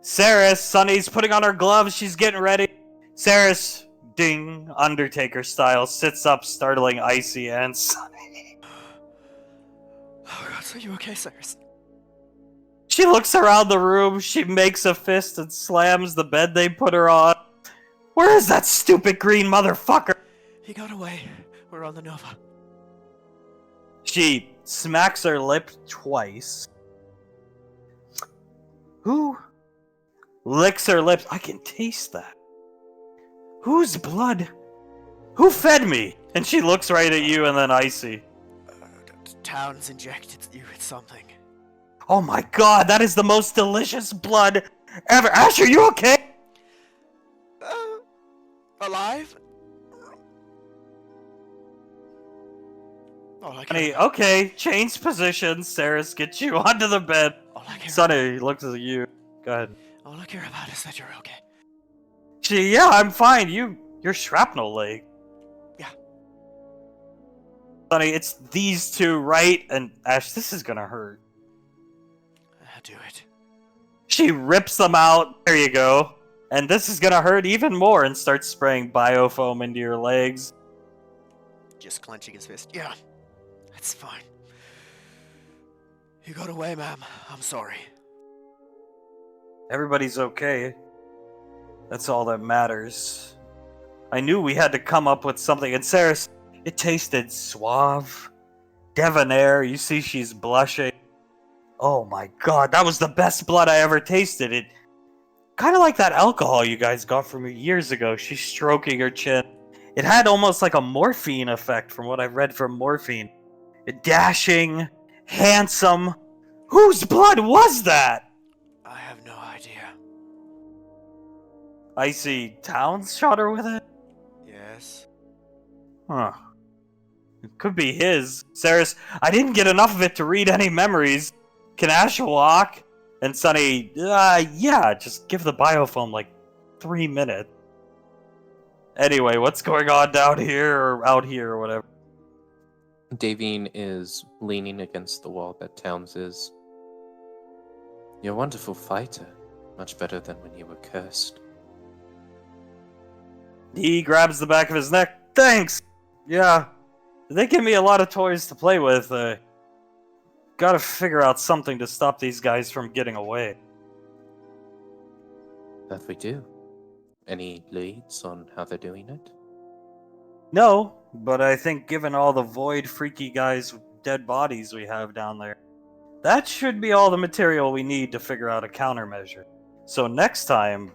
Saris, Sunny's putting on her gloves, she's getting ready. Saris, ding, Undertaker style, sits up, startling Icy and Sunny. Oh god, are you okay, Cyrus? She looks around the room, she makes a fist and slams the bed they put her on. Where is that stupid green motherfucker? He got away. We're on the Nova. She smacks her lip twice. Who licks her lips? I can taste that. Whose blood? Who fed me? And she looks right at you and then Icy. Towns injected you with something. Oh my god, that is the most delicious blood ever. Ash, are you okay? Alive? All I care Honey, about, okay, change positions. Saris, get you onto the bed. all I care Sunny looks at you. Go ahead. all I care about is that you're okay. Yeah, I'm fine. You're shrapnel leg. Yeah. Sunny, it's these two, right? And Ash, this is gonna hurt. Do it. She rips them out. There you go. And this is gonna hurt even more and starts spraying biofoam into your legs. Just clenching his fist. Yeah, that's fine. You got away, ma'am. I'm sorry. Everybody's okay. That's all that matters. I knew we had to come up with something. And Saris, it tasted suave, debonair. You see she's blushing. Oh my god, that was the best blood I ever tasted. It kind of like that alcohol you guys got from me years ago. She's stroking her chin. It had almost like a morphine effect from what I've read from morphine. Dashing, handsome. Whose blood was that? I have no idea. Icy Towns shot her with it? Yes. Huh. It could be his. Saris, I didn't get enough of it to read any memories. Can Ash walk? And Sunny, yeah, just give the biofoam like 3 minutes. Anyway, what's going on down here or out here or whatever? Davine is leaning against the wall that Towns is. You're a wonderful fighter. Much better than when you were cursed. He grabs the back of his neck. Thanks! Yeah. They give me a lot of toys to play with. Gotta figure out something to stop these guys from getting away. That we do. Any leads on how they're doing it? No, but I think given all the void freaky guys with dead bodies we have down there, that should be all the material we need to figure out a countermeasure. So next time,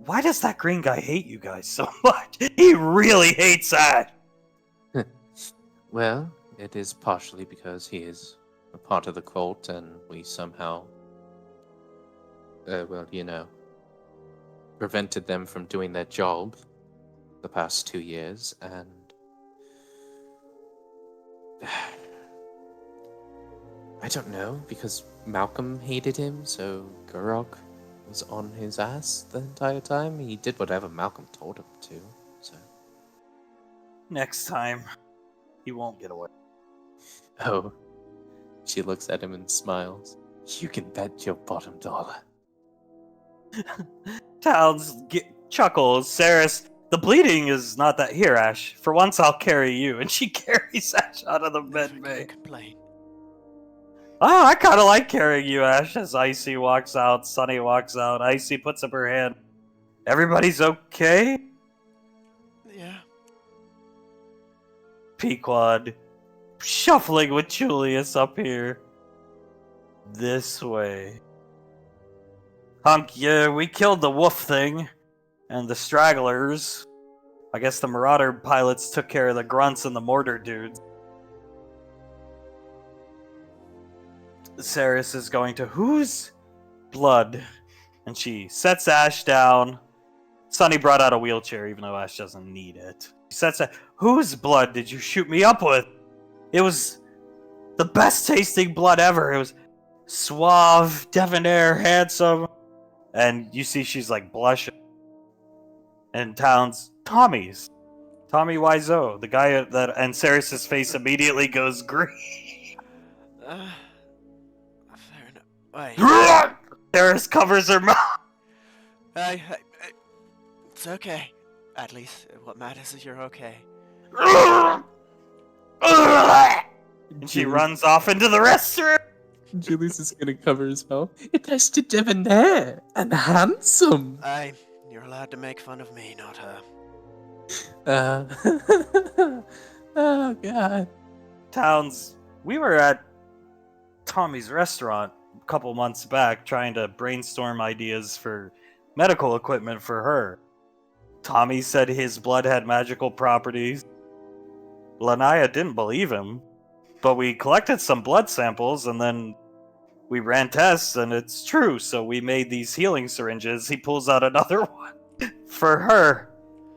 why does that green guy hate you guys so much? He really hates that! Well, it is partially because he is a part of the cult and we somehow, prevented them from doing their job the past 2 years, and I don't know, because Malcolm hated him, so Gurok was on his ass the entire time. He did whatever Malcolm told him to, so... Next time, he won't get away. Oh. She looks at him and smiles. You can bet your bottom dollar. Towns chuckles. Saris, the bleeding is not that. Here, Ash. For once, I'll carry you. And she carries Ash out of the Never med gonna bay. complain. Oh, I kind of like carrying you, Ash. As Icy walks out, Sunny walks out. Icy puts up her hand. Everybody's okay? Yeah. Pequod, shuffling with Julius up here. This way. Hunk, yeah, we killed the wolf thing. And the stragglers. I guess the Marauder pilots took care of the grunts and the mortar dudes. Saris is going to, whose blood? And she sets Ash down. Sunny brought out a wheelchair, even though Ash doesn't need it. She sets a, whose blood did you shoot me up with? It was the best tasting blood ever. It was suave, debonair, handsome. And you see she's like blushing. And Towns, Tommy's. Tommy Wiseau, the guy that, and Saris's face immediately goes green. Fair enough. Wait. Ceres covers her mouth. I- it's okay. At least what matters is you're okay. And she runs off into the restroom. Julius is gonna cover his mouth. It has to debonair and handsome. You're allowed to make fun of me, not her. Oh god. Towns, we were at Tommy's restaurant a couple months back trying to brainstorm ideas for medical equipment for her. Tommy said his blood had magical properties. Lanaya didn't believe him, but we collected some blood samples and then we ran tests and it's true, so we made these healing syringes. He pulls out another one for her.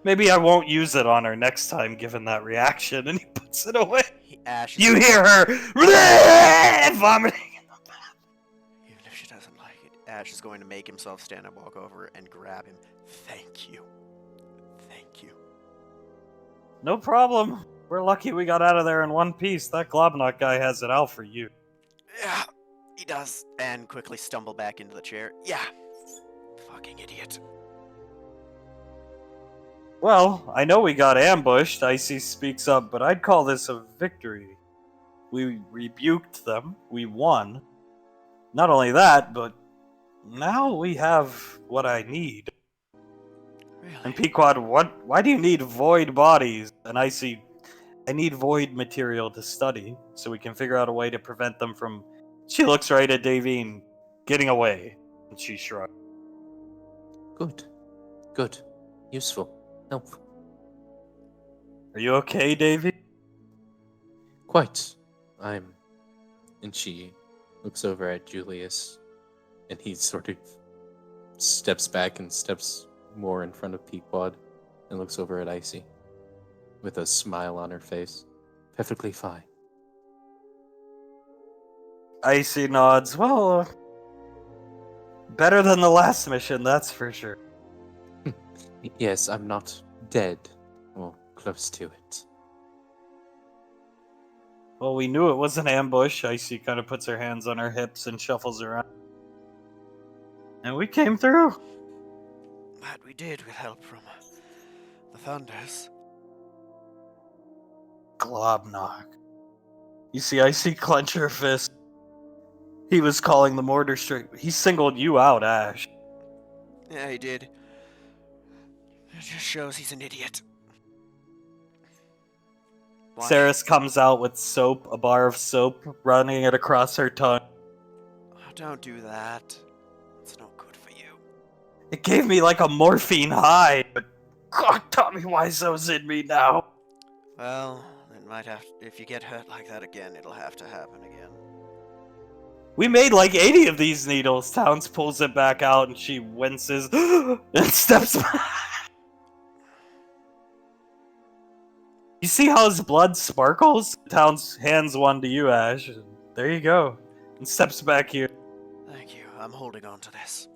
Maybe I won't use it on her next time given that reaction, and he puts it away. Ash. You hear her vomiting in the bath. Even if she doesn't like it, Ash is going to make himself stand and walk over and grab him. Thank you. Thank you. No problem. We're lucky we got out of there in one piece. That Globnok guy has it out for you. Yeah, he does. And quickly stumble back into the chair. Yeah. Fucking idiot. Well, I know we got ambushed, Icy speaks up, but I'd call this a victory. We rebuked them, we won. Not only that, but now we have what I need. Really? And Pequod, why do you need void bodies? And Icy, I need void material to study, so we can figure out a way to prevent them from... She looks right at Davine, getting away. And she shrugs. Good. Good. Useful. Helpful. Are you okay, Davy? Quite. And she looks over at Julius, and he sort of steps back and steps more in front of Pequod, and looks over at Icy, with a smile on her face. Perfectly fine. Icy nods. Well, better than the last mission, that's for sure. Yes, I'm not dead, or close to it. Well, we knew it was an ambush. Icy kind of puts her hands on her hips and shuffles around. And we came through. That we did with help from the Thunders. Globnok. You see Icy clench her fist. He was calling the mortar straight. He singled you out, Ash. Yeah, he did. It just shows he's an idiot. Why? Ceres comes out with soap, a bar of soap, running it across her tongue. Oh, don't do that. It's no good for you. It gave me like a morphine high, but God, Tommy Wiseau's in me now. Well, it might have. If you get hurt like that again, it'll have to happen again. We made like 80 of these needles. Towns pulls it back out and she winces and steps back. You see how his blood sparkles? Towns hands one to you, Ash. There you go. And steps back here. Thank you. I'm holding on to this.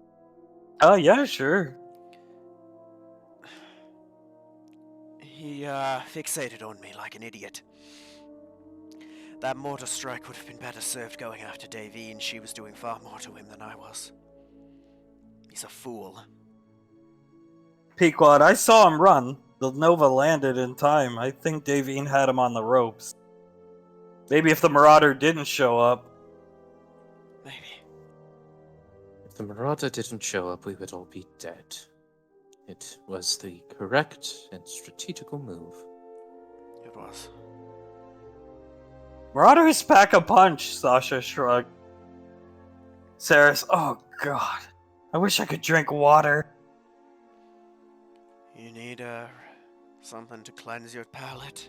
Oh, yeah, sure. He fixated on me like an idiot. That mortar strike would have been better served going after Davine. She was doing far more to him than I was. He's a fool. Pequod, I saw him run. The Nova landed in time. I think Davine had him on the ropes. Maybe if the Marauder didn't show up. Maybe. If the Marauder didn't show up, we would all be dead. It was the correct and strategical move. It was. Marauders pack a punch, Sasha shrugged. Ceres, oh god. I wish I could drink water. You need, something to cleanse your palate?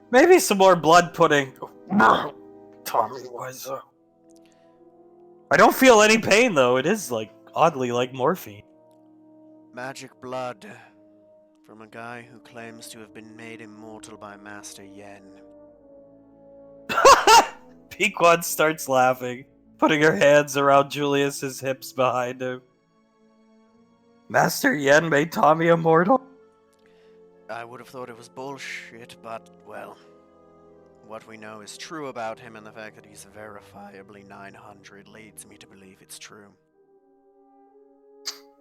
Maybe some more blood pudding. Tommy Wiseau. I don't feel any pain though. It is like oddly like morphine. Magic blood. From a guy who claims to have been made immortal by Master Yen. Pequod starts laughing, putting her hands around Julius's hips behind him. Master Yen made Tommy immortal? I would have thought it was bullshit, but, well, what we know is true about him, and the fact that he's verifiably 900 leads me to believe it's true.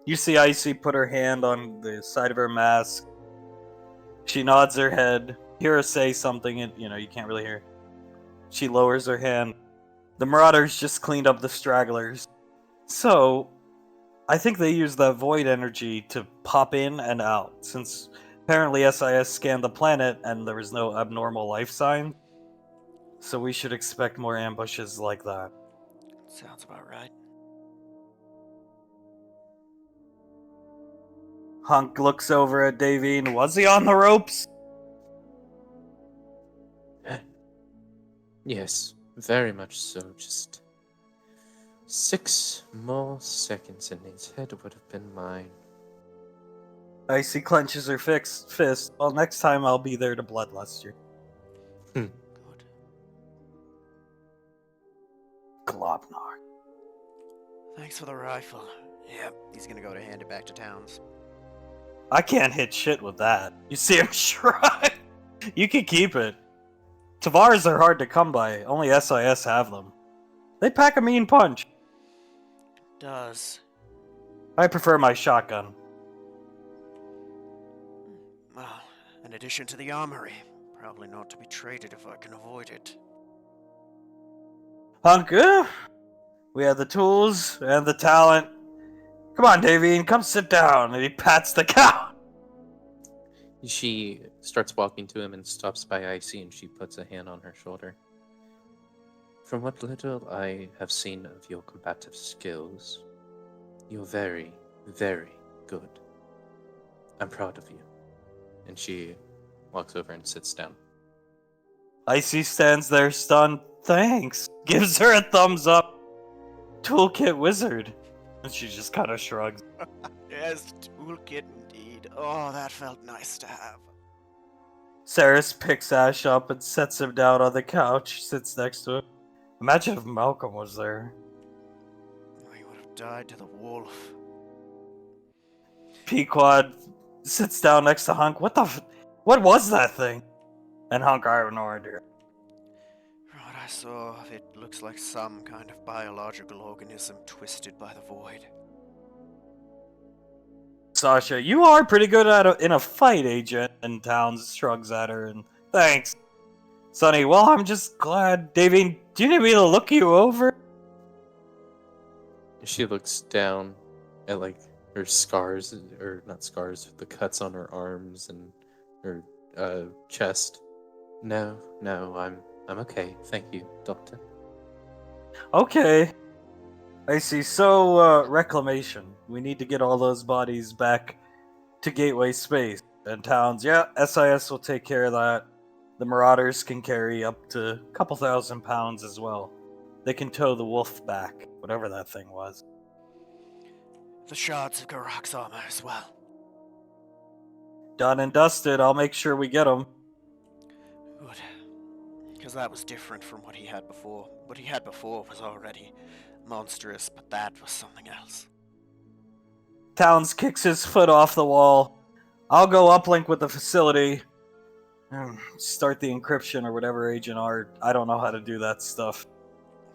You see Icy put her hand on the side of her mask. She nods her head. Hear her say something, and you can't really hear. She lowers her hand. The Marauders just cleaned up the stragglers. So, I think they used that void energy to pop in and out, since apparently SIS scanned the planet and there was no abnormal life sign. So we should expect more ambushes like that. Sounds about right. Hunk looks over at Davine. Was he on the ropes? Yes, very much so. Just 6 more seconds and his head would have been mine. Icy clenches her fist. Well, next time I'll be there to bloodlust you. Good. Globnar. Thanks for the rifle. Yep, he's gonna go to hand it back to Towns. I can't hit shit with that. You see him shrug? You can keep it. Tavars are hard to come by. Only SIS have them. They pack a mean punch. Does. I prefer my shotgun. Well, an addition to the armory. Probably not to be traded if I can avoid it. Hunk, we have the tools and the talent. Come on, Davine, come sit down. And he pats the cow. She starts walking to him and stops by Icy, and she puts a hand on her shoulder. From what little I have seen of your combative skills, you're very, very good. I'm proud of you. And she walks over and sits down. Icy stands there stunned. Thanks. Gives her a thumbs up. Toolkit wizard. And she just kind of shrugs. Yes, toolkit indeed. Oh, that felt nice to have. Saris picks Ash up and sets him down on the couch, sits next to him. Imagine if Malcolm was there. He would have died to the wolf. Pequod sits down next to Hunk. What was that thing? And Hunk, I have no idea. From what I saw, it looks like some kind of biological organism twisted by the void. Sasha, you are pretty good in a fight, Agent. And Towns shrugs at her and thanks. Sonny, well, I'm just glad. Davine, do you need me to look you over? She looks down at her scars, or not scars, the cuts on her arms and her chest. No, I'm okay. Thank you, Doctor. Okay. I see. So, reclamation. We need to get all those bodies back to Gateway Space. And Towns, yeah, SIS will take care of that. The Marauders can carry up to a couple thousand pounds as well. They can tow the wolf back, whatever that thing was. The shards of Garak's armor as well. Done and dusted, I'll make sure we get them. Good. Because that was different from what he had before. What he had before was already monstrous, but that was something else. Towns kicks his foot off the wall. I'll go uplink with the facility. Start the encryption or whatever, Agent Art. I don't know how to do that stuff.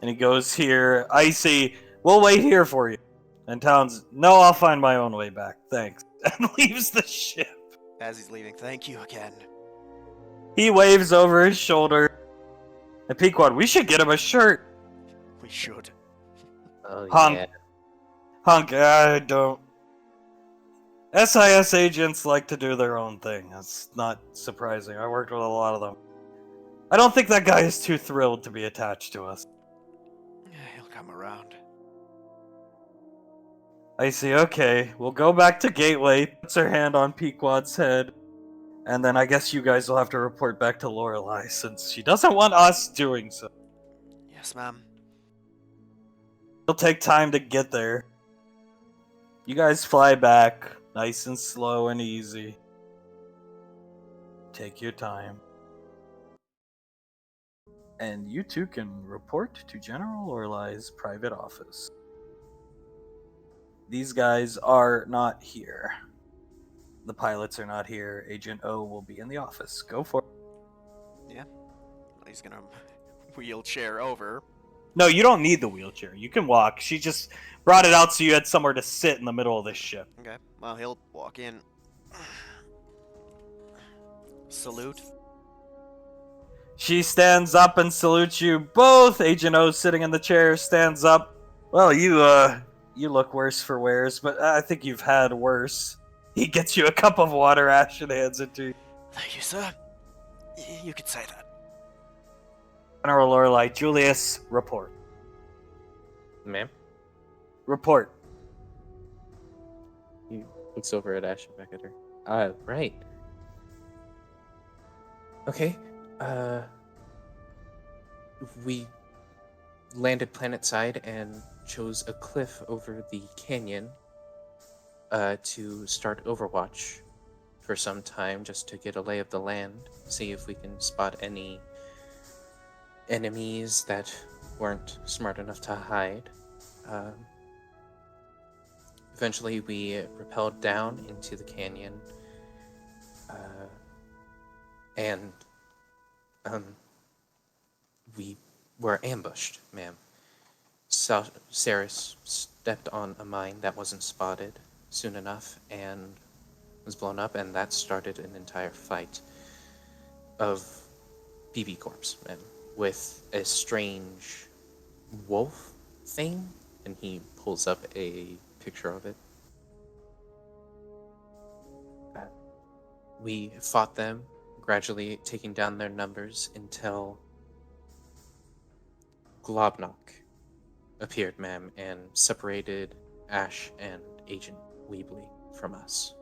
And he goes here. Icy, we'll wait here for you. And Towns, no, I'll find my own way back. Thanks. And leaves the ship. As he's leaving, thank you again. He waves over his shoulder. And Pequod, we should get him a shirt. We should. Oh, Hunk. yeah. Hunk, I don't. SIS agents like to do their own thing. That's not surprising. I worked with a lot of them. I don't think that guy is too thrilled to be attached to us. Yeah, he'll come around. I see, okay. We'll go back to Gateway, puts her hand on Pequod's head, and then I guess you guys will have to report back to Lorelei, since she doesn't want us doing so. Yes, ma'am. It'll take time to get there. You guys fly back, nice and slow and easy. Take your time. And you two can report to General Lorelei's private office. These guys are not here. The pilots are not here. Agent O will be in the office. Go for it. Yeah. He's she's gonna wheelchair over. No, you don't need the wheelchair. You can walk. She just brought it out so you had somewhere to sit in the middle of this ship. Okay, well, he'll walk in. Salute. She stands up and salutes you both. Agent O sitting in the chair stands up. Well, you look worse for wears, but I think you've had worse. He gets you a cup of water, Ash, and hands it to you. Thank you, sir. You could say that. General Lorelei, Julius, report. Ma'am? Report. He looks over at Ash and back at her. Right. Okay. We landed planetside and chose a cliff over the canyon to start Overwatch for some time, just to get a lay of the land, see if we can spot any enemies that weren't smart enough to hide. Eventually we rappelled down into the canyon, and we were ambushed, ma'am. Saris stepped on a mine that wasn't spotted soon enough and was blown up, and that started an entire fight of BB Corps, ma'am, with a strange wolf thing, and he pulls up a picture of it. We fought them, gradually taking down their numbers until Globnock appeared, ma'am, and separated Ash and Agent Weebly from us.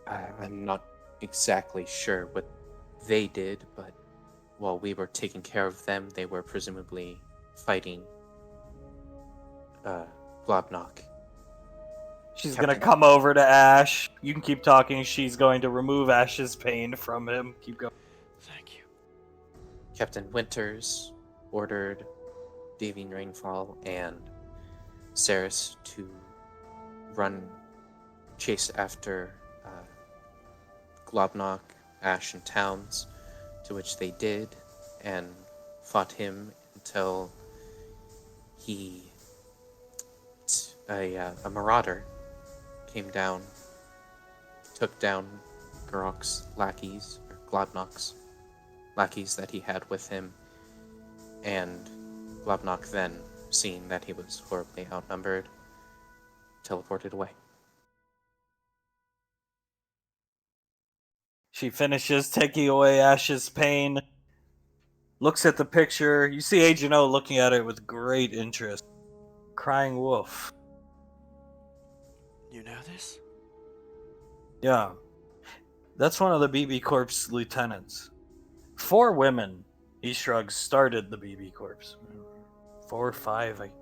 I'm not exactly sure what they did, but while we were taking care of them, they were presumably fighting Globnock. She's gonna come over to Ash. You can keep talking. She's going to remove Ash's pain from him. Keep going. Thank you. Captain Winters ordered Davine Rainfall and Saris to chase after Globnock, Ash, and Towns, to which they did, and fought him until a marauder came down, took down Gurok's lackeys, or Globnock's lackeys that he had with him, and Globnock then, seeing that he was horribly outnumbered, teleported away. She finishes taking away Ash's pain, looks at the picture. You see Agent O looking at it with great interest. Crying wolf. You know this? Yeah. That's one of the BB Corps lieutenants. 4 women, he shrugs, started the BB Corps. 4 or 5, I think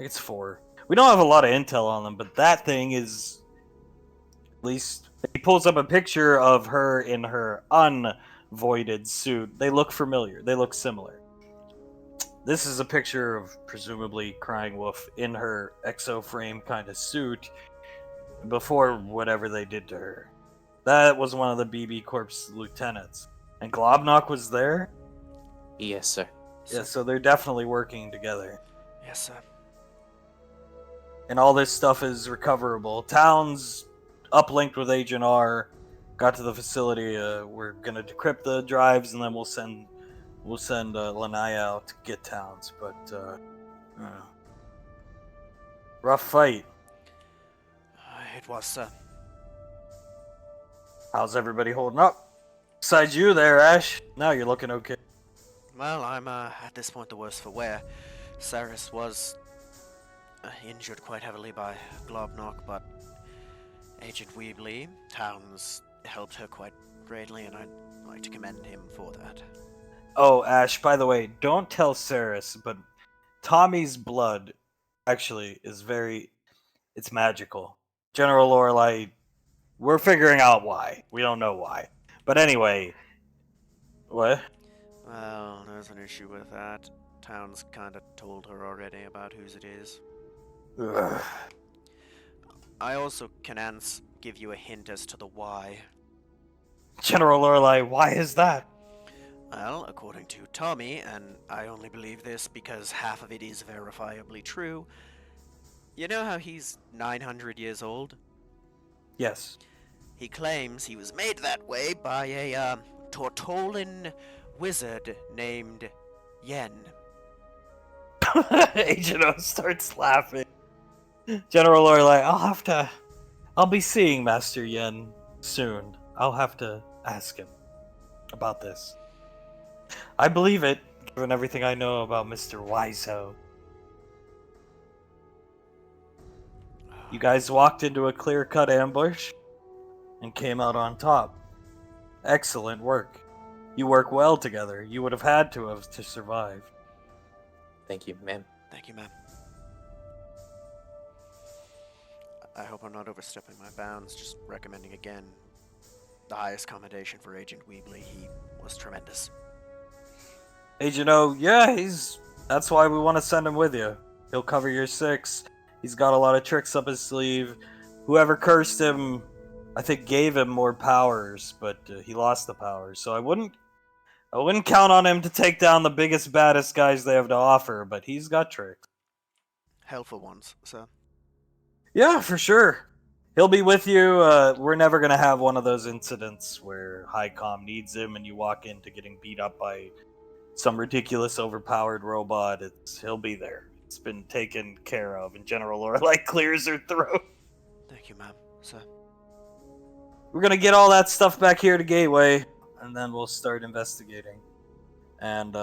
it's 4. We don't have a lot of intel on them, but that thing is, at least, he pulls up a picture of her in her unvoided suit. They look familiar. They look similar. This is a picture of presumably Crying Wolf in her exo-frame kind of suit before whatever they did to her. That was one of the BB Corps lieutenants. And Globnock was there? Yes, sir. Yeah, so they're definitely working together. Yes, sir. And all this stuff is recoverable. Towns uplinked with Agent R, got to the facility. We're gonna decrypt the drives, and then we'll send Lanaya out to get Towns. But rough fight. It was, sir. How's everybody holding up? Besides you there, Ash. Now you're looking okay. Well, I'm at this point the worse for wear. Saris was injured quite heavily by Globnock, but Agent Weebly, Towns, helped her quite greatly, and I'd like to commend him for that. Oh, Ash, by the way, don't tell Saris, but Tommy's blood actually is it's magical. General Lorelei, we're figuring out why. We don't know why. But anyway, what? Well, there's an issue with that. Towns kinda told her already about whose it is. Ugh. I also can give you a hint as to the why. General Lorelei, why is that? Well, according to Tommy, and I only believe this because half of it is verifiably true, you know how he's 900 years old? Yes. He claims he was made that way by a Tortolan wizard named Yen. Agent O starts laughing. General Lorelei, I'll be seeing Master Yen soon. I'll have to ask him about this. I believe it, given everything I know about Mr. Wiseau. You guys walked into a clear-cut ambush and came out on top. Excellent work. You work well together. You would have had to survive. Thank you, ma'am. Thank you, ma'am. I hope I'm not overstepping my bounds, just recommending again the highest commendation for Agent Weebly. He was tremendous. Agent O, yeah, that's why we want to send him with you. He'll cover your 6. He's got a lot of tricks up his sleeve. Whoever cursed him, I think, gave him more powers, but he lost the powers. So I wouldn't count on him to take down the biggest, baddest guys they have to offer, but he's got tricks. Helpful ones, so. Yeah, for sure. He'll be with you. We're never going to have one of those incidents where Highcom needs him and you walk into getting beat up by some ridiculous overpowered robot. He'll be there. It's been taken care of, and General Lorelei clears her throat. Thank you, ma'am, sir. We're going to get all that stuff back here to Gateway, and then we'll start investigating. And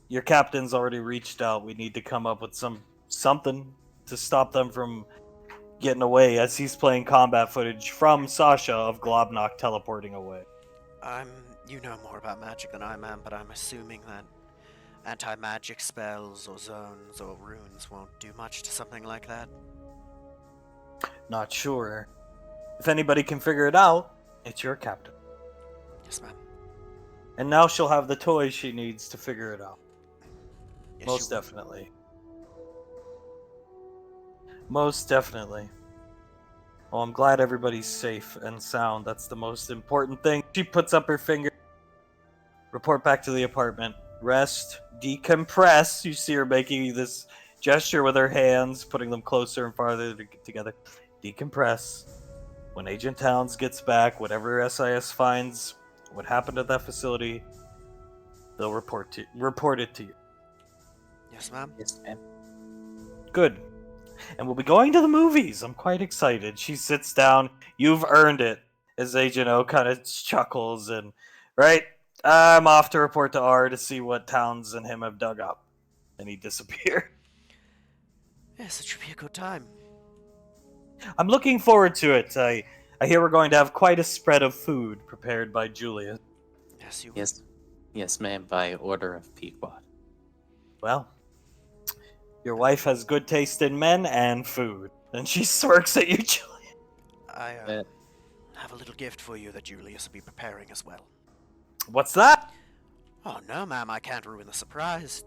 your captain's already reached out. We need to come up with something to stop them from getting away, as he's playing combat footage from Sasha of Globnock teleporting away. You know more about magic than I am, but I'm assuming that anti-magic spells or zones or runes won't do much to something like that. Not sure. If anybody can figure it out, it's your captain. Yes, ma'am. And now she'll have the toys she needs to figure it out. Yes, Most you will. definitely. Most definitely. Well, I'm glad everybody's safe and sound. That's the most important thing. She puts up her finger. Report back to the apartment. Rest. Decompress. You see her making this gesture with her hands, putting them closer and farther together. Decompress. When Agent Towns gets back, whatever SIS finds what happened at that facility, they'll report it to you. Yes, ma'am. Yes, ma'am. Good. And we'll be going to the movies. I'm quite excited. She sits down. You've earned it. As Agent O kind of chuckles and, right, I'm off to report to R to see what Towns and him have dug up. And he disappears. Yes, it should be a good time. I'm looking forward to it. I hear we're going to have quite a spread of food prepared by Julius. Yes, you will. Yes. Yes, ma'am, by order of Pequod. Well, your wife has good taste in men and food. And she smirks at you, Julius. I Uh, have a little gift for you that Julius will be preparing as well. What's that? Oh, no, ma'am, I can't ruin the surprise.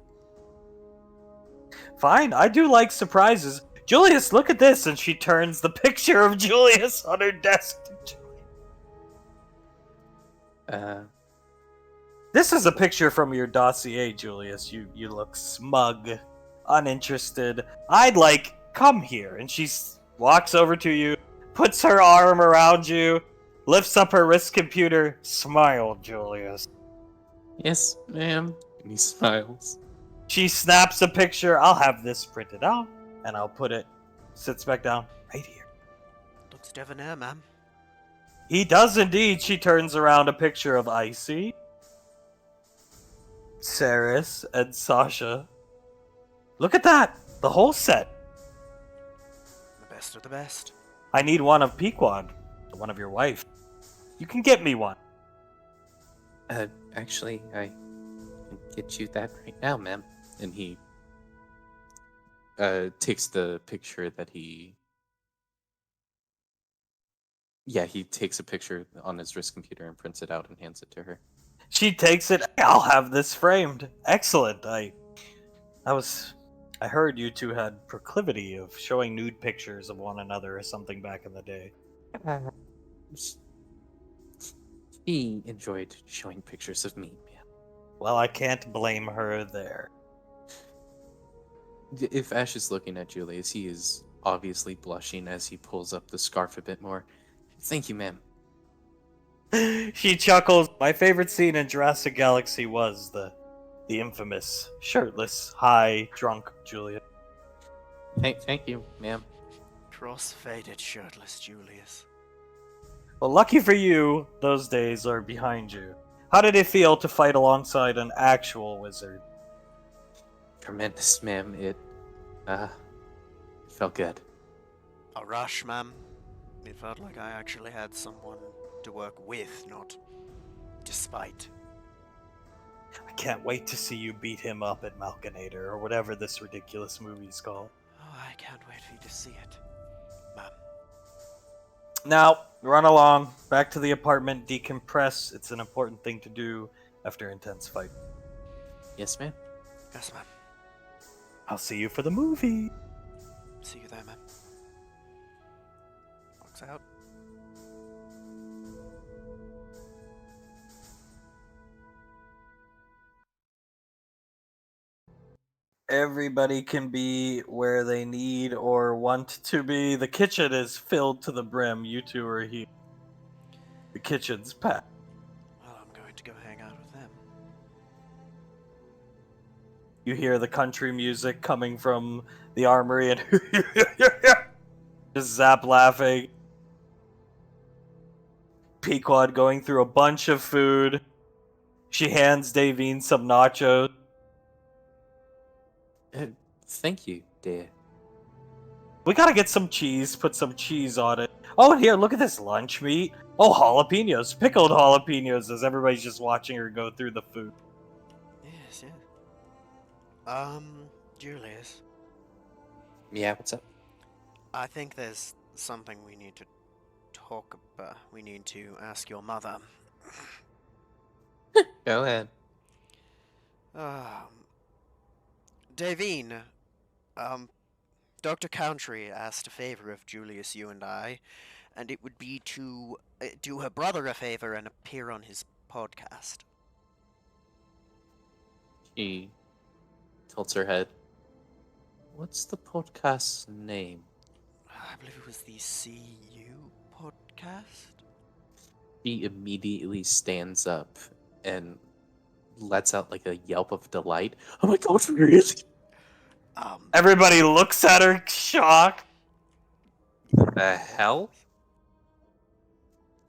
Fine, I do like surprises. Julius, look at this, and she turns the picture of Julius on her desk to Julius. This is a picture from your dossier, Julius. You look smug, uninterested. Come here. And she walks over to you, puts her arm around you, lifts up her wrist computer. Smile, Julius. Yes, ma'am. And he smiles. She snaps a picture. I'll have this printed out, and I'll put it, sits back down, right here. Looks debonair, ma'am. He does indeed. She turns around a picture of Icy, Saris, and Sasha. Look at that! The whole set. The best of the best. I need one of Pequod, the one of your wife. You can get me one. Actually, I can get you that right now, ma'am. And he takes the picture that he... Yeah, he takes a picture on his wrist computer and prints it out and hands it to her. She takes it. I'll have this framed. Excellent. I heard you two had proclivity of showing nude pictures of one another or something back in the day. He enjoyed showing pictures of me, ma'am. Well, I can't blame her there. If Ash is looking at Julius, he is obviously blushing as he pulls up the scarf a bit more. Thank you, ma'am. She chuckles. My favorite scene in Jurassic Galaxy was the infamous shirtless, high, drunk Julius. Thank you, ma'am. Cross-faded, shirtless Julius. Well, lucky for you, those days are behind you. How did it feel to fight alongside an actual wizard? Tremendous, ma'am. It felt good. A rush, ma'am. It felt like I actually had someone to work with, not despite. I can't wait to see you beat him up at Malkinator, or whatever this ridiculous movie's called. Oh, I can't wait for you to see it, ma'am. Now, run along, back to the apartment, decompress. It's an important thing to do after intense fight. Yes, ma'am. Yes, ma'am. I'll see you for the movie. See you there, ma'am. Walks out. Everybody can be where they need or want to be. The kitchen is filled to the brim. You two are here. The kitchen's packed. Well, I'm going to go hang out with them. You hear the country music coming from the armory and just Zap laughing. Pequod going through a bunch of food. She hands Davine some nachos. Thank you, dear. We gotta get some cheese, put some cheese on it. Oh, and here, look at this lunch meat. Oh, jalapenos, pickled jalapenos as everybody's just watching her go through the food. Yes, Julius, Yeah, what's up? I think there's something we need to talk about. We need to ask your mother. Go ahead. Davine, Dr. Country asked a favor of Julius, you and I, and it would be to do her brother a favor and appear on his podcast. She tilts her head. What's the podcast's name? I believe it was the CU podcast? She immediately stands up and lets out like a yelp of delight. Oh my god, really? Everybody looks at her, shocked. The hell?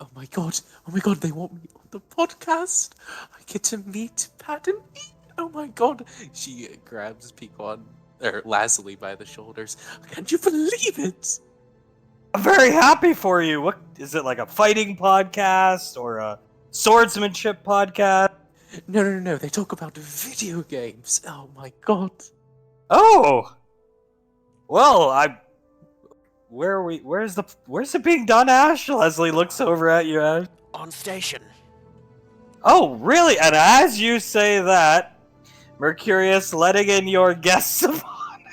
Oh my god, they want me on the podcast. I get to meet Pat and me. Oh my god. She grabs Pequod, or Lazuli by the shoulders. Can't you believe it? I'm very happy for you. What is it, like a fighting podcast or a swordsmanship podcast? No. They talk about video games. Oh my god. Oh, well, where's it being done, Ash? Leslie looks over at you, Ash. On station. Oh, really? And as you say that, Mercurius letting in your guests of honor.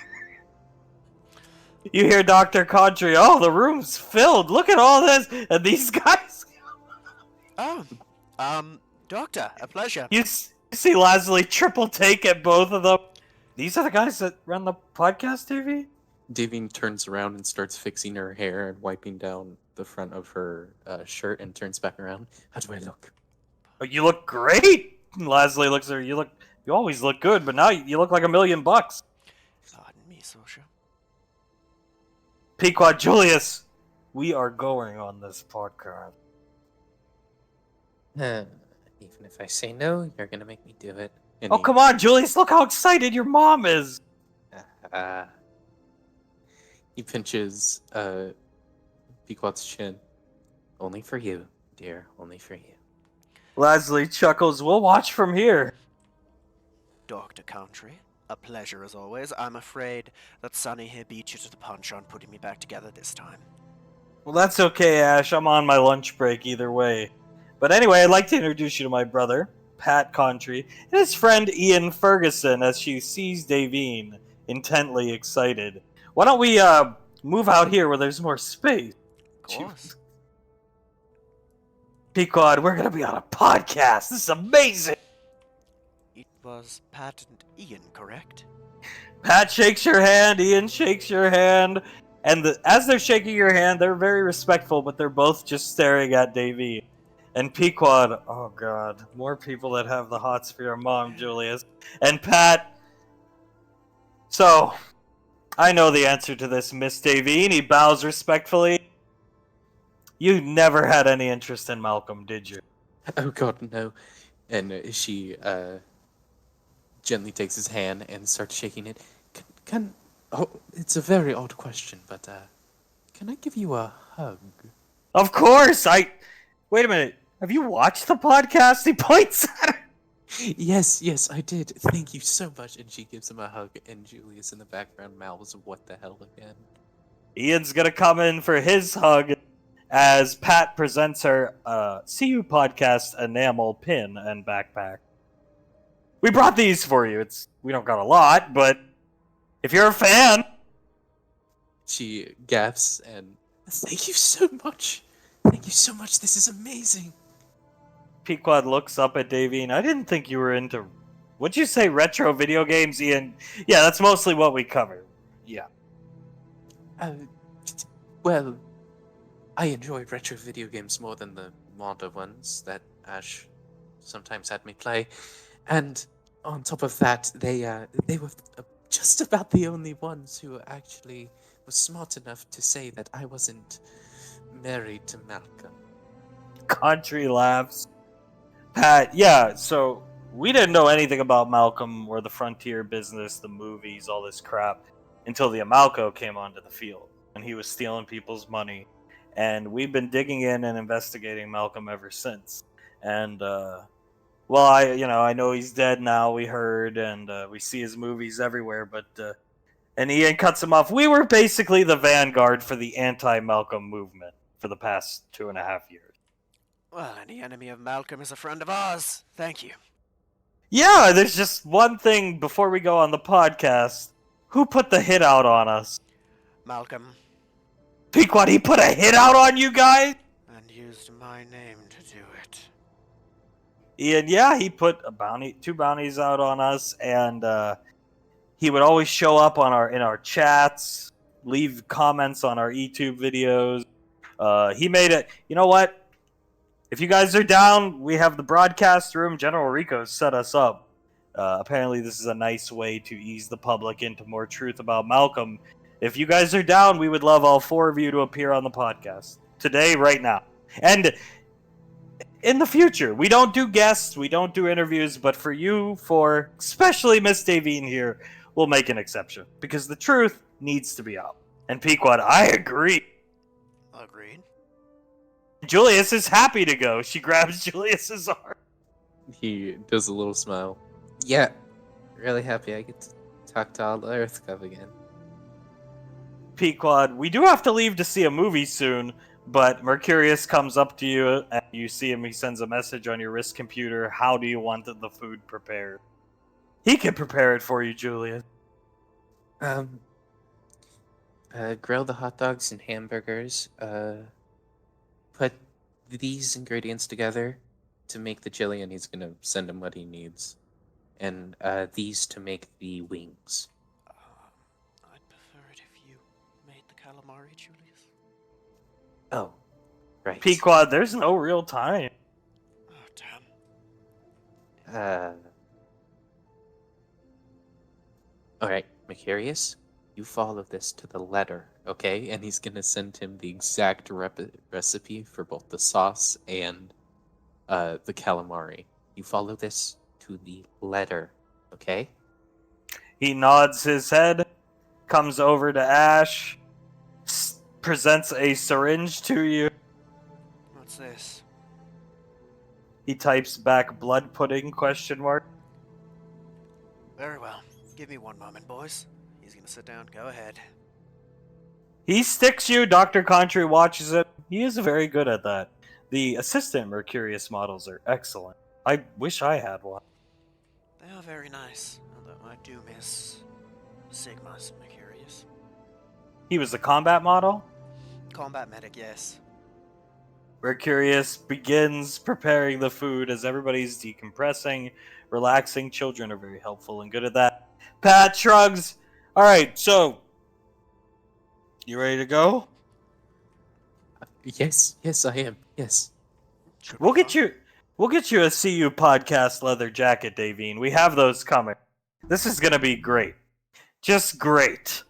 You hear Dr. Contry, oh, the room's filled. Look at all this. And these guys. Oh, Doctor, a pleasure. You see Leslie triple take at both of them. These are the guys that run the podcast, TV? Davine turns around and starts fixing her hair and wiping down the front of her shirt and turns back around. How do I look? Oh, you look great. Leslie looks at her. You always look good, but now you look like $1 million. Pardon me, Sosha. Pequod Julius, we are going on this podcast. Even if I say no, you're gonna make me do it. And Oh, come on, Julius, look how excited your mom is. He pinches Pequod's chin. Only for you, dear. Only for you. Leslie chuckles, we'll watch from here. Dr. Country, a pleasure as always. I'm afraid that Sonny here beat you to the punch on putting me back together this time. Well, that's okay, Ash. I'm on my lunch break either way. But anyway, I'd like to introduce you to my brother, Pat Contry, and his friend Ian Ferguson as she sees Davine, intently excited. Why don't we move out here where there's more space? Of course. Pequod, we're gonna be on a podcast. This is amazing. was Pat and Ian, correct? Pat shakes your hand, Ian shakes your hand, and as they're shaking your hand, they're very respectful, but they're both just staring at Davey. And Pequod, oh god, more people that have the hots for your mom, Julius. And Pat, so, I know the answer to this, Miss Davine. He bows respectfully. You never had any interest in Malcolm, did you? Oh God, no. And she gently takes his hand and starts shaking it. Oh, it's a very odd question, but can I give you a hug? Of course, wait a minute. Have you watched the podcast? He points at her. Yes, I did. Thank you so much. And she gives him a hug, and Julius in the background mouths, "What the hell again?" Ian's gonna come in for his hug as Pat presents her CU podcast enamel pin and backpack. We brought these for you. We don't got a lot, but if you're a fan, She gasps and, "Thank you so much. Thank you so much. This is amazing." Pequod looks up at Davine. I didn't think you were into, what'd you say, retro video games, Ian? Yeah, that's mostly what we cover. Yeah. Well, I enjoy retro video games more than the modern ones that Ash sometimes had me play, and on top of that, they were just about the only ones who actually was smart enough to say that I wasn't married to Malcolm. Country laughs. Pat, yeah, so we didn't know anything about Malcolm or the frontier business, the movies, all this crap, until the Amalco came onto the field, and he was stealing people's money. And we've been digging in and investigating Malcolm ever since. And, well, I know he's dead now, we heard, and we see his movies everywhere, but, and Ian cuts him off. We were basically the vanguard for the anti-Malcolm movement for the past 2.5 years. Well, any enemy of Malcolm is a friend of ours. Thank you. Yeah, there's just one thing before we go on the podcast. Who put the hit out on us? Malcolm. Pequod, he put a hit out on you guys? And used my name to do it. Ian, yeah, he put two bounties out on us, and he would always show up in our chats, leave comments on our YouTube videos. He made it. You know what? If you guys are down, we have the broadcast room. General Rico set us up. Apparently, this is a nice way to ease the public into more truth about Malcolm. If you guys are down, we would love all 4 of you to appear on the podcast. Today, right now. And in the future, we don't do guests, we don't do interviews, but for you, especially Miss Davine here, we'll make an exception. Because the truth needs to be out. And Pequod, I agree. Agreed. Julius is happy to go. She grabs Julius's arm. He does a little smile. Yeah, really happy I get to talk to all the Earth Cub again. Pequod, we do have to leave to see a movie soon, but Mercurius comes up to you and you see him. He sends a message on your wrist computer. How do you want the food prepared? He can prepare it for you, Julius. Grill the hot dogs and hamburgers. Put these ingredients together to make the chili, and he's gonna send him what he needs. And these to make the wings. I'd prefer it if you made the calamari, Julius. Oh, right. Pequod, there's no real time. Oh, damn. Alright, Mercurius, you follow this to the letter, okay? And he's gonna send him the exact recipe for both the sauce and the calamari. You follow this to the letter, okay? He nods his head, comes over to Ash, presents a syringe to you. What's this? He types back blood pudding ? Very well. Give me one moment, boys. He's gonna sit down. Go ahead. He sticks you. Dr. Contry watches it. He is very good at that. The assistant Mercurius models are excellent. I wish I had one. They are very nice, although I do miss Sigma's Mercurius. He was the combat model? Combat medic, yes. Mercurius begins preparing the food as everybody's decompressing, relaxing. Children are very helpful and good at that. Pat shrugs. All right, so you ready to go? Yes, yes, I am. Yes. Should we We'll get follow? you. We'll get you a CU podcast leather jacket, Davine. We have those coming. This is gonna be great, just great.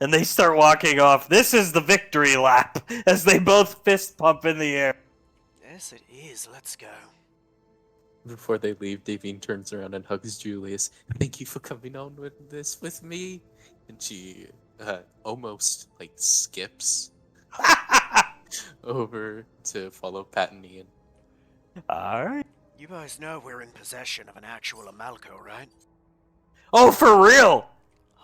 And they start walking off. This is the victory lap as they both fist pump in the air. Yes, it is. Let's go. Before they leave, Davine turns around and hugs Julius. Thank you for coming on with this with me. And she almost like skips over to follow Pat and Ian. All right. You guys know we're in possession of an actual Amalco, right? Oh, for real?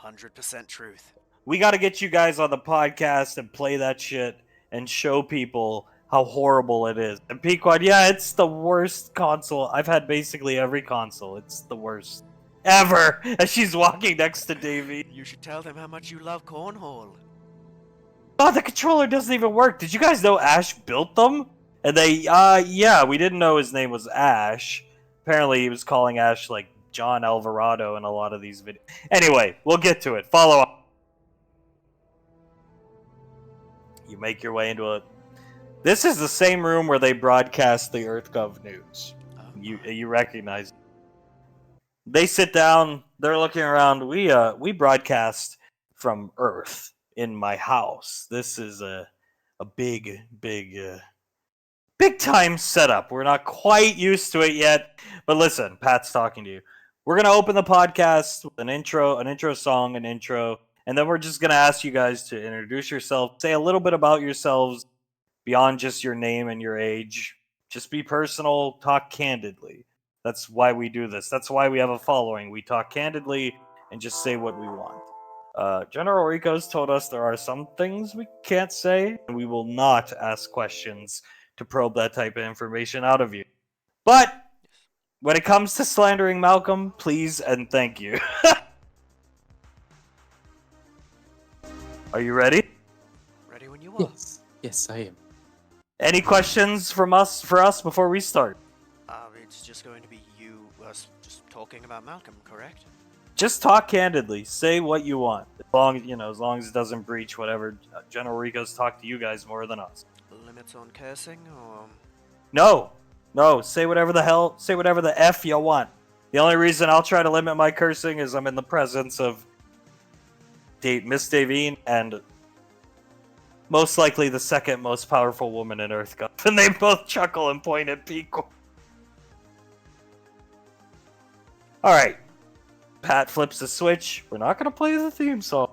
100% truth. We got to get you guys on the podcast and play that shit and show people how horrible it is. And Pequod, yeah, it's the worst console. I've had basically every console. It's the worst ever. As she's walking next to Davey. You should tell them how much you love cornhole. Oh, the controller doesn't even work. Did you guys know Ash built them? And they, yeah, we didn't know his name was Ash. Apparently, he was calling Ash like John Alvarado in a lot of these videos. Anyway, we'll get to it. Follow up. You make your way into a. This is the same room where they broadcast the EarthGov news. You recognize it. They sit down. They're looking around. We broadcast from Earth in my house. This is a big time setup. We're not quite used to it yet, but listen, Pat's talking to you. We're gonna open the podcast with an intro song, an intro, and then we're just gonna ask you guys to introduce yourself, say a little bit about yourselves beyond just your name and your age. Just be personal, talk candidly. That's why we do this. That's why we have a following. We talk candidly and just say what we want. General Rico's told us there are some things we can't say, and we will not ask questions to probe that type of information out of you. But when it comes to slandering Malcolm, please and thank you. Are you ready? Ready when you are. Yes, yes, I am. Any questions for us before we start? It's just going to be us just talking about Malcolm, correct? Just talk candidly. Say what you want. As long as it doesn't breach whatever General Rico's talked to you guys more than us. Limits on cursing, or... No. Say whatever the F you want. The only reason I'll try to limit my cursing is I'm in the presence of Miss Davine and most likely the second most powerful woman in EarthGov. And they both chuckle and point at Pico. Alright. Pat flips the switch. We're not going to play the theme song.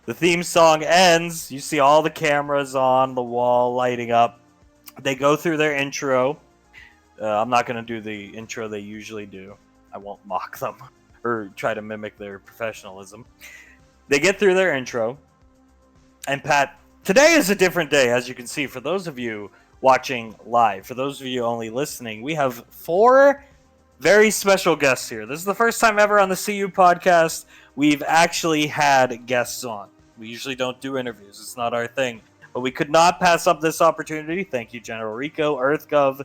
The theme song ends. You see all the cameras on the wall lighting up. They go through their intro. I'm not going to do the intro they usually do. I won't mock them or try to mimic their professionalism. They get through their intro. And Pat, today is a different day, as you can see. For those of you watching live, for those of you only listening, we have 4 very special guests here. This is the first time ever on the CU podcast we've actually had guests on. We usually don't do interviews. It's not our thing. But we could not pass up this opportunity. Thank you, General Rico, EarthGov.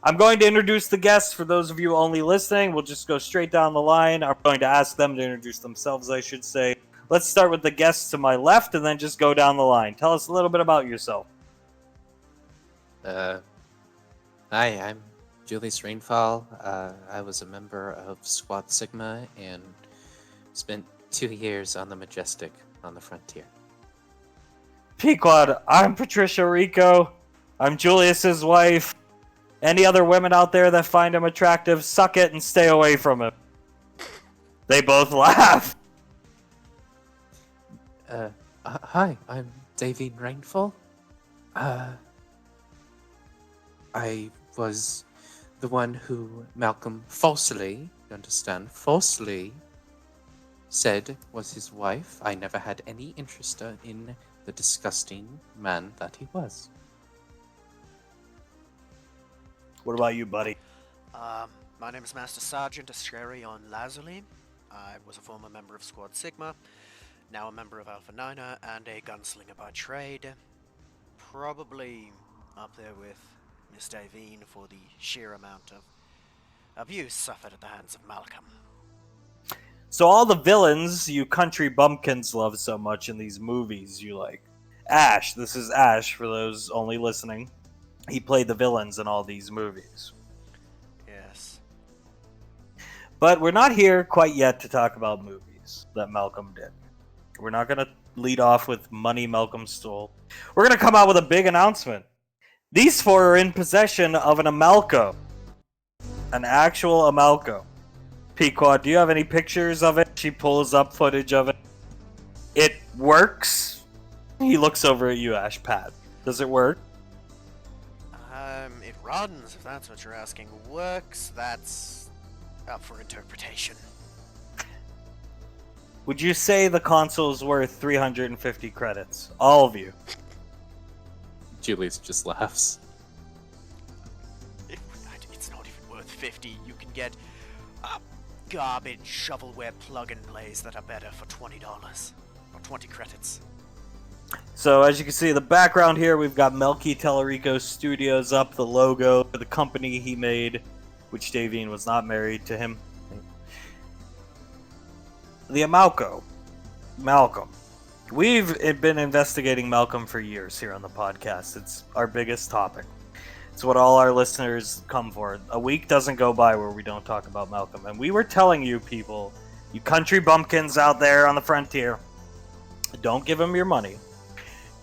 I'm going to introduce the guests. For those of you only listening, we'll just go straight down the line. I'm going to ask them to introduce themselves, I should say. Let's start with the guests to my left and then just go down the line. Tell us a little bit about yourself. Hi, I'm Julius Rainfall. I was a member of Squad Sigma and spent 2 years on the Majestic on the frontier. Pequod, I'm Patricia Rico. I'm Julius's wife. Any other women out there that find him attractive, suck it and stay away from him. They both laugh. Hi, I'm Davine Rainfall. I was the one who Malcolm falsely said was his wife. I never had any interest in the disgusting man that he was. What about you, buddy? My name is Master Sergeant Asherion Lazuli. I was a former member of Squad Sigma, now a member of Alpha Niner, and a gunslinger by trade. probably up there with Miss Davine for the sheer amount of abuse suffered at the hands of Malcolm. So all the villains you country bumpkins love so much in these movies you like. Ash, this is Ash for those only listening. He played the villains in all these movies. Yes. But we're not here quite yet to talk about movies that Malcolm did. We're not going to lead off with money Malcolm stole. We're going to come out with a big announcement. These four are in possession of an Amalco. An actual Amalco. Pequod, do you have any pictures of it? She pulls up footage of it. It works. He looks over at you, Ash. Pat. Does it work? It runs, if that's what you're asking. Works, that's up for interpretation. Would you say the console's worth 350 credits? All of you. Julius just laughs. It's not even worth 50. You can get garbage shovelware plug-and plays that are better for $20 or 20 credits. So as you can see in the background here, we've got Melky Tellerico Studios up, the logo for the company he made, which Davine was not married to him. The Amalco. Malcolm. We've been investigating Malcolm for years here on the podcast. It's our biggest topic. It's what all our listeners come for. A week doesn't go by where we don't talk about Malcolm. And we were telling you people, you country bumpkins out there on the frontier, don't give him your money.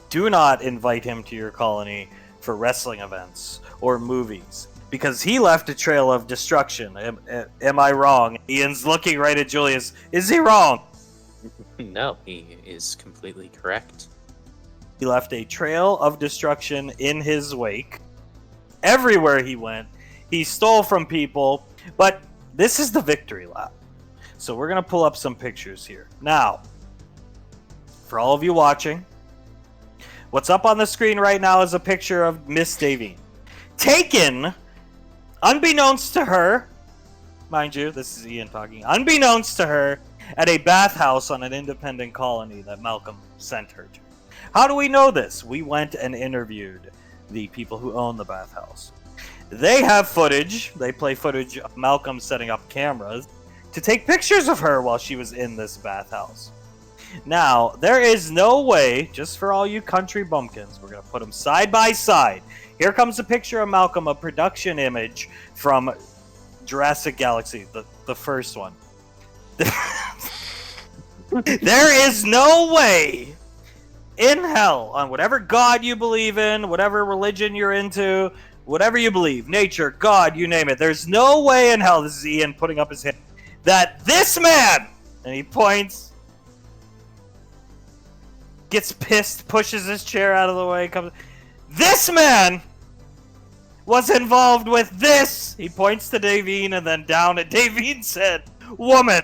Do not invite him to your colony for wrestling events or movies, because he left a trail of destruction. Am I wrong? Ian's looking right at Julius. Is he wrong? No, he is completely correct. He left a trail of destruction in his wake. Everywhere he went, he stole from people, but this is the victory lap. So we're going to pull up some pictures here. Now, for all of you watching, what's up on the screen right now is a picture of Miss Davine. Taken, unbeknownst to her, mind you, this is Ian talking, unbeknownst to her, at a bathhouse on an independent colony that Malcolm sent her to. How do we know this? We went and interviewed the people who own the bathhouse. They have footage. They play footage of Malcolm setting up cameras to take pictures of her while she was in this bathhouse. Now, there is no way, just for all you country bumpkins, we're going to put them side by side. Here comes a picture of Malcolm, a production image from Jurassic Galaxy, the first one. There is no way in hell, on whatever god you believe in, whatever religion you're into, whatever you believe, nature, God, you name it, there's no way in hell, this is Ian putting up his hand, that this man, and he points, gets pissed, pushes his chair out of the way, comes, this man was involved with this, he points to Davine and then down at Davine's head, woman.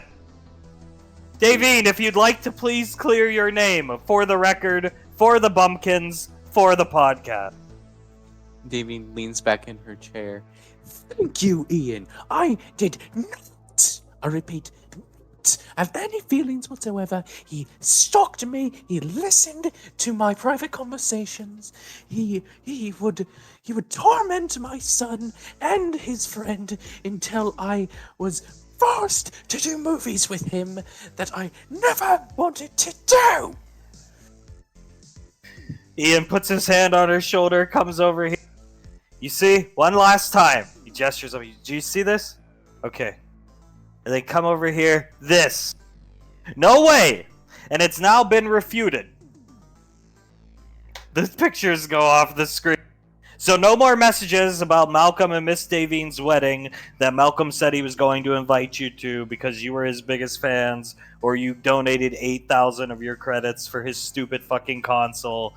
Davine, if you'd like to please clear your name for the record, for the bumpkins, for the podcast. Davine leans back in her chair. Thank you, Ian. I did not, I repeat, not have any feelings whatsoever. He stalked me. He listened to my private conversations. He would torment my son and his friend until I was forced to do movies with him that I never wanted to do. Ian puts his hand on her shoulder, comes over here. You see? One last time. He gestures over. Do you see this? Okay. And they come over here. This. No way! And it's now been refuted. The pictures go off the screen. So no more messages about Malcolm and Miss Davine's wedding that Malcolm said he was going to invite you to because you were his biggest fans, or you donated 8,000 of your credits for his stupid fucking console.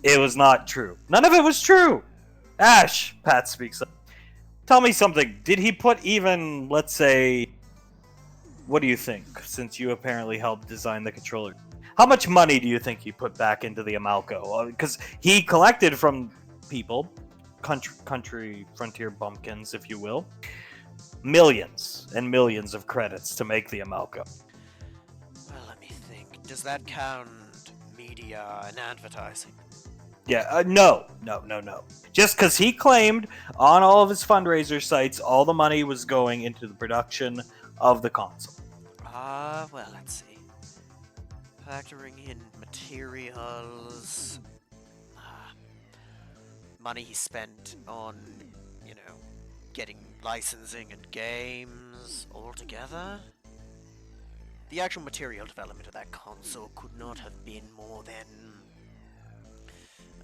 It was not true. None of it was true! Ash, Pat speaks up. Tell me something. Did he put even, let's say, what do you think, since you apparently helped design the controller? How much money do you think he put back into the Amalco? Because he collected from people, country frontier bumpkins, if you will, millions and millions of credits to make the Amalco. Well, let me think. Does that count media and advertising? Yeah, no. Just because he claimed on all of his fundraiser sites, all the money was going into the production of the console. Well, let's see. Factoring in materials, money he spent on, getting licensing and games altogether. The actual material development of that console could not have been more than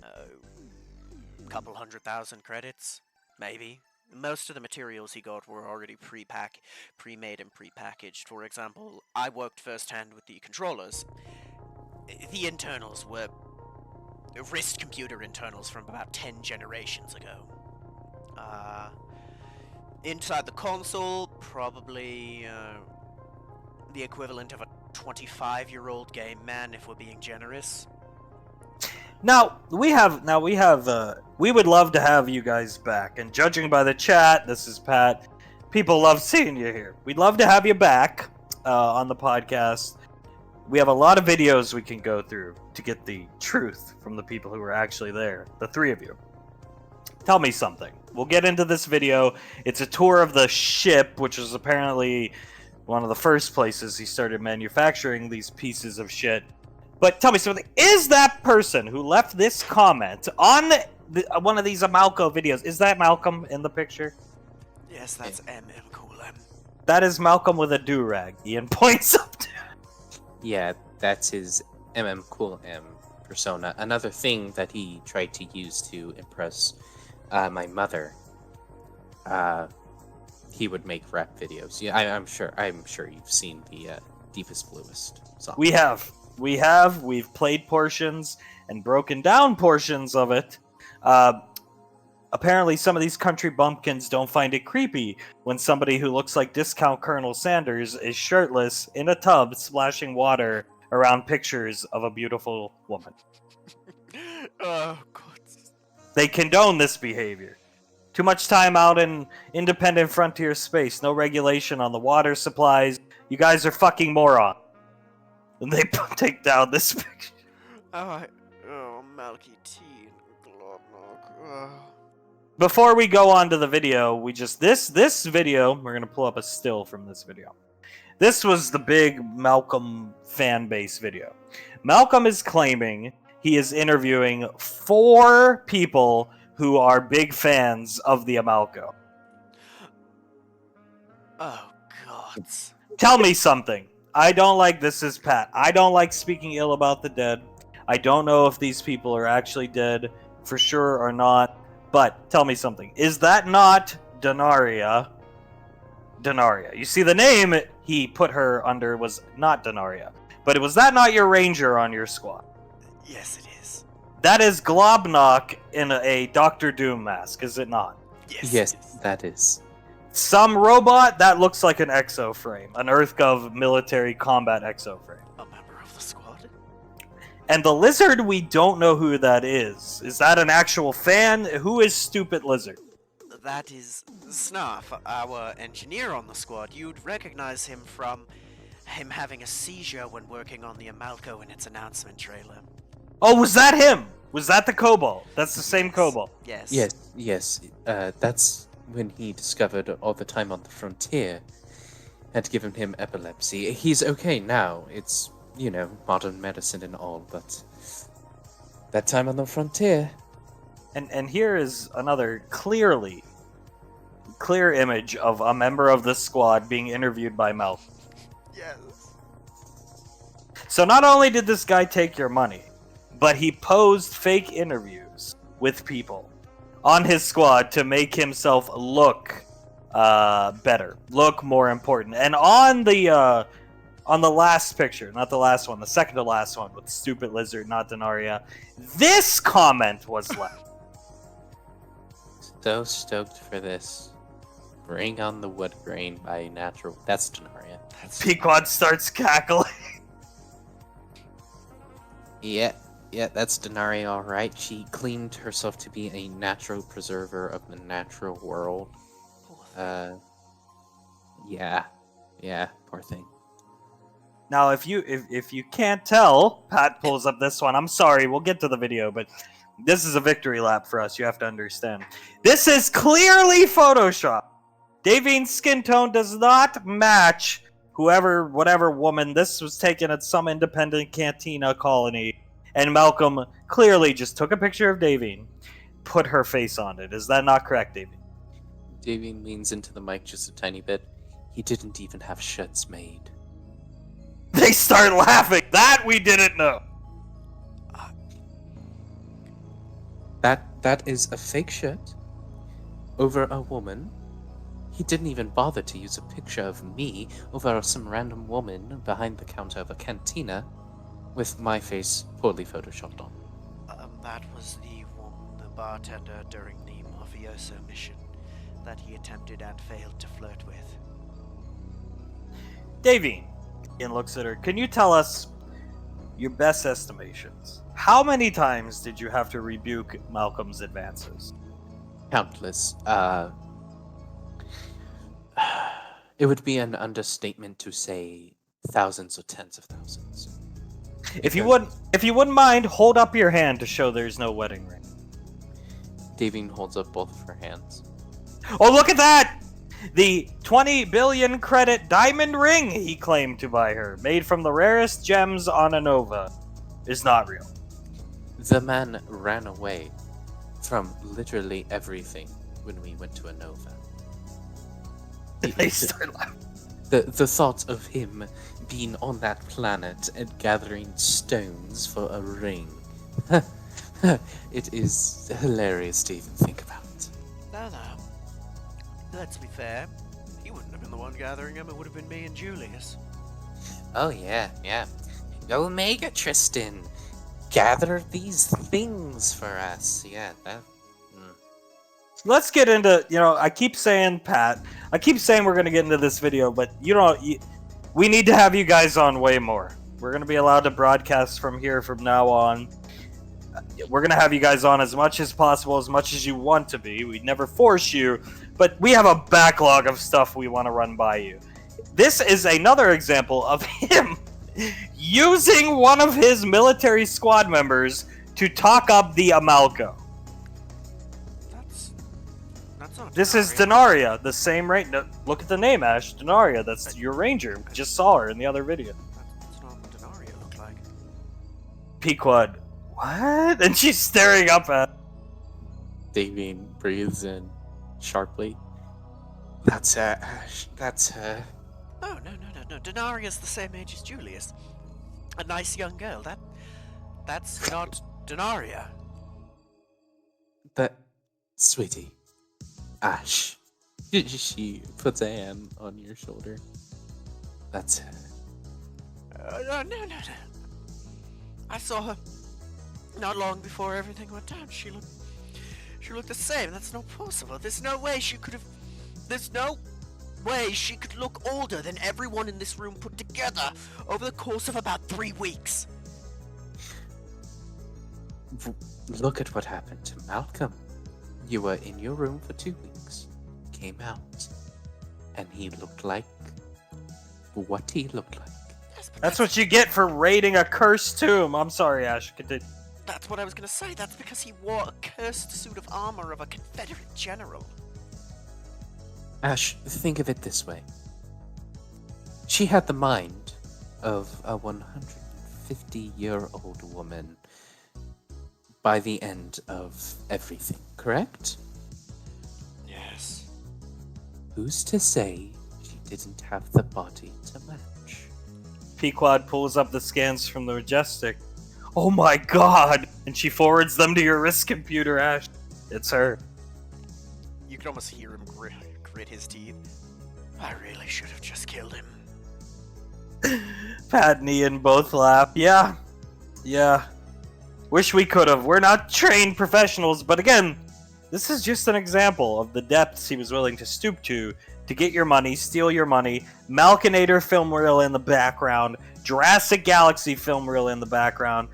a couple 100,000 credits, maybe. Most of the materials he got were already pre-made and pre-packaged. For example, I worked firsthand with the controllers. The internals were wrist computer internals from about 10 generations ago. Inside the console, probably the equivalent of a 25-year-old game man, if we're being generous. We would love to have you guys back. And judging by the chat, this is Pat. People love seeing you here. We'd love to have you back on the podcast. We have a lot of videos we can go through to get the truth from the people who were actually there. The three of you. Tell me something. We'll get into this video. It's a tour of the ship, which is apparently one of the first places he started manufacturing these pieces of shit. But tell me something. Is that person who left this comment on one of these Amalco videos, is that Malcolm in the picture? Yes, that's Cool M. That is Malcolm with a do-rag. Ian points up to. Yeah, that's his Cool M persona. Another thing that he tried to use to impress my mother. He would make rap videos. Yeah, I'm sure you've seen the Deepest Bluest song. We've played portions and broken down portions of it. Apparently some of these country bumpkins don't find it creepy when somebody who looks like Discount Colonel Sanders is shirtless in a tub splashing water around pictures of a beautiful woman. Oh, God. They condone this behavior. Too much time out in independent frontier space, no regulation on the water supplies. You guys are fucking morons. And they take down this picture. Malky T and Globnock. Before we go on to the video, this video, we're gonna pull up a still from this video. This was the big Malcolm fan base video. Malcolm is claiming he is interviewing 4 people who are big fans of the Amalco. Oh, God. Tell me something. I don't like this is Pat. I don't like speaking ill about the dead. I don't know if these people are actually dead for sure or not. But tell me something. Is that not Denaria? Denaria. You see, the name he put her under was not Denaria. But was that not your ranger on your squad? Yes, it is. That is Globnock in a Doctor Doom mask, is it not? Yes, that is. Some robot that looks like an exoframe, an EarthGov military combat exoframe. A member of the squad? And the lizard, we don't know who that is. Is that an actual fan? Who is Stupid Lizard? That is Snarf, our engineer on the squad. You'd recognize him from him having a seizure when working on the Amalco in its announcement trailer. Oh, was that him? Was that the Cobalt? That's the same Cobalt. Yes. Yes. That's when he discovered all the time on the frontier had given him epilepsy. He's okay now. It's, modern medicine and all, but that time on the frontier. And here is another clear image of a member of the squad being interviewed by Malcolm. Yes. So not only did this guy take your money, but he posed fake interviews with people on his squad to make himself look better, look more important. And on the last picture, not the last one, the second to last one with Stupid Lizard, not Denaria, this comment was left. So stoked for this. Bring on the wood grain by natural. That's Denaria. Pequod starts cackling. Yeah, that's Denaria, alright. She claimed herself to be a natural preserver of the natural world. Yeah, poor thing. Now, if you can't tell, Pat pulls up this one. I'm sorry, we'll get to the video, but This is a victory lap for us, you have to understand. This is clearly Photoshop. Davine's skin tone does not match whatever woman. This was taken at some independent cantina colony. And Malcolm clearly just took a picture of Davine, put her face on it. Is that not correct, Davine? Davine leans into the mic just a tiny bit. He didn't even have shirts made. They start laughing. That we didn't know. That is a fake shirt over a woman. He didn't even bother to use a picture of me over some random woman behind the counter of a cantina with my face poorly photoshopped on. That was the bartender during the Mafioso mission that he attempted and failed to flirt with. Davine, Ian looks at her. Can you tell us your best estimations? How many times did you have to rebuke Malcolm's advances? Countless. It would be an understatement to say thousands or tens of thousands. If you wouldn't mind, hold up your hand to show there's no wedding ring. Davine holds up both of her hands. Oh, look at that! The 20 billion credit diamond ring he claimed to buy her, made from the rarest gems on Anova, is not real. The man ran away from literally everything when we went to Anova. They start laughing. The thought of him being on that planet and gathering stones for a ring. It is hilarious to even think about. No. Let's be fair. He wouldn't have been the one gathering them, it would have been me and Julius. Oh, yeah. Go Omega, Tristan. Gather these things for us. Yeah, Let's get into, I keep saying, Pat, we're going to get into this video, but we need to have you guys on way more. We're going to be allowed to broadcast from here from now on. We're going to have you guys on as much as possible, as much as you want to be. We'd never force you, but we have a backlog of stuff we want to run by you. This is another example of him using one of his military squad members to talk up the Amalco. That's not This is Denaria, the same right. No, look at the name, Ash. Denaria, that's your ranger. We just saw her in the other video. That's not what Denaria looked like. Pequod, what? And she's staring up at. Davine breathes in sharply. That's her, Ash. That's her. Oh, no. Denaria's the same age as Julius. A nice young girl. That's not Denaria. But, sweetie, Ash. She puts a hand on your shoulder. That's her. No. I saw her not long before everything went down. She looked the same. That's not possible. There's no way she could look older than everyone in this room put together over the course of about 3 weeks. Look at what happened to Malcolm. You were in your room for 2 weeks, came out, and he looked like what he looked like. Yes, but That's what you get for raiding a cursed tomb. I'm sorry, Ash. Continue. That's what I was gonna say. That's because he wore a cursed suit of armor of a Confederate general. Ash, think of it this way. She had the mind of a 150-year-old woman by the end of everything, correct? Yes. Who's to say she didn't have the body to match? Pequod pulls up the scans from the Majestic. Oh my god! And she forwards them to your wrist computer, Ash. It's her. You could almost hear him grit his teeth. I really should have just killed him. Pat and Ian both laugh. Yeah. Wish we could have. We're not trained professionals, but again, this is just an example of the depths he was willing to stoop to get your money, steal your money. Malkinator film reel in the background. Jurassic Galaxy film reel in the background.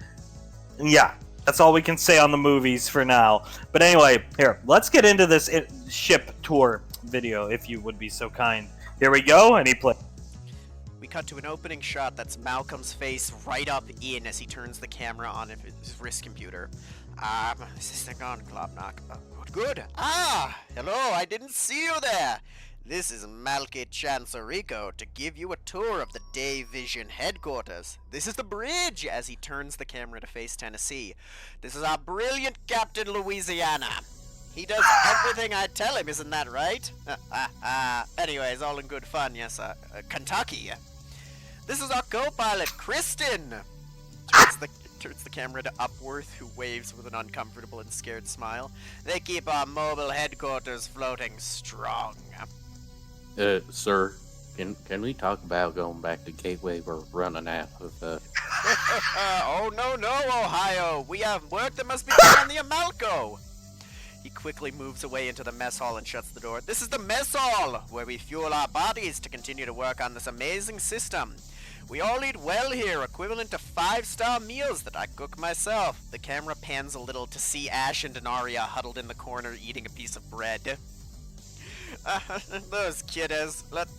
And yeah, that's all we can say on the movies for now. But anyway, here, let's get into this ship tour video, if you would be so kind. Here we go, and he plays. We cut to an opening shot that's Malcolm's face right up in as he turns the camera on his wrist computer. Is this thing on, Klopnock? Good. Ah, hello, I didn't see you there. This is Malky Chancerico to give you a tour of the Day Vision headquarters. This is the bridge, as he turns the camera to face Tennessee. This is our brilliant Captain Louisiana. He does everything I tell him, isn't that right? Anyways, all in good fun, yes, Kentucky. This is our co-pilot, Kristen. Turns the camera to Upworth, who waves with an uncomfortable and scared smile. They keep our mobile headquarters floating strong. Sir, can we talk about going back to Gateway? We're running out of, Oh, no, Ohio. We have work that must be done on the Amalco. He quickly moves away into the mess hall and shuts the door. This is the mess hall, where we fuel our bodies to continue to work on this amazing system. We all eat well here, equivalent to 5-star meals that I cook myself. The camera pans a little to see Ash and Denaria huddled in the corner eating a piece of bread. Those kiddos, let's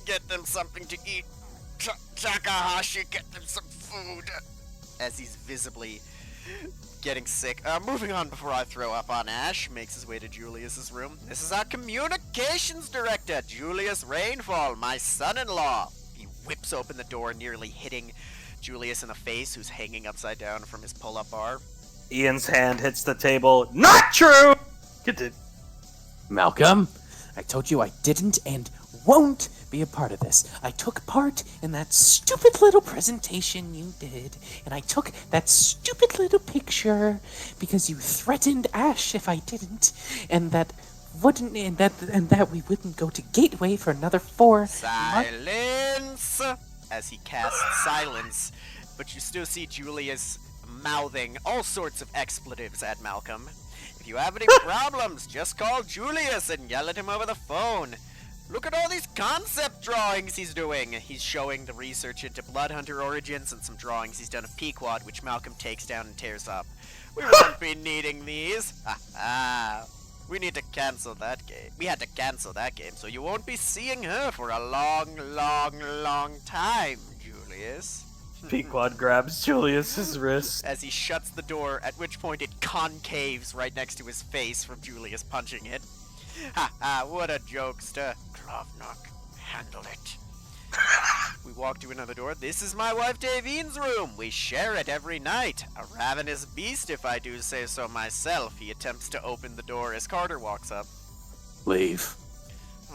get them something to eat. Takahashi, get them some food. As he's visibly getting sick. Moving on before I throw up on Ash, makes his way to Julius's room. This is our communications director, Julius Rainfall, my son-in-law. He whips open the door, nearly hitting Julius in the face, who's hanging upside down from his pull-up bar. Ian's hand hits the table. Not true! Continue. Malcolm, I told you I didn't and won't be a part of this. I took part in that stupid little presentation you did, and I took that stupid little picture because you threatened Ash if I didn't, and that we wouldn't go to Gateway for another 4 months. Silence! As he casts silence, but you still see Julius mouthing all sorts of expletives at Malcolm. If you have any problems, just call Julius and yell at him over the phone. Look at all these concept drawings he's doing. He's showing the research into Bloodhunter origins and some drawings he's done of Pequod, which Malcolm takes down and tears up. We won't be needing these. We need to cancel that game. We had to cancel that game, so you won't be seeing her for a long, long, long time, Julius. Pequod grabs Julius's wrist. As he shuts the door, at which point it concaves right next to his face from Julius punching it. What a jokester. Klopnock, handle it. We walk to another door. This is my wife Davine's room. We share it every night. A ravenous beast, if I do say so myself. He attempts to open the door as Carter walks up. leave.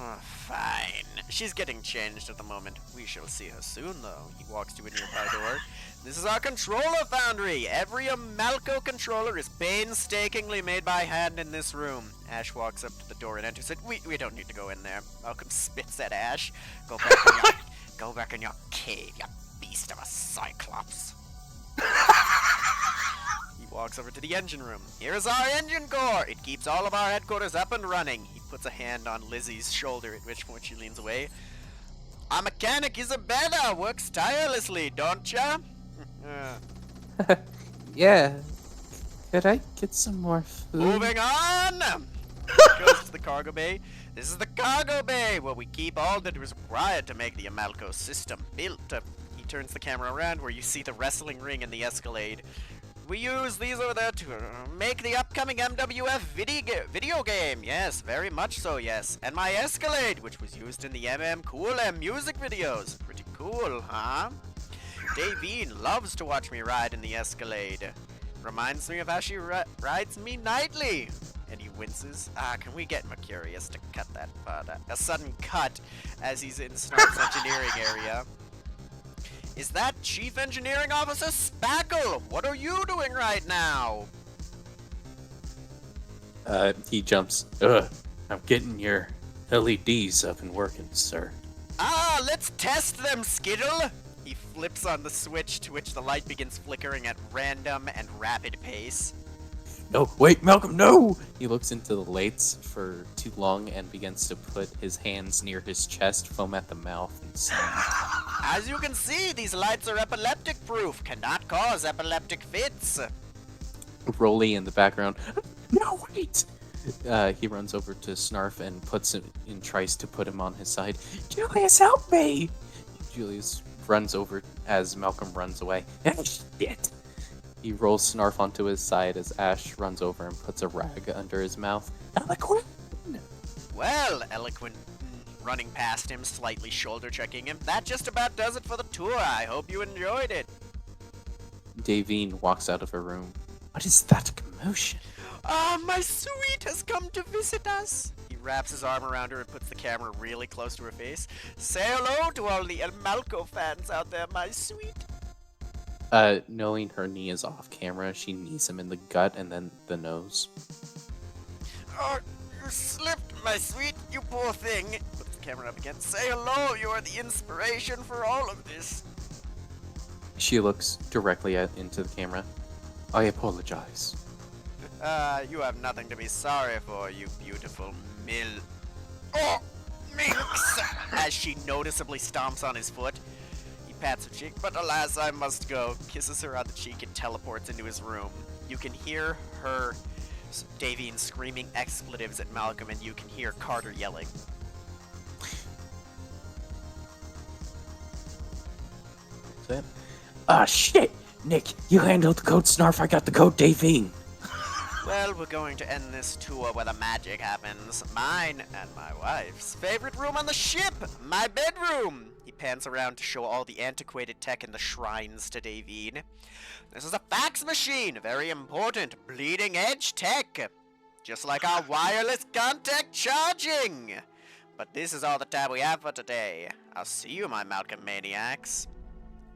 Oh, fine. She's getting changed at the moment. We shall see her soon, though. He walks to a nearby door. This is our controller foundry. Every Amalco controller is painstakingly made by hand in this room. Ash walks up to the door and enters it. We don't need to go in there. Malcolm spits at Ash. Go back in your cave, you beast of a Cyclops. He walks over to the engine room. Here is our engine core. It keeps all of our headquarters up and running. He puts a hand on Lizzie's shoulder, at which point she leans away. Our mechanic Isabella works tirelessly, don't ya? Yeah. Could I get some more food? Moving on! Goes to the cargo bay. This is the cargo bay, where we keep all that is required to make the Amalco system built. He turns the camera around where you see the wrestling ring and the Escalade. We use these over there to make the upcoming MWF video game. Yes, very much so, yes. And my Escalade, which was used in the Cool M music videos. Pretty cool, huh? Davine loves to watch me ride in the Escalade. Reminds me of how she rides me nightly. And he winces. Can we get Mercurius to cut that part? A sudden cut as he's in Snarf's engineering area. Is that Chief Engineering Officer Spackle? What are you doing right now? He jumps. I'm getting your LEDs up and working, sir. Let's test them, Skittle! He flips on the switch, to which the light begins flickering at random and rapid pace. No, wait, Malcolm, no! He looks into the lights for too long and begins to put his hands near his chest, foam at the mouth, and sneeze. As you can see, these lights are epileptic-proof, cannot cause epileptic fits. Rolly in the background. No, wait! He runs over to Snarf and puts him and tries to put him on his side. Julius, help me! Julius runs over as Malcolm runs away. Shit! He rolls Snarf onto his side as Ash runs over and puts a rag under his mouth. Eloquent! Well, Eloquent running past him, slightly shoulder checking him. That just about does it for the tour. I hope you enjoyed it. Davine walks out of her room. What is that commotion? Ah, my sweet has come to visit us. He wraps his arm around her and puts the camera really close to her face. Say hello to all the El Malco fans out there, my sweet. Knowing her knee is off camera, she knees him in the gut and then the nose. Oh, you slipped, my sweet, you poor thing. Puts the camera up again. Say hello, you are the inspiration for all of this. She looks directly into the camera. I apologize. You have nothing to be sorry for, you beautiful Oh, minx! As she noticeably stomps on his foot. He pats her cheek, but alas, I must go. Kisses her on the cheek and teleports into his room. You can hear her, Davine, screaming expletives at Malcolm, and you can hear Carter yelling. Ah, shit! Nick, you handled the code Snarf, I got the code Davine. Well, we're going to end this tour where the magic happens. Mine and my wife's favorite room on the ship, my bedroom. He pans around to show all the antiquated tech in the shrines to Davine. This is a fax machine, very important, bleeding edge tech. Just like our wireless contact charging. But this is all the time we have for today. I'll see you, my Malcolm maniacs.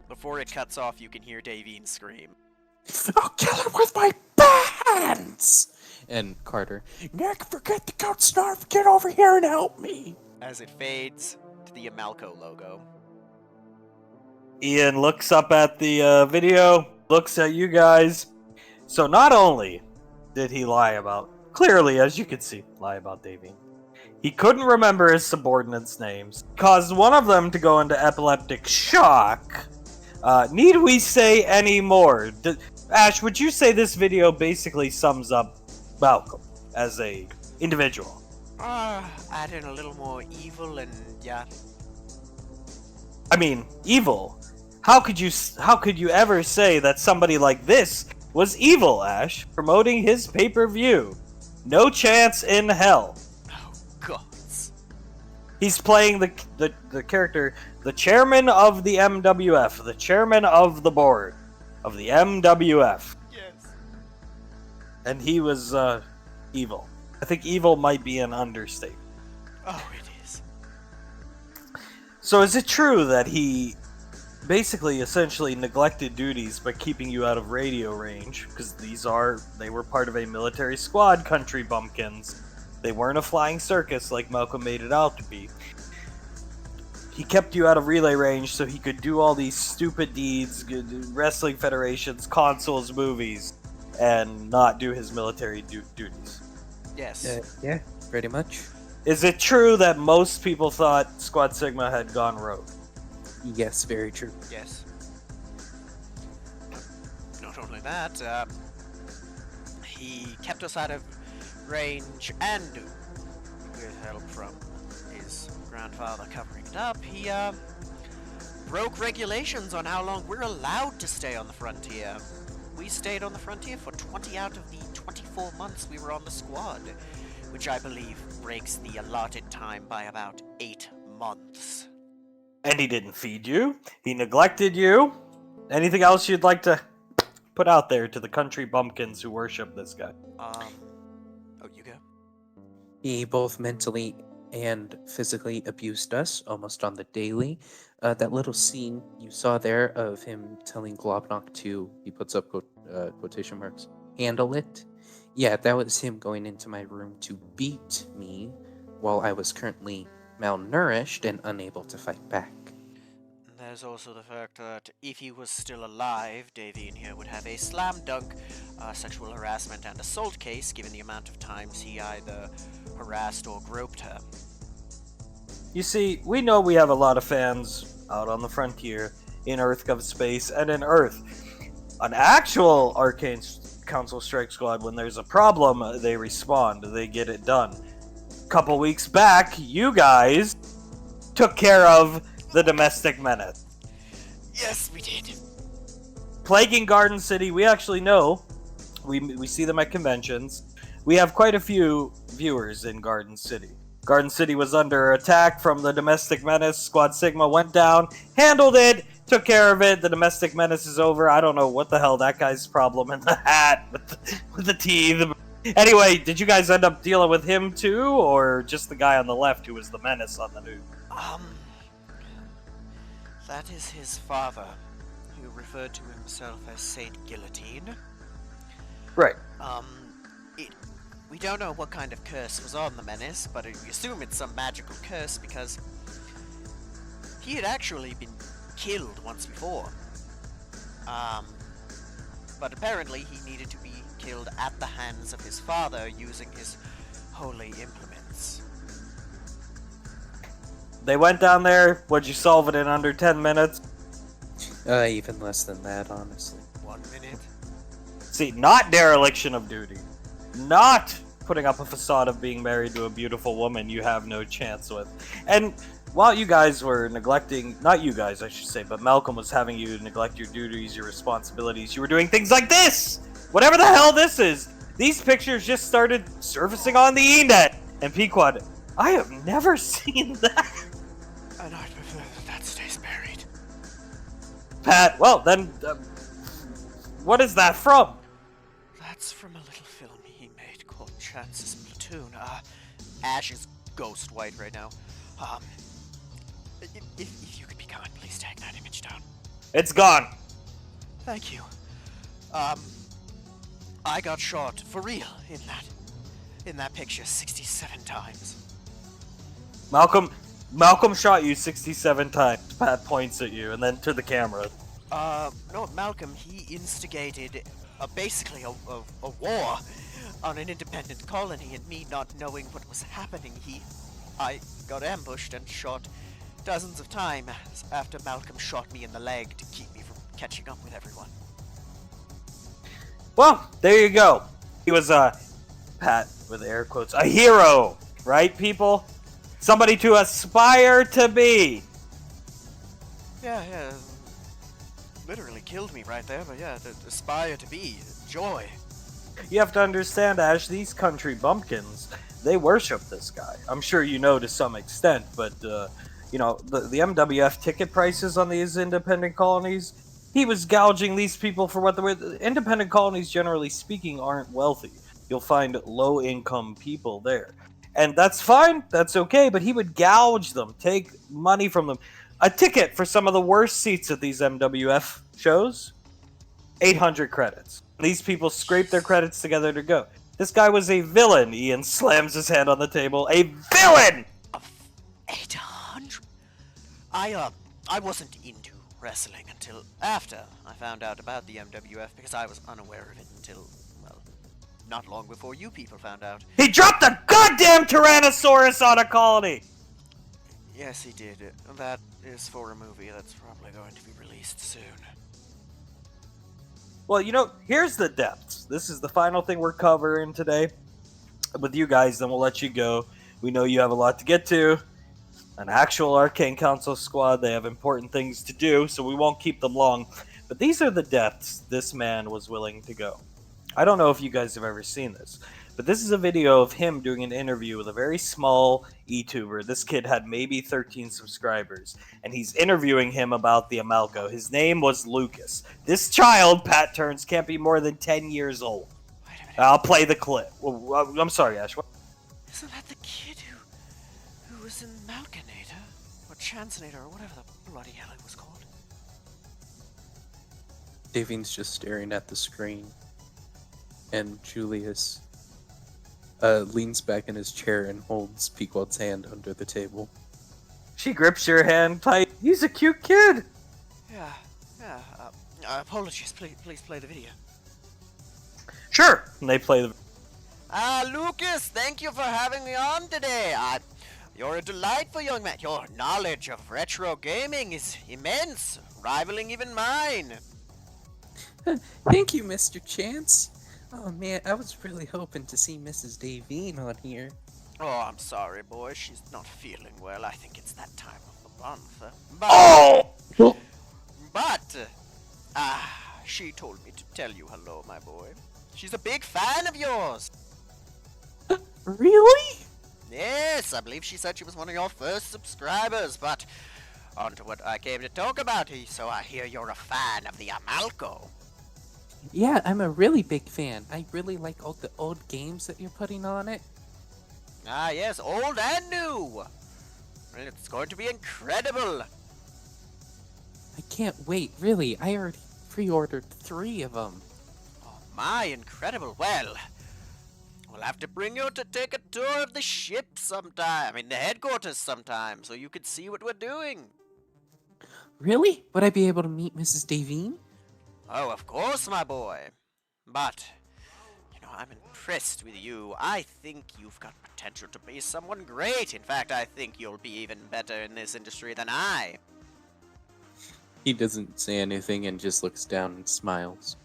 Before it cuts off, you can hear Davine scream. I'll kill her with my hands! And Carter, Nick, forget the code Snarf, get over here and help me! As it fades to the Amalco logo. Ian looks up at the video, looks at you guys. So not only did he lie about, clearly, as you can see, lie about Davine, he couldn't remember his subordinates' names, caused one of them to go into epileptic shock. Need we say any more? Ash, would you say this video basically sums up Malcolm as a individual? Add in a little more evil and yeah. I mean, evil. How could you ever say that somebody like this was evil, Ash? Promoting his pay-per-view. No chance in hell. Oh, gods. He's playing the character, the chairman of the MWF, the chairman of the board of the MWF. Yes. And he was evil. I think evil might be an understatement. Oh, it is. So is it true that he basically essentially neglected duties by keeping you out of radio range? Because they were part of a military squad, country bumpkins. They weren't a flying circus like Malcolm made it out to be. He kept you out of relay range so he could do all these stupid deeds, wrestling federations, consoles, movies, and not do his military duties. Yes. Yeah, pretty much. Is it true that most people thought Squad Sigma had gone rogue? Yes, very true. Yes. Not only that, he kept us out of range, and with help from his grandfather covering it up, he broke regulations on how long we're allowed to stay on the frontier. We stayed on the frontier for 20 out of the 24 months we were on the squad, which I believe breaks the allotted time by about 8 months. And he didn't feed you. He neglected you. Anything else you'd like to put out there to the country bumpkins who worship this guy? Oh, you go? He both mentally and physically abused us almost on the daily. That little scene you saw there of him telling Globnock to, he puts up quotation marks, handle it. Yeah, that was him going into my room to beat me while I was currently malnourished and unable to fight back. There's also the fact that if he was still alive, Davine here would have a slam dunk sexual harassment and assault case, given the amount of times he either harassed or groped her. You see, we know we have a lot of fans out on the frontier, in EarthGov space, and in Earth. An actual Arcane Council Strike Squad, when there's a problem, they respond, they get it done. Couple weeks back, you guys took care of the domestic menace. Yes, we did. plaguing Garden City. We actually know. We see them at conventions. We have quite a few viewers in Garden City. Garden City was under attack from the domestic menace. Squad Sigma went down, handled it, took care of it. The domestic menace is over. I don't know what the hell that guy's problem in the hat with the teeth. Anyway, did you guys end up dealing with him too, or just the guy on the left who was the menace on the news? That is his father, who referred to himself as Saint Guillotine. Right. We don't know what kind of curse was on the menace, but we assume it's some magical curse because he had actually been killed once before. But apparently he needed to be killed at the hands of his father using his holy implements. They went down there. Would you solve it in under 10 minutes? Even less than that, honestly. 1 minute. See, not dereliction of duty. Not putting up a facade of being married to a beautiful woman you have no chance with. And while you guys were neglecting, not you guys I should say, but Malcolm was having you neglect your duties, your responsibilities, you were doing things like this! Whatever the hell this is! These pictures just started surfacing on the E-net! And Pequod, I have never seen that! And I'd prefer that stays buried. Pat, well then, what is that from? That's from a little film he made called Chance's Platoon. Ash is ghost white right now. If you could be kind, please take that image down. It's gone. Thank you. I got shot for real in that picture 67 times. Malcolm shot you 67 times. Pat points at you and then to the camera. No, Malcolm, he instigated basically a war on an independent colony, and me not knowing what was happening, I got ambushed and shot dozens of times after Malcolm shot me in the leg to keep me from catching up with everyone. Well, there you go. He was Pat with air quotes, a hero, right, people? Somebody to aspire to be. Yeah, literally killed me right there, but yeah, to aspire to be, joy. You have to understand, Ash, these country bumpkins, they worship this guy. I'm sure you know to some extent, but, you know, the MWF ticket prices on these independent colonies, he was gouging these people for what they were. Independent colonies, generally speaking, aren't wealthy. You'll find low-income people there. And that's fine, that's okay, but he would gouge them, take money from them. A ticket for some of the worst seats at these MWF shows, 800 credits. These people scrape their credits together to go. This guy was a villain. Ian slams his hand on the table. A villain! 800? I wasn't into wrestling until after I found out about the MWF because I was unaware of it until, well, not long before you people found out. He dropped a goddamn Tyrannosaurus on a colony! Yes, he did. That is for a movie that's probably going to be released soon. Well, you know, here's the depths. This is the final thing we're covering today with you guys, then we'll let you go. We know you have a lot to get to. An actual Arcane Council squad, they have important things to do, so we won't keep them long. But these are the depths this man was willing to go. I don't know if you guys have ever seen this, but this is a video of him doing an interview with a very small YouTuber. This kid had maybe 13 subscribers, and he's interviewing him about the Amalco. His name was Lucas. This child, Pat Turns, can't be more than 10 years old. Wait a minute. I'll play the clip. I'm sorry, Ash. What? Isn't that the kid who was in Malkinator? Or Chancinator, or whatever the bloody hell it was called? Davine's just staring at the screen, and Julius leans back in his chair and holds Pequod's hand under the table. She grips your hand tight. He's a cute kid. Yeah. Apologies, please play the video. Sure. And they play the... Lucas, thank you for having me on today. You're a delightful young man. Your knowledge of retro gaming is immense, rivaling even mine. Thank you, Mr. Chance. Oh man, I was really hoping to see Mrs. Davine on here. Oh, I'm sorry, boy. She's not feeling well. I think it's that time of the month. Oh! But she told me to tell you hello, my boy. She's a big fan of yours. Really? Yes, I believe she said she was one of your first subscribers, but on to what I came to talk about. So I hear you're a fan of the Amalco. Yeah, I'm a really big fan. I really like all the old games that you're putting on it. Ah, yes, old and new. Well, it's going to be incredible. I can't wait, really. I already pre-ordered 3 of them. Oh, my, incredible. Well, we'll have to bring you to take a tour of the ship sometime. I mean, the headquarters sometime, so you can see what we're doing. Really? Would I be able to meet Mrs. Davine? Oh, of course, my boy. But, I'm impressed with you. I think you've got potential to be someone great. In fact, I think you'll be even better in this industry than I. He doesn't say anything and just looks down and smiles.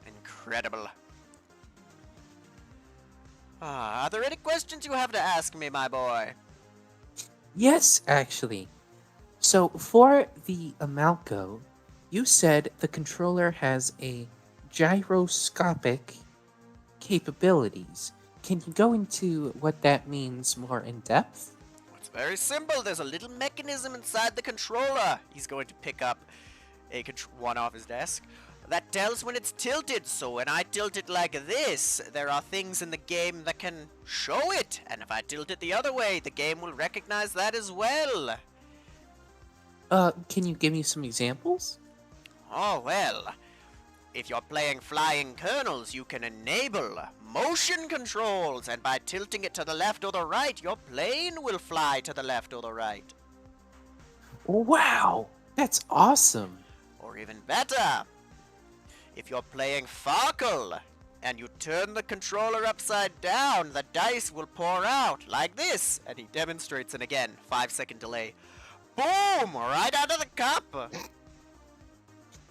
Incredible. Are there any questions you have to ask me, my boy? Yes, actually. So, for the Amalco, you said the controller has a gyroscopic capabilities. Can you go into what that means more in depth? It's very simple. There's a little mechanism inside the controller. He's going to pick up one off his desk. That tells when it's tilted, so when I tilt it like this, there are things in the game that can show it. And if I tilt it the other way, the game will recognize that as well. Can you give me some examples? Oh, well. If you're playing Flying Kernels, you can enable motion controls, and by tilting it to the left or the right, your plane will fly to the left or the right. Wow, that's awesome. Or even better, if you're playing Farkle, and you turn the controller upside down, the dice will pour out, like this. And he demonstrates, and again, 5-second delay. Boom! Right out of the cup!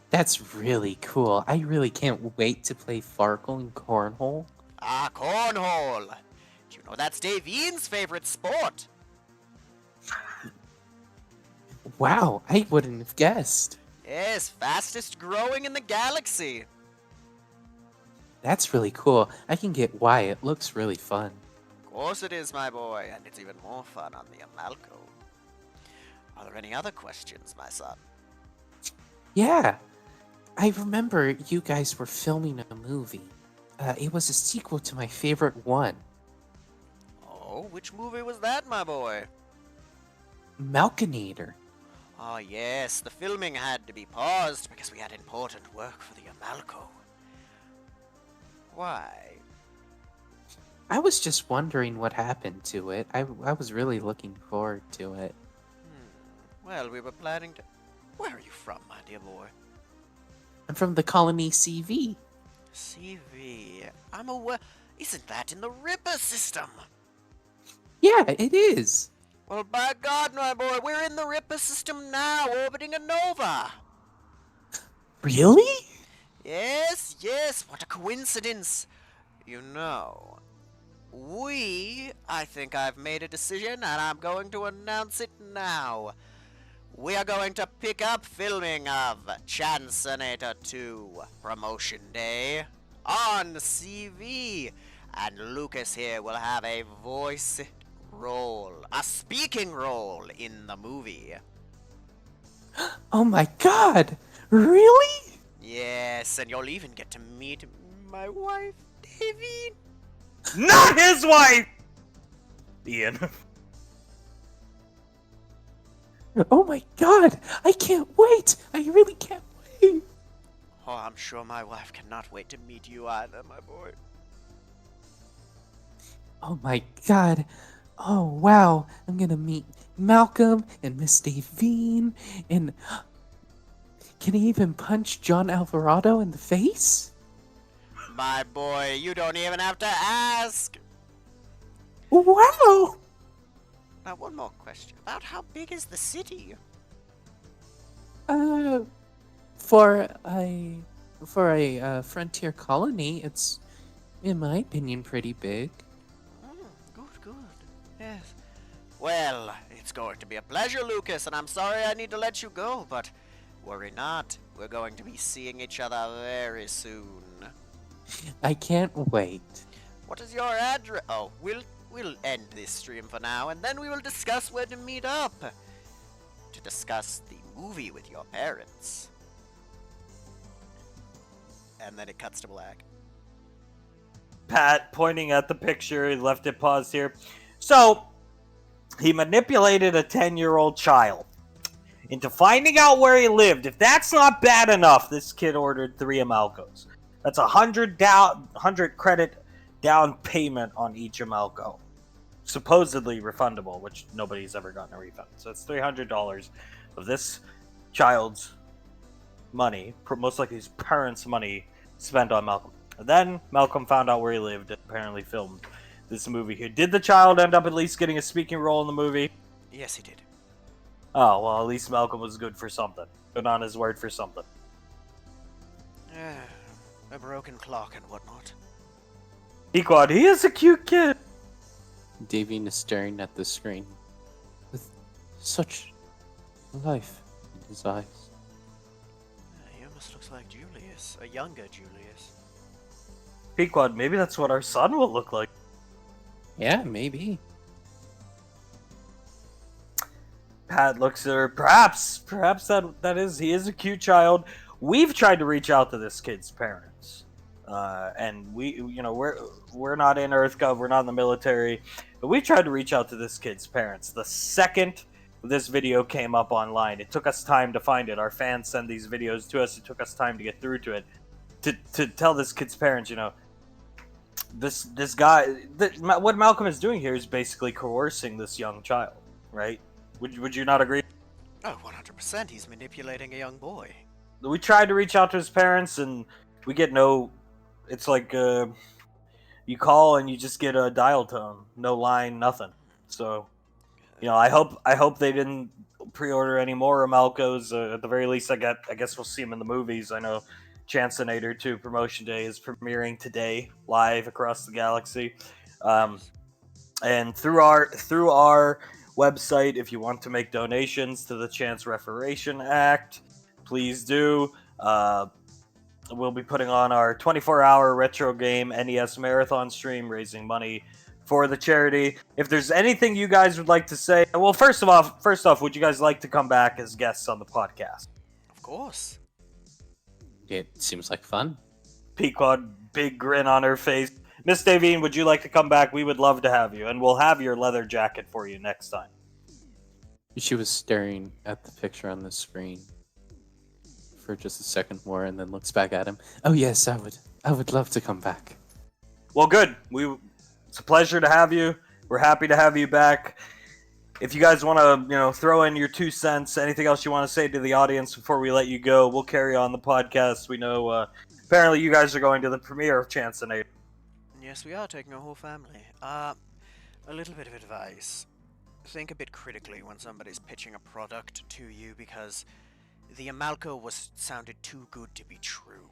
That's really cool. I really can't wait to play Farkle and Cornhole. Ah, cornhole! Do you know that's Davine's favorite sport? Wow, I wouldn't have guessed. Yes, fastest growing in the galaxy. That's really cool. I can get why. It looks really fun. Of course it is, my boy, and it's even more fun on the Amalco. Are there any other questions, my son? Yeah, I remember you guys were filming a movie. It was a sequel to my favorite one, Oh, which movie was that, my boy? Malkinator. Oh, yes, the filming had to be paused because we had important work for the Amalco. Why? I was just wondering what happened to it. I was really looking forward to it. Well, we were planning to... Where are you from, my dear boy? I'm from the Colony CV. CV. I'm aware... Isn't that in the Ripper system? Yeah, it is. Well, by God, my boy, we're in the Ripper system now, orbiting a nova. Really? Yes, yes, what a coincidence. I think I've made a decision, and I'm going to announce it now. We are going to pick up filming of Chansonator 2 Promotion Day on CV, and Lucas here will have a voice role, a speaking role in the movie. Oh my god! Really? Yes, and you'll even get to meet my wife, Davine. Not his wife! Ian. Oh my god! I can't wait! I really can't wait! Oh, I'm sure my wife cannot wait to meet you either, my boy. Oh my god! Oh wow! I'm gonna meet Malcolm and Miss Davine and... Can he even punch John Alvarado in the face? My boy, you don't even have to ask. Wow! Now, one more question. About how big is the city? For a frontier colony, it's, in my opinion, pretty big. Good. Yes. Well, it's going to be a pleasure, Lucas, and I'm sorry I need to let you go, but Worry not. We're going to be seeing each other very soon. I can't wait. What is your address? Oh, we'll end this stream for now, and then we will discuss where to meet up. To discuss the movie with your parents. And then it cuts to black. Pat pointing at the picture, he left it paused here. So, he manipulated a 10-year-old child into finding out where he lived. If that's not bad enough, this kid ordered 3 Amalcos. That's 100 credit down payment on each Amalco. Supposedly refundable, which nobody's ever gotten a refund. So it's $300 of this child's money, most likely his parents' money, spent on Malcolm. And then Malcolm found out where he lived and apparently filmed this movie here. Did the child end up at least getting a speaking role in the movie? Yes, he did. Oh, well, at least Malcolm was good for something. Good on his word for something. A broken clock and whatnot. Pequod, he is a cute kid. Davine is staring at the screen with such life in his eyes. He almost looks like Julius. A younger Julius. Pequod, maybe that's what our son will look like. Yeah, maybe. Pat looks at her. Perhaps that is. He is a cute child. We've tried to reach out to this kid's parents, and we're not in EarthGov. We're not in the military, but we tried to reach out to this kid's parents. The second this video came up online, it took us time to find it. Our fans send these videos to us. It took us time to get through to it, to tell this kid's parents, this guy. What Malcolm is doing here is basically coercing this young child, right? Would you not agree? Oh, 100%. He's manipulating a young boy. We tried to reach out to his parents, and we get no. It's like you call and you just get a dial tone, no line, nothing. So, I hope they didn't pre-order any more Amalcos. At the very least, I guess we'll see them in the movies. I know Chancinator 2 Promotion Day is premiering today, live across the galaxy, and through our website, if you want to make donations to the Chance Reparation Act, please do. We'll be putting on our 24-hour retro game NES marathon stream, raising money for the charity. If there's anything you guys would like to say, well, first off, would you guys like to come back as guests on the podcast? Of course. It seems like fun. Pequod, big grin on her face. Miss Davine, would you like to come back? We would love to have you, and we'll have your leather jacket for you next time. She was staring at the picture on the screen for just a second more, and then looks back at him. Oh yes, I would love to come back. Well, good. It's a pleasure to have you. We're happy to have you back. If you guys want to, throw in your 2 cents, anything else you want to say to the audience before we let you go, we'll carry on the podcast. We know apparently you guys are going to the premiere of Chancinator. Yes, we are taking our whole family. A little bit of advice. Think a bit critically when somebody's pitching a product to you, because the Amalco sounded too good to be true.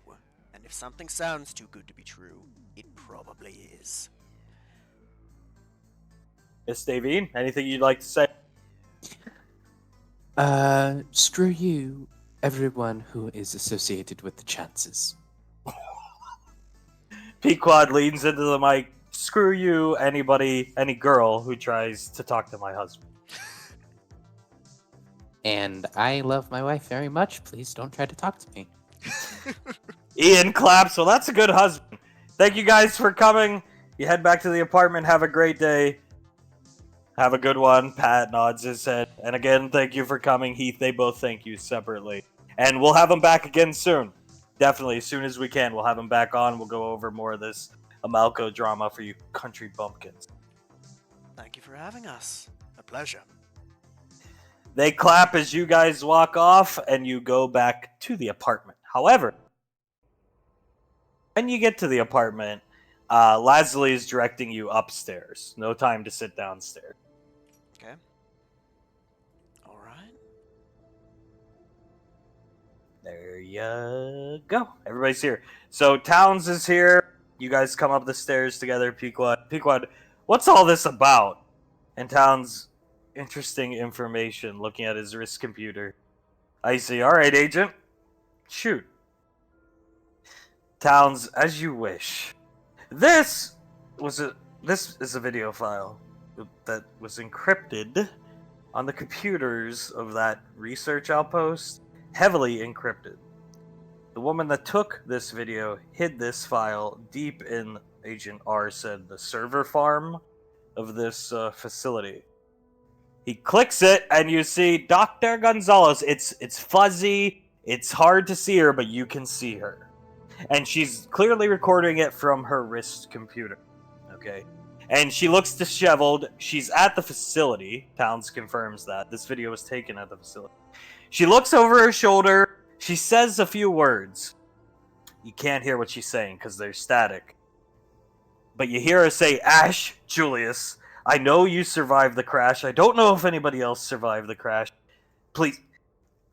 And if something sounds too good to be true, it probably is. Miss Davine, anything you'd like to say? Screw you, everyone who is associated with the Chances. Pequod leans into the mic. Screw you, any girl who tries to talk to my husband. And I love my wife very much. Please don't try to talk to me. Ian claps. Well, that's a good husband. Thank you guys for coming. You head back to the apartment. Have a great day. Have a good one. Pat nods his head. And again, thank you for coming. Heath, they both thank you separately. And we'll have them back again soon. Definitely, as soon as we can, we'll have them back on. We'll go over more of this Amalco drama for you country bumpkins. Thank you for having us. A pleasure. They clap as you guys walk off, and you go back to the apartment. However, when you get to the apartment, Leslie is directing you upstairs. No time to sit downstairs. Okay. Alright. There you go. Everybody's here. So Towns is here. You guys come up the stairs together. Pequod, what's all this about? And Towns, interesting information, looking at his wrist computer. I see. All right, Agent. Shoot. Towns, as you wish. This this is a video file that was encrypted on the computers of that research outpost, heavily encrypted. The woman that took this video hid this file deep in, Agent R said, the server farm of this facility. He clicks it, and you see Dr. Gonzalez. It's fuzzy, it's hard to see her, but you can see her. And she's clearly recording it from her wrist computer. Okay? And she looks disheveled. She's at the facility. Towns confirms that. This video was taken at the facility. She looks over her shoulder. She says a few words. You can't hear what she's saying because they're static. But you hear her say, Ash, Julius, I know you survived the crash. I don't know if anybody else survived the crash. Please,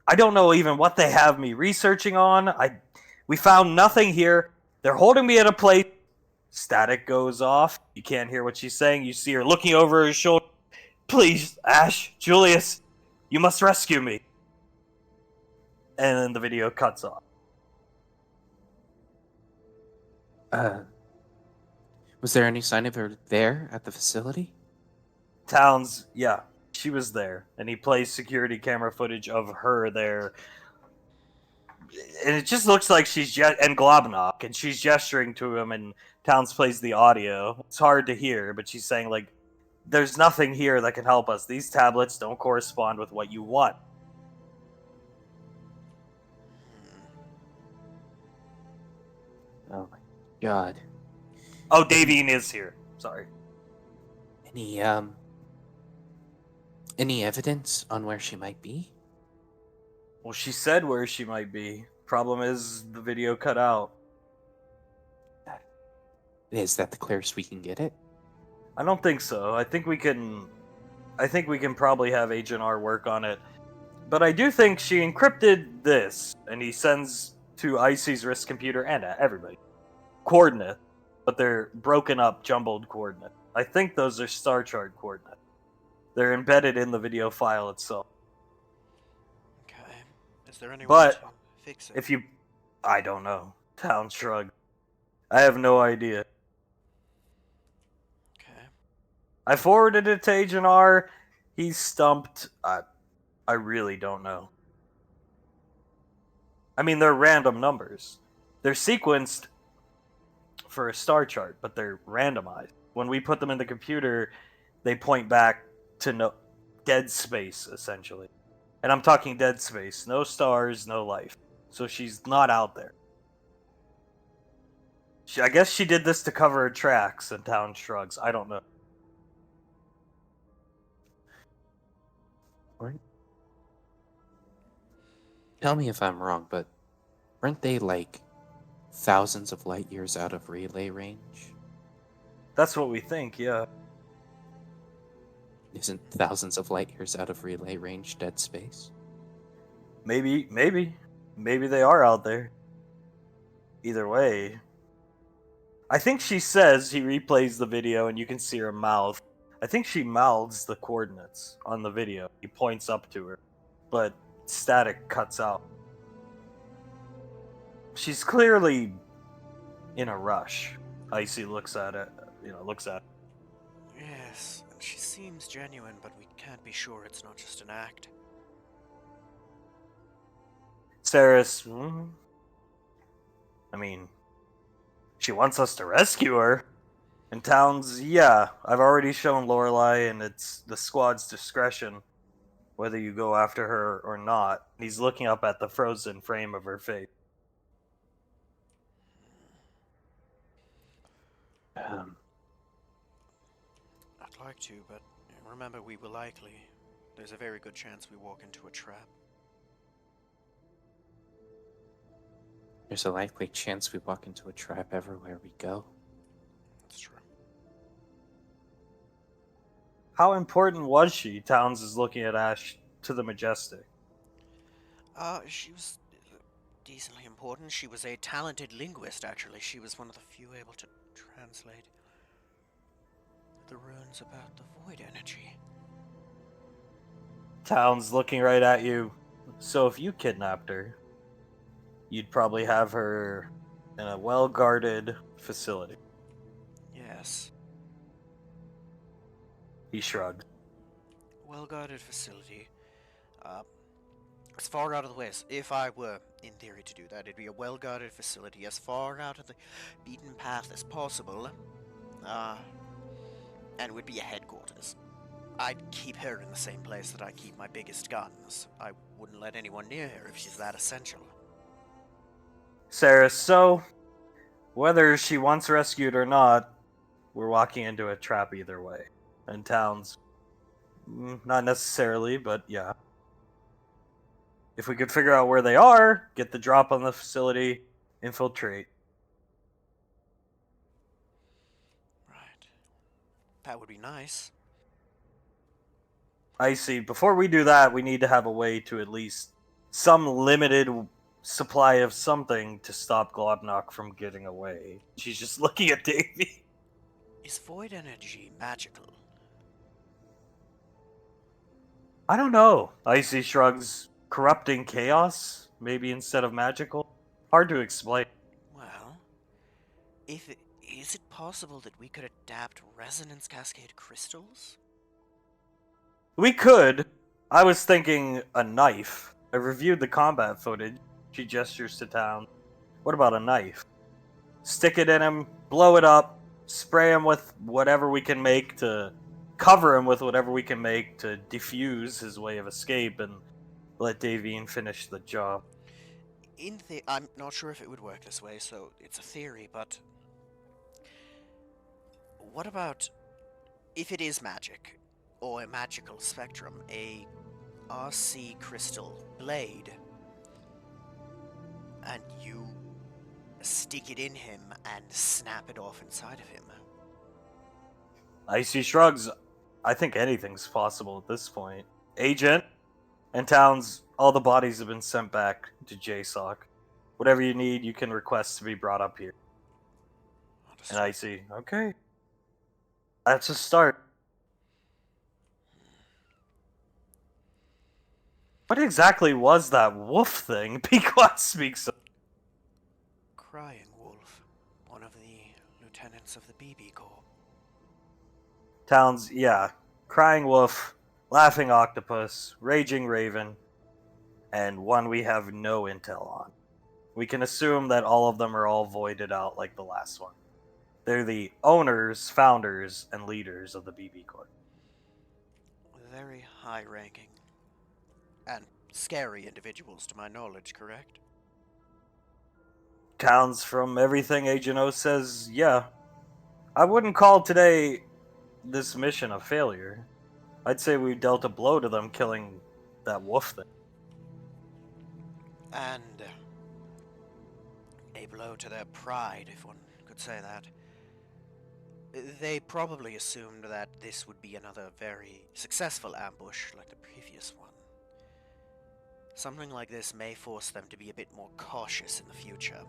I don't know even what they have me researching on. We found nothing here. They're holding me at a place. Static goes off. You can't hear what she's saying. You see her looking over her shoulder. Please, Ash, Julius, you must rescue me. And then the video cuts off. Was there any sign of her there at the facility? Towns, yeah, she was there. And he plays security camera footage of her there. And it just looks like and Globnock, and she's gesturing to him, and Towns plays the audio. It's hard to hear, but she's saying, like, there's nothing here that can help us. These tablets don't correspond with what you want. Oh my god. Oh, Davine is here. Sorry. Any evidence on where she might be? Well, she said where she might be. Problem is, the video cut out. Is that the clearest we can get it? I don't think so. I think we can probably have Agent R work on it. But I do think she encrypted this, and he sends to Icy's wrist computer and everybody coordinates, but they're broken up, jumbled coordinates. I think those are star chart coordinates. They're embedded in the video file itself. Okay. Is there any way But to fix it? I don't know. Town shrug. I have no idea. Okay. I forwarded it to Agent R. He's stumped. I really don't know. I mean, they're random numbers. They're sequenced for a star chart, but they're randomized. When we put them in the computer, they point back to dead space, essentially. And I'm talking dead space. No stars, no life. So she's not out there. I guess she did this to cover her tracks, and Town shrugs. I don't know. Tell me if I'm wrong, but weren't they like thousands of light years out of relay range? That's what we think, yeah. Isn't thousands of light years out of relay range dead space? Maybe they are out there. Either way. I think she says, he replays the video and you can see her mouth. I think she mouths the coordinates on the video. He points up to her. But static cuts out. She's clearly in a rush. Icy looks at it. Yes, and she seems genuine, but we can't be sure it's not just an act. Saris, I mean, she wants us to rescue her. And Towns, yeah, I've already shown Lorelei, and it's the squad's discretion whether you go after her or not. He's looking up at the frozen frame of her face. I'd like to, but remember we will likely. There's a very good chance we walk into a trap. There's a likely chance we walk into a trap everywhere we go. That's true. How important was she? Towns is looking at Ash to the Majestic. She was decently important. She was a talented linguist, actually. She was one of the few able to translate the runes about the void energy. Towns looking right at you. So if you kidnapped her, you'd probably have her in a well-guarded facility. Yes. He shrugged. Well-guarded facility. As far out of the way as if I were, in theory, to do that, it'd be a well-guarded facility as far out of the beaten path as possible. And would be a headquarters. I'd keep her in the same place that I keep my biggest guns. I wouldn't let anyone near her if she's that essential. Sarah, so whether she wants rescued or not, we're walking into a trap either way. And Towns, not necessarily, but yeah. If we could figure out where they are, get the drop on the facility, infiltrate. Right. That would be nice. I see. Before we do that, we need to have a way to at least some limited supply of something to stop Globnock from getting away. She's just looking at Davy. Is void energy magical? I don't know. Icy shrugs. Corrupting chaos? Maybe instead of magical? Hard to explain. Well, is it possible that we could adapt resonance cascade crystals? We could. I was thinking a knife. I reviewed the combat footage. She gestures to Town. What about a knife? Stick it in him, blow it up, spray him with whatever we can make to cover him with whatever we can make to defuse his way of escape and let Davine finish the job. I'm not sure if it would work this way, so it's a theory, but what about if it is magic, or a magical spectrum, a RC crystal blade, and you stick it in him and snap it off inside of him? Icy shrugs. I think anything's possible at this point. Agent and Towns, all the bodies have been sent back to JSOC. Whatever you need, you can request to be brought up here. And Icy, okay. That's a start. What exactly was that wolf thing? Pequot speaks of. Crying Wolf, one of the lieutenants of the BB Corps. Towns, yeah. Crying wolf, laughing octopus, raging raven, and one we have no intel on. We can assume that all of them are all voided out like the last one. They're the owners, founders, and leaders of the BB Corps. Very high-ranking. And scary individuals to my knowledge, correct? Towns, from everything Agent O says, yeah. I wouldn't call today this mission a failure. I'd say we dealt a blow to them killing that wolf thing. And a blow to their pride, if one could say that. They probably assumed that this would be another very successful ambush like the previous one. Something like this may force them to be a bit more cautious in the future.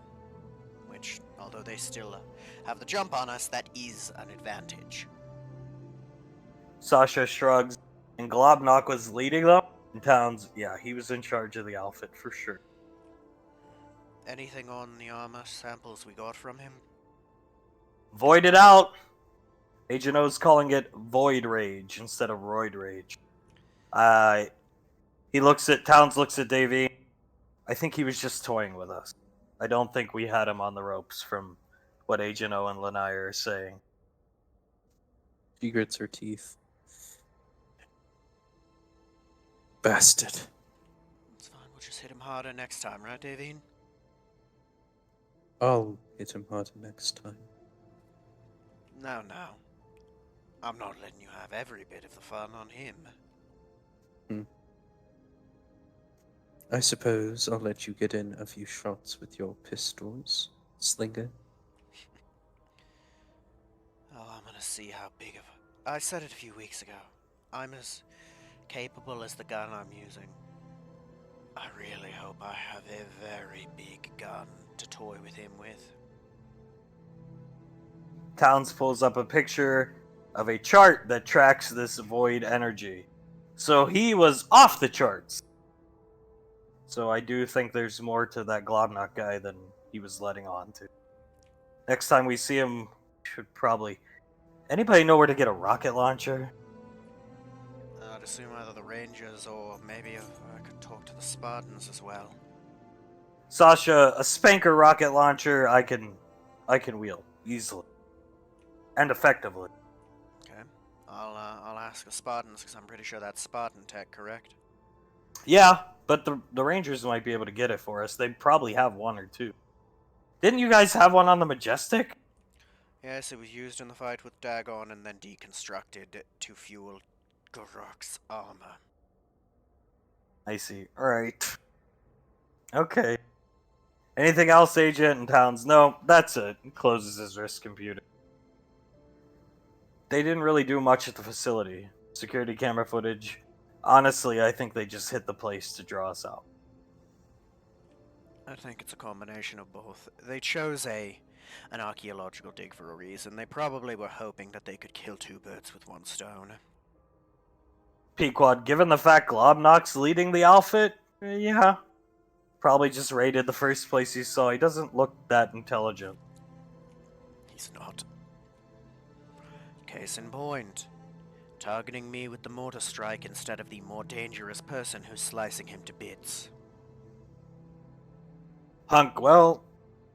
Which, although they still have the jump on us, that is an advantage. Sasha shrugs, and Globnock was leading them. And Towns, yeah, he was in charge of the outfit for sure. Anything on the armor samples we got from him? Voided out! Agent O's calling it Void Rage instead of Roid Rage. Towns looks at Davey. I think he was just toying with us. I don't think we had him on the ropes from what Agent O and Lanai are saying. She grits her teeth. Bastard. It's fine, we'll just hit him harder next time, right, Davine? I'll hit him harder next time. No. I'm not letting you have every bit of the fun on him. I suppose I'll let you get in a few shots with your pistols, Slinger. Oh, I'm gonna see how big of a... I said it a few weeks ago. I'm as capable as the gun I'm using. I really hope I have a very big gun to toy with him with. Towns pulls up a picture of a chart that tracks this void energy. So he was off the charts. So I do think there's more to that Globnok guy than he was letting on to. Next time we see him, should probably... Anybody know where to get a rocket launcher? I'd assume either the Rangers or maybe if I could talk to the Spartans as well. Sasha, a Spanker rocket launcher I can wield easily and effectively. Okay. I'll ask the Spartans because I'm pretty sure that's Spartan tech, correct? Yeah, but the Rangers might be able to get it for us. They probably have one or two. Didn't you guys have one on the Majestic? Yes, it was used in the fight with Dagon and then deconstructed to fuel Gorok's armor. I see. Alright. Okay. Anything else, Agent and Towns? No, that's it. Closes his wrist computer. They didn't really do much at the facility. Security camera footage. Honestly, I think they just hit the place to draw us out. I think it's a combination of both. They chose an archaeological dig for a reason. They probably were hoping that they could kill two birds with one stone. Pequod, given the fact Globnok's leading the outfit, yeah. Probably just raided the first place he saw. He doesn't look that intelligent. He's not. Case in point. Targeting me with the mortar strike instead of the more dangerous person who's slicing him to bits. Hunk, well,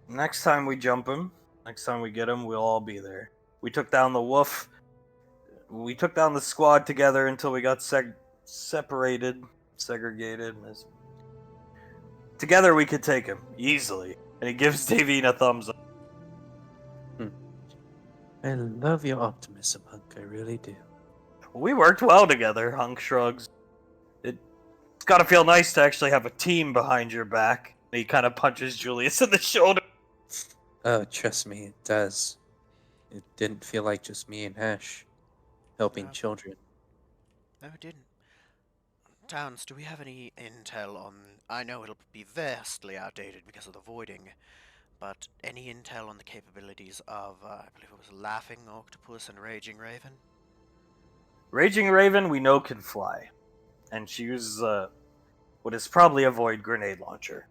next time we jump him, next time we get him, we'll all be there. We took down the wolf. We took down the squad together until we got segregated. Together we could take him, easily. And he gives Davine a thumbs up. I love your optimism, Hunk. I really do. We worked well together, Hunk shrugs. It's gotta feel nice to actually have a team behind your back. He kind of punches Julius in the shoulder. Oh, trust me, it does. It didn't feel like just me and Ash helping No. children. No, it didn't. Towns, do we have any intel on... I know it'll be vastly outdated because of the voiding, but any intel on the capabilities of, I believe it was Laughing Octopus and Raging Raven? Raging Raven, we know can fly. And she uses what is probably a void grenade launcher.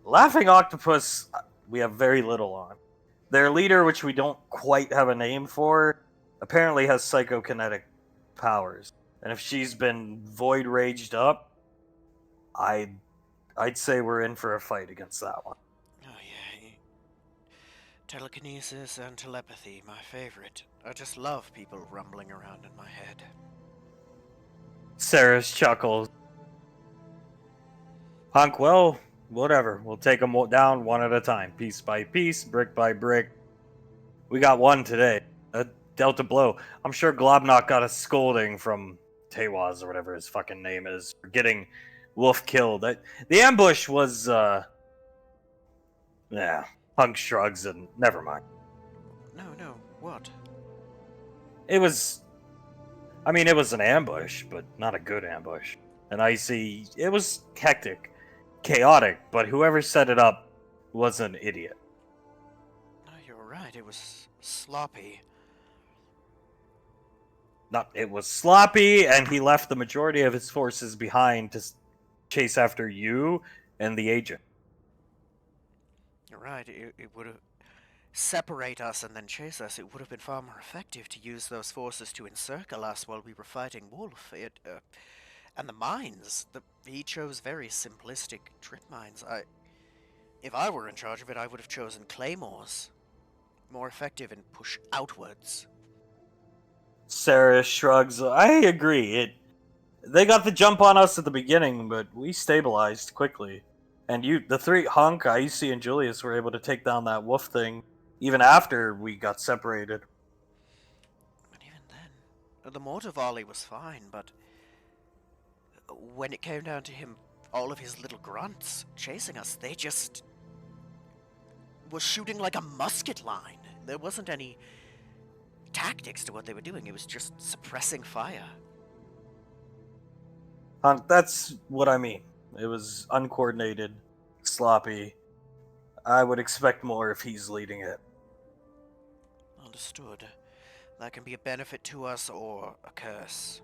Laughing Octopus, we have very little on. Their leader, which we don't quite have a name for, apparently has psychokinetic powers. And if she's been void raged up, I'd say we're in for a fight against that one. Oh yeah, telekinesis and telepathy, my favorite. I just love people rumbling around in my head. Sarah's chuckles. Hunk, well, whatever. We'll take them down one at a time, piece by piece, brick by brick. We got one today. A Delta blow. I'm sure Globnok got a scolding from Tewaz or whatever his fucking name is for getting Wolf killed. The ambush was, yeah. Hunk shrugs and never mind. No, what? It was an ambush, but not a good ambush. And it was hectic, chaotic, but whoever set it up was an idiot. No, you're right, it was sloppy. It was sloppy, and he left the majority of his forces behind to chase after you and the agent. You're right, it would have... separate us and then chase us. It would have been far more effective to use those forces to encircle us while we were fighting Wolf. And the mines. He chose very simplistic trip mines. If I were in charge of it, I would have chosen claymores. More effective and push outwards. Sarah shrugs. I agree. They got the jump on us at the beginning, but we stabilized quickly. And the three, Hunk, Icy, and Julius, were able to take down that wolf thing even after we got separated. But even then, the mortar volley was fine, but when it came down to him, all of his little grunts chasing us, they just were shooting like a musket line. There wasn't any tactics to what they were doing. It was just suppressing fire. Hunk, that's what I mean. It was uncoordinated, sloppy. I would expect more if he's leading it. Understood. That can be a benefit to us or a curse.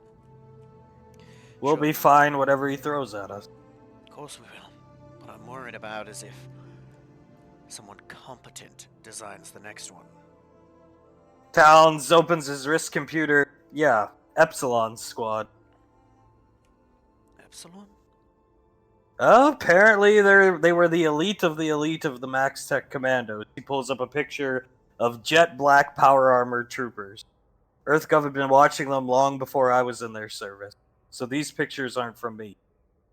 We'll Sure. be fine whatever he throws at us. course we will. What I'm worried about is if someone competent designs the next one. Towns opens his wrist computer. Yeah, Epsilon Squad. Epsilon? Apparently, they were the elite of the Max Tech Commandos. He pulls up a picture of jet black power armored troopers. EarthGov had been watching them long before I was in their service, so these pictures aren't from me.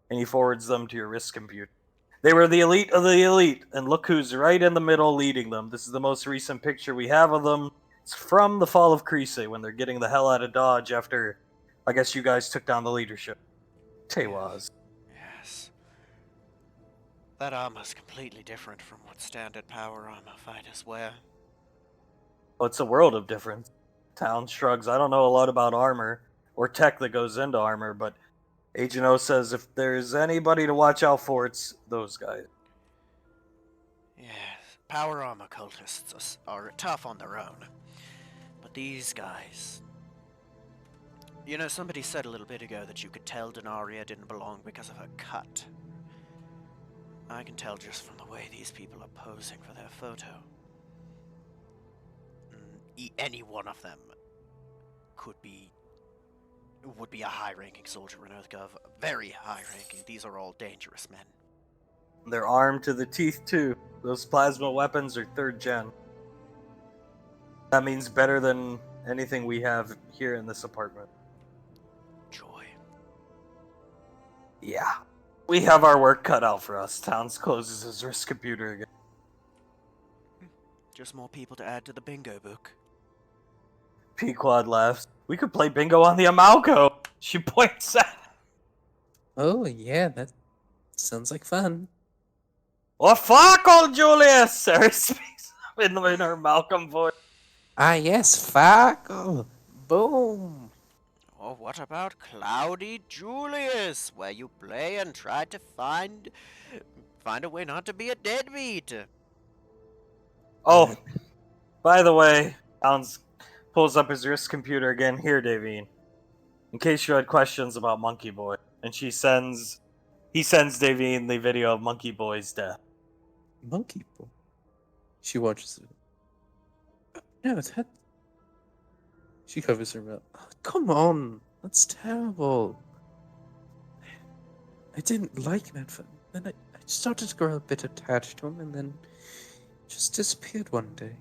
And he forwards them to your wrist computer. They were the elite of the elite, and look who's right in the middle leading them. This is the most recent picture we have of them. It's from the fall of Creasy, when they're getting the hell out of Dodge after, I guess you guys took down the leadership. Tewaz. Yes. That armor's completely different from what standard power armor fighters wear. Well, it's a world of difference. Town shrugs. I don't know a lot about armor, or tech that goes into armor, but Agent O says if there's anybody to watch out for, it's those guys. Yes, power armor cultists are tough on their own. But these guys... You know, somebody said a little bit ago that you could tell Denaria didn't belong because of her cut. I can tell just from the way these people are posing for their photo. Any one of them would be a high-ranking soldier in EarthGov. Very high-ranking. These are all dangerous men. They're armed to the teeth, too. Those plasma weapons are 3rd gen. That means better than anything we have here in this apartment. Joy. Yeah. We have our work cut out for us. Towns closes his wrist computer again. Just more people to add to the bingo book. Pequod laughs. We could play bingo on the Amalco. She points at. Oh, yeah, that sounds like fun. Oh, fuck, old Julius! Sarah speaks in her Malcolm voice. Ah, yes, Farkle. Boom. Or what about Cloudy Julius, where you play and try to find a way not to be a deadbeat? Oh, by the way, Towns pulls up his wrist computer again. Here, Davine. In case you had questions about Monkey Boy. And he sends Davine the video of Monkey Boy's death. Monkey boy. She watches it. No, that. She covers her mouth. Oh, come on, that's terrible. I didn't like him at first. Then I started to grow a bit attached to him, and then just disappeared one day.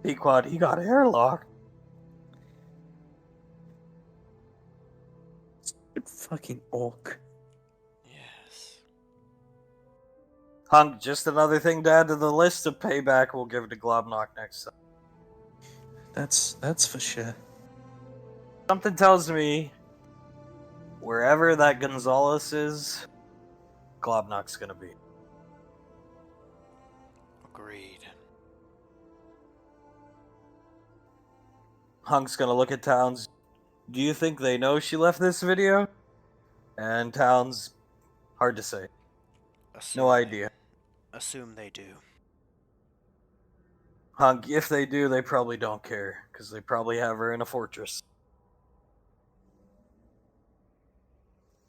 Pequod, he got airlocked. Stupid fucking orc. Yes. Hunk, just another thing to add to the list of payback we'll give to Globnock next time. That's for sure. Something tells me wherever that Gonzalez is, Globnock's gonna be. Agreed. Hunk's gonna look at Towns. Do you think they know she left this video? And Towns, hard to say. No idea. Assume they do. Hunk, if they do, they probably don't care, because they probably have her in a fortress.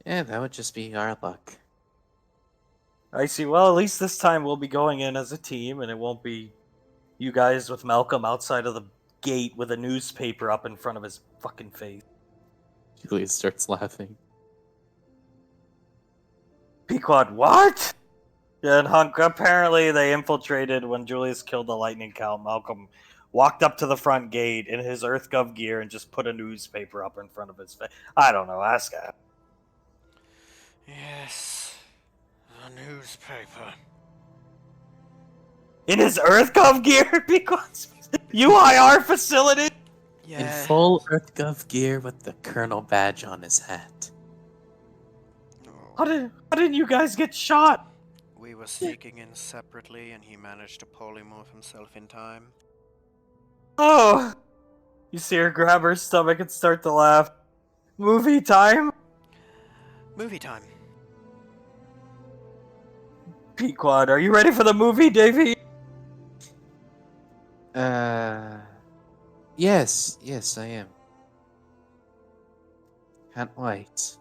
Yeah, that would just be our luck. I see. Well, at least this time we'll be going in as a team, and it won't be you guys with Malcolm outside of the gate with a newspaper up in front of his fucking face. Julius starts laughing. Pequod, what? Yeah, and Hunk, apparently they infiltrated when Julius killed the lightning count. Malcolm walked up to the front gate in his EarthGov gear and just put a newspaper up in front of his face. I don't know, ask him. Yes. The newspaper. In his EarthGov gear? Because UIR facility? Yeah. In full EarthGov gear with the Colonel badge on his hat. How did you guys get shot? We were sneaking in separately, and he managed to polymorph himself in time. Oh! You see her grab her stomach and start to laugh. Movie time? Movie time. Pequod, are you ready for the movie, Davey? Yes, I am. Can't wait.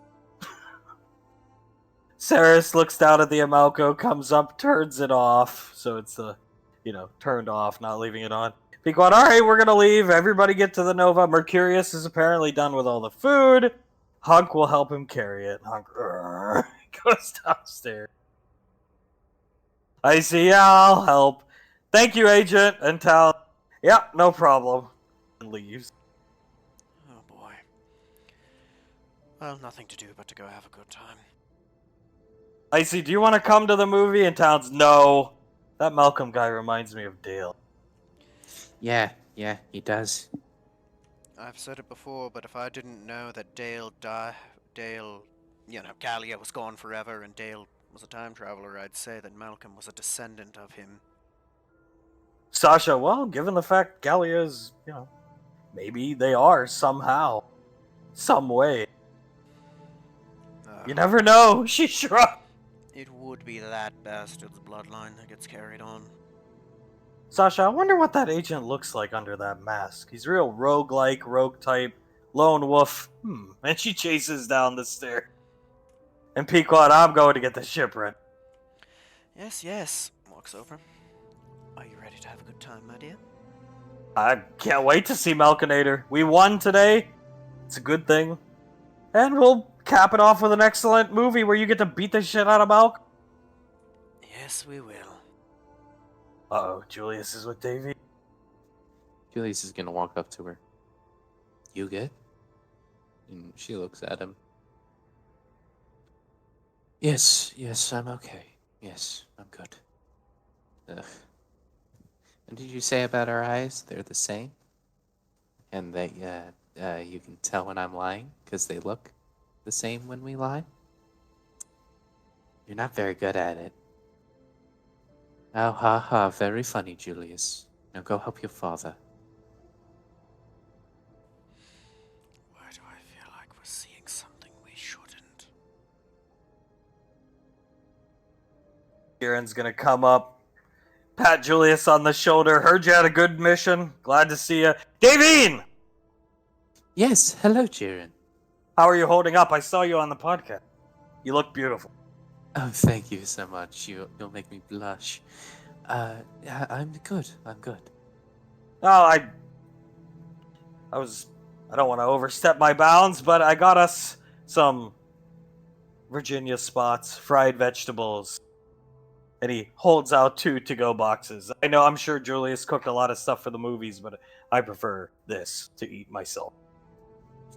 Saris looks down at the Amalco, comes up, turns it off. So it's turned off, not leaving it on. Pequod, alright, we're gonna leave. Everybody get to the Nova. Mercurius is apparently done with all the food. Hunk will help him carry it. Hunk goes downstairs. I see, yeah, I'll help. Thank you, Agent. And Tal, yeah, no problem. And leaves. Oh boy. Well, nothing to do but to go have a good time. Icy, do you want to come to the movie? And Towns, no. That Malcolm guy reminds me of Dale. Yeah, he does. I've said it before, but if I didn't know that Gallia was gone forever and Dale was a time traveler, I'd say that Malcolm was a descendant of him. Sasha, well, given the fact Gallia is, maybe they are somehow. Some way. You never know, she shrugged. It would be that bastard's bloodline that gets carried on. Sasha, I wonder what that agent looks like under that mask. He's real rogue-like, rogue type, lone wolf. And she chases down the stair. And Pequod, I'm going to get the ship ready. Yes. Walks over. Are you ready to have a good time, my dear? I can't wait to see Malkinator. We won today. It's a good thing. And we'll cap it off with an excellent movie where you get to beat the shit out of Malk. Yes, we will. Uh-oh, Julius is with Davy. Julius is gonna walk up to her. You good? And she looks at him. Yes, I'm okay. Yes, I'm good. Ugh. And did you say about our eyes? They're the same? And that you can tell when I'm lying because they look the same when we lie? You're not very good at it. Oh, ha ha, very funny, Julius. Now go help your father. Why do I feel like we're seeing something we shouldn't? Kieran's gonna come up, pat Julius on the shoulder. Heard you had a good mission. Glad to see you. Davine! Yes, hello, Jiren. How are you holding up? I saw you on the podcast. You look beautiful. Oh, thank you so much. You'll make me blush. Yeah, I'm good. Oh, I don't want to overstep my bounds, but I got us some Virginia spots, fried vegetables. And he holds out 2 to-go boxes. I know, I'm sure Julius cooked a lot of stuff for the movies, but I prefer this to eat myself.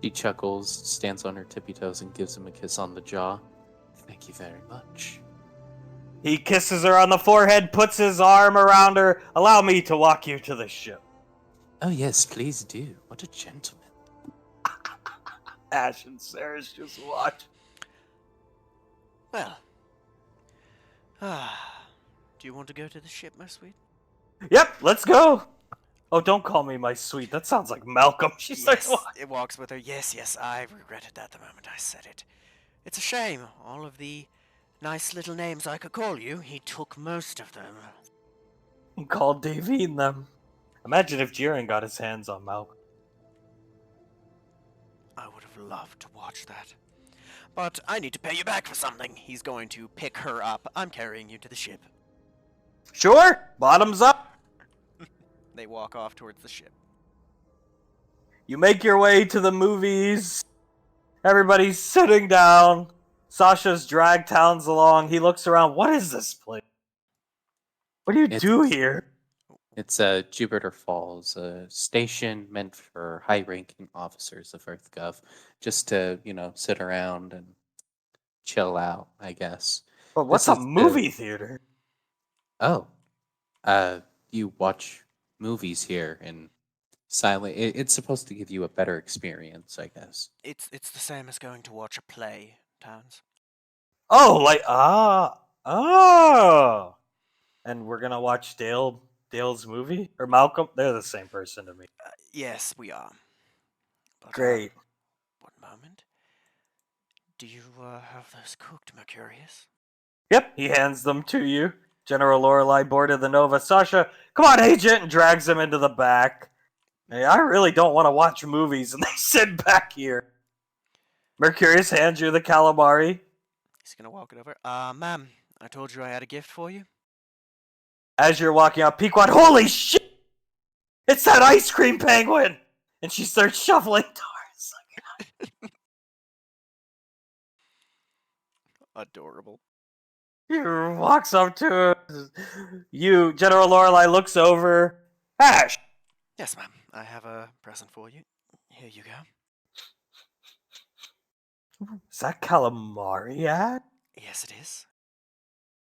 She chuckles, stands on her tippy toes, and gives him a kiss on the jaw. Thank you very much. He kisses her on the forehead, puts his arm around her. Allow me to walk you to the ship. Oh, yes, please do. What a gentleman. Ash and Saris just watch. Well. Do you want to go to the ship, my sweet? Yep, let's go. Oh, don't call me my sweet. That sounds like Malcolm. She starts walking. It walks with her. Yes, I regretted that the moment I said it. It's a shame. All of the nice little names I could call you, he took most of them. And called Davine them. Imagine if Jiren got his hands on Malcolm. I would have loved to watch that. But I need to pay you back for something. He's going to pick her up. I'm carrying you to the ship. Sure, bottoms up. They walk off towards the ship. You make your way to the movies. Everybody's sitting down. Sasha's dragged Towns along. He looks around. What is this place? What do you do here? It's Jupiter Falls, a station meant for high-ranking officers of EarthGov, just to, sit around and chill out, I guess. But what's This a is movie theater? Oh, you watch movies here in silent. It's supposed to give you a better experience, I guess. It's the same as going to watch a play, Towns. Oh, oh. And we're gonna watch Dale's movie? Or Malcolm? They're the same person to me. Yes, we are. But, Great. One moment. Do you have those cooked, Mercurius? Yep, he hands them to you. General Lorelei boarded the Nova. Sasha, come on, Agent, and drags him into the back. Hey, I really don't want to watch movies, and they sit back here. Mercurius hands you the calamari. He's gonna walk it over. Ma'am, I told you I had a gift for you. As you're walking out, Pequod, holy shit! It's that ice cream penguin! And she starts shuffling doors. Adorable. He walks up to her. You, General Lorelei, looks over. Ash! Yes, ma'am. I have a present for you. Here you go. Is that calamari at? Yes, it is.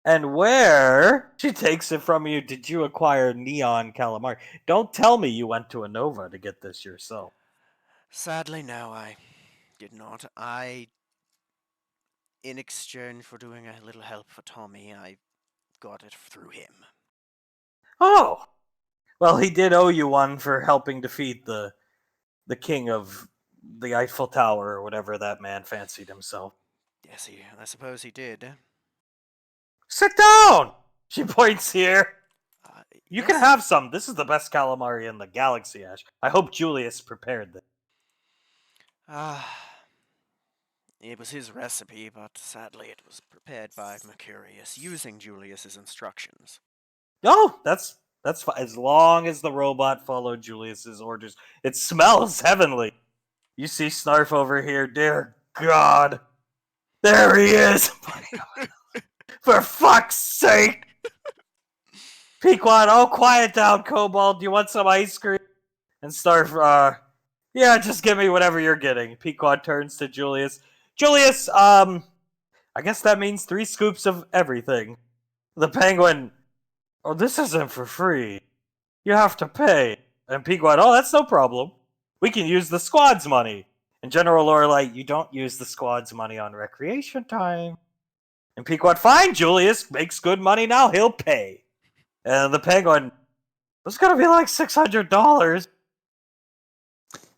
And where? She takes it from you. Did you acquire neon calamari? Don't tell me you went to Anova to get this yourself. Sadly, no, I did not. In exchange for doing a little help for Tommy, I got it through him. Oh! Well, he did owe you one for helping defeat the king of the Eiffel Tower, or whatever that man fancied himself. Yes, I suppose he did. Sit down! She points here. You can Yes. have some. This is the best calamari in the galaxy, Ash. I hope Julius prepared this. It was his recipe, but sadly it was prepared by Mercurius, using Julius's instructions. Oh, that's fine. As long as the robot followed Julius's orders. It smells heavenly. You see Snarf over here. Dear God. There he is! For fuck's sake! Pequod, oh, quiet down, Cobalt. Do you want some ice cream? And Snarf, yeah, just give me whatever you're getting. Pequod turns to Julius. Julius, I guess that means 3 scoops of everything. The penguin, oh, this isn't for free. You have to pay. And Pequod, oh, that's no problem. We can use the squad's money. And General Lorelei, you don't use the squad's money on recreation time. And Pequod, fine, Julius makes good money now, he'll pay. And the penguin, it's gonna be like $600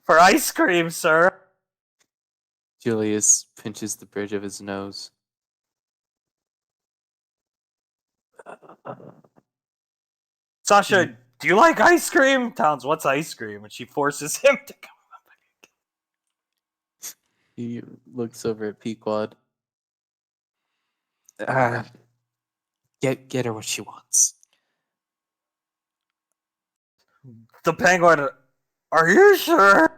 for ice cream, sir. Julius pinches the bridge of his nose. Sasha, do you like ice cream? Towns, what's ice cream? And she forces him to come up. He looks over at Pequod. Get her what she wants. The penguin, are you sure?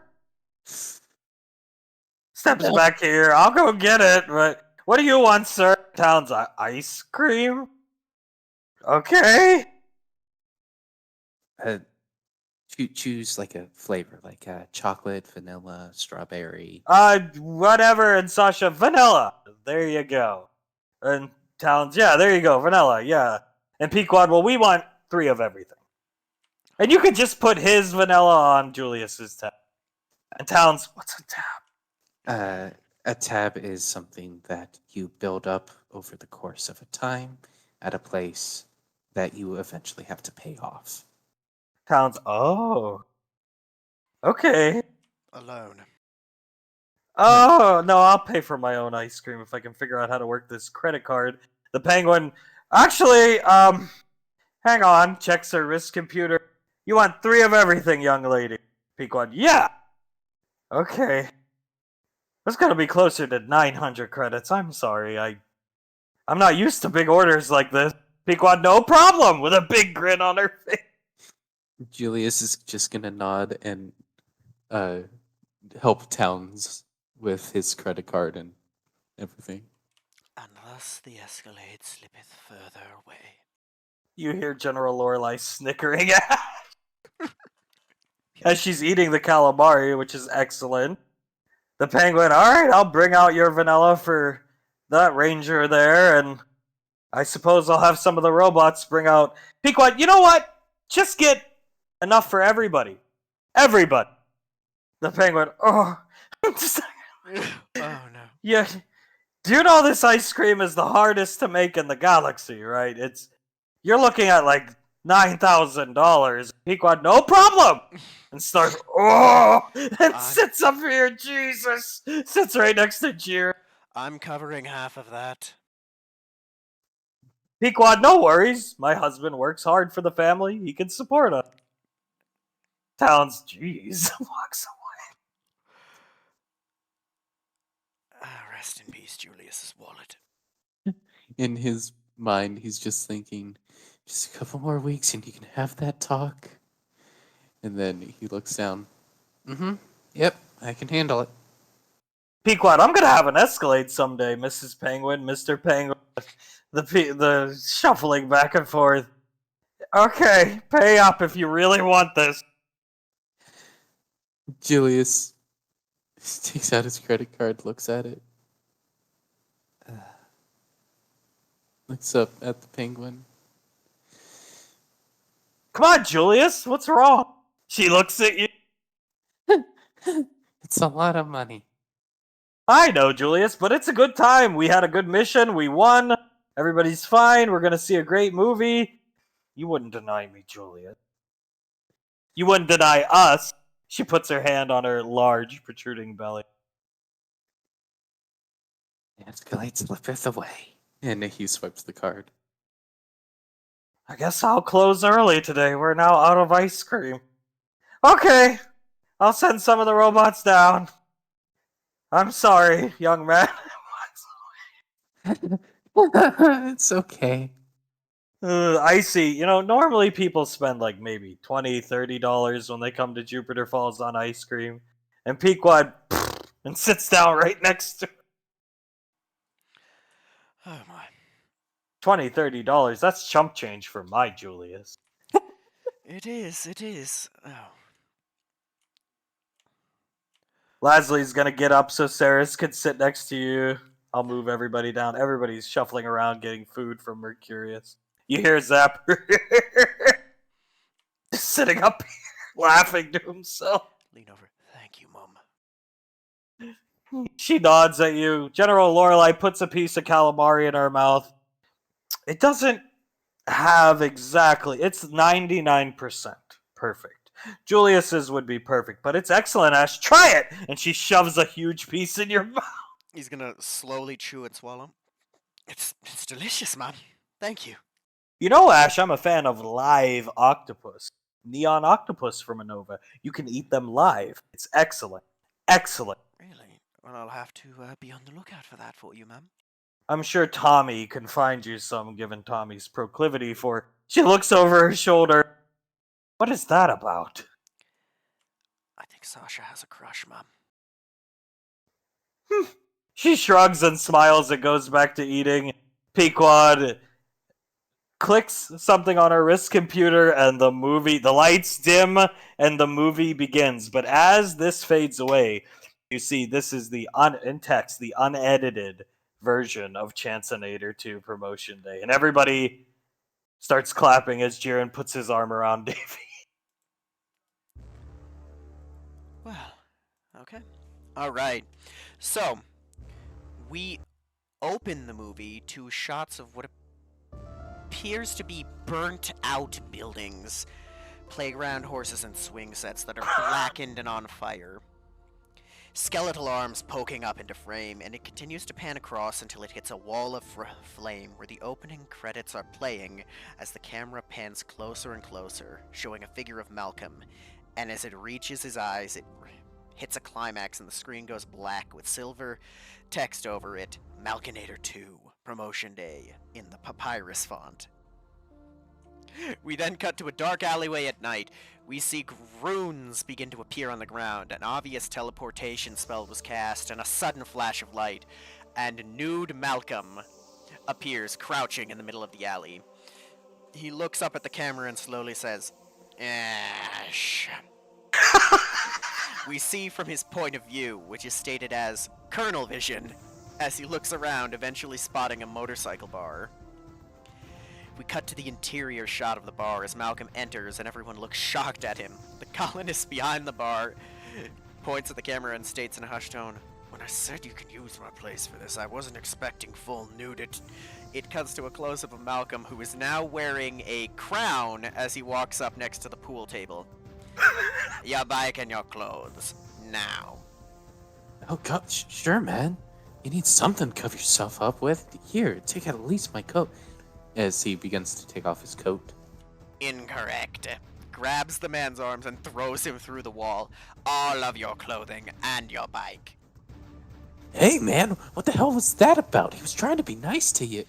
Steps back here. I'll go get it, but what do you want, sir? Towns, ice cream? Okay. Choose like a flavor, like chocolate, vanilla, strawberry. Whatever, and Sasha, vanilla. There you go. And Towns, yeah, there you go, vanilla, yeah. And Pequod, well, we want 3 of everything. And you could just put his vanilla on Julius's tab. And Towns, what's a tab? A tab is something that you build up over the course of a time at a place that you eventually have to pay off. Towns, oh. Okay. Alone. Oh, no, I'll pay for my own ice cream if I can figure out how to work this credit card. The penguin, actually, hang on, checks her wrist computer. You want 3 of everything, young lady. Pequod, yeah. Okay. That's gonna be closer to 900 credits. I'm sorry, I'm not used to big orders like this. Pequod, no problem, with a big grin on her face. Julius is just gonna nod and help Towns with his credit card and everything. And thus the Escalade slippeth further away. You hear General Lorelei snickering as she's eating the calamari, which is excellent. The penguin, alright, I'll bring out your vanilla for that ranger there, and I suppose I'll have some of the robots bring out... Pequod, you know what? Just get enough for everybody. Everybody. The penguin, oh... Oh no. Yeah, do you know this ice cream is the hardest to make in the galaxy, right? You're looking at like $9,000. Pequod, no problem! And starts, oh! And sits up here, Jesus! Sits right next to Jir. I'm covering half of that. Pequod, no worries. My husband works hard for the family. He can support us. Towns, jeez, walks away. Rest in peace, Julius's wallet. In his mind, he's just thinking, just a couple more weeks and you can have that talk. And then he looks down. Mm-hmm. Yep, I can handle it. Pequod, I'm gonna have an Escalade someday, Mrs. Penguin, Mr. Penguin. The shuffling back and forth. Okay, pay up if you really want this. Julius takes out his credit card, looks at it. Looks up at the penguin. Come on, Julius, what's wrong? She looks at you. It's a lot of money. I know, Julius, but it's a good time. We had a good mission. We won. Everybody's fine. We're gonna see a great movie. You wouldn't deny me, Julius. You wouldn't deny us. She puts her hand on her large, protruding belly. Escalade slippeth away. And he swipes the card. I guess I'll close early today. We're now out of ice cream. Okay, I'll send some of the robots down. I'm sorry, young man. It's okay. I see. You know, normally people spend like maybe $20, $30 when they come to Jupiter Falls on ice cream. And Pequod and sits down right next to Oh my. $20, $30. That's chump change for my Julius. It is. Oh. Lasley's gonna get up so Saris can sit next to you. I'll move everybody down. Everybody's shuffling around getting food from Mercurius. You hear Zapper just sitting up here laughing to himself. Lean over. Thank you, Mum. She nods at you. General Lorelei puts a piece of calamari in her mouth. It doesn't have exactly. It's 99% perfect. Julius's would be perfect, but it's excellent, Ash. Try it! And she shoves a huge piece in your mouth. He's gonna slowly chew and swallow. It's delicious, Mom. Thank you. You know, Ash, I'm a fan of live octopus. Neon octopus from Anova. You can eat them live. It's excellent. Excellent. Really? Well, I'll have to be on the lookout for that for you, Mum. I'm sure Tommy can find you some, given Tommy's proclivity for... She looks over her shoulder. What is that about? I think Sasha has a crush, Mum. She shrugs and smiles and goes back to eating. Pequod clicks something on her wrist computer and the lights dim and the movie begins. But as this fades away, you see this is the in text, the unedited version of Chancinator 2 Promotion Day. And everybody starts clapping as Jiren puts his arm around Davy. Well, okay. Alright. So, we open the movie to shots of what appears to be burnt out buildings, playground horses and swing sets that are blackened and on fire. Skeletal arms poking up into frame, and it continues to pan across until it hits a wall of flame where the opening credits are playing as the camera pans closer and closer, showing a figure of Malcolm, and as it reaches his eyes, it hits a climax and the screen goes black with silver text over it, Malkinator 2, Promotion Day, in the papyrus font. We then cut to a dark alleyway at night. We see runes begin to appear on the ground. An obvious teleportation spell was cast, and a sudden flash of light. And nude Malcolm appears, crouching in the middle of the alley. He looks up at the camera and slowly says, Ash. We see from his point of view, which is stated as Colonel Vision, as he looks around, eventually spotting a motorcycle bar. We cut to the interior shot of the bar as Malcolm enters and everyone looks shocked at him. The colonist behind the bar points at the camera and states in a hushed tone, When I said you can use my place for this, I wasn't expecting full nudity. It cuts to a close-up of Malcolm, who is now wearing a crown as he walks up next to the pool table. Your bike and your clothes. Now. Oh, God, sure, man. You need something to cover yourself up with. Here, take at least my coat. As he begins to take off his coat. Incorrect. Grabs the man's arms and throws him through the wall. All of your clothing and your bike. Hey, man, what the hell was that about? He was trying to be nice to you.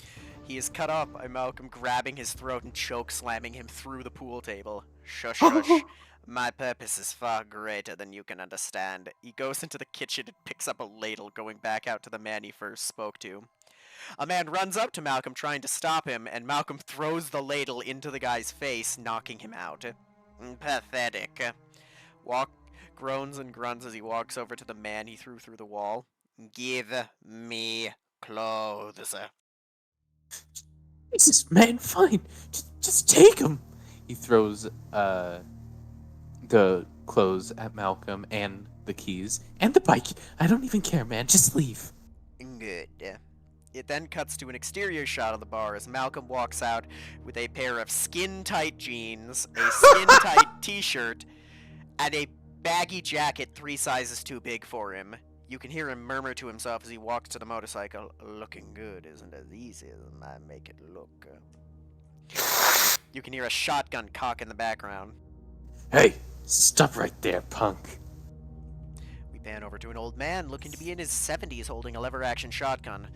He is cut off by Malcolm grabbing his throat and choke slamming him through the pool table. Shush, shush. My purpose is far greater than you can understand. He goes into the kitchen and picks up a ladle, going back out to the man he first spoke to. A man runs up to Malcolm trying to stop him, and Malcolm throws the ladle into the guy's face, knocking him out. Pathetic. Walk groans and grunts as he walks over to the man he threw through the wall. Give me clothes. Jesus, man, fine. Just take him. He throws the clothes at Malcolm and the keys and the bike. I don't even care, man. Just leave. Good. It then cuts to an exterior shot of the bar as Malcolm walks out with a pair of skin-tight jeans, a skin-tight t-shirt, and a baggy jacket 3 sizes too big for him. You can hear him murmur to himself as he walks to the motorcycle. Looking good isn't as easy as I make it look. You can hear a shotgun cock in the background. Hey, stop right there, punk. We pan over to an old man looking to be in his 70s holding a lever-action shotgun.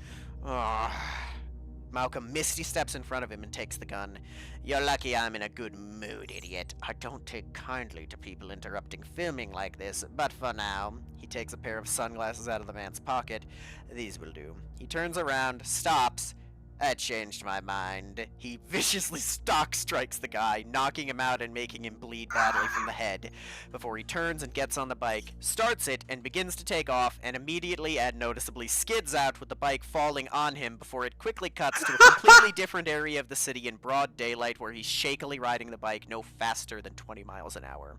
Malcolm misty steps in front of him and takes the gun. You're lucky I'm in a good mood, idiot. I don't take kindly to people interrupting filming like this, but for now. He takes a pair of sunglasses out of the man's pocket. These will do. He turns around, stops. I changed my mind. He viciously stock strikes the guy, knocking him out and making him bleed badly from the head, before he turns and gets on the bike, starts it, and begins to take off, and immediately and noticeably skids out with the bike falling on him before it quickly cuts to a completely different area of the city in broad daylight where he's shakily riding the bike no faster than 20 miles an hour.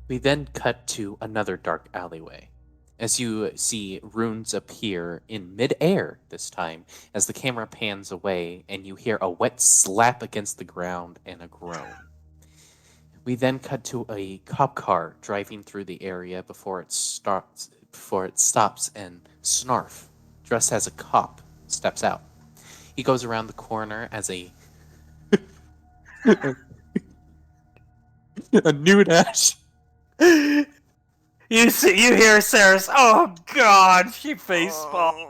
We then cut to another dark alleyway, as you see runes appear in midair this time, as the camera pans away and you hear a wet slap against the ground and a groan. We then cut to a cop car driving through the area before it stops and Snarf, dressed as a cop, steps out. He goes around the corner as a nude Ash. You hear Sarah's, oh god, she facepalmed.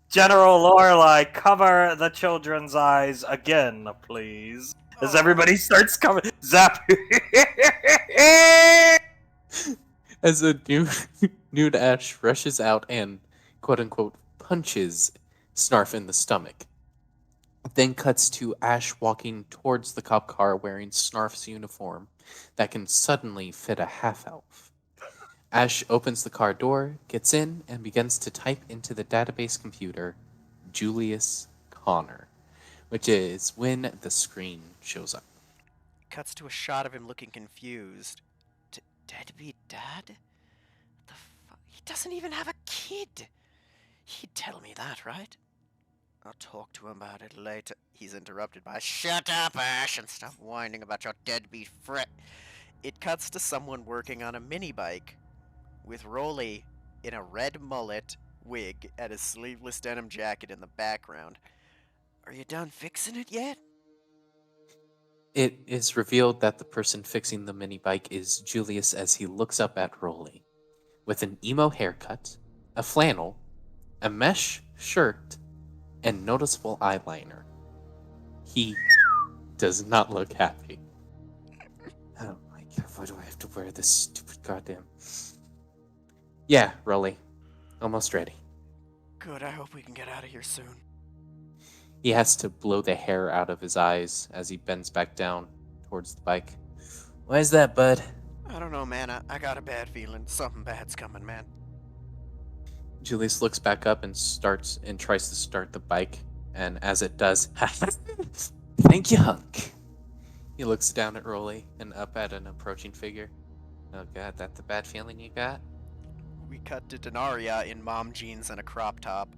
General Lorelei, cover the children's eyes again, please. As everybody starts coming, zap. As a nude Ash rushes out and, quote-unquote, punches Snarf in the stomach. Then cuts to Ash walking towards the cop car wearing Snarf's uniform that can suddenly fit a half-elf. Ash opens the car door, gets in, and begins to type into the database computer, Julius Connor, which is when the screen shows up. Cuts to a shot of him looking confused. Deadbeat dad? He doesn't even have a kid! He'd tell me that, right? I'll talk to him about it later. He's interrupted by, shut up, Ash, and stop whining about your deadbeat friend. It cuts to someone working on a mini bike, with Rolly in a red mullet wig and a sleeveless denim jacket in the background. Are you done fixing it yet? It is revealed that the person fixing the mini bike is Julius as he looks up at Rolly. With an emo haircut, a flannel, a mesh shirt, and noticeable eyeliner. He does not look happy. Oh my god, why do I have to wear this stupid goddamn... Yeah, Rolly. Almost ready. Good, I hope we can get out of here soon. He has to blow the hair out of his eyes as he bends back down towards the bike. Why is that, bud? I don't know, man. I got a bad feeling. Something bad's coming, man. Julius looks back up and tries to start the bike, and as it does, thank you, hunk. He looks down at Rolly and up at an approaching figure. Oh god, that's the bad feeling you got? We cut to Denaria in mom jeans and a crop top.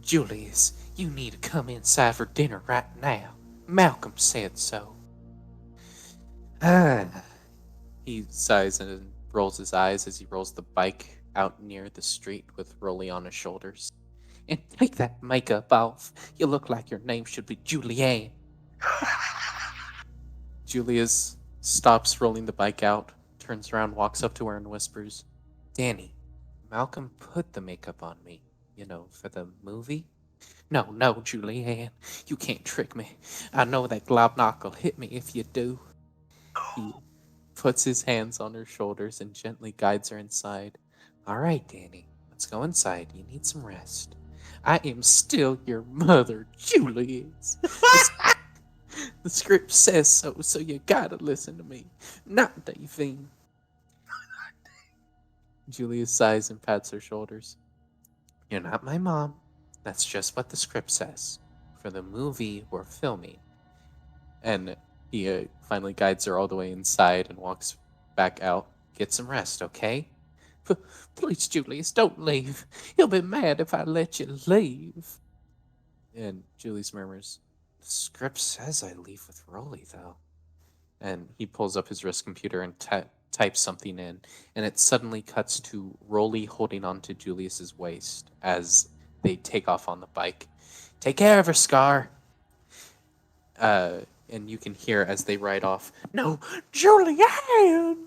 Julius, you need to come inside for dinner right now. Malcolm said so. He sighs and rolls his eyes as he rolls the bike out near the street with Rolly on his shoulders. And take that makeup off. You look like your name should be Julianne. Julius stops rolling the bike out, turns around, walks up to her and whispers, Danny, Malcolm put the makeup on me. for the movie? No, no, Julianne, you can't trick me. I know that Globnock will hit me if you do. He puts his hands on her shoulders and gently guides her inside. All right, Danny, let's go inside. You need some rest. I am still your mother, Julius. The script says so, so you gotta listen to me. Not Davine. Julius sighs and pats her shoulders. You're not my mom. That's just what the script says. For the movie we're filming. And he finally guides her all the way inside and walks back out. Get some rest, okay? Please, Julius, don't leave. He'll be mad if I let you leave. And Julius murmurs, the script says I leave with Rolly, though. And he pulls up his wrist computer and types something in, and it suddenly cuts to Rolly holding onto Julius's waist as they take off on the bike. Take care of her, Scar. And you can hear as they ride off, no, Julianne!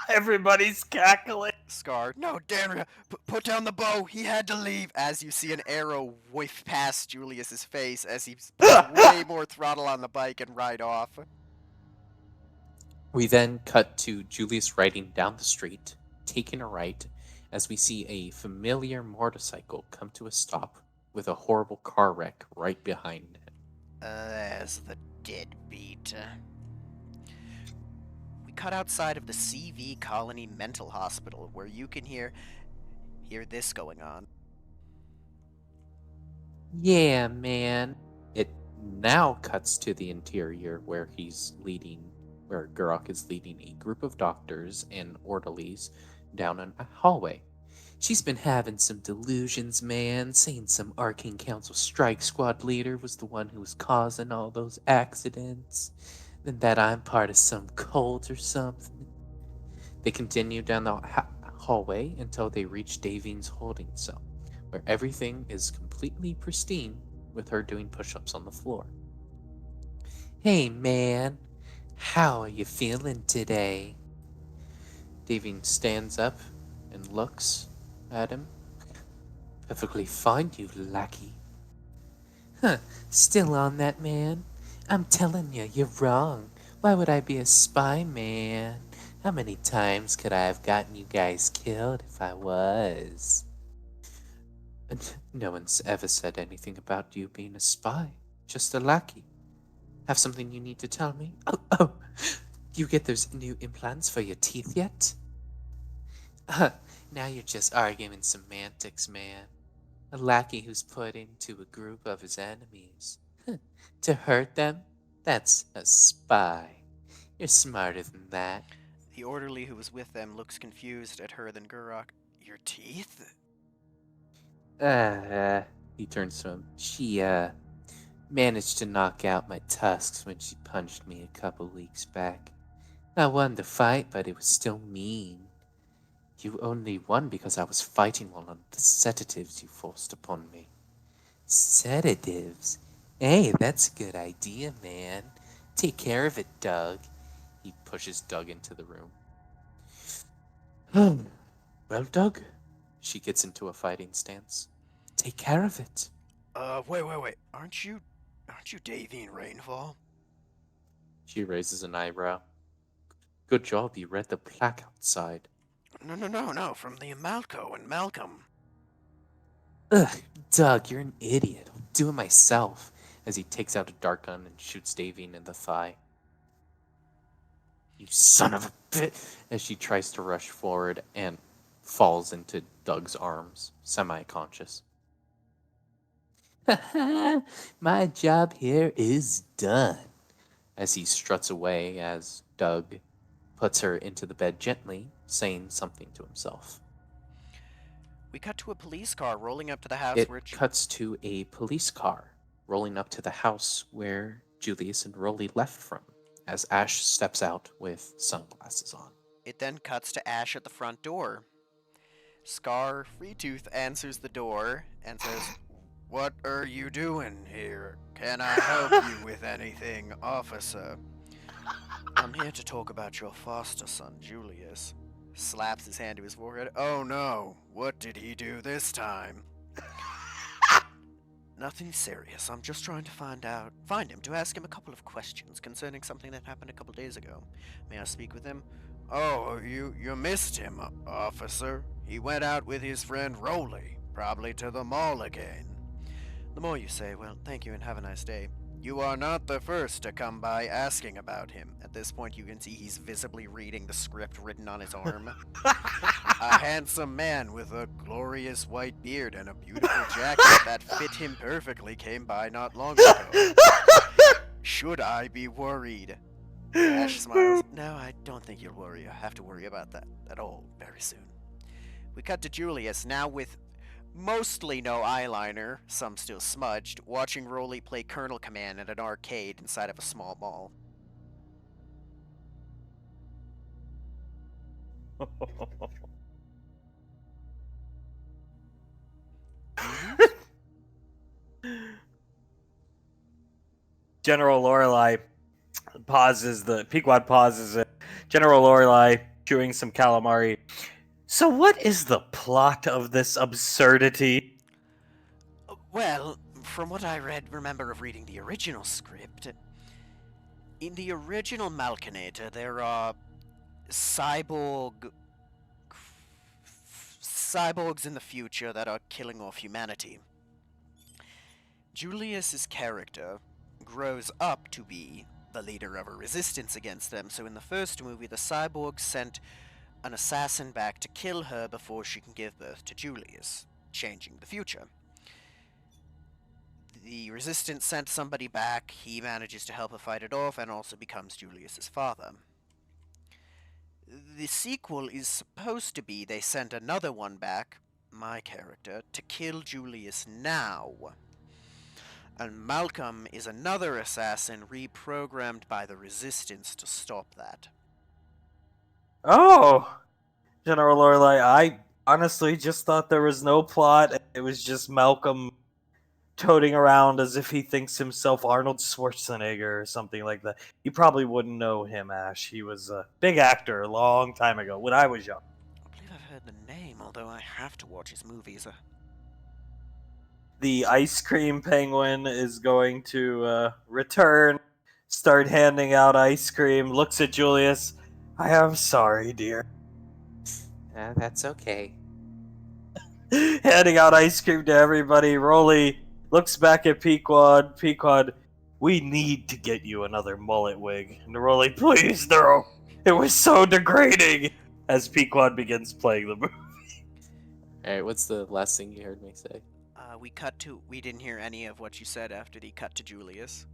Everybody's cackling. Scar, no, Danria, put down the bow. He had to leave. As you see an arrow whiff past Julius's face as he puts way more throttle on the bike and ride off. We then cut to Julius riding down the street, taking a right, as we see a familiar motorcycle come to a stop with a horrible car wreck right behind it. As the deadbeat. We cut outside of the CV Colony Mental Hospital, where you can hear this going on. Yeah, man. It now cuts to the interior where Gurok is leading a group of doctors and orderlies down a hallway. She's been having some delusions, man, saying some Arcane Council Strike Squad leader was the one who was causing all those accidents, and that I'm part of some cult or something. They continue down the hallway until they reach Davine's holding cell, where everything is completely pristine with her doing push-ups on the floor. Hey, man, how are you feeling today? Davine stands up and looks at him. Perfectly fine, you lackey. Huh, still on that, man? I'm telling you, you're wrong. Why would I be a spy, man? How many times could I have gotten you guys killed if I was? No one's ever said anything about you being a spy. Just a lackey. Have something you need to tell me? Oh, you get those new implants for your teeth yet? Now you're just arguing semantics, man. A lackey who's put into a group of his enemies. To hurt them? That's a spy. You're smarter than that. The orderly who was with them looks confused at her than Gurok. Your teeth? He turns to him. She, managed to knock out my tusks when she punched me a couple weeks back. I won the fight, but it was still mean. You only won because I was fighting one of the sedatives you forced upon me. Sedatives? Hey, that's a good idea, man. Take care of it, Doug. He pushes Doug into the room. Well, Doug, she gets into a fighting stance. Take care of it. Wait. Aren't you Davine Rainfall? She raises an eyebrow. Good job, you read the plaque outside. No, from the Amalco and Malcolm. Ugh, Doug, you're an idiot. I'll do it myself. As he takes out a dart gun and shoots Davine in the thigh. You son of a bitch! As she tries to rush forward and falls into Doug's arms, semi-conscious. My job here is done. As he struts away as Doug puts her into the bed gently, saying something to himself. We cut to a police car rolling up to the house It where... cuts to a police car rolling up to the house where Julius and Rolly left from, as Ash steps out with sunglasses on. It then cuts to Ash at the front door. Scar Freetooth answers the door and says, "What are you doing here? Can I help you with anything, officer?" "I'm here to talk about your foster son, Julius." Slaps his hand to his forehead. "Oh no, what did he do this time?" Nothing serious. I'm just trying to find him to ask him a couple of questions concerning something that happened a couple days ago. May I speak with him? Oh, you missed him, officer. He went out with his friend Rolly, probably to the mall again. The more you say, well, thank you and have a nice day. You are not the first to come by asking about him. At this point, you can see he's visibly reading the script written on his arm. A handsome man with a glorious white beard and a beautiful jacket that fit him perfectly came by not long ago. Should I be worried? Ash smiles. No, I don't think you'll have to worry about that at all very soon. We cut to Julius, now with mostly no eyeliner, some still smudged, watching Rolly play Colonel Command at an arcade inside of a small mall. General Lorelei Pequod pauses it. General Lorelei chewing some calamari. So what is the plot of this absurdity? Well, from what I remember of reading the original script, in the original Malkinator, there are cyborgs in the future that are killing off humanity. Julius's character grows up to be the leader of a resistance against them, so in the first movie, the cyborgs sent an assassin back to kill her before she can give birth to Julius, changing the future. The resistance sent somebody back, he manages to help her fight it off, and also becomes Julius's father. The sequel is supposed to be they sent another one back, my character, to kill Julius now. And Malcolm is another assassin reprogrammed by the Resistance to stop that. Oh, General Lorelei, I honestly just thought there was no plot. It was just Malcolm toting around as if he thinks himself Arnold Schwarzenegger or something like that. You probably wouldn't know him, Ash. He was a big actor a long time ago when I was young. I believe I've heard the name, although I have to watch his movies. The ice cream penguin is going to return, start handing out ice cream, looks at Julius. I am sorry, dear. That's okay. Handing out ice cream to everybody. Rolly looks back at Pequod. Pequod, we need to get you another mullet wig. And Rolly, please, no. It was so degrading. As Pequod begins playing the movie. Alright, what's the last thing you heard me say? We didn't hear any of what you said after the cut to Julius.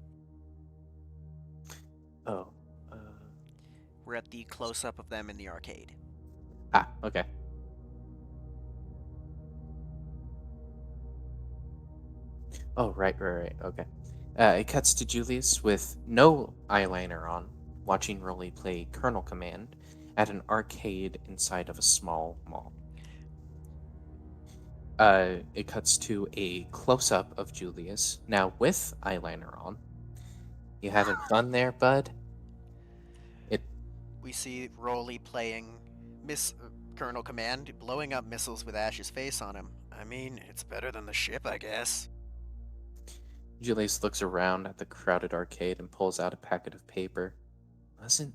Oh. We're at the close-up of them in the arcade. Okay. Oh, right, okay. It cuts to Julius with no eyeliner on, watching Rolly play Colonel Command at an arcade inside of a small mall. It cuts to a close-up of Julius, now with eyeliner on. You having fun there, bud? We see Rolly playing Colonel Command, blowing up missiles with Ash's face on him. I mean, it's better than the ship, I guess. Julius looks around at the crowded arcade and pulls out a packet of paper. Wasn't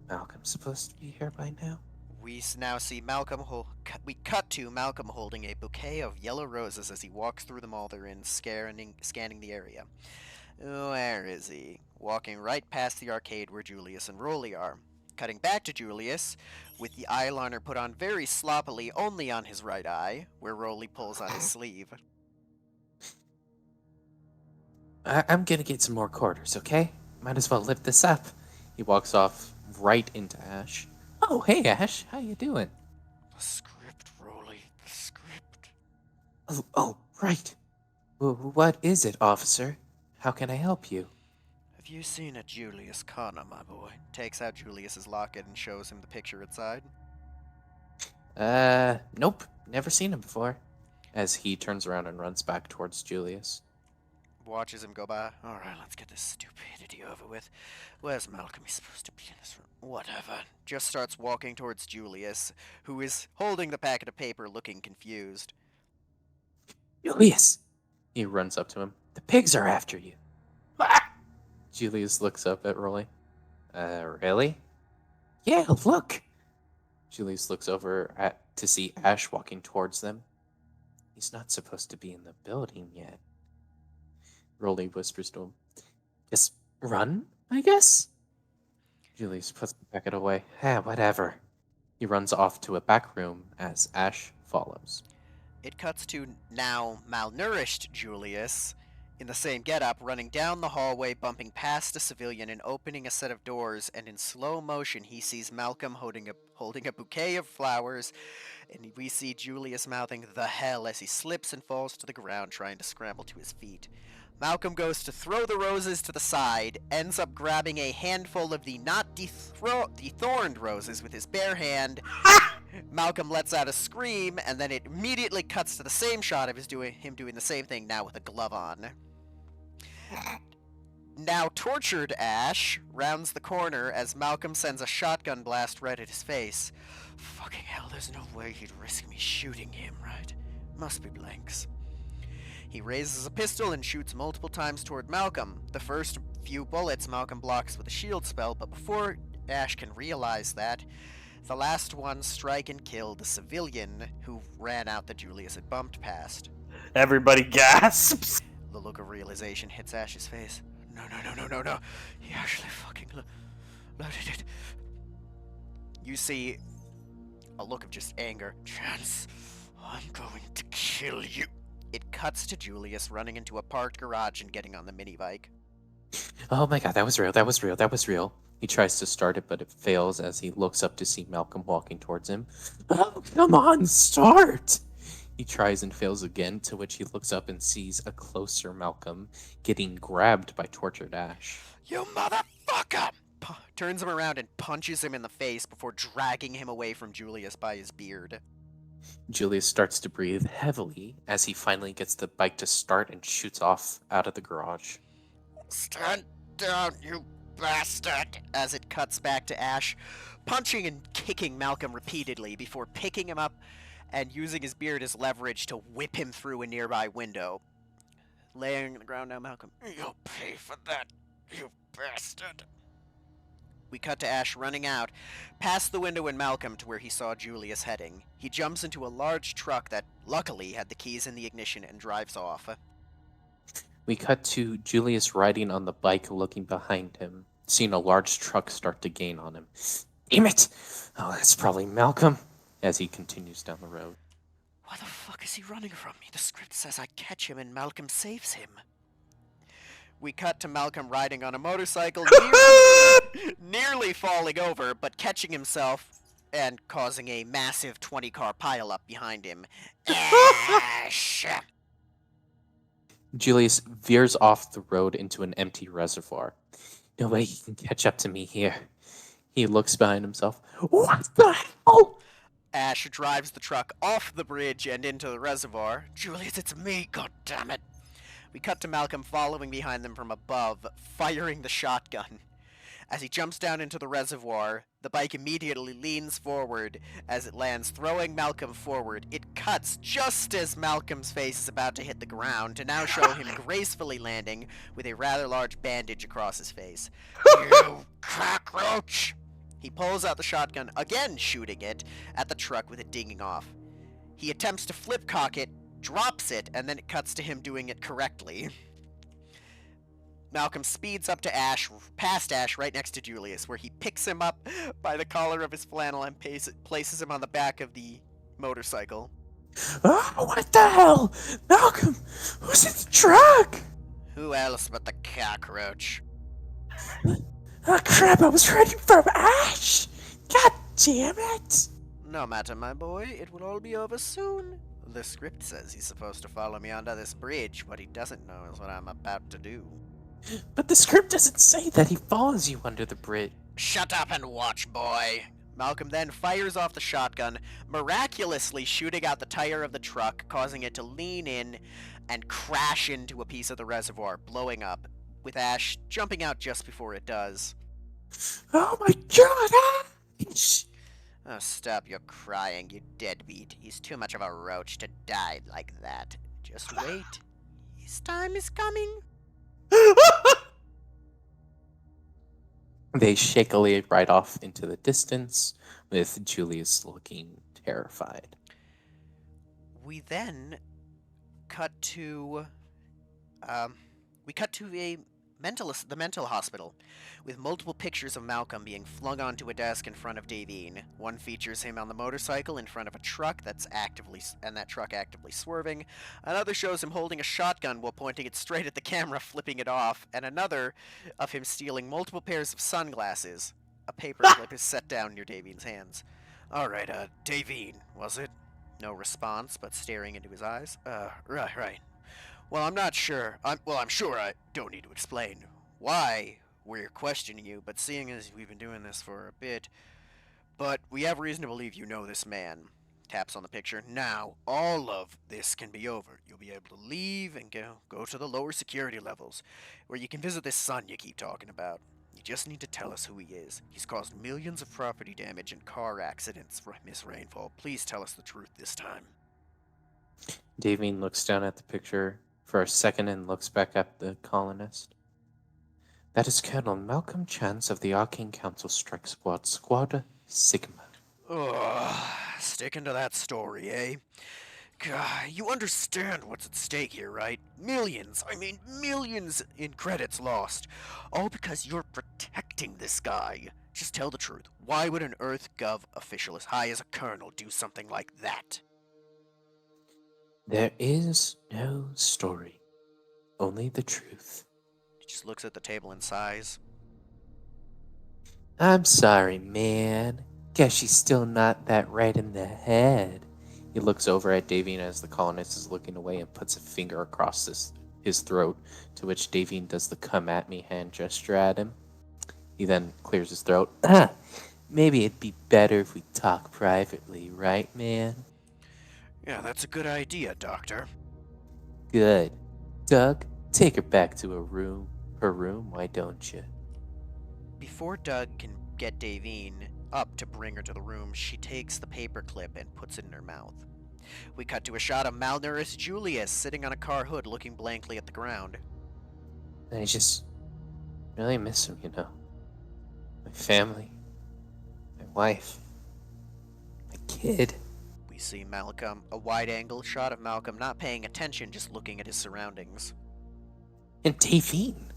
Malcolm supposed to be here by now? We now see Malcolm. We cut to Malcolm holding a bouquet of yellow roses as he walks through the mall they're in, scanning the area. Where is he? Walking right past the arcade where Julius and Rolly are. Cutting back to Julius, with the eyeliner put on very sloppily only on his right eye, where Rolly pulls on his sleeve. I'm gonna get some more quarters, okay? Might as well lift this up. He walks off right into Ash. Oh, hey Ash, how you doing? The script, Rolly, the script. Oh, right. What is it, officer? How can I help you? Have you seen a Julius Connor, my boy? Takes out Julius's locket and shows him the picture inside. Nope. Never seen him before. As he turns around and runs back towards Julius. Watches him go by. Alright, let's get this stupidity over with. Where's Malcolm? He's supposed to be in this room. Whatever. Just starts walking towards Julius, who is holding the packet of paper looking confused. Julius! He runs up to him. The pigs are after you. Julius looks up at Rolly. Really? Yeah, look. Julius looks over to see Ash walking towards them. He's not supposed to be in the building yet. Rolly whispers to him, just run, I guess? Julius puts the packet away. Whatever. He runs off to a back room as Ash follows. It cuts to now malnourished Julius in the same getup, running down the hallway, bumping past a civilian and opening a set of doors, and in slow motion he sees Malcolm holding a bouquet of flowers, and we see Julius mouthing "the hell" as he slips and falls to the ground, trying to scramble to his feet. Malcolm goes to throw the roses to the side, ends up grabbing a handful of the not dethorned roses with his bare hand. Malcolm lets out a scream, and then it immediately cuts to the same shot of him doing the same thing, now with a glove on. Now tortured Ash rounds the corner as Malcolm sends a shotgun blast right at his face. Fucking hell, there's no way he'd risk me shooting him, right? Must be blanks. He raises a pistol and shoots multiple times toward Malcolm. The first few bullets Malcolm blocks with a shield spell, but before Ash can realize that, the last one strike and kill the civilian who ran out that Julius had bumped past. Everybody gasps. The look of realization hits Ash's face. No. He actually fucking loaded it. You see a look of just anger. Chance, I'm going to kill you. It cuts to Julius running into a parked garage and getting on the mini bike. Oh my god, that was real. He tries to start it, but it fails as he looks up to see Malcolm walking towards him. Oh, come on, start! He tries and fails again, to which he looks up and sees a closer Malcolm getting grabbed by tortured Ash. You motherfucker! Turns him around and punches him in the face before dragging him away from Julius by his beard. Julius starts to breathe heavily as he finally gets the bike to start and shoots off out of the garage. Stand down, you bastard! As it cuts back to Ash, punching and kicking Malcolm repeatedly before picking him up and using his beard as leverage to whip him through a nearby window. Laying on the ground now, Malcolm. You'll pay for that, you bastard! We cut to Ash running out, past the window and Malcolm to where he saw Julius heading. He jumps into a large truck that, luckily, had the keys in the ignition and drives off. We cut to Julius riding on the bike looking behind him, seeing a large truck start to gain on him. Damn it! Oh, that's probably Malcolm, as he continues down the road. Why the fuck is he running from me? The script says I catch him and Malcolm saves him. We cut to Malcolm riding on a motorcycle, nearly falling over, but catching himself and causing a massive 20-car pileup behind him. Ash! Julius veers off the road into an empty reservoir. No way he can catch up to me here. He looks behind himself. What the hell? Ash drives the truck off the bridge and into the reservoir. Julius, it's me, goddammit! We cut to Malcolm following behind them from above, firing the shotgun. As he jumps down into the reservoir, the bike immediately leans forward as it lands, throwing Malcolm forward. It cuts just as Malcolm's face is about to hit the ground to now show him gracefully landing with a rather large bandage across his face. You cockroach! He pulls out the shotgun, again shooting it at the truck with it dinging off. He attempts to flip cock it, drops it, and then it cuts to him doing it correctly. Malcolm speeds up to Ash, past Ash, right next to Julius, where he picks him up by the collar of his flannel and places him on the back of the motorcycle. Oh, what the hell? Malcolm, who's in the truck? Who else but the cockroach? Oh crap, I was running from Ash! God damn it! No matter, my boy, it will all be over soon. The script says he's supposed to follow me under this bridge. What he doesn't know is what I'm about to do. But the script doesn't say that he follows you under the bridge. Shut up and watch, boy! Malcolm then fires off the shotgun, miraculously shooting out the tire of the truck, causing it to lean in and crash into a piece of the reservoir, blowing up, with Ash jumping out just before it does. Oh my god! Ash! Oh, stop your crying, you deadbeat. He's too much of a roach to die like that. Just wait. This time is coming. They shakily ride off into the distance, with Julius looking terrified. We then cut to the mental hospital, with multiple pictures of Malcolm being flung onto a desk in front of Davine. One features him on the motorcycle in front of a truck that truck actively swerving. Another shows him holding a shotgun while pointing it straight at the camera, flipping it off, and another of him stealing multiple pairs of sunglasses. A paper clip is set down near Davine's hands. All right, Davine, was it? No response, but staring into his eyes. Right. Well, I'm not sure. I'm sure I don't need to explain why we're questioning you, but seeing as we've been doing this for a bit, but we have reason to believe you know this man. Taps on the picture. Now, all of this can be over. You'll be able to leave and go to the lower security levels, where you can visit this son you keep talking about. You just need to tell us who he is. He's caused millions of property damage and car accidents for Miss Rainfall. Please tell us the truth this time. Davine looks down at the picture for a second and looks back at the colonist. That is Colonel Malcolm Chance of the Arcane Council Strike Squad, Squad Sigma. Ugh, sticking to that story, eh? God, you understand what's at stake here, right? Millions in credits lost. All because you're protecting this guy. Just tell the truth. Why would an EarthGov official as high as a colonel do something like that? There is no story, only the truth. He just looks at the table and sighs. I'm sorry, man. Guess she's still not that right in the head. He looks over at Davine as the colonist is looking away and puts a finger across his throat, to which Davine does the come at me hand gesture at him. He then clears his throat. Maybe it'd be better if we talk privately, right, man? Yeah, that's a good idea, Doctor. Good. Doug, take her back to her room, why don't you? Before Doug can get Davine up to bring her to the room, she takes the paperclip and puts it in her mouth. We cut to a shot of malnourished Julius sitting on a car hood looking blankly at the ground. I just really miss him, you know. My family, my wife, my kid. We see Malcolm, a wide-angle shot of Malcolm not paying attention, just looking at his surroundings. And Davine.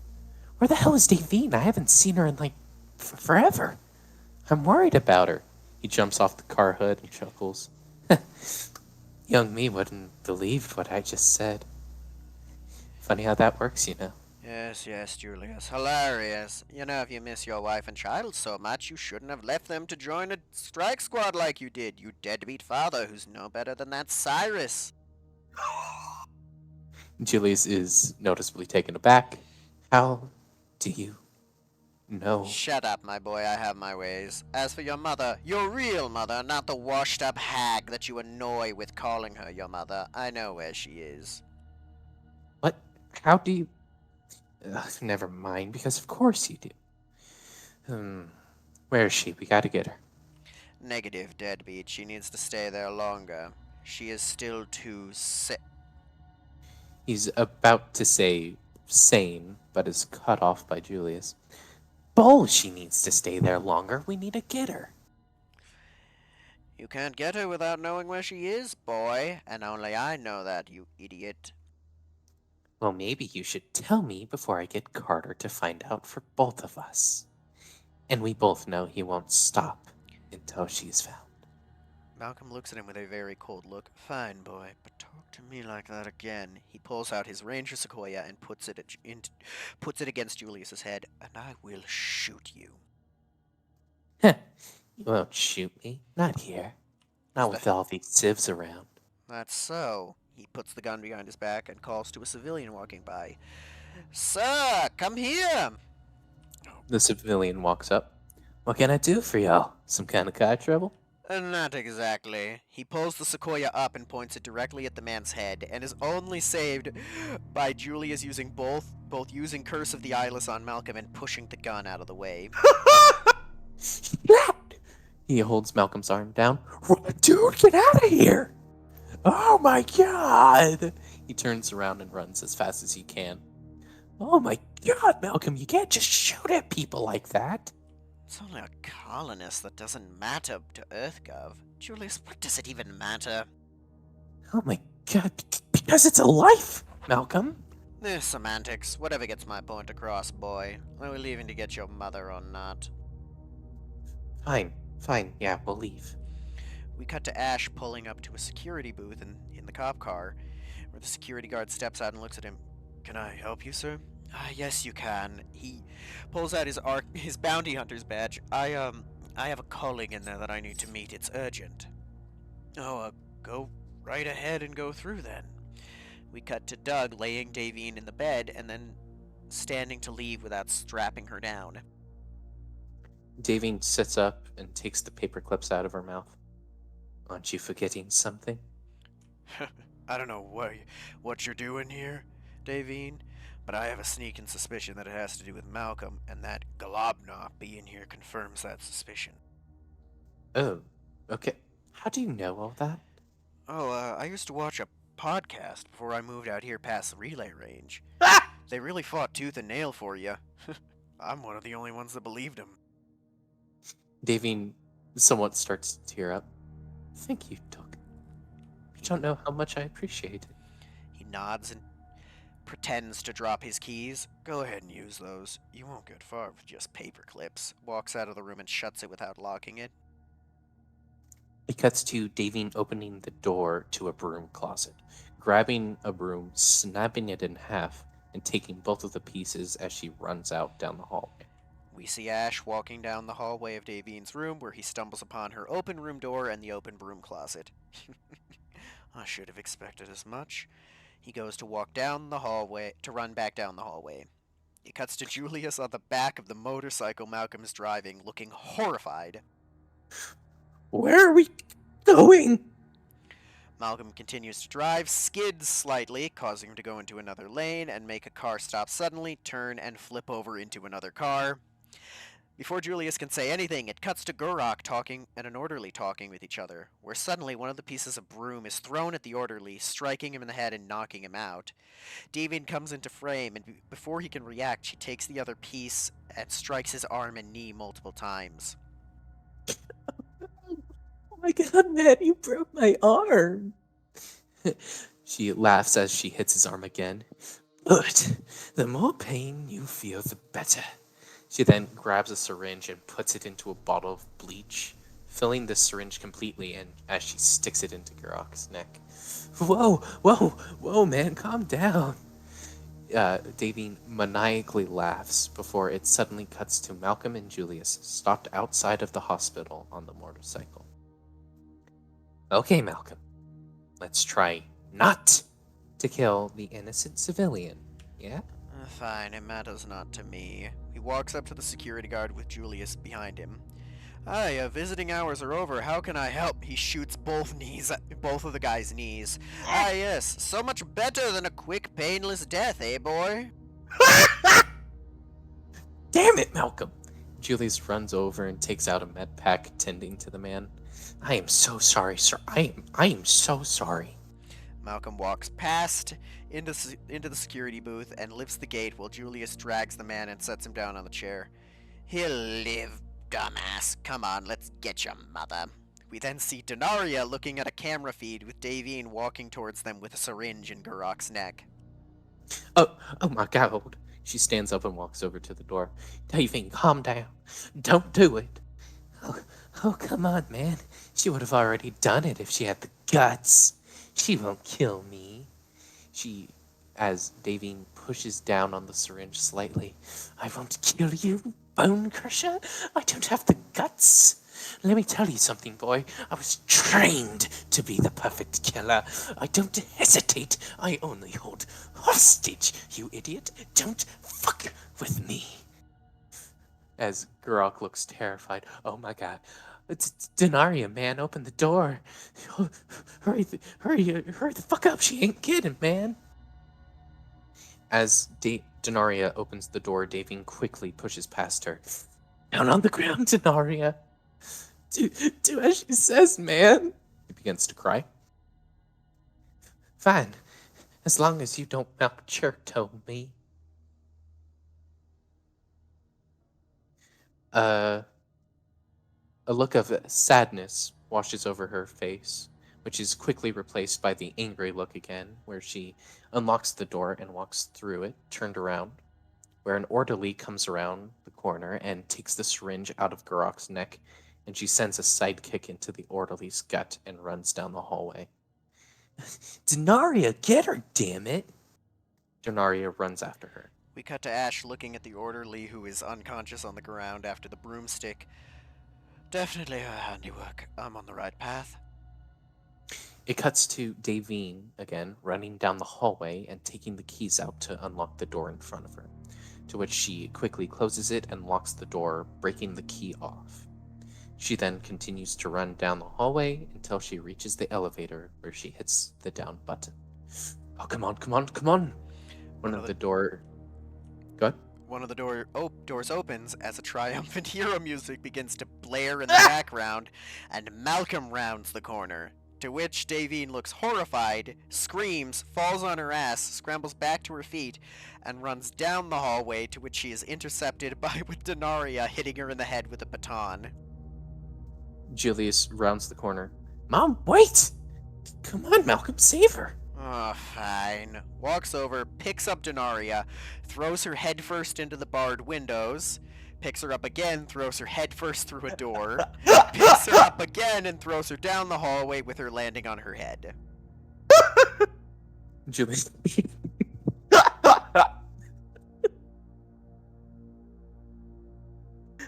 Where the hell is Davine? I haven't seen her in, forever. I'm worried about her. He jumps off the car hood and chuckles. Young me wouldn't believe what I just said. Funny how that works, you know. Yes, Julius. Hilarious. You know, if you miss your wife and child so much, you shouldn't have left them to join a strike squad like you did. You deadbeat father who's no better than that Cyrus. Julius is noticeably taken aback. How do you know? Shut up, my boy. I have my ways. As for your mother, your real mother, not the washed-up hag that you annoy with calling her your mother, I know where she is. What? How do you... never mind, because of course you do. Where is she? We gotta get her. Negative, deadbeat. She needs to stay there longer. She is still too sick. He's about to say sane, but is cut off by Julius. Bull, she needs to stay there longer. We need to get her. You can't get her without knowing where she is, boy. And only I know that, you idiot. Well, maybe you should tell me before I get Carter to find out for both of us. And we both know he won't stop until she's found. Malcolm looks at him with a very cold look. Fine, boy, but talk to me like that again. He pulls out his Ranger Sequoia and puts it against Julius's head, and I will shoot you. Heh, you won't shoot me. Not here. Not with all these civs around. That's so. He puts the gun behind his back and calls to a civilian walking by. Sir, come here! The civilian walks up. What can I do for y'all? Some kind of car trouble? Not exactly. He pulls the Sequoia up and points it directly at the man's head, and is only saved by Julius using both using Curse of the Eyeless on Malcolm and pushing the gun out of the way. He holds Malcolm's arm down. Dude, get out of here! Oh my god! He turns around and runs as fast as he can. Oh my god, Malcolm, you can't just shoot at people like that. It's only a colonist that doesn't matter to EarthGov. Julius, what does it even matter? Oh my god, because it's a life, Malcolm. Semantics. Whatever gets my point across, boy. Are we leaving to get your mother or not? Fine, yeah, we'll leave. We cut to Ash pulling up to a security booth in the cop car, where the security guard steps out and looks at him. Can I help you, sir? Yes, you can. He pulls out his bounty hunter's badge. I have a calling in there that I need to meet. It's urgent. Oh, go right ahead and go through then. We cut to Doug laying Davine in the bed and then standing to leave without strapping her down. Davine sits up and takes the paper clips out of her mouth. Aren't you forgetting something? I don't know what you're doing here, Davine, but I have a sneaking suspicion that it has to do with Malcolm, and that Golobna being here confirms that suspicion. Oh, okay. How do you know all that? Oh, I used to watch a podcast before I moved out here past the relay range. They really fought tooth and nail for you. I'm one of the only ones that believed him. Davine somewhat starts to tear up. Thank you, Doc. You don't know how much I appreciate it. He nods and pretends to drop his keys. Go ahead and use those. You won't get far with just paper clips. Walks out of the room and shuts it without locking it. It cuts to Davine opening the door to a broom closet, grabbing a broom, snapping it in half, and taking both of the pieces as she runs out down the hallway. We see Ash walking down the hallway of Davine's room, where he stumbles upon her open room door and the open broom closet. I should have expected as much. He goes to walk down the hallway, to run back down the hallway. It cuts to Julius on the back of the motorcycle Malcolm is driving, looking horrified. Where are we going? Malcolm continues to drive, skids slightly, causing him to go into another lane and make a car stop suddenly, turn, and flip over into another car. Before Julius can say anything, it cuts to Gurok talking and an orderly talking with each other, where suddenly one of the pieces of broom is thrown at the orderly, striking him in the head and knocking him out. Davine comes into frame, and before he can react, she takes the other piece and strikes his arm and knee multiple times. Oh my god, man, you broke my arm. She laughs as she hits his arm again. Good. The more pain you feel, the better. She then grabs a syringe and puts it into a bottle of bleach, filling the syringe completely, and as she sticks it into Gurok's neck. Whoa, man, calm down. Davine maniacally laughs before it suddenly cuts to Malcolm and Julius stopped outside of the hospital on the motorcycle. Okay, Malcolm, let's try not to kill the innocent civilian, yeah? Fine, it matters not to me. He walks up to the security guard with Julius behind him. Hi, visiting hours are over. How can I help? He shoots both of the guy's knees. Yes, so much better than a quick, painless death, eh, boy? Damn it, Malcolm! Julius runs over and takes out a med pack, tending to the man. I am so sorry, sir. I am so sorry. Malcolm walks past into the security booth and lifts the gate while Julius drags the man and sets him down on the chair. He'll live, dumbass. Come on, let's get your mother. We then see Denaria looking at a camera feed with Davine walking towards them with a syringe in Gurok's neck. Oh my god. She stands up and walks over to the door. Davine, calm down. Don't do it. Oh, come on, man. She would have already done it if she had the guts. She won't kill me. As Davine pushes down on the syringe slightly. I won't kill you, Bone Crusher. I don't have the guts. Let me tell you something, boy. I was trained to be the perfect killer. I don't hesitate. I only hold hostage, you idiot. Don't fuck with me. As Gurok looks terrified. Oh my god. It's Denaria, man. Open the door. Hurry the fuck up. She ain't kidding, man. As Denaria opens the door, Davine quickly pushes past her. Down on the ground, Denaria. Do as she says, man. He begins to cry. Fine. As long as you don't Malcherto me. A look of sadness washes over her face, which is quickly replaced by the angry look again, where she unlocks the door and walks through it, turned around, where an orderly comes around the corner and takes the syringe out of Garok's neck, and she sends a sidekick into the orderly's gut and runs down the hallway. Denaria, get her, damn it! Denaria runs after her. We cut to Ash looking at the orderly who is unconscious on the ground after the broomstick. Definitely her handiwork. I'm on the right path. It cuts to Davine again, running down the hallway and taking the keys out to unlock the door in front of her, to which she quickly closes it and locks the door, breaking the key off. She then continues to run down the hallway until she reaches the elevator, where she hits the down button. Oh, come on, come on, come on! One of the door... Go ahead. One of the doors opens as a triumphant hero music begins to blare in the background, and Malcolm rounds the corner. To which Davine looks horrified, screams, falls on her ass, scrambles back to her feet, and runs down the hallway, to which she is intercepted with Denaria hitting her in the head with a baton. Julius rounds the corner. Mom, wait! Come on, Malcolm, save her! Oh, fine. Walks over, picks up Denaria, throws her headfirst into the barred windows, picks her up again, throws her headfirst through a door, picks her up again, and throws her down the hallway with her landing on her head. Julius.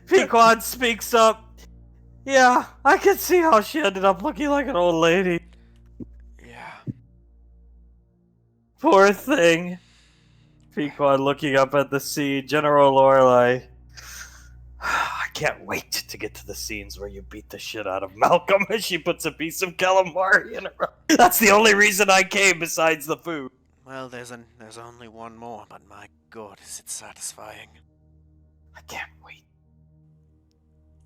Pequod speaks up. Yeah, I can see how she ended up looking like an old lady. Yeah. Poor thing. Pequod looking up at the sea. General Lorelei. I can't wait to get to the scenes where you beat the shit out of Malcolm as she puts a piece of calamari in her mouth. That's the only reason I came besides the food. Well, there's only one more, but my god, is it satisfying. I can't wait.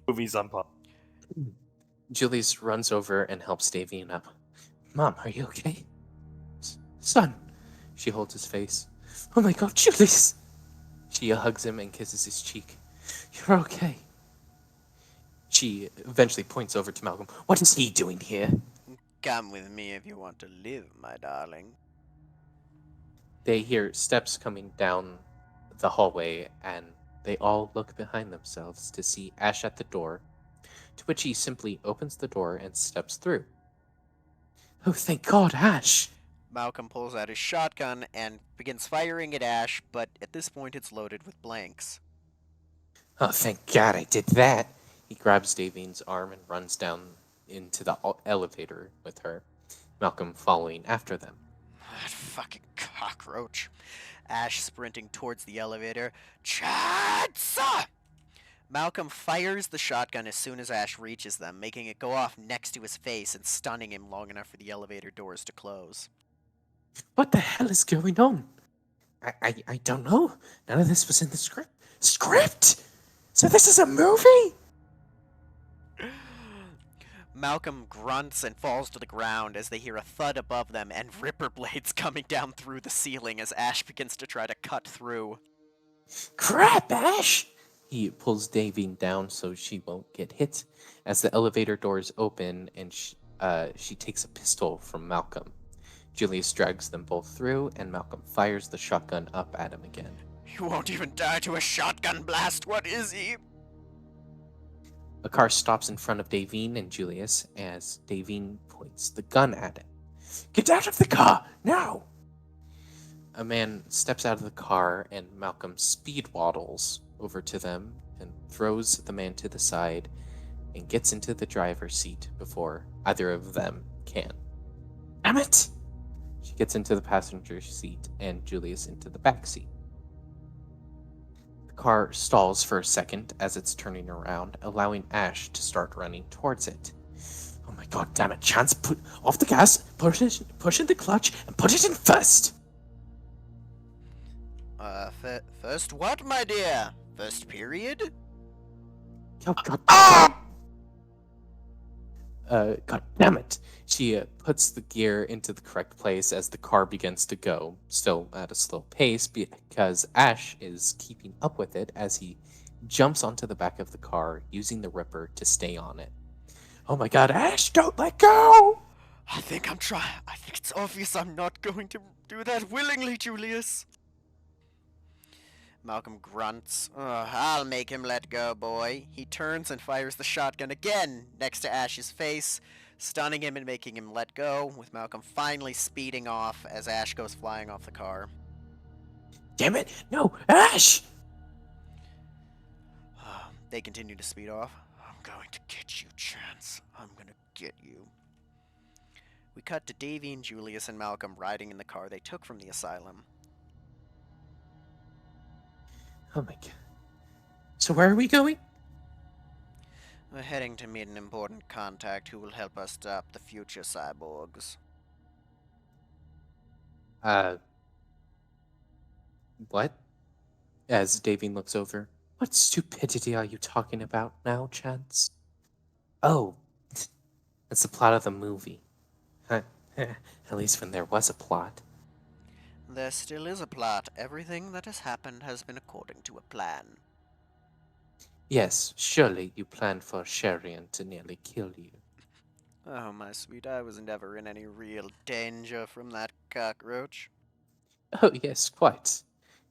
Movie's on pause. Julius runs over and helps Davine up. Mom, are you okay? Son! She holds his face. Oh my god, Julius! She hugs him and kisses his cheek. You're okay. She eventually points over to Malcolm. What is he doing here? Come with me if you want to live, my darling. They hear steps coming down the hallway, and they all look behind themselves to see Ash at the door, to which he simply opens the door and steps through. Oh, thank God, Ash! Malcolm pulls out his shotgun and begins firing at Ash, but at this point it's loaded with blanks. Oh, thank God I did that! He grabs Davine's arm and runs down into the elevator with her, Malcolm following after them. That fucking cockroach. Ash sprinting towards the elevator. Chadsa! Malcolm fires the shotgun as soon as Ash reaches them, making it go off next to his face and stunning him long enough for the elevator doors to close. What the hell is going on? I don't know. None of this was in the script. Script? So this is a movie? Malcolm grunts and falls to the ground as they hear a thud above them and ripper blades coming down through the ceiling as Ash begins to try to cut through. Crap, Ash! He pulls Davine down so she won't get hit as the elevator doors open and she takes a pistol from Malcolm. Julius drags them both through and Malcolm fires the shotgun up at him again. He won't even die to a shotgun blast, what is he? A car stops in front of Davine and Julius as Davine points the gun at it. Get out of the car, now! A man steps out of the car and Malcolm speed waddles over to them and throws the man to the side and gets into the driver's seat before either of them can. Damn it! She gets into the passenger seat and Julius into the back seat. The car stalls for a second as it's turning around, allowing Ash to start running towards it. Oh my god, damn it, Chance, put off the gas, push in the clutch, and put it in first! First what, my dear? First period? Oh god. God damn it! She puts the gear into the correct place as the car begins to go, still at a slow pace because Ash is keeping up with it as he jumps onto the back of the car using the Ripper to stay on it. Oh my god, Ash, don't let go! I think it's obvious I'm not going to do that willingly, Julius. Malcolm grunts. I'll make him let go, boy. He turns and fires the shotgun again next to Ash's face, stunning him and making him let go, with Malcolm finally speeding off as Ash goes flying off the car. Damn it! No, Ash! They continue to speed off. I'm going to get you, Chance. I'm going to get you. We cut to Davine, Julius, and Malcolm riding in the car they took from the asylum. Oh my god. So where are we going? We're heading to meet an important contact who will help us stop the future cyborgs. What? As Davine looks over. What stupidity are you talking about now, Chance? Oh, it's the plot of the movie. At least when there was a plot. There still is a plot. Everything that has happened has been according to a plan. Yes, surely you planned for Sherian to nearly kill you. Oh, my sweet, I was never in any real danger from that cockroach. Oh, yes, quite.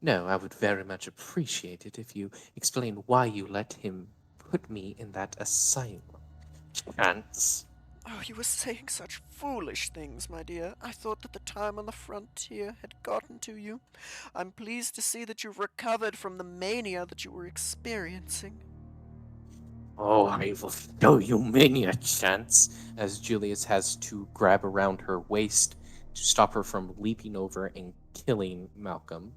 No, I would very much appreciate it if you explain why you let him put me in that asylum. Chance. Oh, you were saying such foolish things, my dear. I thought that the time on the frontier had gotten to you. I'm pleased to see that you've recovered from the mania that you were experiencing. Oh, I will show you many a chance, as Julius has to grab around her waist to stop her from leaping over and killing Malcolm.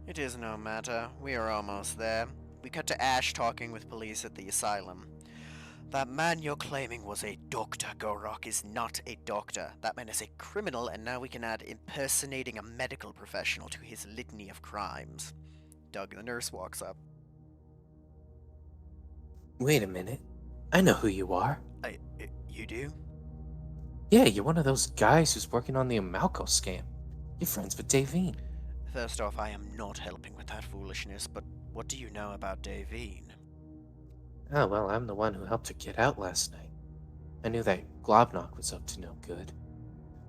It is no matter. We are almost there. We cut to Ash talking with police at the asylum. That man you're claiming was a doctor, Gorok, is not a doctor. That man is a criminal, and now we can add impersonating a medical professional to his litany of crimes. Doug, the nurse, walks up. Wait a minute. I know who you are. You do? Yeah, you're one of those guys who's working on the Amalco scam. You're friends with Davine. First off, I am not helping with that foolishness, but what do you know about Davine? Oh, well, I'm the one who helped her get out last night. I knew that Globnock was up to no good.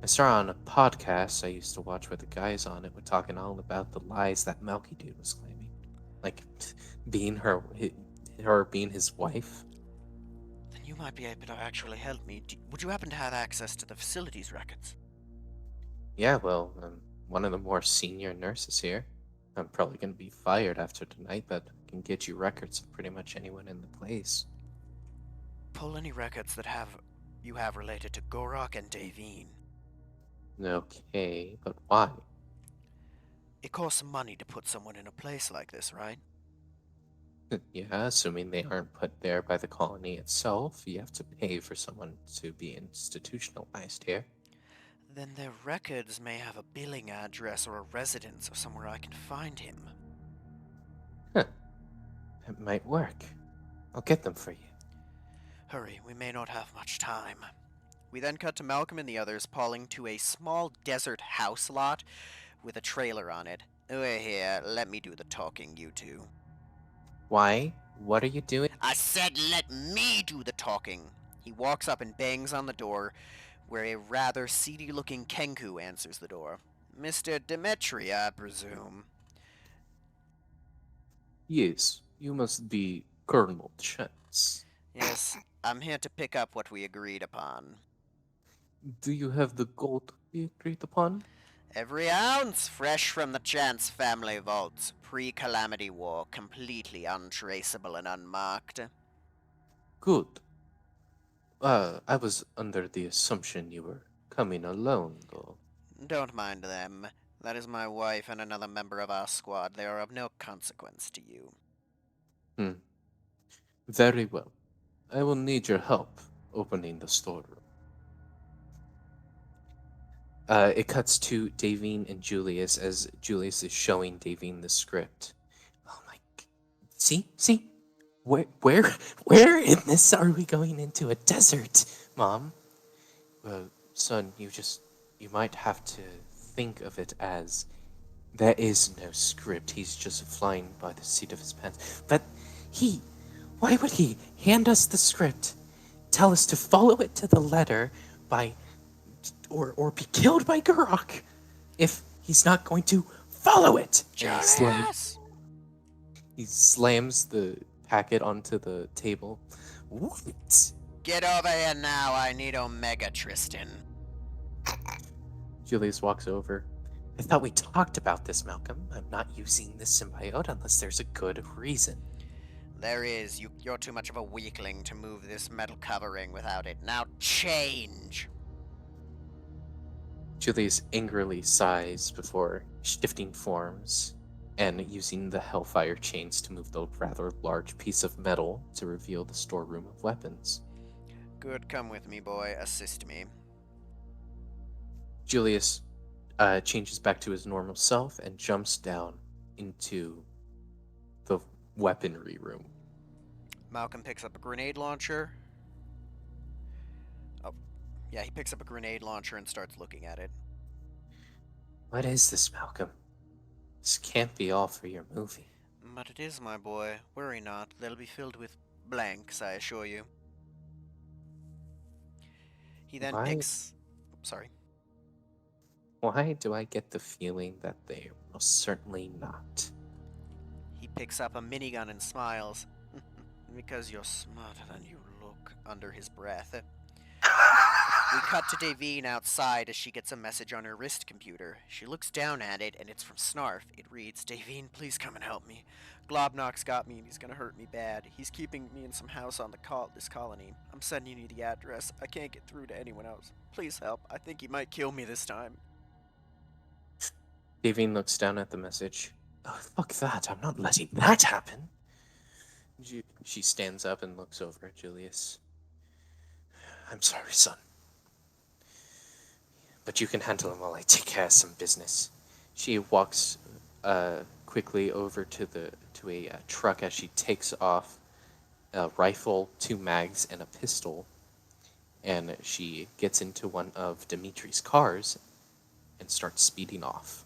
I saw on a podcast I used to watch where the guys on it were talking all about the lies that Melky dude was claiming. Like, being her being his wife. Then you might be able to actually help me. Would you happen to have access to the facilities records? Yeah, well, I'm one of the more senior nurses here. I'm probably going to be fired after tonight, but I can get you records of pretty much anyone in the place. Pull any records that you have related to Gorok and Davine. Okay, but why? It costs money to put someone in a place like this, right? Yeah, assuming they aren't put there by the colony itself, you have to pay for someone to be institutionalized here. Then their records may have a billing address or a residence or somewhere I can find him. Huh. It might work. I'll get them for you. Hurry, we may not have much time. We then cut to Malcolm and the others pulling to a small desert house lot with a trailer on it. We're here, let me do the talking, you two. Why? What are you doing? I said let me do the talking. He walks up and bangs on the door, where a rather seedy-looking Kenku answers the door. Mr. Dimitri, I presume. Yes, you must be Colonel Chance. Yes, I'm here to pick up what we agreed upon. Do you have the gold we agreed upon? Every ounce fresh from the Chance family vaults, pre-Calamity War, completely untraceable and unmarked. Good. I was under the assumption you were coming alone, though. Don't mind them. That is my wife and another member of our squad. They are of no consequence to you. Very well. I will need your help opening the storeroom. It cuts to Davine and Julius as Julius is showing Davine the script. Oh my... See? Where in this are we going into a desert, Mom? Well, son, you might have to think of it as there is no script. He's just flying by the seat of his pants. But why would he hand us the script, tell us to follow it to the letter or be killed by Gurok if he's not going to follow it? Julius! He slams the packet onto the table. What? Get over here now, I need Omega Tristan. Julius walks over. I thought we talked about this, Malcolm. I'm not using the symbiote unless there's a good reason. There is. You're too much of a weakling to move this metal covering without it. Now change! Julius angrily sighs before shifting forms and using the Hellfire chains to move the rather large piece of metal to reveal the storeroom of weapons. Good, come with me, boy. Assist me. Julius changes back to his normal self and jumps down into the weaponry room. Malcolm picks up a grenade launcher. Oh, yeah, he picks up a grenade launcher and starts looking at it. What is this, Malcolm? This can't be all for your movie. But it is, my boy. Worry not. They'll be filled with blanks, I assure you. He then Why? picks... Sorry. Why do I get the feeling that they are most certainly not? He picks up a minigun and smiles. Because you're smarter than you look, under his breath. We cut to Davine outside as she gets a message on her wrist computer. She looks down at it, and it's from Snarf. It reads, Davine, please come and help me. Globnock's got me, and he's gonna hurt me bad. He's keeping me in some house on this colony. I'm sending you the address. I can't get through to anyone else. Please help. I think he might kill me this time. Davine looks down at the message. Oh, fuck that. I'm not letting that happen. She stands up and looks over at Julius. I'm sorry, son. But you can handle him while I take care of some business. She walks quickly over to a truck as she takes off a rifle, 2 mags, and a pistol. And she gets into one of Dimitri's cars and starts speeding off.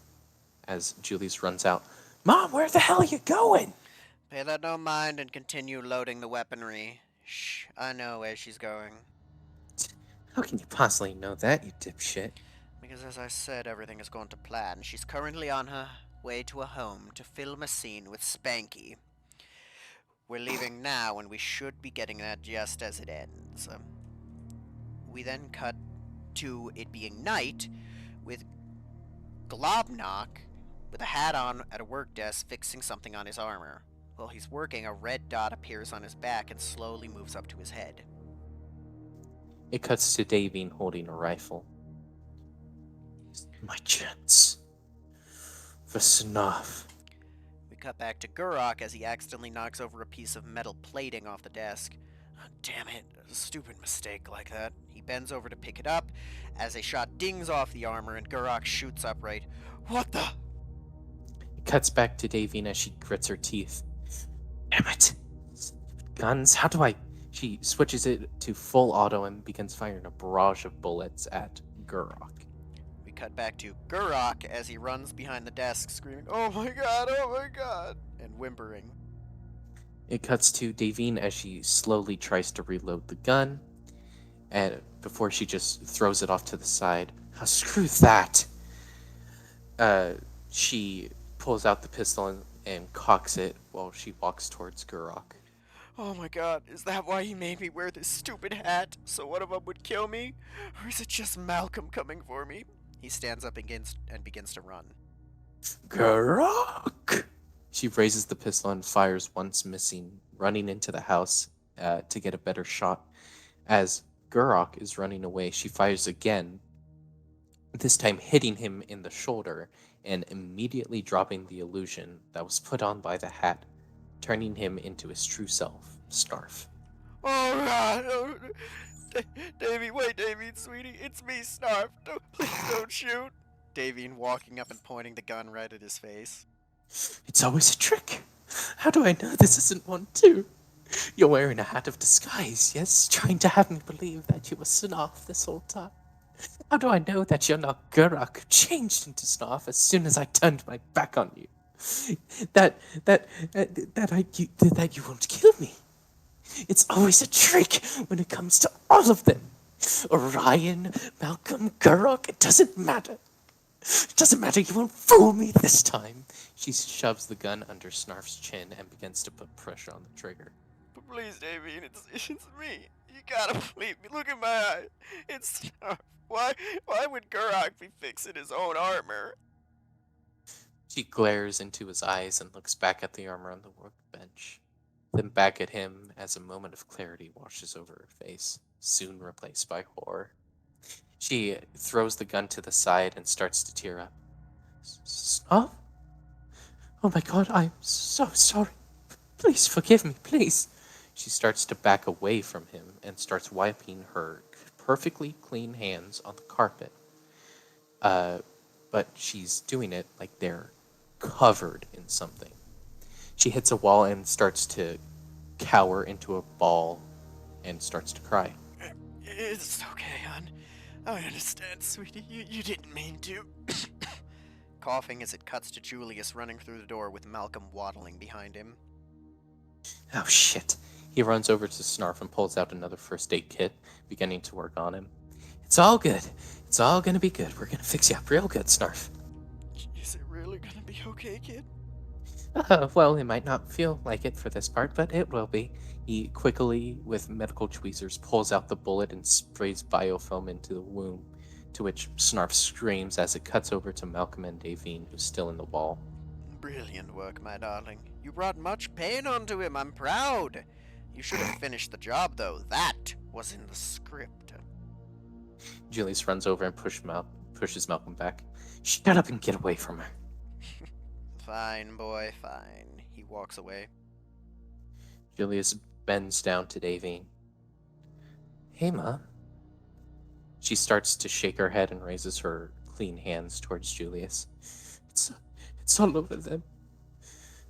As Julius runs out, Mom, where the hell are you going? Pay that no mind and continue loading the weaponry. Shh, I know where she's going. How can you possibly know that, you dipshit? Because as I said, everything is going to plan. She's currently on her way to a home to film a scene with Spanky. We're leaving now, and we should be getting that just as it ends. We then cut to it being night, with Globnock with a hat on at a work desk fixing something on his armor. While he's working, a red dot appears on his back and slowly moves up to his head. It cuts to Davine holding a rifle. My chance. For Snarf. We cut back to Gurok as he accidentally knocks over a piece of metal plating off the desk. Oh, damn it, a stupid mistake like that. He bends over to pick it up as a shot dings off the armor and Gurok shoots upright. What the? It cuts back to Davine as she grits her teeth. Damn it. Guns, how do I... She switches it to full auto and begins firing a barrage of bullets at Gurok. We cut back to Gurok as he runs behind the desk screaming, oh my god, and whimpering. It cuts to Davine as she slowly tries to reload the gun, and before she just throws it off to the side. Oh, screw that! She pulls out the pistol and cocks it while she walks towards Gurok. Oh my god, is that why he made me wear this stupid hat? So one of them would kill me? Or is it just Malcolm coming for me? He stands up and begins to run. Gurok! She raises the pistol and fires once missing, running into the house to get a better shot. As Gurok is running away, she fires again, this time hitting him in the shoulder and immediately dropping the illusion that was put on by the hat, turning him into his true self, Snarf. Oh god! Oh, Davy, wait, Davy, sweetie, it's me, Snarf. Please don't shoot. Davine walking up and pointing the gun right at his face. It's always a trick. How do I know this isn't one too? You're wearing a hat of disguise, yes? Trying to have me believe that you were Snarf this whole time. How do I know that you're not Gurok who changed into Snarf as soon as I turned my back on you? That you won't kill me. It's always a trick when it comes to all of them. Orion, Malcolm, Gurok, it doesn't matter. It doesn't matter, you won't fool me this time. She shoves the gun under Snarf's chin and begins to put pressure on the trigger. But please, Davine, it's me. You gotta believe me. Look in my eyes. It's Snarf. Why would Gurok be fixing his own armor? She glares into his eyes and looks back at the armor on the workbench, then back at him as a moment of clarity washes over her face, soon replaced by horror. She throws the gun to the side and starts to tear up. Snarf? Oh my god, I'm so sorry. Please forgive me, please. She starts to back away from him and starts wiping her perfectly clean hands on the carpet. But she's doing it like they're covered in something. She hits a wall and starts to cower into a ball and starts to cry. It's okay, hon. I understand, sweetie. You didn't mean to. Coughing as it cuts to Julius running through the door with Malcolm waddling behind him. Oh shit. He runs over to Snarf and pulls out another first aid kit, beginning to work on him. It's all good. It's all gonna be good. We're gonna fix you up real good, Snarf. Is it really gonna be okay, kid? Well, it might not feel like it for this part, but it will be. He quickly, with medical tweezers, pulls out the bullet and sprays biofilm into the wound, to which Snarf screams as it cuts over to Malcolm and Davine, who's still in the wall. Brilliant work, my darling. You brought much pain onto him. I'm proud. You should have finished the job, though. That was in the script. Julius runs over and pushes Malcolm back. Shut up and get away from her. Fine, boy, fine. He walks away. Julius bends down to Davine. Hey, Ma. She starts to shake her head and raises her clean hands towards Julius. It's all over them.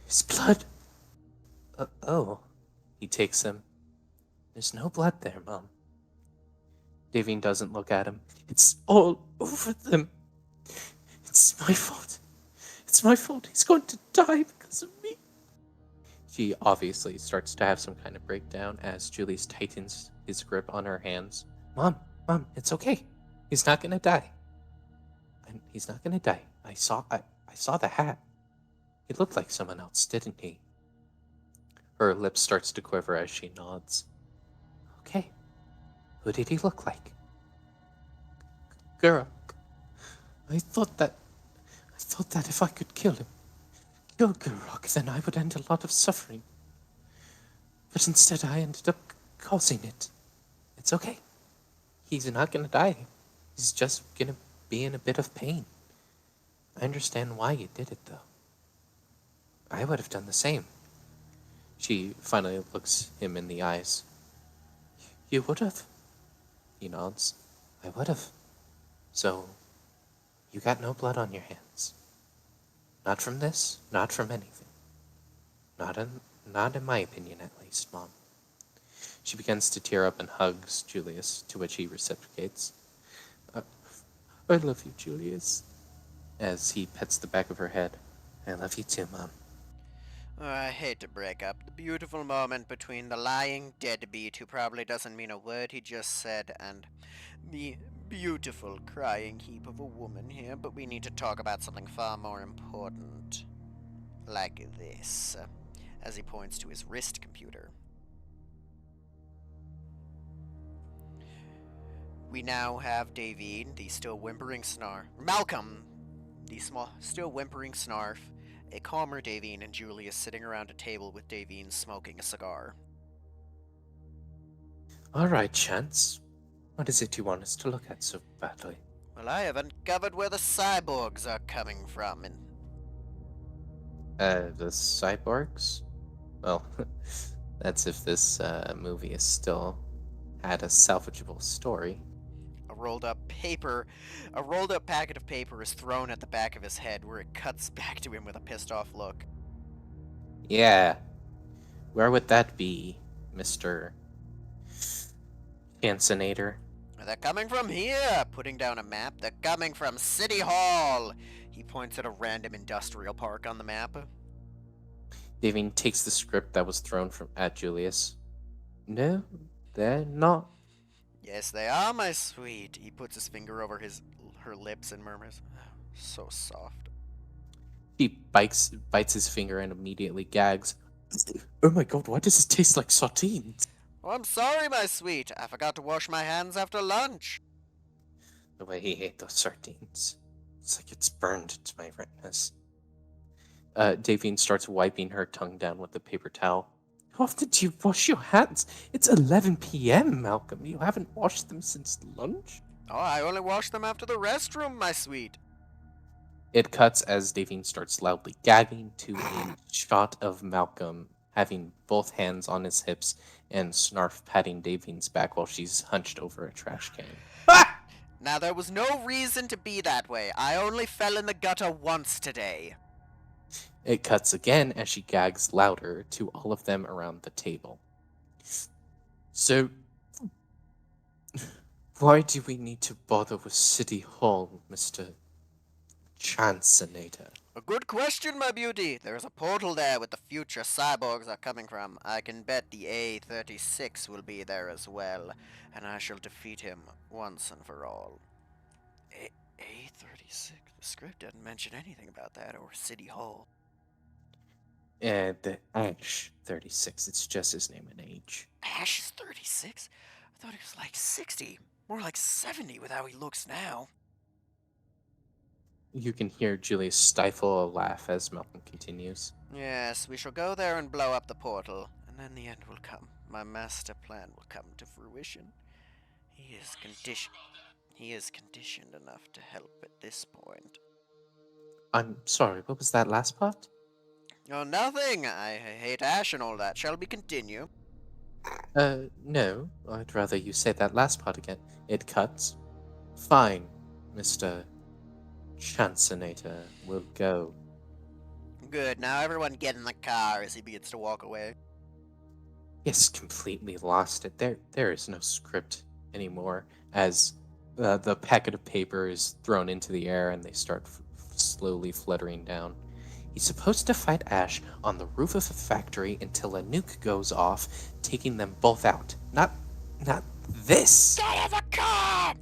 His blood. Oh. He takes them. There's no blood there, Mom. Davine doesn't look at him. It's all over them. It's my fault. It's my fault. He's going to die because of me. She obviously starts to have some kind of breakdown as Julius tightens his grip on her hands. Mom, it's okay. He's not gonna die. He's not gonna die. I saw the hat. He looked like someone else, didn't he? Her lips starts to quiver as she nods. Okay. Who did he look like? Gurok. I thought that if I could kill Gurok, then I would end a lot of suffering. But instead I ended up causing it. It's okay. He's not gonna die. He's just gonna be in a bit of pain. I understand why you did it, though. I would have done the same. She finally looks him in the eyes. You would have? He nods. I would have. So, you got no blood on your hands. Not from this, not from anything. Not in my opinion, at least, Mom. She begins to tear up and hugs Julius, to which he reciprocates. I love you, Julius. As he pets the back of her head. I love you too, Mom. Oh, I hate to break up the beautiful moment between the lying deadbeat who probably doesn't mean a word he just said and the beautiful crying heap of a woman here, but we need to talk about something far more important. Like this, as he points to his wrist computer. We now have Davine, the still whimpering Malcolm, the still whimpering Snarf, a calmer Davine, and Julius sitting around a table with Davine smoking a cigar. All right, Chance. What is it you want us to look at so badly? Well, I have uncovered where the cyborgs are coming from, and... The cyborgs? Well, that's if this movie is still had a salvageable story. A rolled up packet of paper is thrown at the back of his head, where it cuts back to him with a pissed off look. Yeah. Where would that be? Mr. Chancinator. They're coming from here, putting down a map. They're coming from City Hall. He points at a random industrial park on the map. Davine takes the script that was thrown at Julius. No, they're not. Yes, they are, my sweet. He puts his finger over her lips and murmurs, so soft. He bites his finger and immediately gags. Oh my god, why does this taste like sardines? Oh, I'm sorry, my sweet. I forgot to wash my hands after lunch. The way he ate those sardines. It's like it's burned into my retinas. Davine starts wiping her tongue down with a paper towel. How often do you wash your hands? It's 11 p.m., Malcolm. You haven't washed them since lunch? Oh, I only wash them after the restroom, my sweet. It cuts as Davine starts loudly gagging to a shot of Malcolm having both hands on his hips and Snarf patting Davine's back while she's hunched over a trash can. Now, there was no reason to be that way. I only fell in the gutter once today. It cuts again as she gags louder to all of them around the table. So, why do we need to bother with City Hall, Mr. Chancinator? A good question, my beauty. There's a portal there with the future cyborgs are coming from. I can bet the A36 will be there as well, and I shall defeat him once and for all. A36? The script didn't mention anything about that, or City Hall. The Ash 36. It's just his name and age. Ash is 36? I thought he was like 60. More like 70 with how he looks now. You can hear Julius stifle a laugh as Malcolm continues. Yes, we shall go there and blow up the portal, and then the end will come. My master plan will come to fruition. He is conditioned enough to help at this point. I'm sorry, what was that last part? Oh, nothing. I hate Ash and all that. Shall we continue? No. I'd rather you say that last part again. It cuts. Fine, Mr. Chancinator. We'll go. Good. Now everyone get in the car as he begins to walk away. Yes, completely lost it. There is no script anymore as the packet of paper is thrown into the air and they start slowly fluttering down. He's supposed to fight Ash on the roof of a factory until a nuke goes off, taking them both out. Not this! Get in the car!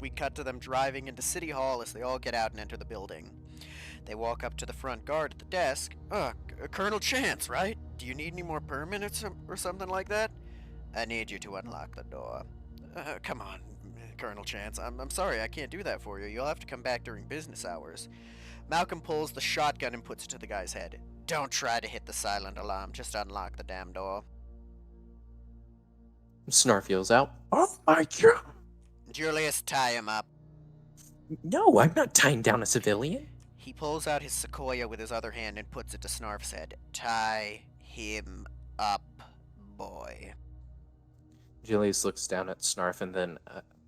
We cut to them driving into City Hall as they all get out and enter the building. They walk up to the front guard at the desk. Colonel Chance, right? Do you need any more permits or something like that? I need you to unlock the door. Come on, Colonel Chance. I'm sorry, I can't do that for you. You'll have to come back during business hours. Malcolm pulls the shotgun and puts it to the guy's head. Don't try to hit the silent alarm. Just unlock the damn door. Snarf yells out. Oh my god! Julius, tie him up. No, I'm not tying down a civilian. He pulls out his sequoia with his other hand and puts it to Snarf's head. Tie him up, boy. Julius looks down at Snarf and then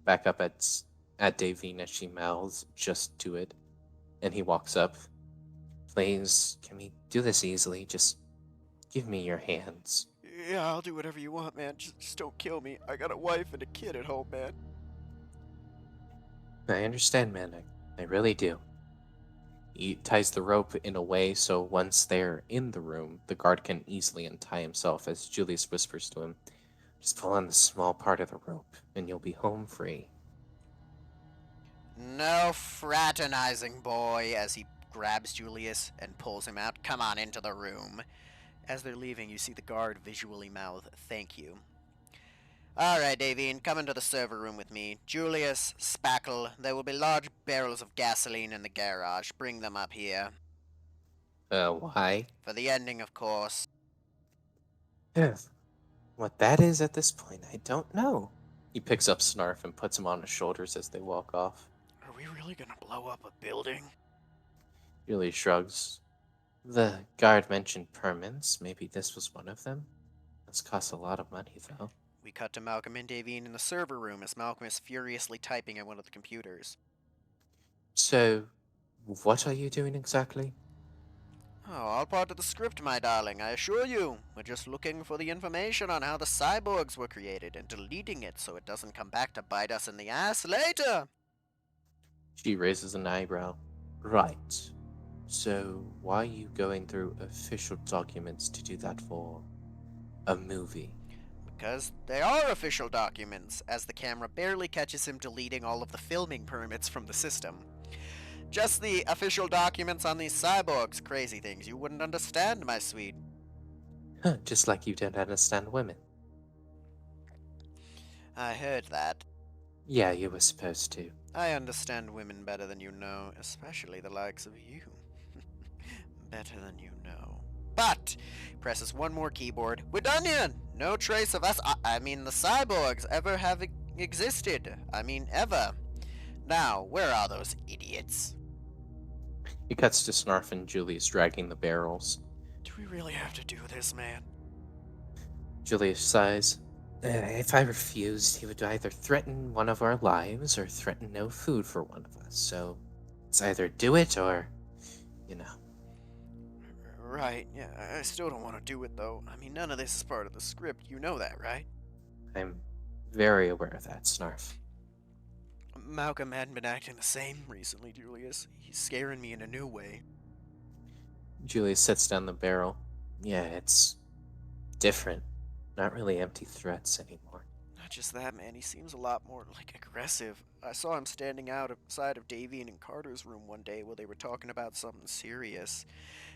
back up at Davine as she mouths, just do it. And he walks up. Please, can we do this easily? Just give me your hands. Yeah, I'll do whatever you want, man. Just don't kill me. I got a wife and a kid at home, man. I understand, man. I really do. He ties the rope in a way so once they're in the room, the guard can easily untie himself as Julius whispers to him, just pull on the small part of the rope and you'll be home free. No fraternizing, boy, as he grabs Julius and pulls him out. Come on into the room. As they're leaving, you see the guard visually mouth, thank you. Alright, Davine, come into the server room with me. Julius, Spackle, there will be large barrels of gasoline in the garage. Bring them up here. Why? For the ending, of course. What that is at this point, I don't know. He picks up Snarf and puts him on his shoulders as they walk off. Are we really gonna blow up a building? Julius shrugs. The guard mentioned permits. Maybe this was one of them. This costs a lot of money, though. We cut to Malcolm and Davine in the server room as Malcolm is furiously typing at one of the computers. So, what are you doing exactly? Oh, all part of the script, my darling, I assure you. We're just looking for the information on how the cyborgs were created and deleting it so it doesn't come back to bite us in the ass later. She raises an eyebrow. Right. So, why are you going through official documents to do that for a movie? Because they are official documents, as the camera barely catches him deleting all of the filming permits from the system. Just the official documents on these cyborgs, crazy things you wouldn't understand, my sweet. Huh, just like you don't understand women. I heard that. Yeah, you were supposed to. I understand women better than you know, especially the likes of you. Better than you know. But, presses one more keyboard. We're done here! No trace of us, I mean the cyborgs, ever have existed. I mean, ever. Now, where are those idiots? He cuts to Snarf and Julius dragging the barrels. Do we really have to do this, man? Julius sighs. If I refused, he would either threaten one of our lives or threaten no food for one of us. So, it's either do it or, you know. Right, yeah, I still don't want to do it, though. I mean, none of this is part of the script. You know that, right? I'm very aware of that, Snarf. Malcolm hadn't been acting the same recently, Julius. He's scaring me in a new way. Julius sets down the barrel. Yeah, it's different. Not really empty threats anymore. Not just that, man. He seems a lot more, aggressive. I saw him standing outside of Davian and Carter's room one day while they were talking about something serious.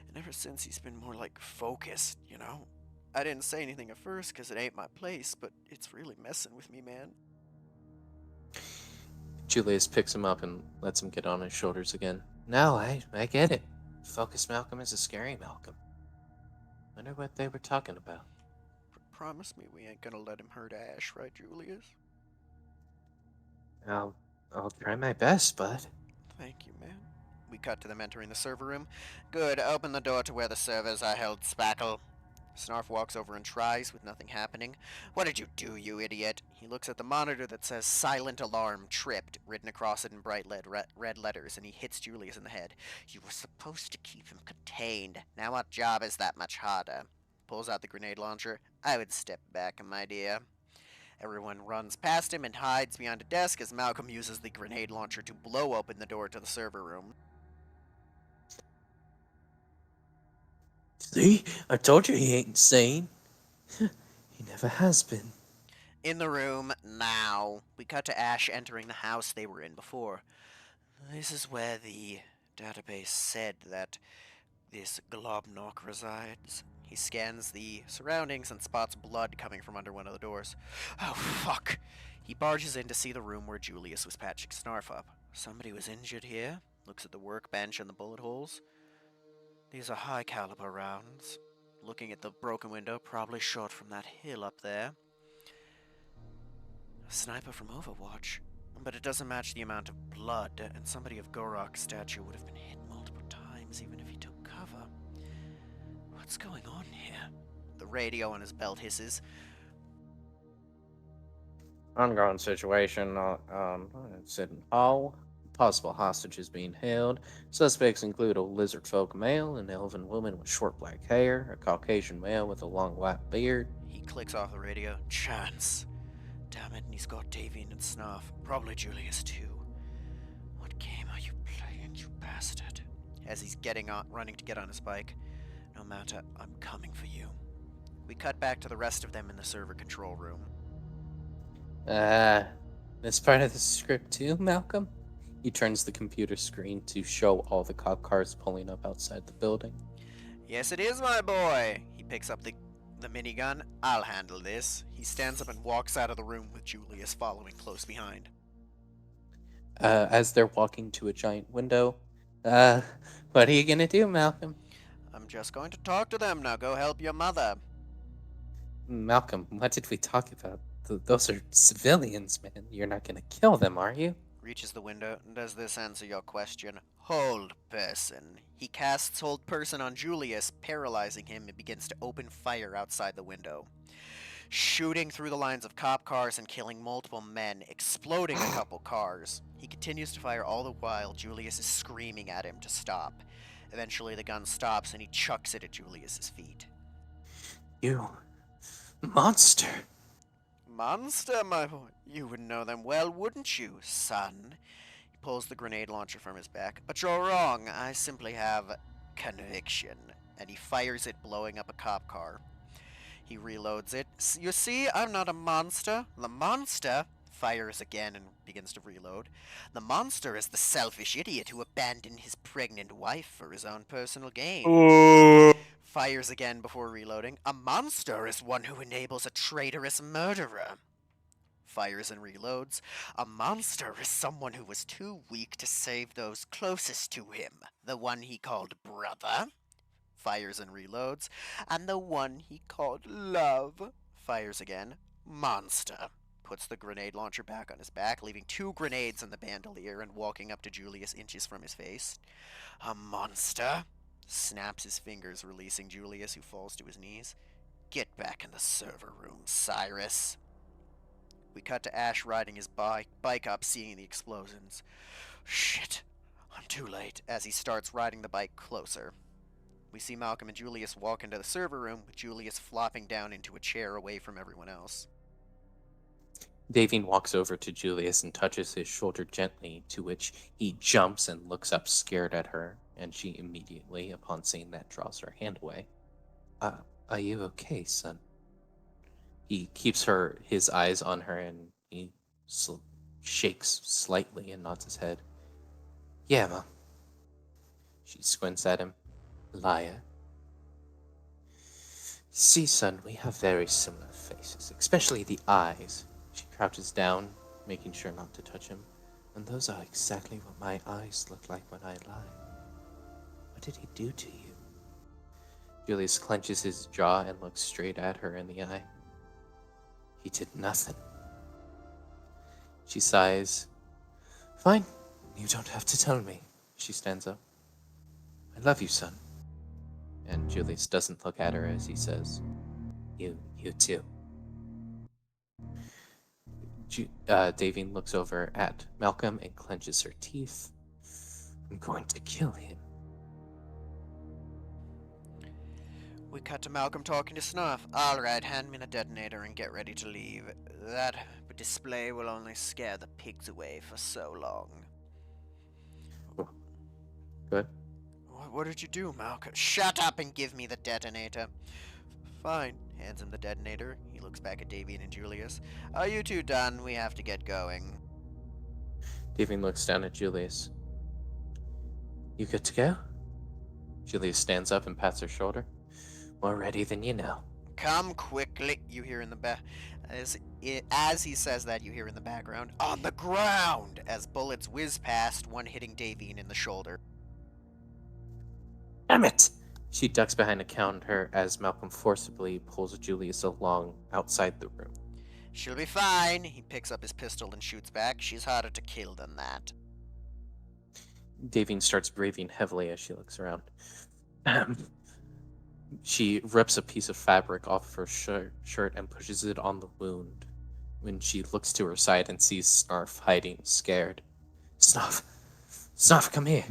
And ever since, he's been more, focused, you know? I didn't say anything at first because it ain't my place, but it's really messing with me, man. Julius picks him up and lets him get on his shoulders again. No, I get it. Focus Malcolm is a scary Malcolm. Wonder what they were talking about. Promise me we ain't gonna let him hurt Ash, right, Julius? I'll try my best, bud. Thank you, man. We cut to them entering the server room. Good, open the door to where the servers are held, Spackle. Snarf walks over and tries, with nothing happening. What did you do, you idiot? He looks at the monitor that says Silent Alarm Tripped, written across it in bright red letters, and he hits Julius in the head. You were supposed to keep him contained. Now what job is that much harder? Pulls out the grenade launcher. I would step back, my dear. Everyone runs past him and hides behind a desk as Malcolm uses the grenade launcher to blow open the door to the server room. See? I told you he ain't insane. He never has been. In the room, now. We cut to Ash entering the house they were in before. This is where the database said that this Globnok resides. He scans the surroundings and spots blood coming from under one of the doors. Oh, fuck! He barges in to see the room where Julius was patching Snarf up. Somebody was injured here. Looks at the workbench and the bullet holes. These are high-caliber rounds. Looking at the broken window, probably shot from that hill up there. A sniper from Overwatch. But it doesn't match the amount of blood, and somebody of Gorok's stature would have been hit multiple times, even if he took cover. What's going on here? The radio on his belt hisses. Ongoing situation it's in Hall. Possible hostages being held. Suspects include a lizard folk male, an elven woman with short black hair, a Caucasian male with a long white beard. He clicks off the radio. Chance. Damn it, and he's got Davian and Snarf. Probably Julius, too. What game are you playing, you bastard? As he's running to get on his bike. No matter, I'm coming for you. We cut back to the rest of them in the server control room. That's part of the script too, Malcolm? He turns the computer screen to show all the cop cars pulling up outside the building. Yes, it is, my boy. He picks up the minigun. I'll handle this. He stands up and walks out of the room with Julius following close behind. As they're walking to a giant window, what are you gonna do, Malcolm? I'm just going to talk to them. Now go help your mother. Malcolm, what did we talk about? Those are civilians, man. You're not gonna kill them, are you? Reaches the window. Does this answer your question? Hold person. He casts hold person on Julius, paralyzing him, and begins to open fire outside the window. Shooting through the lines of cop cars and killing multiple men, exploding a couple cars. He continues to fire all the while Julius is screaming at him to stop. Eventually, the gun stops and he chucks it at Julius's feet. You monster! Monster, my boy. You would know them well, wouldn't you, son? He pulls the grenade launcher from his back. But you're wrong. I simply have conviction. And he fires it, blowing up a cop car. He reloads it. You see, I'm not a monster. The monster fires again and begins to reload. The monster is the selfish idiot who abandoned his pregnant wife for his own personal gain. Ooh. Fires again before reloading. A monster is one who enables a traitorous murderer. Fires and reloads. A monster is someone who was too weak to save those closest to him. The one he called brother. Fires and reloads. And the one he called love. Fires again. Monster. Puts the grenade launcher back on his back, leaving 2 grenades in the bandolier and walking up to Julius inches from his face. A monster. Snaps his fingers, releasing Julius, who falls to his knees. Get back in the server room, Cyrus. We cut to Ash riding his bike up, seeing the explosions. Shit, I'm too late, as he starts riding the bike closer. We see Malcolm and Julius walk into the server room, with Julius flopping down into a chair away from everyone else. Davine walks over to Julius and touches his shoulder gently, to which he jumps and looks up scared at her, and she immediately, upon seeing that, draws her hand away. Are you okay, son? He keeps his eyes on her, and he shakes slightly and nods his head. Yeah, Mom. She squints at him. Liar. See, son, we have very similar faces, especially the eyes. She crouches down, making sure not to touch him. And those are exactly what my eyes look like when I lie. What did he do to you? Julius clenches his jaw and looks straight at her in the eye. He did nothing. She sighs. Fine, you don't have to tell me. She stands up. I love you, son. And Julius doesn't look at her as he says, You too. Davine looks over at Malcolm and clenches her teeth. I'm going to kill him. We cut to Malcolm talking to Snuff. Alright, hand me the detonator and get ready to leave. That display will only scare the pigs away for so long. Good. What did you do, Malcolm? Shut up and give me the detonator. Fine. Hands him the detonator. He looks back at Davine and Julius. Are you two done? We have to get going. Davine looks down at Julius. You good to go? Julius stands up and pats her shoulder. More ready than you know. Come quickly, you hear in the back. As he says that, you hear in the background, on the ground, as bullets whiz past, one hitting Davine in the shoulder. Damn it! She ducks behind a counter as Malcolm forcibly pulls Julius along outside the room. She'll be fine. He picks up his pistol and shoots back. She's harder to kill than that. Davine starts breathing heavily as she looks around. She rips a piece of fabric off of her shirt and pushes it on the wound. When she looks to her side and sees Snarf hiding, scared. Snuff! Snuff, come here!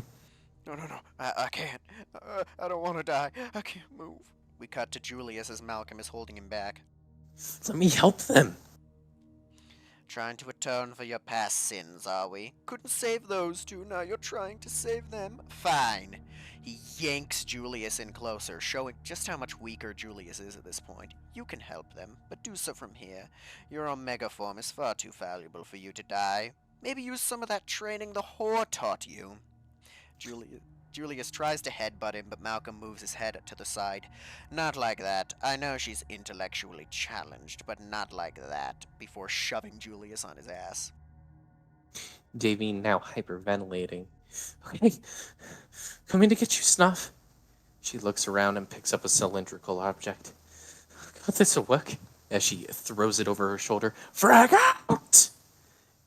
No, I can't. I don't want to die. I can't move. We cut to Julius as Malcolm is holding him back. Let me help them! Trying to atone for your past sins, are we? Couldn't save those two, now you're trying to save them? Fine. He yanks Julius in closer, showing just how much weaker Julius is at this point. You can help them, but do so from here. Your Omega form is far too valuable for you to die. Maybe use some of that training the whore taught you. Julius tries to headbutt him, but Malcolm moves his head to the side. Not like that. I know she's intellectually challenged, but not like that, before shoving Julius on his ass. Davine, now hyperventilating. Okay, coming to get you, Snuff. She looks around and picks up a cylindrical object. God, this'll work. As she throws it over her shoulder. Frag out!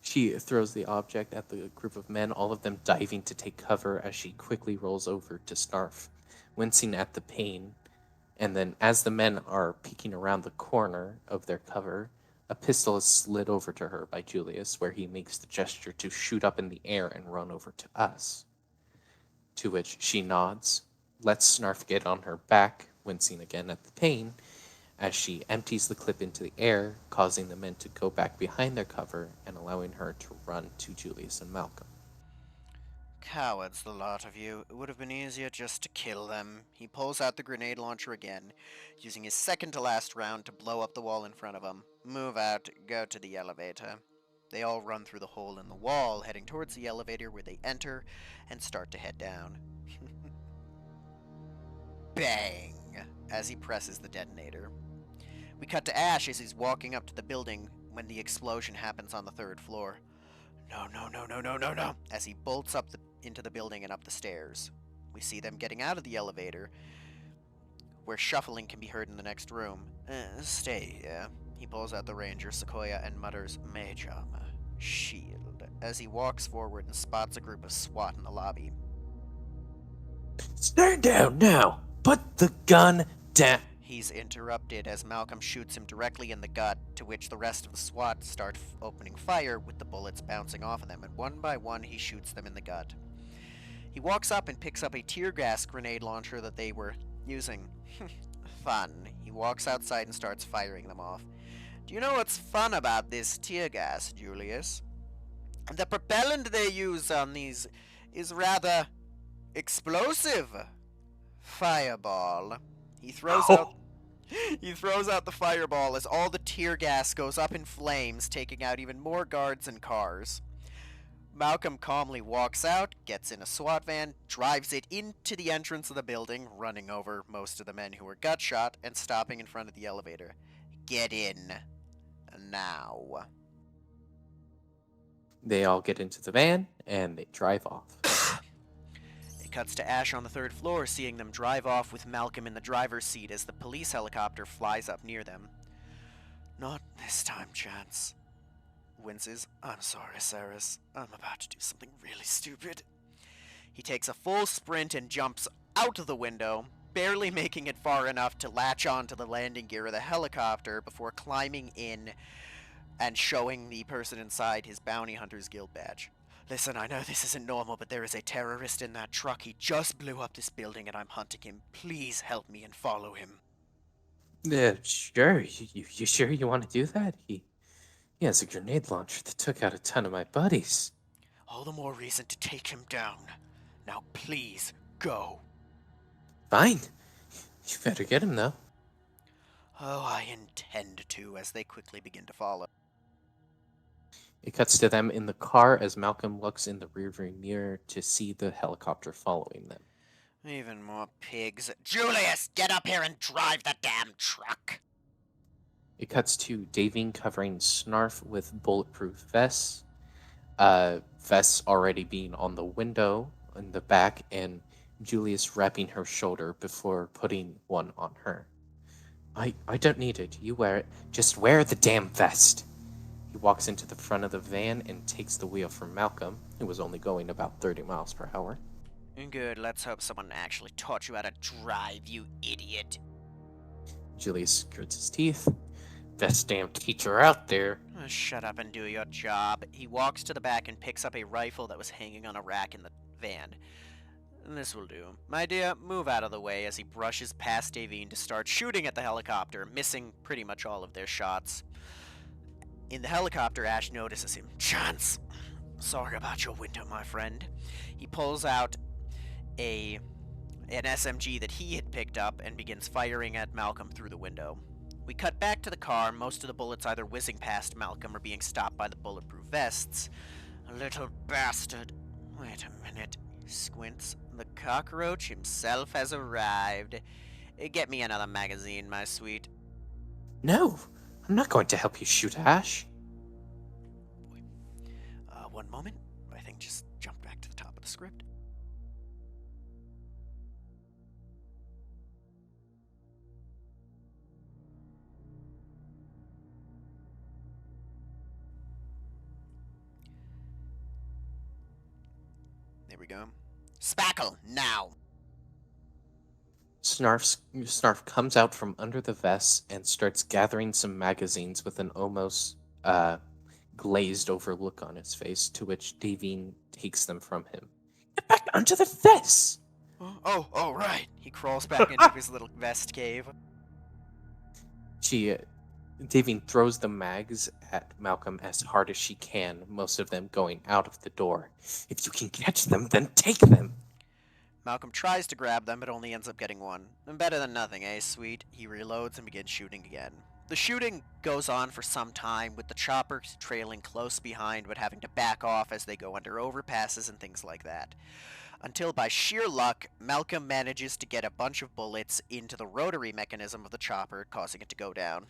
She throws the object at the group of men, all of them diving to take cover as she quickly rolls over to Snarf, wincing at the pain. And then as the men are peeking around the corner of their cover, a pistol is slid over to her by Julius, where he makes the gesture to shoot up in the air and run over to us. to which she nods, lets Snarf get on her back, wincing again at the pain, as she empties the clip into the air, causing the men to go back behind their cover and allowing her to run to Julius and Malcolm. Cowards, the lot of you. It would have been easier just to kill them. He pulls out the grenade launcher again, using his second to last round to blow up the wall in front of him. Move out, go to the elevator. They all run through the hole in the wall, heading towards the elevator where they enter and start to head down. Bang! As he presses the detonator. We cut to Ash as he's walking up to the building when the explosion happens on the 3rd floor. No, no, no, no, no, no, no! As he bolts up into the building and up the stairs. We see them getting out of the elevator, where shuffling can be heard in the next room. Stay here. He pulls out the Ranger Sequoia and mutters, Mage armor, shield, as he walks forward and spots a group of SWAT in the lobby. Stand down now! Put the gun down! He's interrupted as Malcolm shoots him directly in the gut, to which the rest of the SWAT start opening fire with the bullets bouncing off of them, and one by one he shoots them in the gut. He walks up and picks up a tear gas grenade launcher that they were using. Fun. He walks outside and starts firing them off. Do you know what's fun about this tear gas, Julius? The propellant they use on these is rather explosive. Fireball. He throws out the fireball as all the tear gas goes up in flames, taking out even more guards and cars. Malcolm calmly walks out, gets in a SWAT van, drives it into the entrance of the building, running over most of the men who were gut shot, and stopping in front of the elevator. Get in. Now. They all get into the van, and they drive off. It cuts to Ash on the 3rd floor, seeing them drive off with Malcolm in the driver's seat as the police helicopter flies up near them. Not this time, Chance. Winces. I'm sorry, Cyrus. I'm about to do something really stupid. He takes a full sprint and jumps out of the window, barely making it far enough to latch onto the landing gear of the helicopter before climbing in and showing the person inside his Bounty Hunters Guild badge. Listen, I know this isn't normal, but there is a terrorist in that truck. He just blew up this building and I'm hunting him. Please help me and follow him. Sure. You sure you want to do that? He has a grenade launcher that took out a ton of my buddies. All the more reason to take him down. Now please, go. Fine. You better get him, though. Oh, I intend to, as they quickly begin to follow. It cuts to them in the car as Malcolm looks in the rearview mirror to see the helicopter following them. Even more pigs. Julius, get up here and drive the damn truck! It cuts to Davine covering Snarf with bulletproof vests. Vests already being on the window in the back, and Julius wrapping her shoulder before putting one on her. I don't need it. You wear it. Just wear the damn vest. He walks into the front of the van and takes the wheel from Malcolm, who was only going about 30 miles per hour. Good, let's hope someone actually taught you how to drive, you idiot. Julius grits his teeth. Best damn teacher out there. Shut up and do your job. He walks to the back and picks up a rifle that was hanging on a rack in the van. This will do. My dear, move out of the way as he brushes past Davine to start shooting at the helicopter, missing pretty much all of their shots. In the helicopter, Ash notices him. Chance! Sorry about your window, my friend. He pulls out an SMG that he had picked up and begins firing at Malcolm through the window. We cut back to the car, most of the bullets either whizzing past Malcolm or being stopped by the bulletproof vests. A little bastard. Wait a minute. He squints. The cockroach himself has arrived. Get me another magazine, my sweet. No, I'm not going to help you shoot Ash. One moment. I think just jump back to the top of the script. There we go. Spackle, now! Snarf comes out from under the vest and starts gathering some magazines with an almost glazed over look on his face, to which Davine takes them from him. Get back under the vest. Oh, right. He crawls back into his little vest cave. Davine throws the mags at Malcolm as hard as she can, most of them going out of the door. If you can catch them, then take them. Malcolm tries to grab them, but only ends up getting one. Better than nothing, eh, sweet? He reloads and begins shooting again. The shooting goes on for some time, with the chopper trailing close behind, but having to back off as they go under overpasses and things like that. Until, by sheer luck, Malcolm manages to get a bunch of bullets into the rotary mechanism of the chopper, causing it to go down.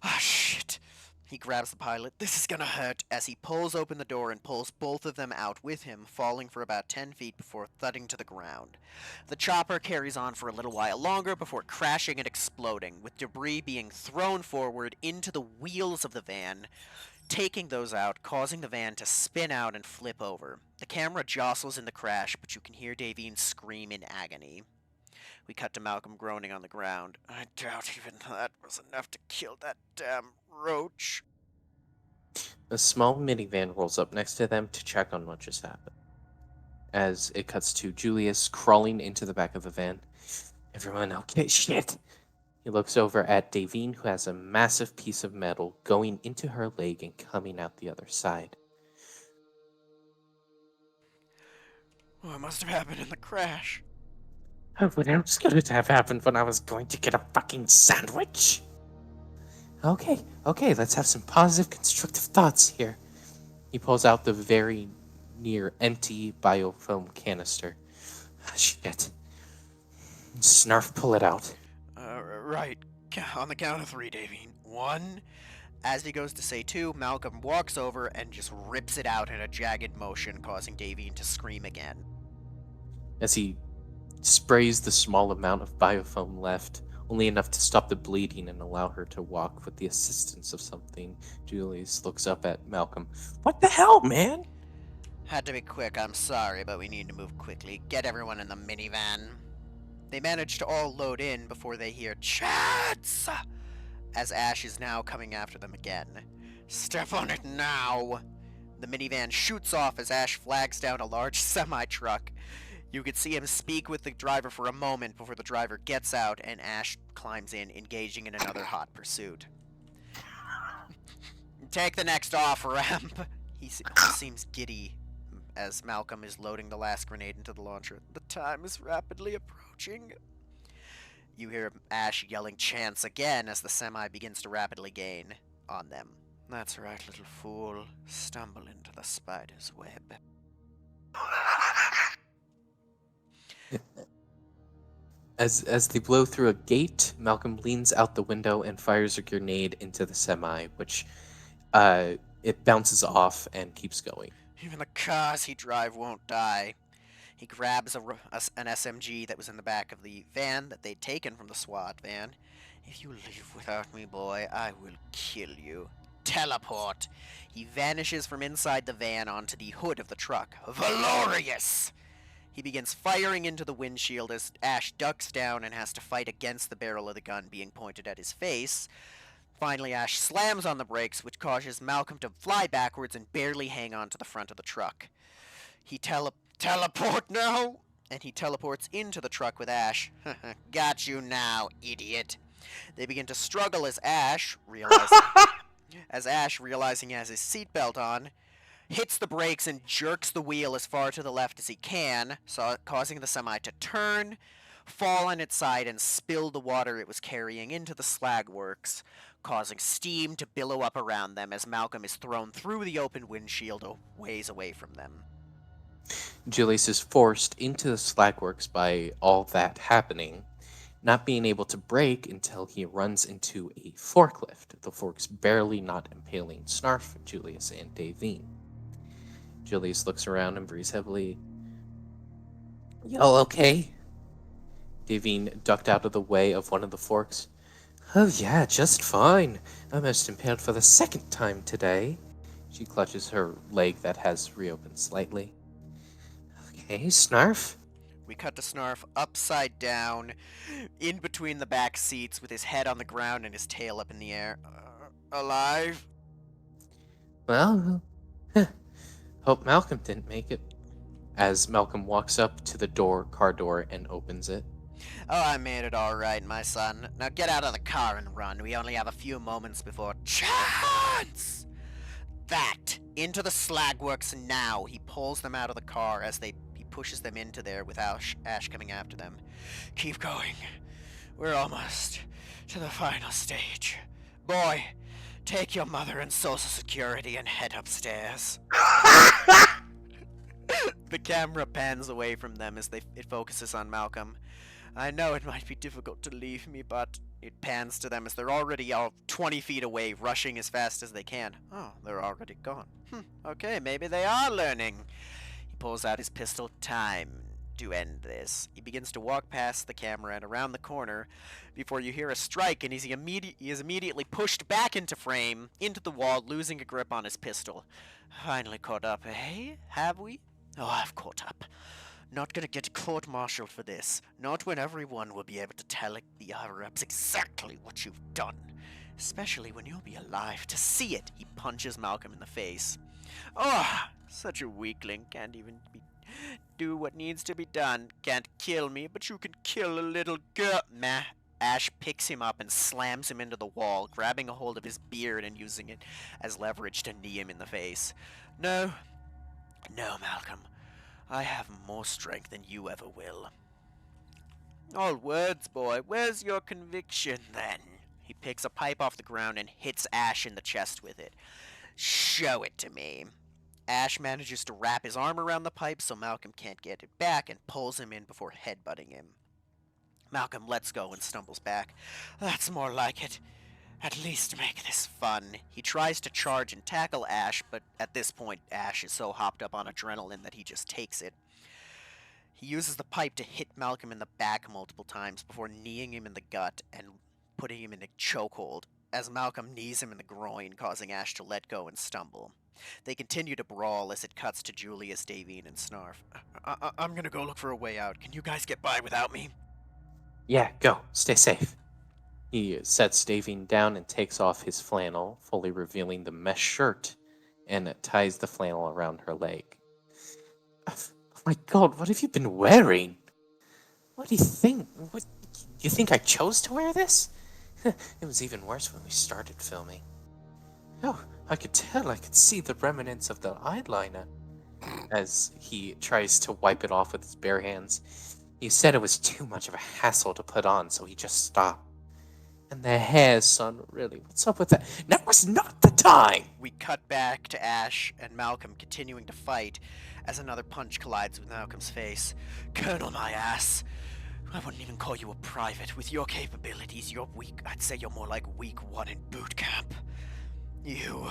Ah, shit. He grabs the pilot. This is gonna hurt, as he pulls open the door and pulls both of them out with him, falling for about 10 feet before thudding to the ground. The chopper carries on for a little while longer before crashing and exploding, with debris being thrown forward into the wheels of the van, taking those out, causing the van to spin out and flip over. The camera jostles in the crash, but you can hear Davine scream in agony. We cut to Malcolm groaning on the ground. I doubt even that was enough to kill that damn roach. A small minivan rolls up next to them to check on what just happened. As it cuts to Julius crawling into the back of the van. Everyone okay? Shit! He looks over at Davine, who has a massive piece of metal going into her leg and coming out the other side. What must have happened in the crash? Oh, what else could it have happened when I was going to get a fucking sandwich? Okay, let's have some positive, constructive thoughts here. He pulls out the very near empty biofilm canister. Shit. Snarf, pull it out. Right. On the count of 3, Davine. 1. As he goes to say 2, Malcolm walks over and just rips it out in a jagged motion, causing Davine to scream again. As he sprays the small amount of biofilm left, only enough to stop the bleeding and allow her to walk with the assistance of something, Julius looks up at Malcolm. What the hell, man? Had to be quick, I'm sorry, but we need to move quickly. Get everyone in the minivan. They manage to all load in before they hear Chads! As Ash is now coming after them again. Step on it now! The minivan shoots off as Ash flags down a large semi-truck. You could see him speak with the driver for a moment before the driver gets out and Ash climbs in, engaging in another hot pursuit. Take the next off-ramp! He seems giddy as Malcolm is loading the last grenade into the launcher. The time is rapidly approaching. You hear Ash yelling chants again as the semi begins to rapidly gain on them. That's right, little fool. Stumble into the spider's web. As they blow through a gate, Malcolm leans out the window and fires a grenade into the semi, which it bounces off and keeps going. Even the cars he drive won't die. He grabs an SMG that was in the back of the van that they'd taken from the SWAT van. If you leave without me, boy, I will kill you. Teleport! He vanishes from inside the van onto the hood of the truck. Valorious! He begins firing into the windshield as Ash ducks down and has to fight against the barrel of the gun being pointed at his face. Finally, Ash slams on the brakes, which causes Malcolm to fly backwards and barely hang on to the front of the truck. He teleport now! And he teleports into the truck with Ash. Got you now, idiot. They begin to struggle as Ash, realizing he has his seatbelt on, hits the brakes and jerks the wheel as far to the left as he can, causing the semi to turn, fall on its side, and spill the water it was carrying into the slag works, causing steam to billow up around them as Malcolm is thrown through the open windshield a ways away from them. Julius is forced into the slagworks by all that happening, not being able to brake until he runs into a forklift, the forks barely not impaling Snarf, Julius, and Davine. Julius looks around and breathes heavily. Y'all okay? Davine ducked out of the way of one of the forks. Oh yeah, just fine. Almost impaled for the second time today. She clutches her leg that has reopened slightly. Okay, Snarf? We cut to Snarf upside down, in between the back seats, with his head on the ground and his tail up in the air. Alive? Well, hope Malcolm didn't make it. as Malcolm walks up to the car door, and opens it. Oh, I made it all right, my son. Now get out of the car and run. We only have a few moments before chance. That into the slagworks now. He pulls them out of the car as he pushes them into there with Ash coming after them. Keep going. We're almost to the final stage. Boy, take your mother and Social Security and head upstairs. The camera pans away from them as it focuses on Malcolm. I know it might be difficult to leave me, but it pans to them as they're already all 20 feet away, rushing as fast as they can. Oh, they're already gone. Okay, maybe they are learning. He pulls out his pistol. Time to end this. He begins to walk past the camera and around the corner before you hear a strike, and he is immediately pushed back into frame, into the wall, losing a grip on his pistol. Finally caught up, eh? Have we? Oh, I've caught up. Not gonna get court-martialed for this. Not when everyone will be able to tell the higher-ups exactly what you've done. Especially when you'll be alive to see it. He punches Malcolm in the face. Oh, such a weakling. Can't even do what needs to be done. Can't kill me, but you can kill a little girl. Meh. Ash picks him up and slams him into the wall, grabbing a hold of his beard and using it as leverage to knee him in the face. No, Malcolm. I have more strength than you ever will. All words, boy. Where's your conviction, then? He picks a pipe off the ground and hits Ash in the chest with it. Show it to me. Ash manages to wrap his arm around the pipe so Malcolm can't get it back and pulls him in before headbutting him. Malcolm lets go and stumbles back. That's more like it. At least make this fun. He tries to charge and tackle Ash, but at this point, Ash is so hopped up on adrenaline that he just takes it. He uses the pipe to hit Malcolm in the back multiple times before kneeing him in the gut and putting him in a chokehold, as Malcolm knees him in the groin, causing Ash to let go and stumble. They continue to brawl as it cuts to Julius, Davine, and Snarf. I'm gonna go look for a way out. Can you guys get by without me? Yeah, go. Stay safe. He sets Davine down and takes off his flannel, fully revealing the mesh shirt, and ties the flannel around her leg. Oh my god, what have you been wearing? What do you think? What, you think I chose to wear this? It was even worse when we started filming. Oh, I could see the remnants of the eyeliner. As he tries to wipe it off with his bare hands. He said it was too much of a hassle to put on, so he just stopped. And the hair, son, really, what's up with that? That was not the time! We cut back to Ash and Malcolm continuing to fight as another punch collides with Malcolm's face. Colonel, my ass. I wouldn't even call you a private. With your capabilities, you're weak. I'd say you're more like week 1 in boot camp. You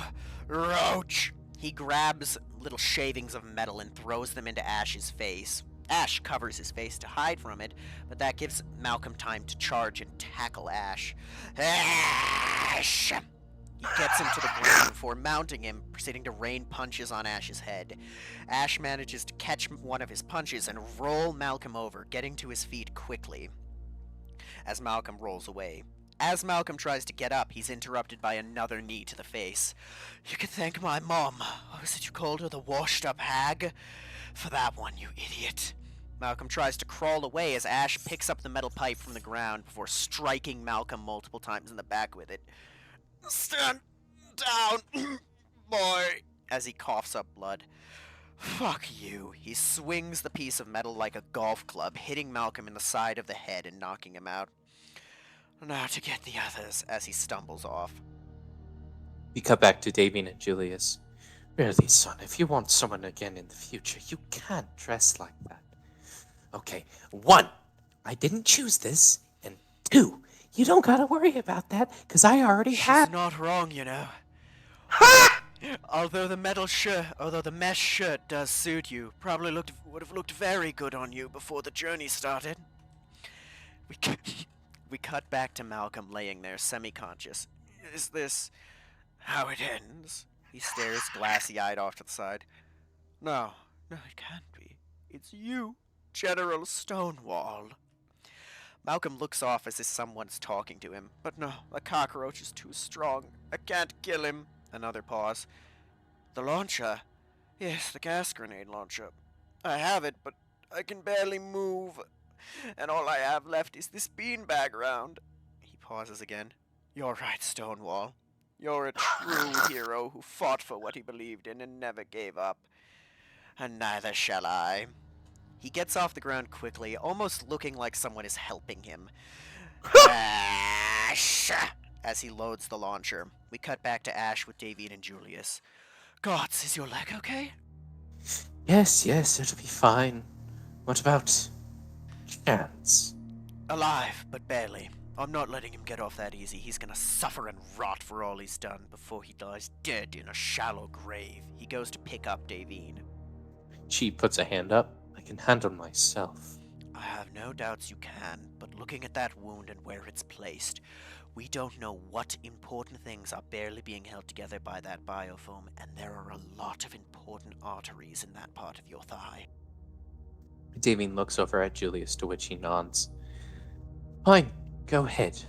roach! He grabs little shavings of metal and throws them into Ash's face. Ash covers his face to hide from it, but that gives Malcolm time to charge and tackle Ash. Ash! He gets him to the ground before mounting him, proceeding to rain punches on Ash's head. Ash manages to catch one of his punches and roll Malcolm over, getting to his feet quickly as Malcolm rolls away. As Malcolm tries to get up, he's interrupted by another knee to the face. You can thank my mom. What was it you called her, the washed-up hag? For that one, you idiot. Malcolm tries to crawl away as Ash picks up the metal pipe from the ground before striking Malcolm multiple times in the back with it. Stand down, boy, as he coughs up blood. Fuck you. He swings the piece of metal like a golf club, hitting Malcolm in the side of the head and knocking him out. Now to get the others, as he stumbles off. We cut back to Davine and Julius. Really, son, if you want someone again in the future, you can't dress like that. Okay, 1, I didn't choose this, and 2, you don't gotta worry about that, because I already have. She's not wrong, you know. Although the mesh shirt does suit you, probably would have looked very good on you before the journey started. We cut back to Malcolm laying there, semi-conscious. Is this how it ends? He stares glassy-eyed off to the side. No, it can't be. It's you, General Stonewall. Malcolm looks off as if someone's talking to him. But no, the cockroach is too strong. I can't kill him. Another pause. The launcher? Yes, the gas grenade launcher. I have it, but I can barely move. And all I have left is this beanbag round. He pauses again. You're right, Stonewall. You're a true hero who fought for what he believed in and never gave up. And neither shall I. He gets off the ground quickly, almost looking like someone is helping him. Ash! As he loads the launcher. We cut back to Ash with Davine and Julius. Gods, is your leg okay? Yes, it'll be fine. What about Chance? Alive, but barely. I'm not letting him get off that easy. He's gonna suffer and rot for all he's done before he lies dead in a shallow grave. He goes to pick up Davine. She puts a hand up. I can handle myself. I have no doubts you can, but looking at that wound and where it's placed, we don't know what important things are barely being held together by that biofoam, and there are a lot of important arteries in that part of your thigh. Davine looks over at Julius, to which he nods. Fine, go ahead.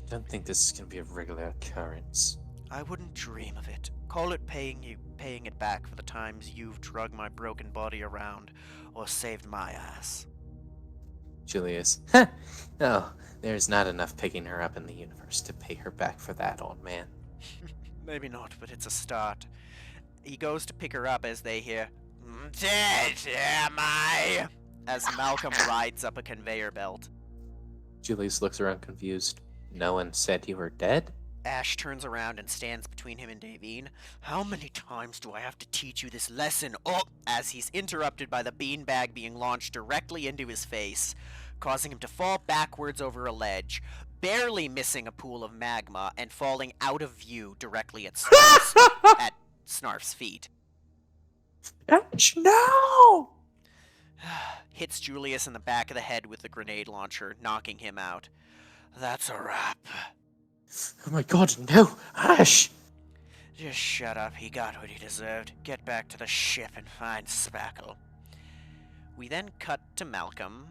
Don't think this is gonna be a regular occurrence. I wouldn't dream of it. Call it paying it back for the times you've drug my broken body around, or saved my ass. Julius. No, there's not enough picking her up in the universe to pay her back for that, old man. Maybe not, but it's a start. He goes to pick her up as they hear, Dead am I? As Malcolm rides up a conveyor belt. Julius looks around confused. No one said you were dead? Ash turns around and stands between him and Davine. How many times do I have to teach you this lesson? Oh! As he's interrupted by the beanbag being launched directly into his face, causing him to fall backwards over a ledge, barely missing a pool of magma and falling out of view directly at Snarf's feet. Ash, no! Hits Julius in the back of the head with the grenade launcher, knocking him out. That's a wrap. Oh my god, no! Ash! Just shut up. He got what he deserved. Get back to the ship and find Spackle. We then cut to Malcolm,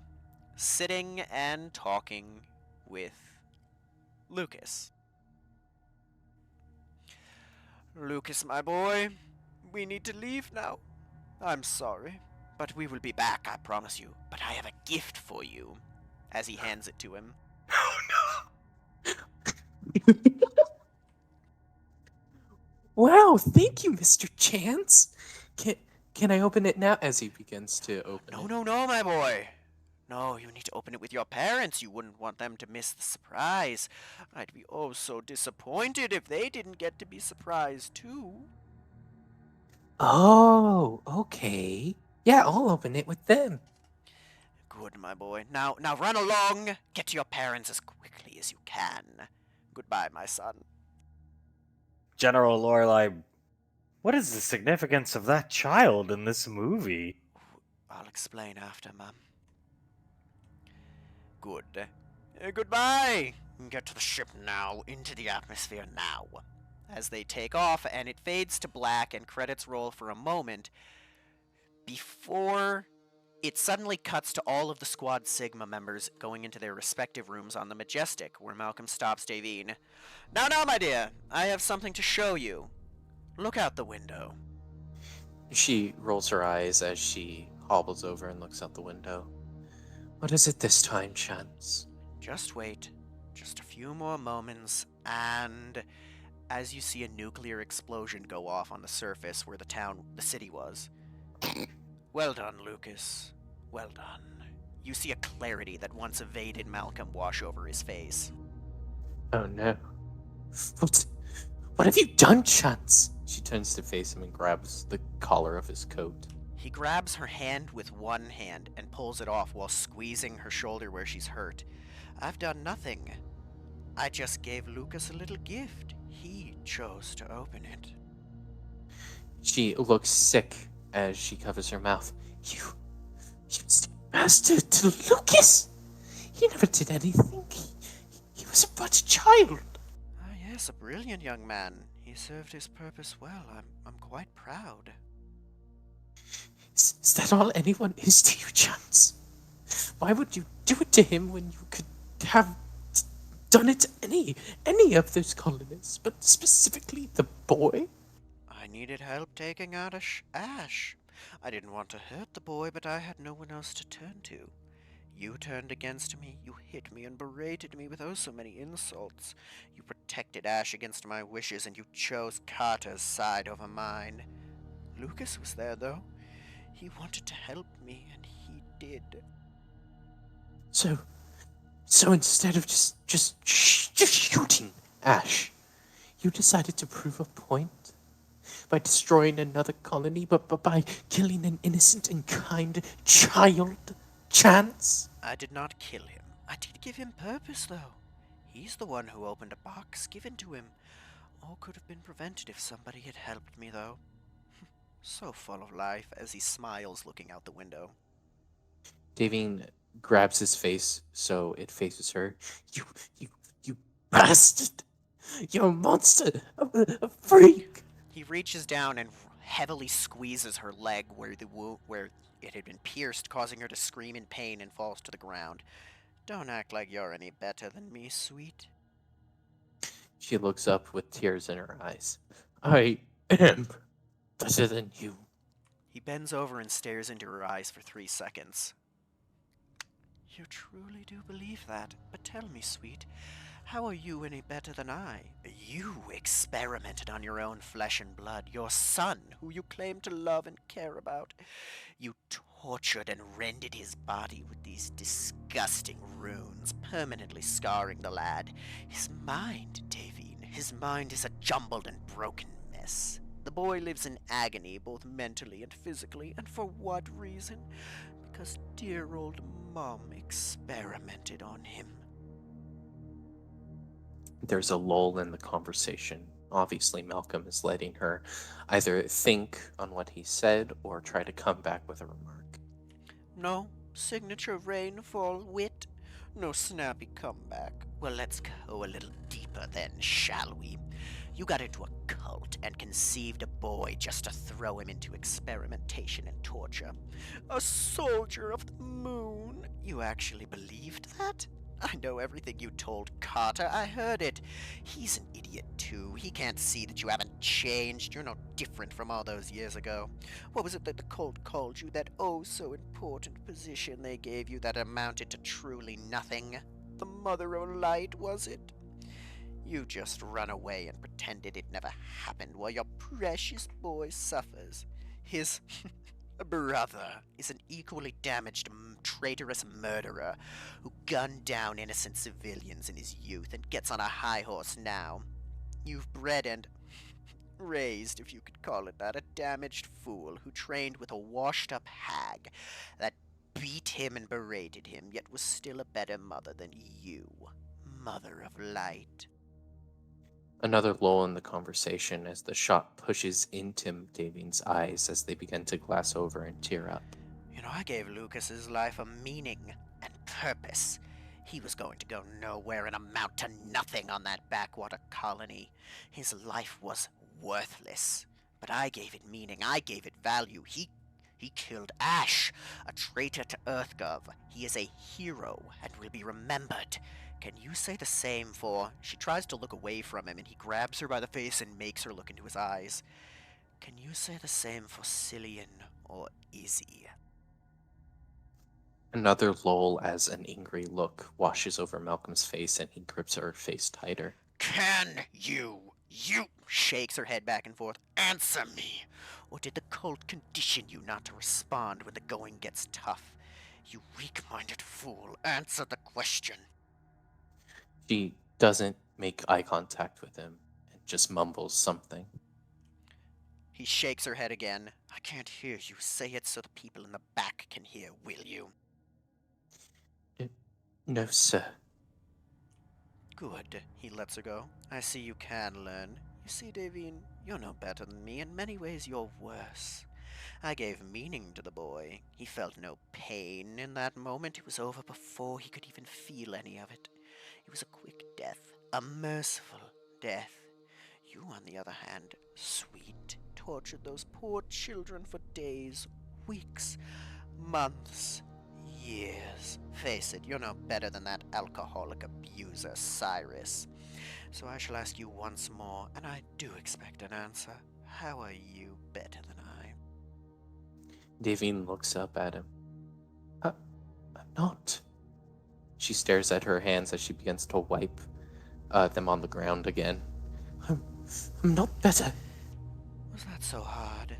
sitting and talking with Lucas. Lucas, my boy, we need to leave now. I'm sorry, but we will be back, I promise you. But I have a gift for you, as he hands it to him. Oh no! Wow, thank you, Mr. Chance. Can I open it now? As he begins to open it. No, my boy. No, you need to open it with your parents. You wouldn't want them to miss the surprise. I'd be oh so disappointed if they didn't get to be surprised too. Oh, okay. Yeah, I'll open it with them. Good, my boy. Now run along. Get to your parents as quickly as you can. Goodbye, my son. General Lorelei, what is the significance of that child in this movie? I'll explain after, Mum. Good. Goodbye! Get to the ship now, into the atmosphere now. As they take off, and it fades to black and credits roll for a moment, before it suddenly cuts to all of the Squad Sigma members going into their respective rooms on the Majestic, where Malcolm stops Davine. Now, my dear, I have something to show you. Look out the window. She rolls her eyes as she hobbles over and looks out the window. What is it this time, Chance? Just wait. Just a few more moments, and as you see a nuclear explosion go off on the surface where the city was. Well done, Lucas. Well done. You see a clarity that once evaded Malcolm wash over his face. Oh no. What have you done, Chance? She turns to face him and grabs the collar of his coat. He grabs her hand with one hand and pulls it off while squeezing her shoulder where she's hurt. I've done nothing. I just gave Lucas a little gift. He chose to open it. She looks sick as she covers her mouth. You bastard to Lucas! He never did anything. He was but a child. Ah, yes, a brilliant young man. He served his purpose well. I'm quite proud. Is that all anyone is to you, Chance? Why would you do it to him when you could have done it to any of those colonists, but specifically the boy? I needed help taking out Ash. I didn't want to hurt the boy, but I had no one else to turn to. You turned against me, you hit me and berated me with oh so many insults. You protected Ash against my wishes, and you chose Carter's side over mine. Lucas was there, though. He wanted to help me, and he did. So instead of just shooting Ash, you decided to prove a point by destroying another colony, but by killing an innocent and kind child, Chance? I did not kill him. I did give him purpose, though. He's the one who opened a box given to him. All could have been prevented if somebody had helped me, though. So full of life as he smiles looking out the window. Davine grabs his face so it faces her. You bastard! You're a monster! A freak! He reaches down and heavily squeezes her leg where it had been pierced, causing her to scream in pain and falls to the ground. Don't act like you're any better than me, sweet. She looks up with tears in her eyes. I am better than you. He bends over and stares into her eyes for 3 seconds. You truly do believe that? But tell me, sweet, how are you any better than I? You experimented on your own flesh and blood, your son, who you claim to love and care about. You tortured and rended his body with these disgusting runes, permanently scarring the lad. His mind, Davine, his mind is a jumbled and broken mess. The boy lives in agony, both mentally and physically, and for what reason? Because dear old Mom experimented on him. There's a lull in the conversation. Obviously, Malcolm is letting her either think on what he said or try to come back with a remark. No signature rainfall wit, no snappy comeback. Well, let's go a little deeper then, shall we? You got into a cult and conceived a boy just to throw him into experimentation and torture. A soldier of the moon? You actually believed that? I know everything you told Carter. I heard it. He's an idiot, too. He can't see that you haven't changed. You're no different from all those years ago. What was it that the cult called you? That oh-so-important position they gave you that amounted to truly nothing? The Mother of Light, was it? You just run away and pretended it never happened while your precious boy suffers. His brother is an equally damaged, traitorous murderer who gunned down innocent civilians in his youth and gets on a high horse now. You've bred and raised, if you could call it that, a damaged fool who trained with a washed-up hag that beat him and berated him, yet was still a better mother than you, Mother of Light. Another lull in the conversation as the shot pushes into Davine's eyes as they begin to glass over and tear up. You know, I gave Lucas's life a meaning and purpose. He was going to go nowhere and amount to nothing on that backwater colony. His life was worthless. But I gave it meaning. I gave it value. He killed Ash, a traitor to EarthGov. He is a hero and will be remembered. Can you say the same for... She tries to look away from him, and he grabs her by the face and makes her look into his eyes. Can you say the same for Cillian or Izzy? Another lull as an angry look washes over Malcolm's face and he grips her face tighter. Can you shakes her head back and forth, answer me? Or did the cult condition you not to respond when the going gets tough? You weak-minded fool, answer the question. She doesn't make eye contact with him and just mumbles something. He shakes her head again. I can't hear you. Say it so the people in the back can hear, will you? No, sir. Good. He lets her go. I see you can learn. You see, Davine, you're no better than me. In many ways, you're worse. I gave meaning to the boy. He felt no pain in that moment. It was over before he could even feel any of it. It was a quick death, a merciful death. You, on the other hand, sweet, tortured those poor children for days, weeks, months, years. Face it, you're no better than that alcoholic abuser, Cyrus. So I shall ask you once more, and I do expect an answer. How are you better than I? Davine looks up at him. I'm not. She stares at her hands as she begins to wipe them on the ground again. I'm not better. Was that so hard?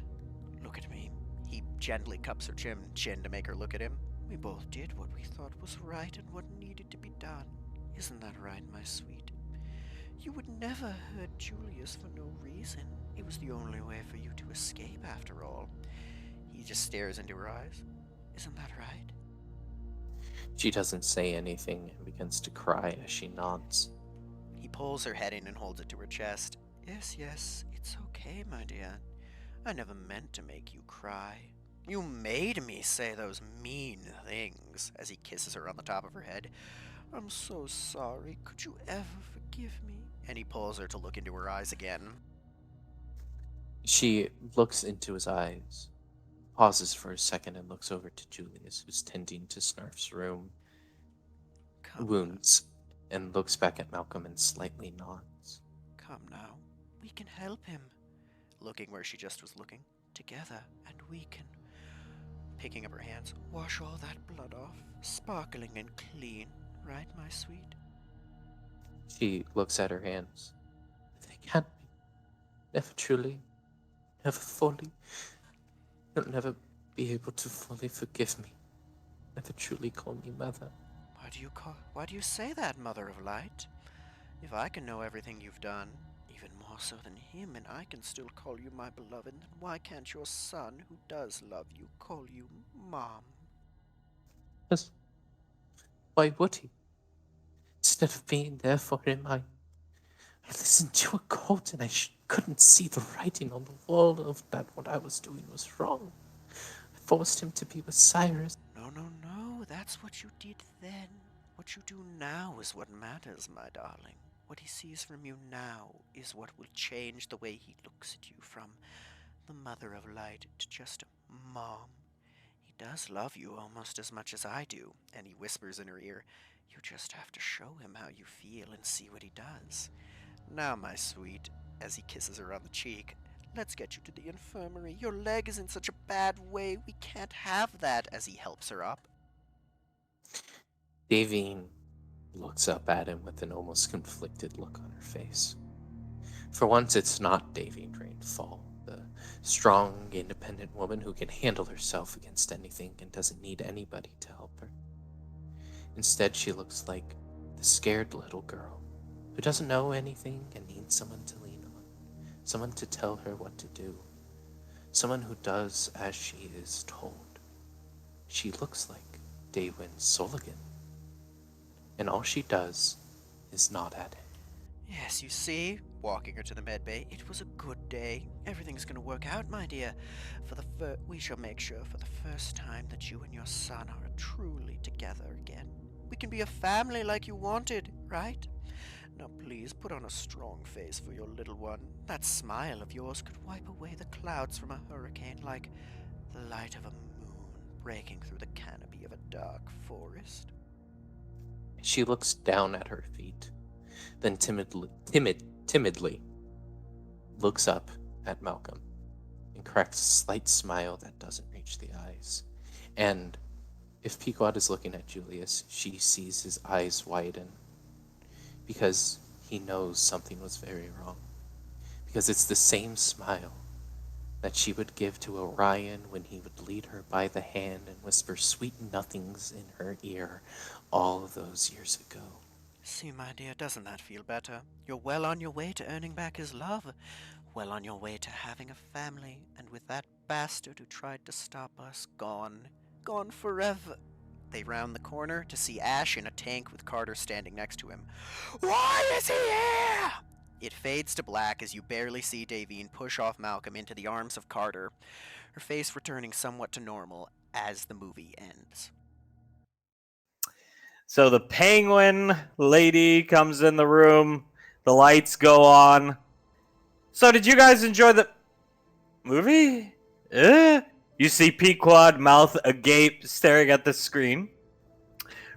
Look at me. He gently cups her chin to make her look at him. We both did what we thought was right and what needed to be done. Isn't that right, my sweet? You would never hurt Julius for no reason. It was the only way for you to escape, after all. He just stares into her eyes. Isn't that right? She doesn't say anything and begins to cry as she nods. He pulls her head in and holds it to her chest. Yes, it's okay, my dear. I never meant to make you cry. You made me say those mean things, as he kisses her on the top of her head. I'm so sorry. Could you ever forgive me? And he pulls her to look into her eyes again. She looks into his eyes, pauses for a second, and looks over to Julius, who's tending to Snarf's wounds, and looks back at Malcolm and slightly nods. Come now. We can help him. Looking where she just was looking. Together, and we can... Picking up her hands. Wash all that blood off. Sparkling and clean. Right, my sweet? She looks at her hands. They can't be. Never truly. Never fully. You'll never be able to fully forgive me. Never truly call me mother. Why do you say that, Mother of Light? If I can know everything you've done, even more so than him, and I can still call you my beloved, then why can't your son, who does love you, call you Mom? Yes. Why would he? Instead of being there for him, I listened to a quote and I couldn't see the writing on the wall of that what I was doing was wrong. I forced him to be with Cyrus. No, that's what you did then. What you do now is what matters, my darling. What he sees from you now is what will change the way he looks at you, from the Mother of Light to just Mom. He does love you almost as much as I do, and he whispers in her ear, you just have to show him how you feel and see what he does. Now, my sweet, as he kisses her on the cheek, let's get you to the infirmary. Your leg is in such a bad way, we can't have that, as he helps her up. Davine looks up at him with an almost conflicted look on her face. For once, it's not Davine Rainfall, the strong, independent woman who can handle herself against anything and doesn't need anybody to help her. Instead, she looks like the scared little girl who doesn't know anything and needs someone to lean on, someone to tell her what to do, someone who does as she is told. She looks like Daywin Soligan, and all she does is nod at him. Yes, you see, walking her to the med bay, it was a good day. Everything's gonna work out, my dear. We shall make sure for the first time that you and your son are truly together again. We can be a family like you wanted, right? Now please put on a strong face for your little one. That smile of yours could wipe away the clouds from a hurricane like the light of a moon breaking through the canopy of a dark forest. She looks down at her feet, then timidly looks up at Malcolm and cracks a slight smile that doesn't reach the eyes. And if Pequod is looking at Julius, she sees his eyes widen because he knows something was very wrong. Because it's the same smile that she would give to Orion when he would lead her by the hand and whisper sweet nothings in her ear all of those years ago. See, my dear, doesn't that feel better? You're well on your way to earning back his love, well on your way to having a family, and with that bastard who tried to stop us gone forever. They round the corner to see Ash in a tank with Carter standing next to him. Why is he here? It fades to black as you barely see Davine push off Malcolm into the arms of Carter, her face returning somewhat to normal as the movie ends. So the penguin lady comes in the room. The lights go on. So did you guys enjoy the movie? You see Pequod, mouth agape, staring at the screen.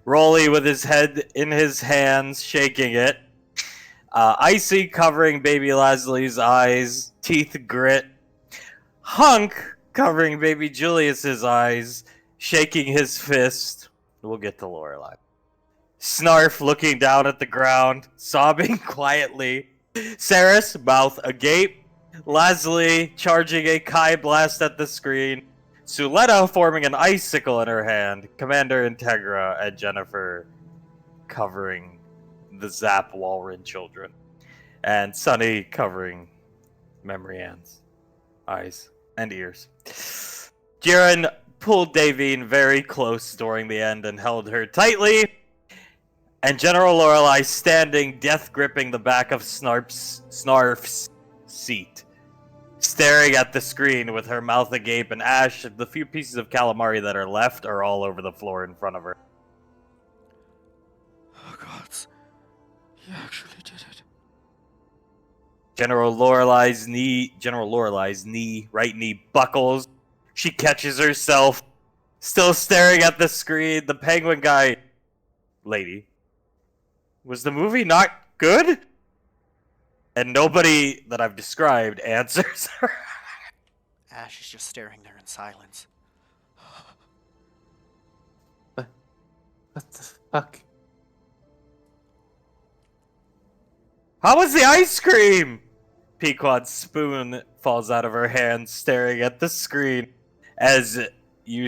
Rolly with his head in his hands, shaking it. Icy covering baby Leslie's eyes, teeth grit. Hunk covering baby Julius's eyes, shaking his fist. We'll get to Lorelai. Snarf looking down at the ground, sobbing quietly. Saris, mouth agape. Leslie charging a Kai blast at the screen. Suletta forming an icicle in her hand. Commander Integra and Jennifer covering the Zap Walren children. And Sunny covering Memory Ann's eyes and ears. Jiren pulled Davine very close during the end and held her tightly. And General Lorelai standing, death gripping the back of Snarf's seat, staring at the screen with her mouth agape, and Ash, the few pieces of calamari that are left are all over the floor in front of her. Oh gods. He actually did it. General Lorelai's knee, right knee buckles. She catches herself, still staring at the screen. The penguin guy, lady, was the movie not good? And nobody that I've described answers her. Ash is just staring there in silence. What the fuck? How was the ice cream? Pequod's spoon falls out of her hand, staring at the screen. As you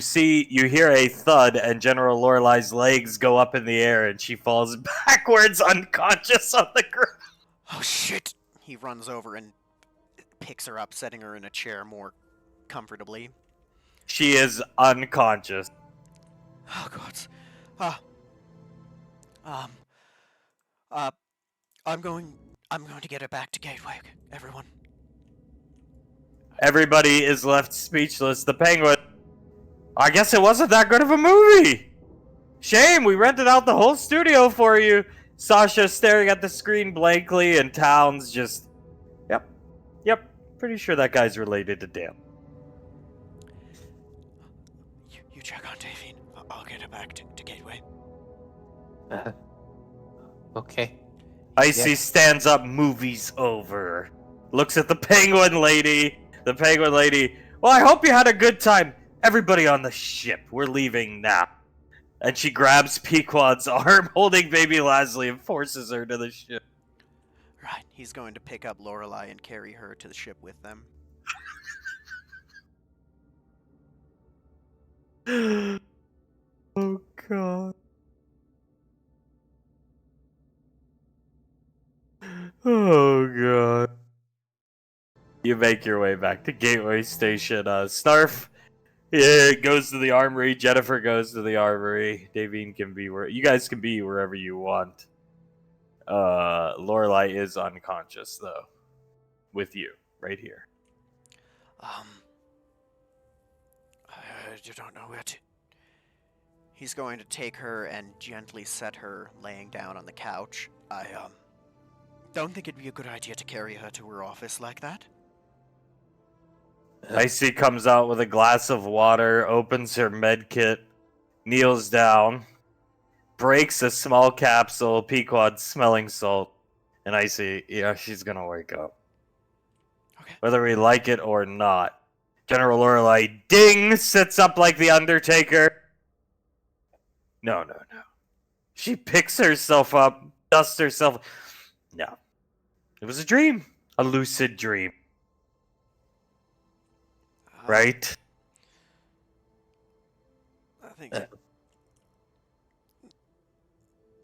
hear a thud, and General Lorelai's legs go up in the air, and she falls backwards, unconscious on the ground. Oh shit! He runs over and picks her up, setting her in a chair more comfortably. She is unconscious. Oh gods. I'm going to get her back to Gateway, everyone. Everybody is left speechless. The penguin. I guess it wasn't that good of a movie. Shame, we rented out the whole studio for you. Sasha staring at the screen blankly, and Towns just... Yep. Pretty sure that guy's related to Dan. You check on Davine. I'll get her back to Gateway. Okay. Icy Yeah. stands up, movie's over. Looks at the penguin lady. The penguin lady. Well, I hope you had a good time. Everybody on the ship. We're leaving now. And she grabs Pequod's arm, holding baby Leslie, and forces her to the ship. Right, he's going to pick up Lorelai and carry her to the ship with them. Oh, God. Oh, God. You make your way back to Gateway Station. Snarf goes to the armory. Jennifer goes to the armory. Davine can be where... You guys can be wherever you want. Lorelai is unconscious, though. With you, right here. You don't know where to... He's going to take her and gently set her laying down on the couch. I don't think it'd be a good idea to carry her to her office like that. Icy comes out with a glass of water, opens her med kit, kneels down, breaks a small capsule, Pequod smelling salt, and Icy, yeah, she's gonna wake up. Okay. Whether we like it or not. General Lorelai, ding, sits up like the Undertaker. No. She picks herself up, dusts herself. No. It was a dream. A lucid dream. Right? I think...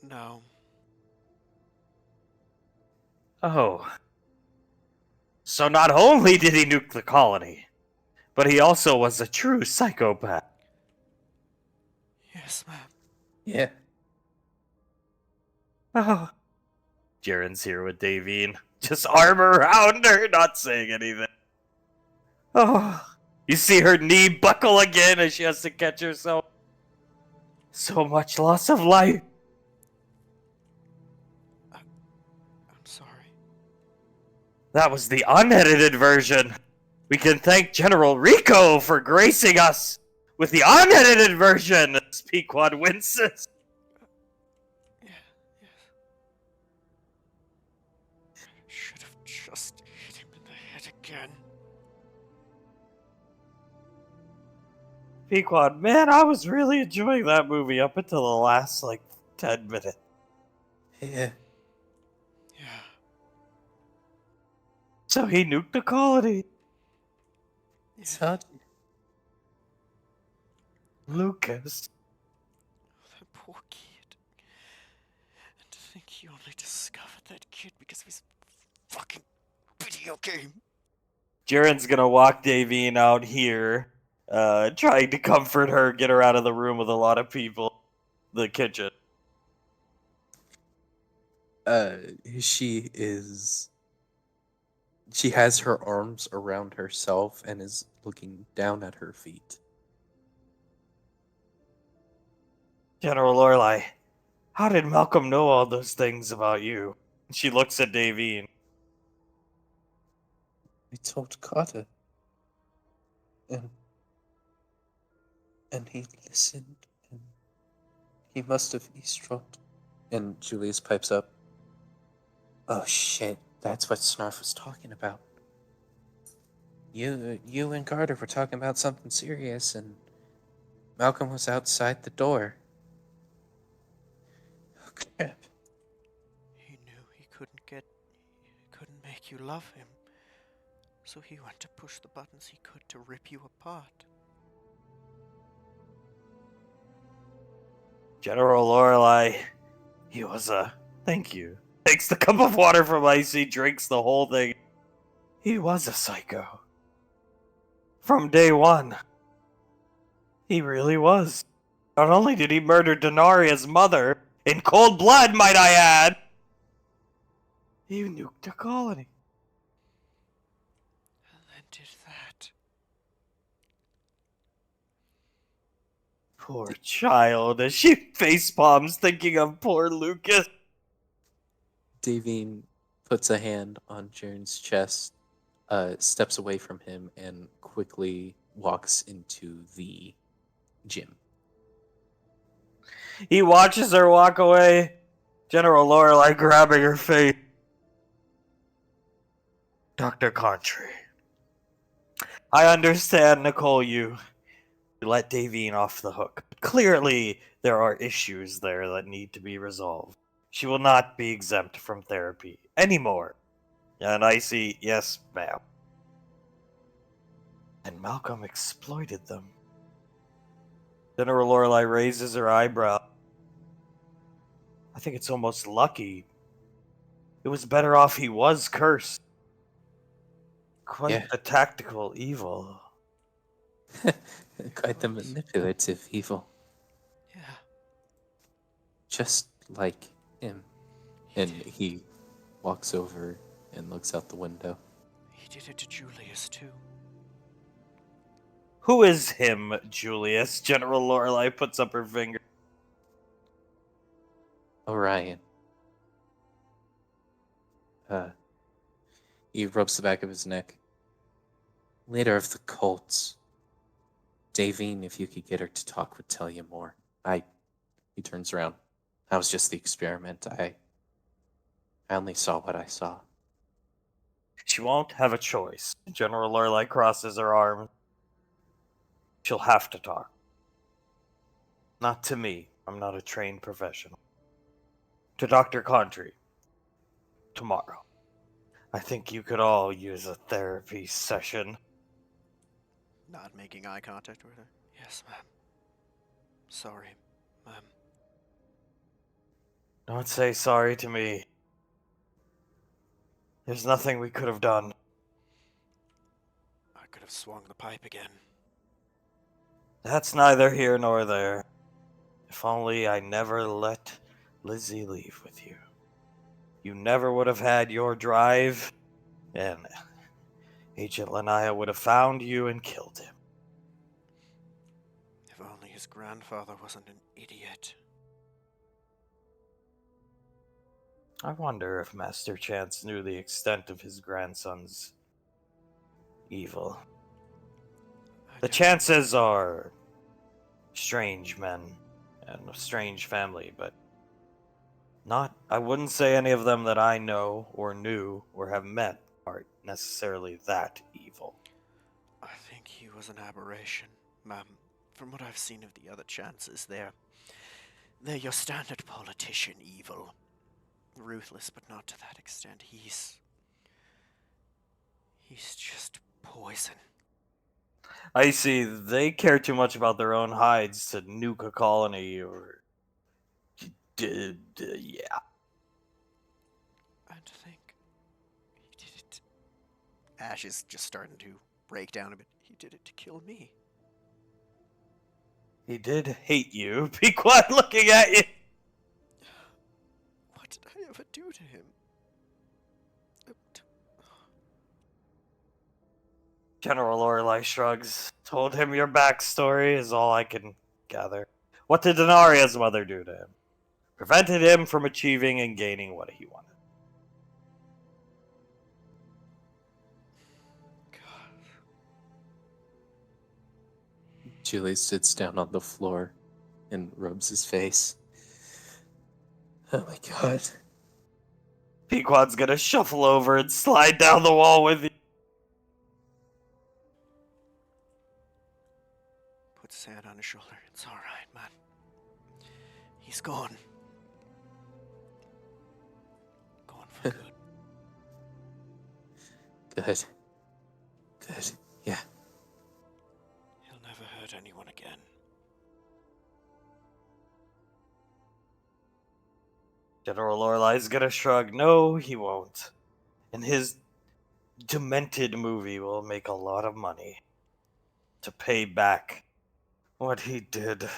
No. Oh. So not only did he nuke the colony, but he also was a true psychopath. Yes, ma'am. Yeah. Oh. Jiren's here with Davine. Just arm around her, not saying anything. Oh. You see her knee buckle again as she has to catch herself. So much loss of life. I'm sorry. That was the unedited version. We can thank General Rico for gracing us with the unedited version. Pequod winces. Yeah, yes. Should have just hit him in the head again. Pequod, man, I was really enjoying that movie up until the last, 10 minutes. Yeah. Yeah. So he nuked the colony. So, Lucas. That poor kid. And to think he only discovered that kid because of his fucking video game. Jaren's gonna walk Davine out here, trying to comfort her, get her out of the room with a lot of people. The kitchen. she is. She has her arms around herself and is looking down at her feet. General Lorelei, how did Malcolm know all those things about you? She looks at Davine. I told Carter. And he listened, and he must have eavesdropped. And Julius pipes up. Oh shit, that's what Snarf was talking about. You and Carter were talking about something serious, and Malcolm was outside the door. Oh crap. He knew he couldn't make you love him. So he went to push the buttons he could to rip you apart. General Lorelei, he was thank you. Takes the cup of water from Icy, drinks the whole thing. He was a psycho. From day one. He really was. Not only did he murder Denaria's mother, in cold blood, might I add, he nuked a colony. And then did that. Poor child, as she facepalms thinking of poor Lucas. Davine puts a hand on Jaren's chest, steps away from him, and quickly walks into the gym. He watches her walk away. General Lorelei grabbing her face. Dr. Contry, I understand, Nicole, you let Davine off the hook. Clearly, there are issues there that need to be resolved. She will not be exempt from therapy anymore. And Icy, yes, ma'am. And Malcolm exploited them. General Lorelei raises her eyebrow. I think it's almost lucky. It was better off he was cursed. Quite Yeah. the tactical evil. Quite the manipulative evil. Yeah. Just like him. And he walks over and looks out the window. He did it to Julius, too. Who is him, Julius? General Lorelei puts up her finger. Orion. He rubs the back of his neck. Leader of the cults. Davine, if you could get her to talk, would tell you more. He turns around. That was just the experiment. I only saw what I saw. She won't have a choice. General Lorelei crosses her arms. She'll have to talk. Not to me. I'm not a trained professional. To Dr. Contry. Tomorrow. I think you could all use a therapy session. Not making eye contact with her. Yes, ma'am. Sorry, ma'am. Don't say sorry to me. There's nothing we could have done. I could have swung the pipe again. That's neither here nor there. If only I never let Lizzie leave with you. You never would have had your drive, and Agent Lanaya would have found you and killed him. If only his grandfather wasn't an idiot. I wonder if Master Chance knew the extent of his grandson's evil. I The don't- Chances are strange men and a strange family, but I wouldn't say any of them that I know or knew or have met are necessarily that evil. I think he was an aberration, ma'am. from what I've seen of the other chances, they're your standard politician evil. Ruthless, but not to that extent. He's just poison. I see. They care too much about their own hides to nuke a colony or. Yeah. And to think, he did it. Ash is just starting to break down a bit. He did it to kill me. He did hate you. Be quiet looking at you. What did I ever do to him? General Lorelei shrugs. Told him your backstory is all I can gather. What did Denaria's mother do to him? Prevented him from achieving and gaining what he wanted. God. Julius sits down on the floor and rubs his face. Oh my god. Pequod's gonna shuffle over and slide down the wall with you. Puts his hand on his shoulder. It's alright, man. He's gone. Gone for good. Good. Good. Yeah. He'll never hurt anyone again. General Lorelai's gonna shrug. No, he won't. And his demented movie will make a lot of money to pay back what he did.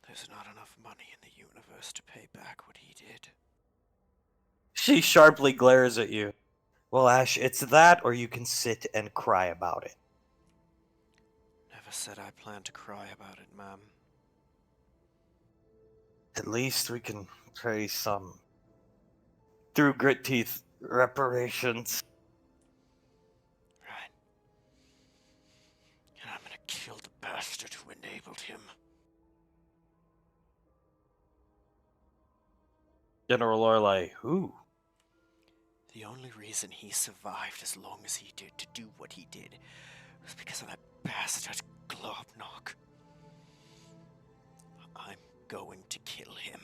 There's not enough money in the universe to pay back what he did. She sharply glares at you. Well, Ash, it's that or you can sit and cry about it. Never said I planned to cry about it, ma'am. At least we can pay some through grit teeth reparations. Right. And I'm gonna kill the bastard who enabled him. General Lorelei, who? The only reason he survived as long as he did to do what he did was because of that bastard Globnock. I'm going to kill him.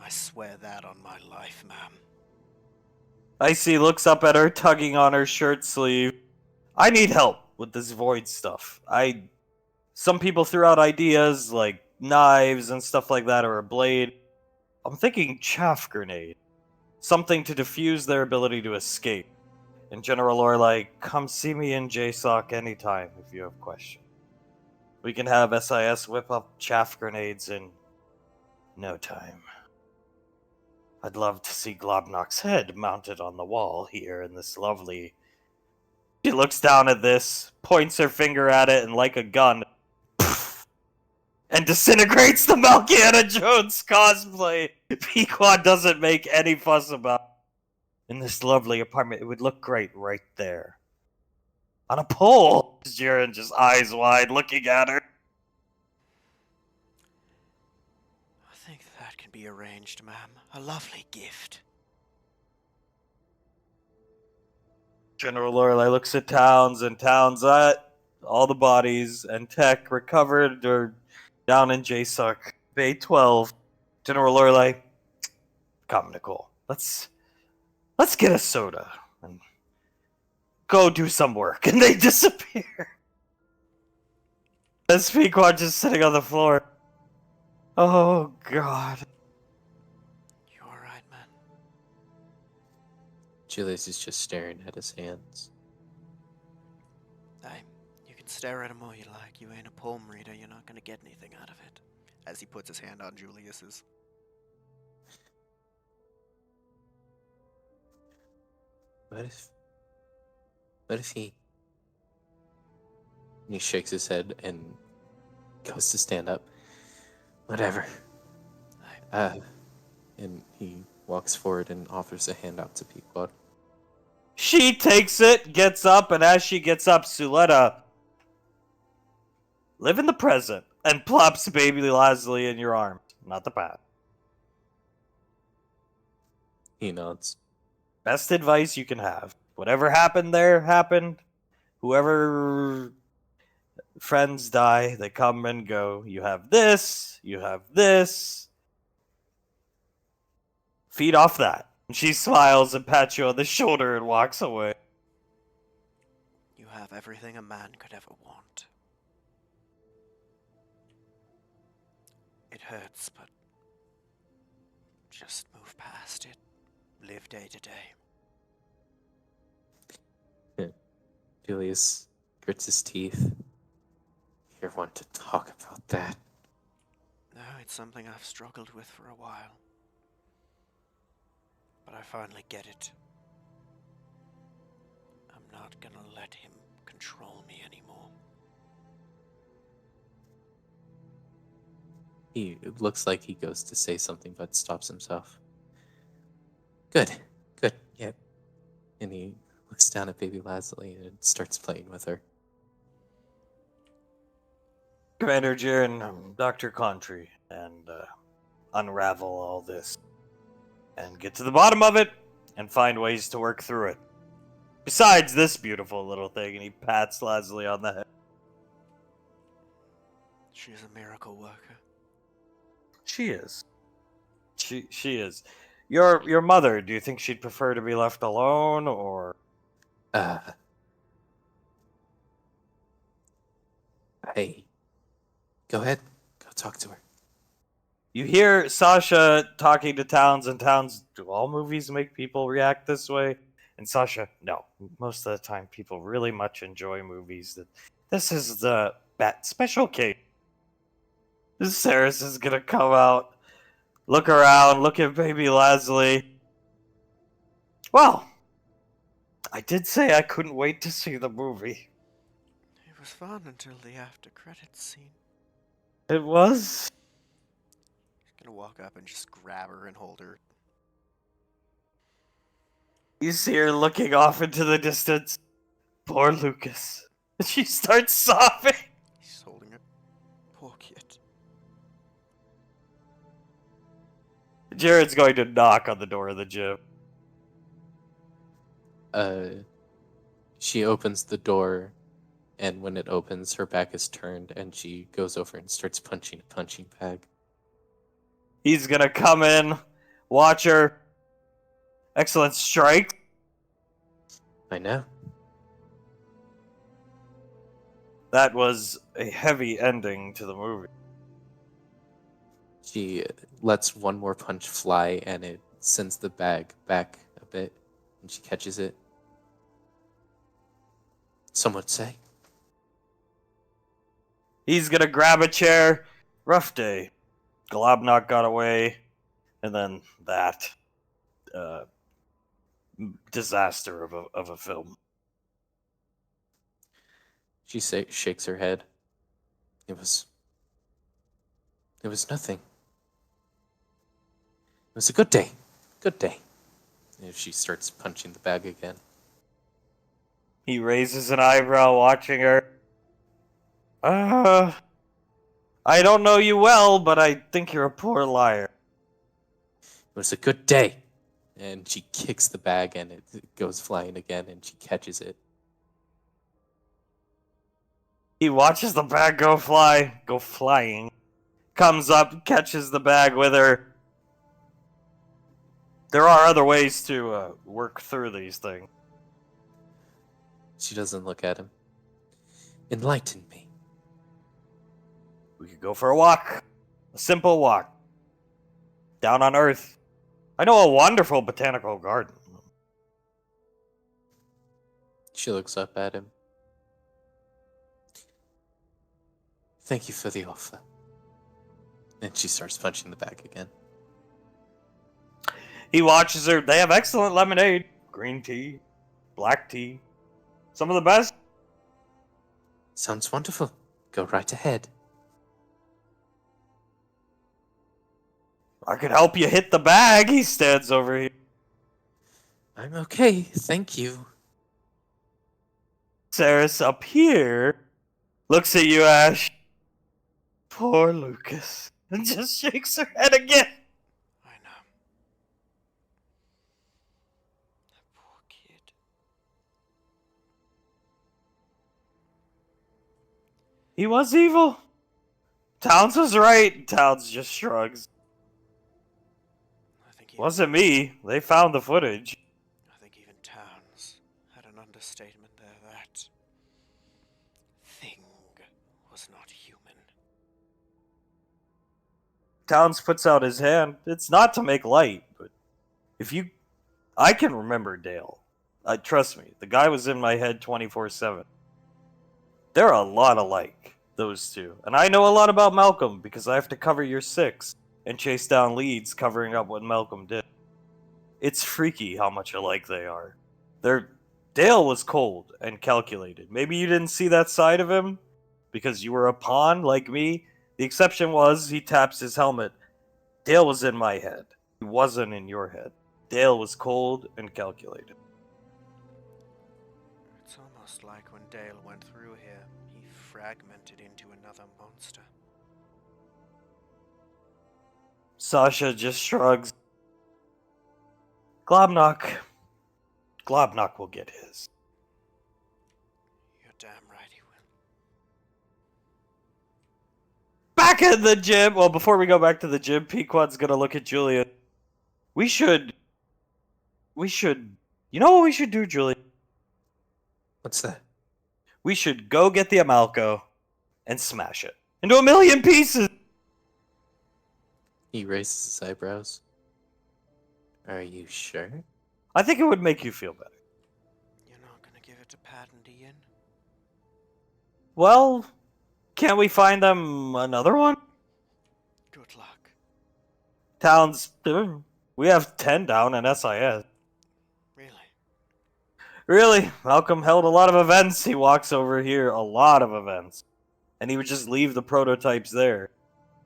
I swear that on my life, ma'am. Icy looks up at her, tugging on her shirt sleeve. I need help with this void stuff. Some people threw out ideas like knives and stuff like that, or a blade. I'm thinking chaff grenade. Something to diffuse their ability to escape. And General Lorelei, come see me in JSOC anytime if you have questions. We can have SIS whip up chaff grenades in no time. I'd love to see Globnock's head mounted on the wall here in this lovely... She looks down at this, points her finger at it, and like a gun, and disintegrates the Malkiana Jones cosplay. Pequod doesn't make any fuss about it. In this lovely apartment, it would look great right there. On a pole! Jiren just eyes wide, looking at her. I think that can be arranged, ma'am. A lovely gift. General Lorelei looks at Towns, and Towns at all the bodies and tech recovered or down in JSOC. Bay 12. General Lorelei, come, Nicole. Let's get a soda and go do some work. And they disappear. As Pequod just sitting on the floor. Oh, God. You alright, man? Julius is just staring at his hands. Aye, you can stare at him all you like. You ain't a poem reader. You're not gonna get anything out of it. As he puts his hand on Julius's. What if he... And he shakes his head and goes to stand up. Whatever. And he walks forward and offers a hand out to Pequod. She takes it, gets up, and as she gets up, Suletta, live in the present, and plops baby Leslie in your arms, not the past. He nods. Best advice you can have. Whatever happened there happened. Whoever Friends die, they come and go. You have this, you have this. Feed off that. And she smiles and pats you on the shoulder and walks away. You have everything a man could ever want. It hurts, but just move past it. Live day to day. Julius grits his teeth. You're one to talk about that. No, it's something I've struggled with for a while. But I finally get it. I'm not gonna let him control me anymore. It looks like he goes to say something but stops himself. Good, good, yeah. And he looks down at baby Leslie and starts playing with her. Commander Jiren, Dr. Contry, and unravel all this. And get to the bottom of it, and find ways to work through it. Besides this beautiful little thing, and he pats Leslie on the head. She's a miracle worker. She is. She is. Your mother, do you think she'd prefer to be left alone, or... Hey, go ahead, go talk to her. You hear Sasha talking to Towns, and Towns, do all movies make people react this way? And Sasha, no. Most of the time, people really much enjoy movies. This is the special case. Saris is gonna come out, look around, look at baby Leslie. Well, I did say I couldn't wait to see the movie. It was fun until the after credits scene. It was. Gonna walk up and just grab her and hold her. You see her looking off into the distance. Poor Lucas. She starts sobbing. He's holding her. Poor kid. Jared's going to knock on the door of the gym. She opens the door, and when it opens, her back is turned, and she goes over and starts punching a punching bag. He's gonna come in, watch her. Excellent strike. I know. That was a heavy ending to the movie. She lets one more punch fly, and it sends the bag back a bit, and she catches it. Some would say. He's gonna grab a chair. Rough day. Globnock got away. And then that. Disaster of a film. She shakes her head. It was nothing. It was a good day. Good day. And she starts punching the bag again. He raises an eyebrow watching her. I don't know you well, but I think you're a poor liar. It was a good day. And she kicks the bag and it goes flying again and she catches it. He watches the bag go flying. Comes up, catches the bag with her. There are other ways to work through these things. She doesn't look at him. Enlighten me. We could go for a walk. A simple walk. Down on Earth. I know a wonderful botanical garden. She looks up at him. Thank you for the offer. And she starts punching the bag again. He watches her. They have excellent lemonade. Green tea. Black tea. Some of the best. Sounds wonderful. Go right ahead. I could help you hit the bag. He stands over here. I'm okay, thank you. Saris up here looks at you, Ash. Poor Lucas. And just shakes her head again. I know. That poor kid. He was evil. Towns was right. Towns just shrugs. I think even, Wasn't me. They found the footage. I think even Towns had an understatement there. That thing was not human. Towns puts out his hand. It's not to make light, but if you. I can remember Dale. Trust me, the guy was in my head 24/7. They're a lot alike, those two. And I know a lot about Malcolm because I have to cover your 6 and chase down leads covering up what Malcolm did. It's freaky how much alike they are. Dale was cold and calculated. Maybe you didn't see that side of him because you were a pawn like me. The exception was he taps his helmet. Dale was in my head. He wasn't in your head. Dale was cold and calculated. It's almost like when Dale went through here, he fragmented into another monster. Sasha just shrugs. Globnock will get his. You're damn right he will. Back in the gym! Well, before we go back to the gym, Pequod's gonna look at Julia. We should... You know what we should do, Julia? What's that? We should go get the Amalco and smash it into a million pieces! He raises his eyebrows. Are you sure? I think it would make you feel better. You're not gonna give it to Pat and Ian? Well, can't we find them another one? Good luck. Towns... We have 10 down in SIS. Really? Really, Malcolm held a lot of events. He walks over here, a lot of events. And he would just leave the prototypes there.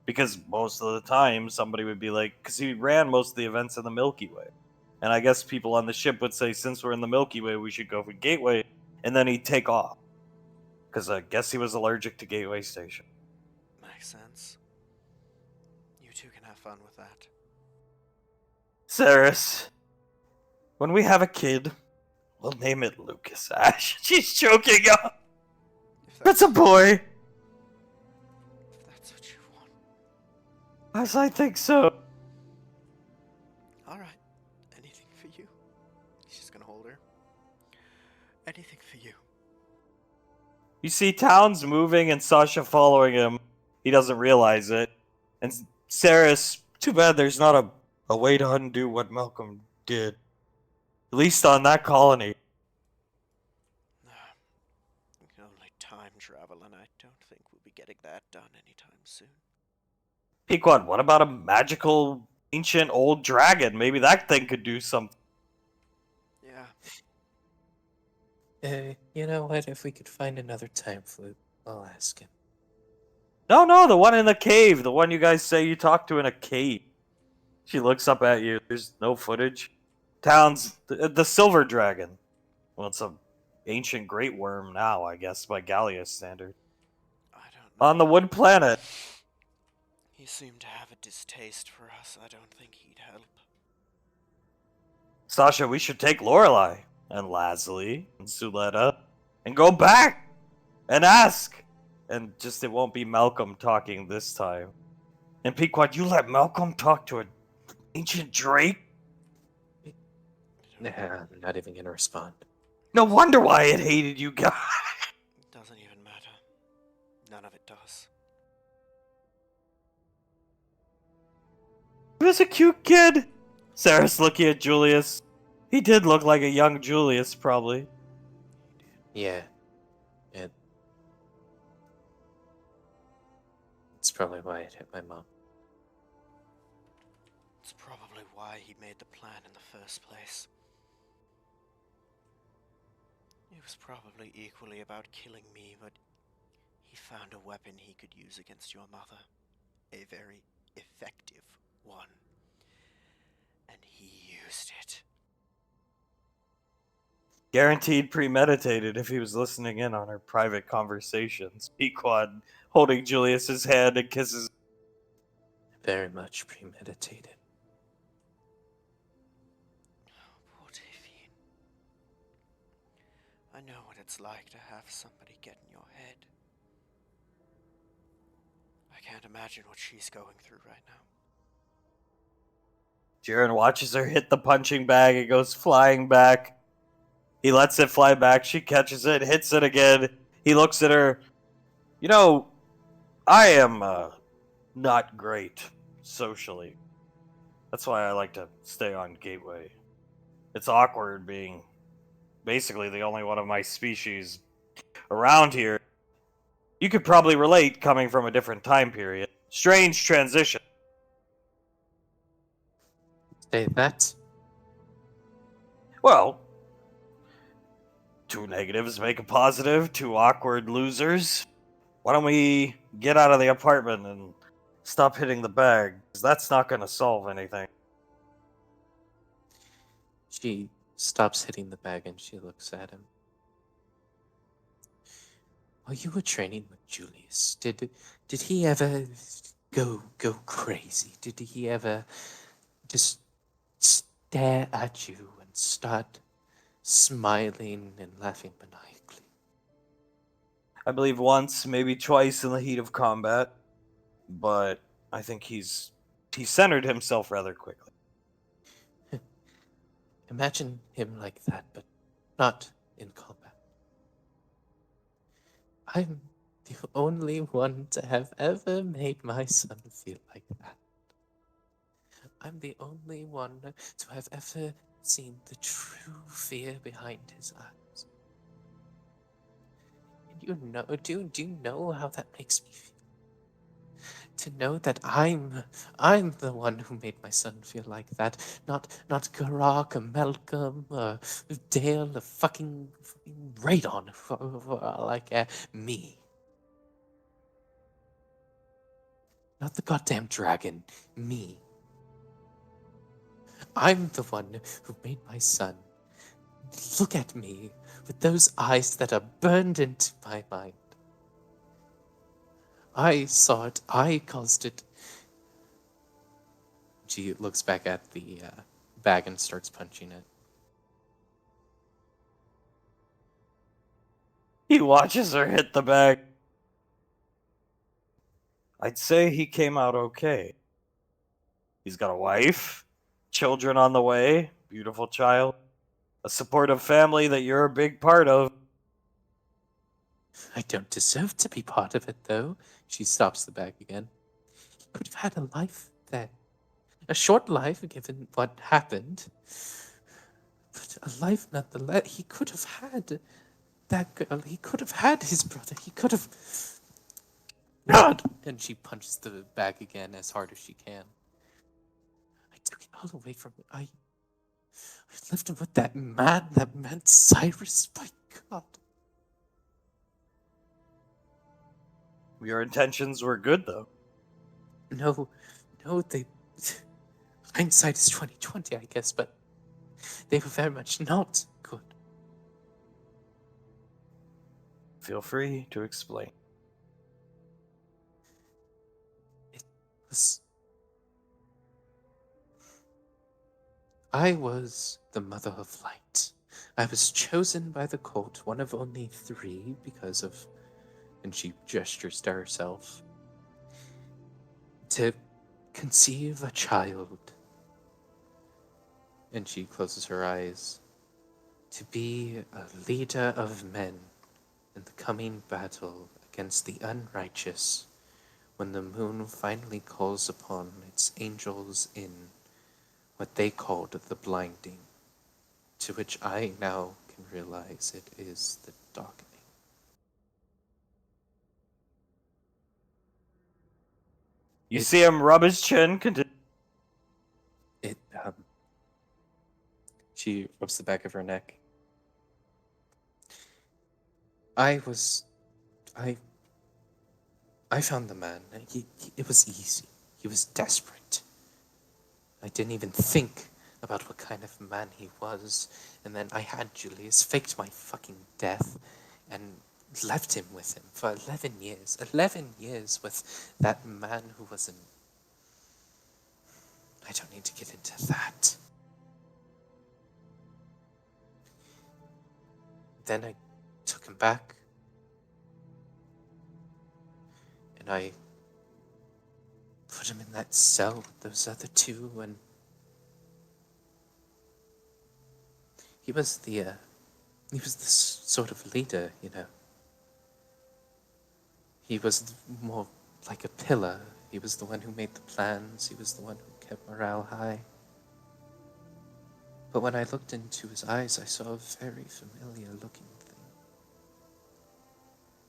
Because most of the time, somebody would be like, because he ran most of the events in the Milky Way. And I guess people on the ship would say, since we're in the Milky Way, we should go for Gateway. And then he'd take off. Because I guess he was allergic to Gateway Station. Makes sense. You two can have fun with that. Saris, when we have a kid, we'll name it Lucas Ash. She's choking up. If That's a boy. if that's what you want. As I think so. Alright. Anything for you. He's just gonna hold her. Anything for you. You see Towns moving and Sasha following him. He doesn't realize it. And Saris, too bad there's not a way to undo what Malcolm did. At least on that colony. We can only time travel, and I don't think we'll be getting that done anytime soon. Pequod, what about a magical, ancient, old dragon? Maybe that thing could do something. Yeah. You know what? If we could find another time flute, I'll ask him. No, the one in the cave. The one you guys say you talked to in a cave. She looks up at you. There's no footage. Towns, the silver dragon. Well, it's a ancient great worm now, I guess, by Gallia standard. I don't know. On the wood planet. He seemed to have a distaste for us. I don't think he'd help. Sasha, we should take Lorelei and Lazuli and Suletta and go back and ask. And just it won't be Malcolm talking this time. And Pequod, you let Malcolm talk to an ancient drake? Nah, I'm not even gonna respond. No wonder why it hated you guys. Doesn't even matter. None of it does. He was a cute kid. Sarah's looking at Julius. He did look like a young Julius, probably. Yeah. It's probably why it hit my mom. It's probably why he made the plan in the first place. It was probably equally about killing me, but he found a weapon he could use against your mother. A very effective one. And he used it. Guaranteed premeditated if he was listening in on our private conversations. Pequod holding Julius's hand and kisses. Very much premeditated. Oh, poor Davine. I know what it's like to have somebody get in your head. can't imagine what she's going through right now. Jaren watches her hit the punching bag. It goes flying back. He lets it fly back. She catches it, hits it again. He looks at her. You know, I am not great socially. That's why I like to stay on Gateway. It's awkward being basically the only one of my species around here. You could probably relate coming from a different time period. Strange transition. Say that. Well, two negatives make a positive, two awkward losers. Why don't we get out of the apartment and stop hitting the bag? 'Cause that's not going to solve anything. She stops hitting the bag and she looks at him. While you were training with Julius, did he ever go crazy? Did he ever just stare at you and start smiling and laughing maniacally? I believe once, maybe twice in the heat of combat, but I think he centered himself rather quickly. Imagine him like that, but not in combat. I'm the only one to have ever made my son feel like that. I'm the only one to have ever seen the true fear behind his eyes. And do you know how that makes me feel? To know that I'm the one who made my son feel like that, not Garak or Malcolm or Dale or fucking Radon, like me. Not the goddamn dragon, me. I'm the one who made my son look at me with those eyes that are burned into my mind. I saw it. I caused it. She looks back at the bag and starts punching it. He watches her hit the bag. I'd say he came out okay. He's got a wife, children on the way, beautiful child, a supportive family that you're a big part of. I don't deserve to be part of it, though. She stops the bag again. He could have had a life there. A short life, given what happened. But a life nonetheless. He could have had that girl. He could have had his brother. He could have. God! And she punches the bag again as hard as she can. I took it all away from him. I left him with that man Cyrus. By God. Your intentions were good, though. No, they. Hindsight is 2020, I guess, but they were very much not good. Feel free to explain. I was the Mother of Light. I was chosen by the cult, one of only 3, because of. And she gestures to herself. To conceive a child. And she closes her eyes. To be a leader of men in the coming battle against the unrighteous, when the moon finally calls upon its angels in what they called the blinding, to which I now can realize it is the darkening. You see him rub his chin. She rubs the back of her neck. I found the man. It was easy. He was desperate. I didn't even think about what kind of man he was. And then I had Julius, faked my fucking death, and left him with him for 11 years. 11 years with that man who wasn't. I don't need to get into that. Then I took him back. And I put him in that cell with those other two, and he was the sort of leader, you know. He was more like a pillar. He was the one who made the plans. He was the one who kept morale high. But when I looked into his eyes, I saw a very familiar looking thing.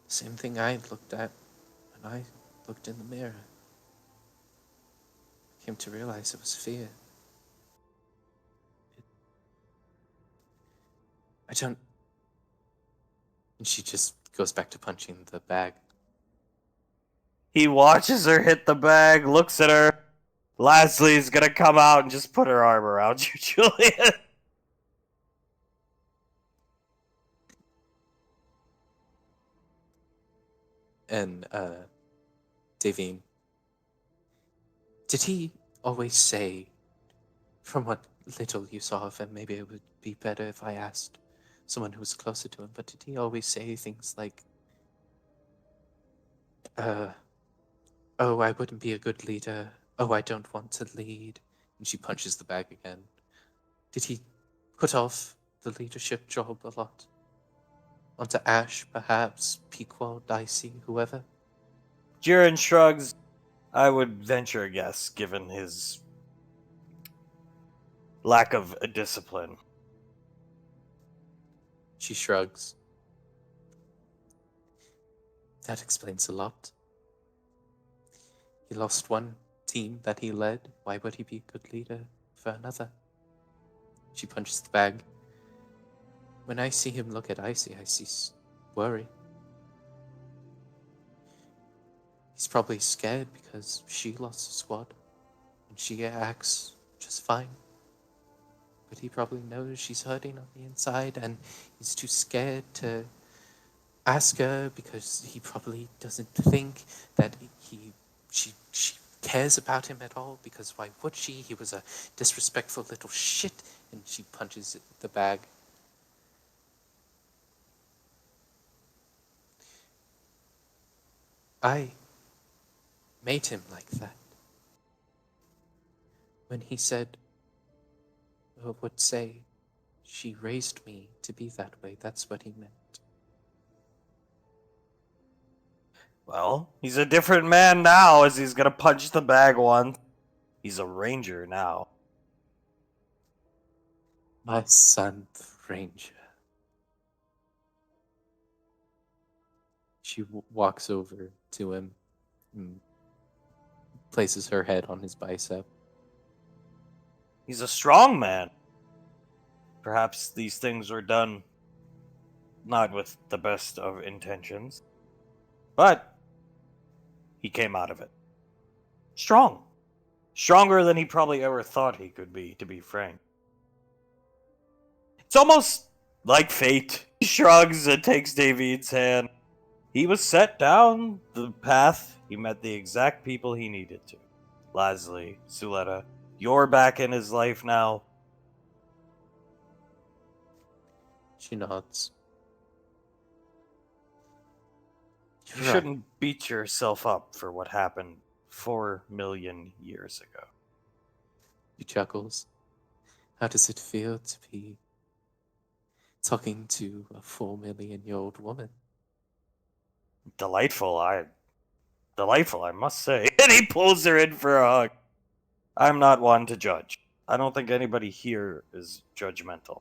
The same thing I looked at when I looked in the mirror. I came to realize it was fear. I don't... And she just goes back to punching the bag. He watches her hit the bag, looks at her. Leslie's gonna come out and just put her arm around you, Julian. And, Davine, did he always say, from what little you saw of him, maybe it would be better if I asked someone who was closer to him, but did he always say things like, oh, I wouldn't be a good leader. Oh, I don't want to lead. And she punches the bag again. Did he put off the leadership job a lot? Onto Ash, perhaps, Pequod, Dicey, whoever? Jiren shrugs. I would venture a guess, given his lack of discipline. She shrugs. That explains a lot. He lost one team that he led. Why would he be a good leader for another? She punches the bag. When I see him look at Icy, I see worry. He's probably scared because she lost a squad, and she acts just fine. But he probably knows she's hurting on the inside, and he's too scared to ask her because he probably doesn't think that she cares about him at all, because why would she? He was a disrespectful little shit, and she punches the bag. I made him like that. When he said, or would say, she raised me to be that way, that's what he meant. Well, he's a different man now, as he's gonna punch the bag once. He's a ranger now. My son, the ranger. She walks over to him and places her head on his bicep. He's a strong man. Perhaps these things were done not with the best of intentions, but he came out of it strong. Stronger than he probably ever thought he could be, to be frank. It's almost like fate. He shrugs and takes David's hand. He was set down the path. He met the exact people he needed to. Leslie, Suletta, you're back in his life now. She nods. You shouldn't beat yourself up for what happened 4 million years ago. He chuckles. How does it feel to be talking to a 4 million-year-old woman? Delightful, I must say. And he pulls her in for a hug. I'm not one to judge. I don't think anybody here is judgmental.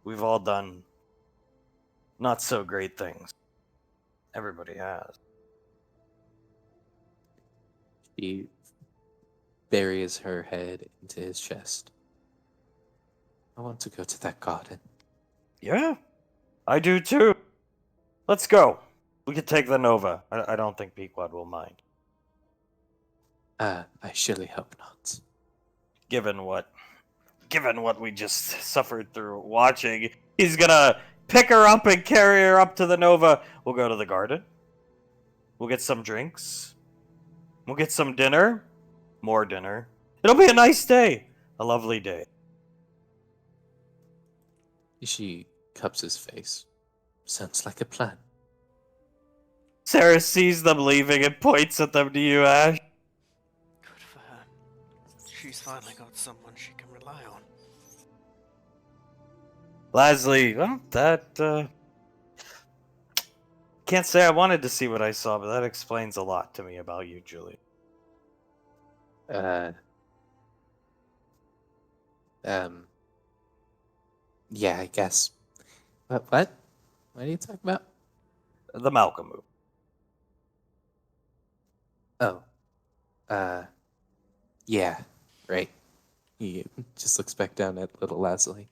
We've all done not so great things. Everybody has. She buries her head into his chest. I want to go to that garden. Yeah, I do too. Let's go. We could take the Nova. I don't think Pequod will mind. I surely hope not. Given what we just suffered through watching, he's gonna pick her up and carry her up to the Nova. We'll go to the garden. We'll get some drinks. We'll get some dinner. More dinner. It'll be a nice day. A lovely day. She cups his face. Sounds like a plan. Sarah sees them leaving and points at them to you, Ash. she's finally got someone she can rely on. Lasley, well, that, can't say I wanted to see what I saw, but that explains a lot to me about you, Julie. Yeah, I guess. What? What are you talking about? The Malcolm move. Oh. Yeah, right. He just looks back down at little Leslie.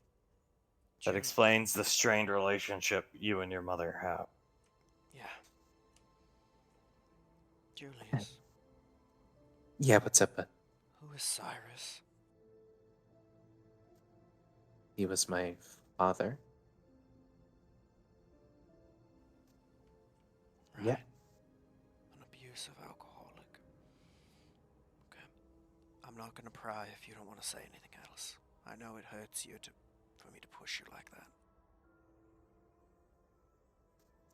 That explains the strained relationship you and your mother have. Yeah. Julius, Yeah, what's up, bud? who is Cyrus? He was my father. Right. Yeah. An abusive alcoholic. Okay. I'm not gonna pry if you don't want to say anything else. I know it hurts you for me to push you like that.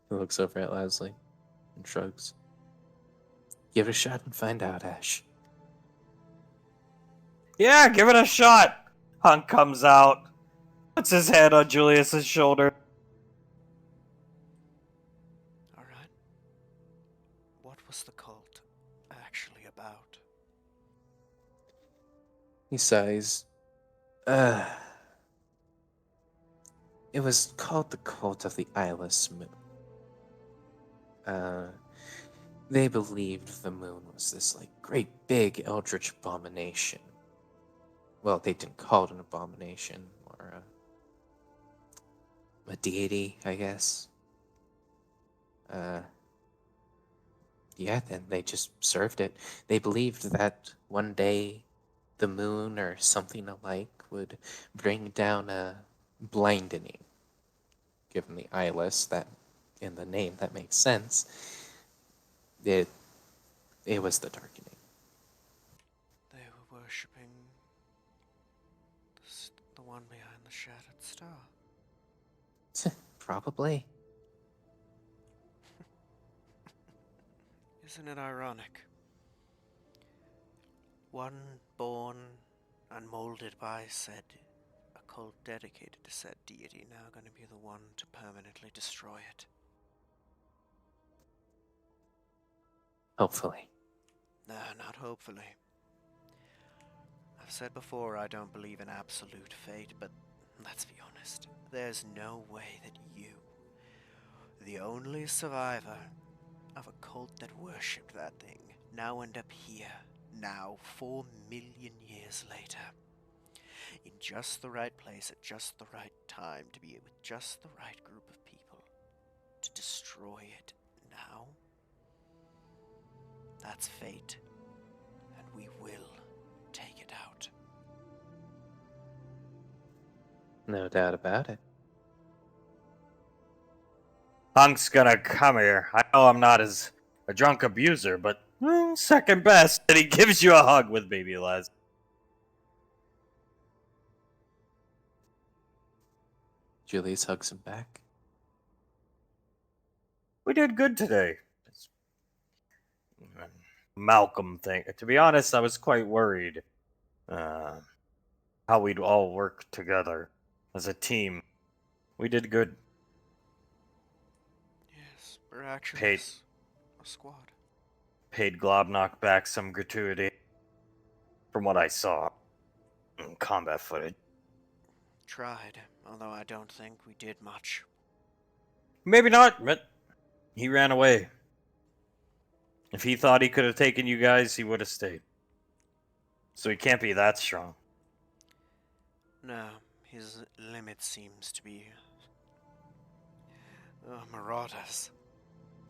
He looks over at Leslie and shrugs. Give it a shot and find out, Ash. Yeah, give it a shot! Hunk comes out, puts his hand on Julius's shoulder. Alright. What was the cult actually about? He sighs. It was called the Cult of the Eyeless Moon. They believed the moon was this, like, great big eldritch abomination. Well, they didn't call it an abomination, or a deity, I guess. Yeah, then they just served it. They believed that one day the moon or something alike would bring down a blinding. Given the eyeless, that in the name that makes sense. It was the darkening. They were worshipping the one behind the shattered star. Probably. Isn't it ironic? One born and molded by said a cult dedicated to said deity, now going to be the one to permanently destroy it. Hopefully. No, not hopefully. I've said before I don't believe in absolute fate, but let's be honest. There's no way that you, the only survivor of a cult that worshipped that thing, now end up here, now 4 million years later, in just the right place at just the right time to be with just the right group of people to destroy it now. That's fate, and we will take it out. No doubt about it. Hunk's gonna come here. I know I'm not as a drunk abuser, but second best. And he gives you a hug with baby Les. Julius hugs him back. We did good today. Malcolm thing. To be honest, I was quite worried how we'd all work together as a team. We did good. Yes, we're actually Paid. a squad. Paid Globnock back some gratuity. From what I saw in combat footage. Tried, although I don't think we did much. Maybe not, but he ran away. If he thought he could have taken you guys, he would have stayed. So he can't be that strong. No, his limit seems to be marauders.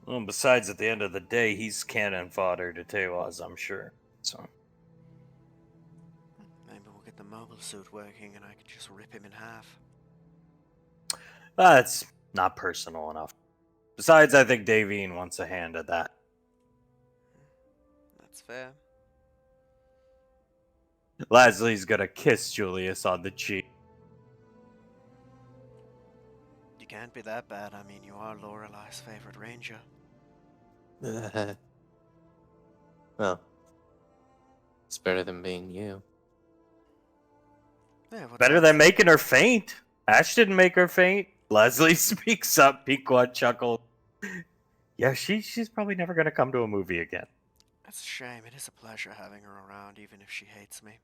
Well, besides, at the end of the day, he's cannon fodder to Tewas, I'm sure. So Maybe we'll get the mobile suit working and I could just rip him in half. that's not personal enough. Besides, I think Davine wants a hand at that. That's fair. Leslie's gonna kiss Julius on the cheek. You can't be that bad. I mean, you are Lorelai's favorite ranger. Well, it's better than being you. Yeah, what's Better that? than making her faint. Ash didn't make her faint. Leslie speaks up. Pequod chuckles. Yeah, she's probably never gonna come to a movie again. That's a shame. It is a pleasure having her around, even if she hates me.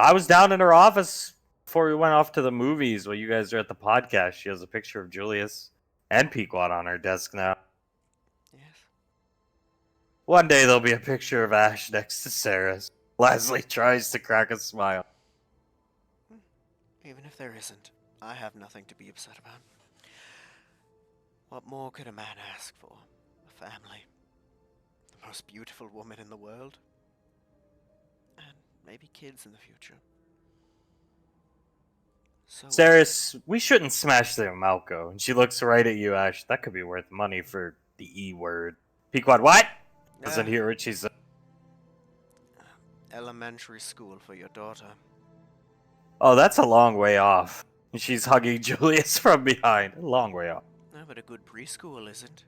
I was down in her office before we went off to the movies while you guys are at the podcast. She has a picture of Julius and Pequod on her desk now. Yes. One day there'll be a picture of Ash next to Sarah's. Leslie tries to crack a smile. Even if there isn't, I have nothing to be upset about. What more could a man ask for? A family. The most beautiful woman in the world. And maybe kids in the future. So, Saris, we shouldn't smash the Malco. And she looks right at you, Ash. That could be worth money for the E word. Pequod, what? Doesn't hear what she said. elementary school for your daughter. Oh, that's a long way off. And she's hugging Julius from behind. A long way off. No, but a good preschool isn't.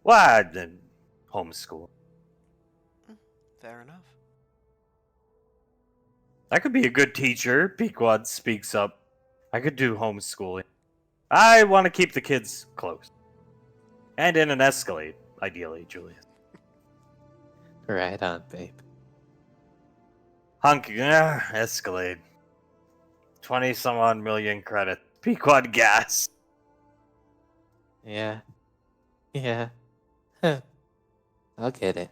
Why? Then homeschool. Fair enough. I could be a good teacher. Pequod speaks up. I could do homeschooling. I want to keep the kids close. And in an Escalade, ideally, Julius. Right on, babe. Escalade. 20-some odd million credit. Pequod gas. Yeah. Yeah. Huh. I'll get it.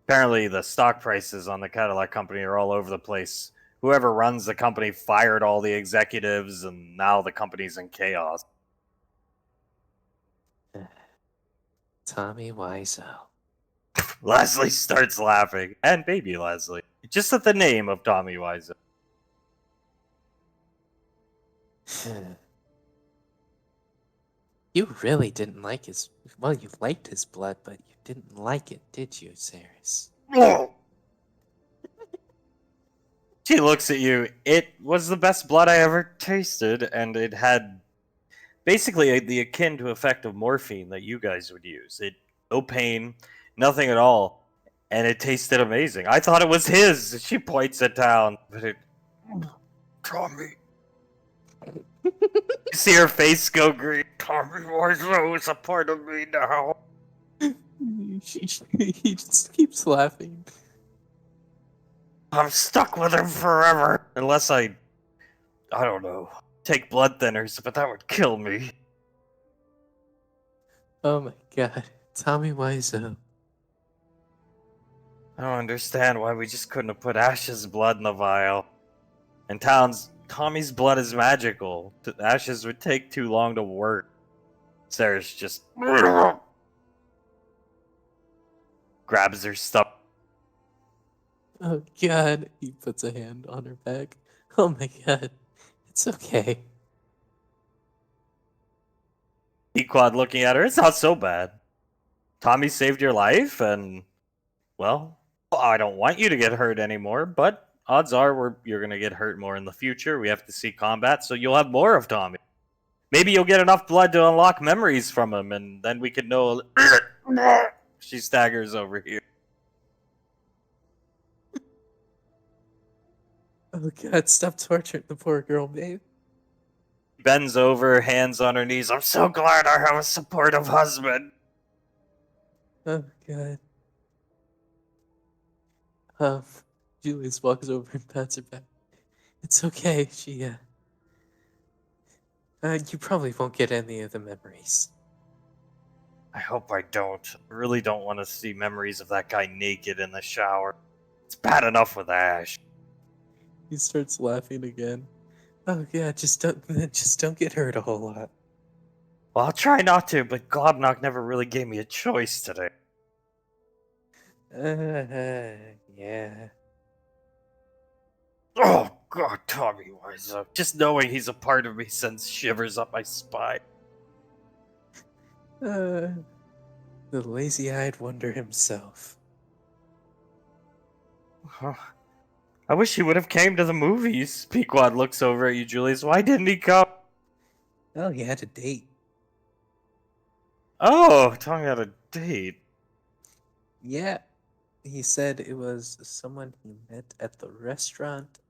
Apparently, the stock prices on the Cadillac company are all over the place. Whoever runs the company fired all the executives, and now the company's in chaos. Tommy Wiseau. Leslie starts laughing. And baby Leslie. Just at the name of Tommy Wiseau. You really didn't like his. Well, you liked his blood, but you didn't like it, did you, Saris? She looks at you. It was the best blood I ever tasted, and it had basically the akin to effect of morphine that you guys would use. It no pain, nothing at all, and it tasted amazing. I thought it was his. She points it down, but it. Tommy. You see her face go green. Tommy Wiseau is a part of me now. He just keeps laughing. I'm stuck with him forever. Unless I don't know, take blood thinners, but that would kill me. Oh my god. Tommy Wiseau. I don't understand why we just couldn't have put Ash's blood in the vial. And Tommy's blood is magical. Ash's would take too long to work. Sarah's just grabs her stuff. Oh god. He puts a hand on her back. Oh my god. It's okay. Pequod looking at her. It's not so bad. Tommy saved your life, and well, I don't want you to get hurt anymore, but odds are you're going to get hurt more in the future. We have to see combat, so you'll have more of Tommy. Maybe you'll get enough blood to unlock memories from him, and then we could know. She staggers over here. Oh god, stop torturing the poor girl, babe. Bends over, hands on her knees. I'm so glad I have a supportive husband. Oh god. Julius walks over and pats her back. It's okay, you probably won't get any of the memories. I hope I don't. I really don't want to see memories of that guy naked in the shower. It's bad enough with Ash. He starts laughing again. Oh yeah, just don't get hurt a whole lot. Well, I'll try not to, but Globnock never really gave me a choice today. Yeah. Oh, God, Tommy Wiseau. Just knowing he's a part of me sends shivers up my spine. The lazy-eyed wonder himself. Huh. I wish he would have came to the movies. Pequod looks over at you, Julius. Why didn't he come? Oh, he had a date. Oh, Tommy had a date. Yeah. he said it was someone he met at the restaurant.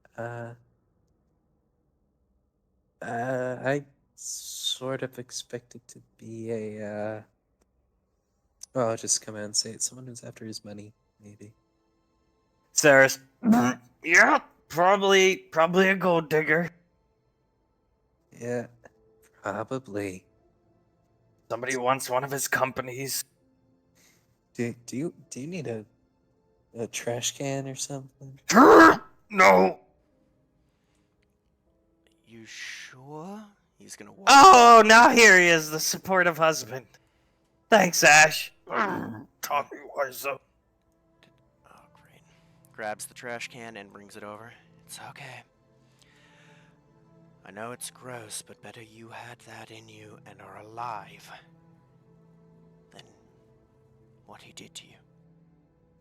I sort of expected to be well, I'll just come out and say it. Someone who's after his money, maybe. Saris. Yeah, probably a gold digger. Yeah, probably. Somebody wants one of his companies. Do you need a trash can or something? No. You sure? He's gonna walk. Oh, now here he is, the supportive husband. Thanks, Ash. Tommy Wiseau. Oh, great. Grabs the trash can and brings it over. It's okay. I know it's gross, but better you had that in you and are alive than what he did to you.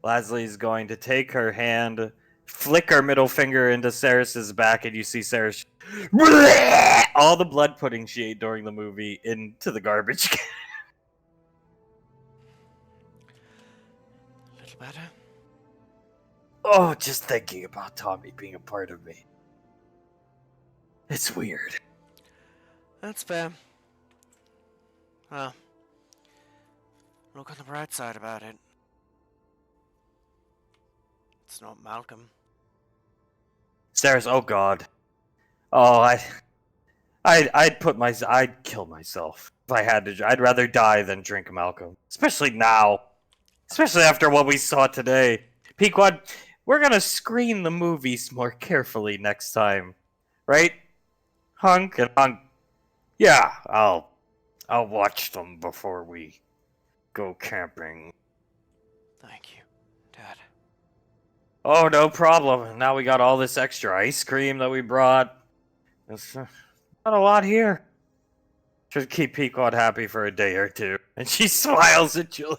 Leslie's going to take her hand, flick her middle finger into Saris's back, and you see Saris all the blood pudding she ate during the movie into the garbage can. A little better? Oh, just thinking about Tommy being a part of me. It's weird. That's fair. Well, look on the bright side about it. It's not Malcolm. Saris, oh god. Oh, I'd kill myself if I had to. I'd rather die than drink Malcolm, especially now, especially after what we saw today. Pequod, we're gonna screen the movies more carefully next time, right? Hunk and Hunk. Yeah, I'll watch them before we go camping. Thank you, Dad. Oh, no problem. Now we got all this extra ice cream that we brought. There's not a lot here. Should keep Pequod happy for a day or two. And she smiles at Julie.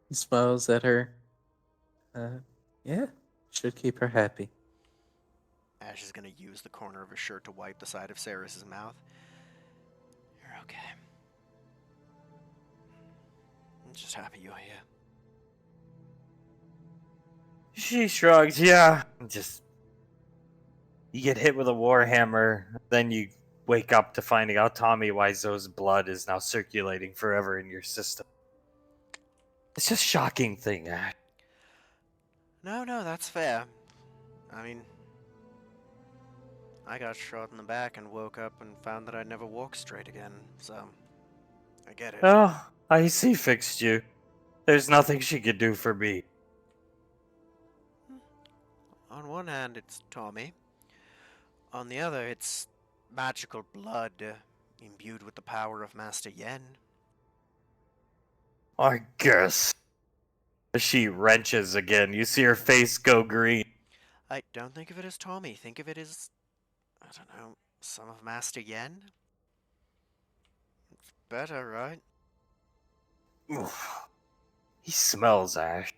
He smiles at her. Yeah, should keep her happy. Ash is gonna use the corner of his shirt to wipe the side of Saris's mouth. You're okay. I'm just happy you're here. She shrugs, yeah. Just. You get hit with a warhammer, then you wake up to finding out Tommy Wiseau's blood is now circulating forever in your system. It's just a shocking thing, Ash. No, that's fair. I mean, I got shot in the back and woke up and found that I'd never walk straight again, so I get it. Oh, Icy fixed you. There's nothing she could do for me. On one hand, it's Tommy. On the other, it's magical blood imbued with the power of Master Yen. I guess. She wrenches again. You see her face go green. I don't think of it as Tommy. Think of it as, I don't know, some of Master Yen? It's better, right? Oof. He smells, Ash.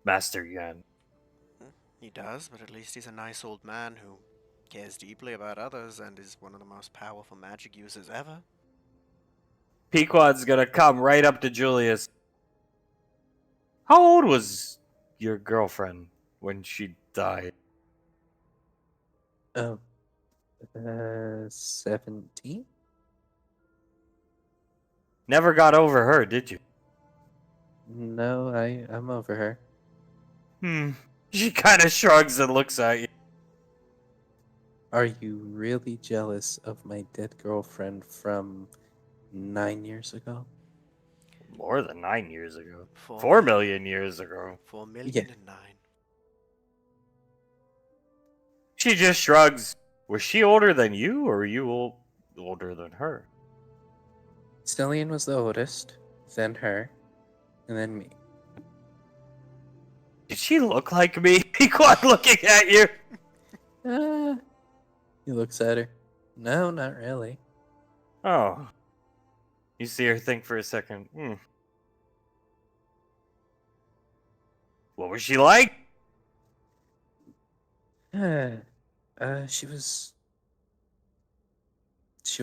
Master Yen. He does, but at least he's a nice old man who cares deeply about others and is one of the most powerful magic users ever. Pequod's gonna come right up to Julius. How old was your girlfriend when she died? Oh, 17? Never got over her, did you? No, I'm over her. She kind of shrugs and looks at you. Are you really jealous of my dead girlfriend from 9 years ago? More than 9 years ago. 4 4 million years ago. 4 million Yeah. and 9. She just shrugs. Was she older than you, or were you older than her? Stellian was the oldest, then her, and then me. Did she look like me? Pequod looking at you. He looks at her. No, not really. Oh. You see her think for a second. What was she like? She was. She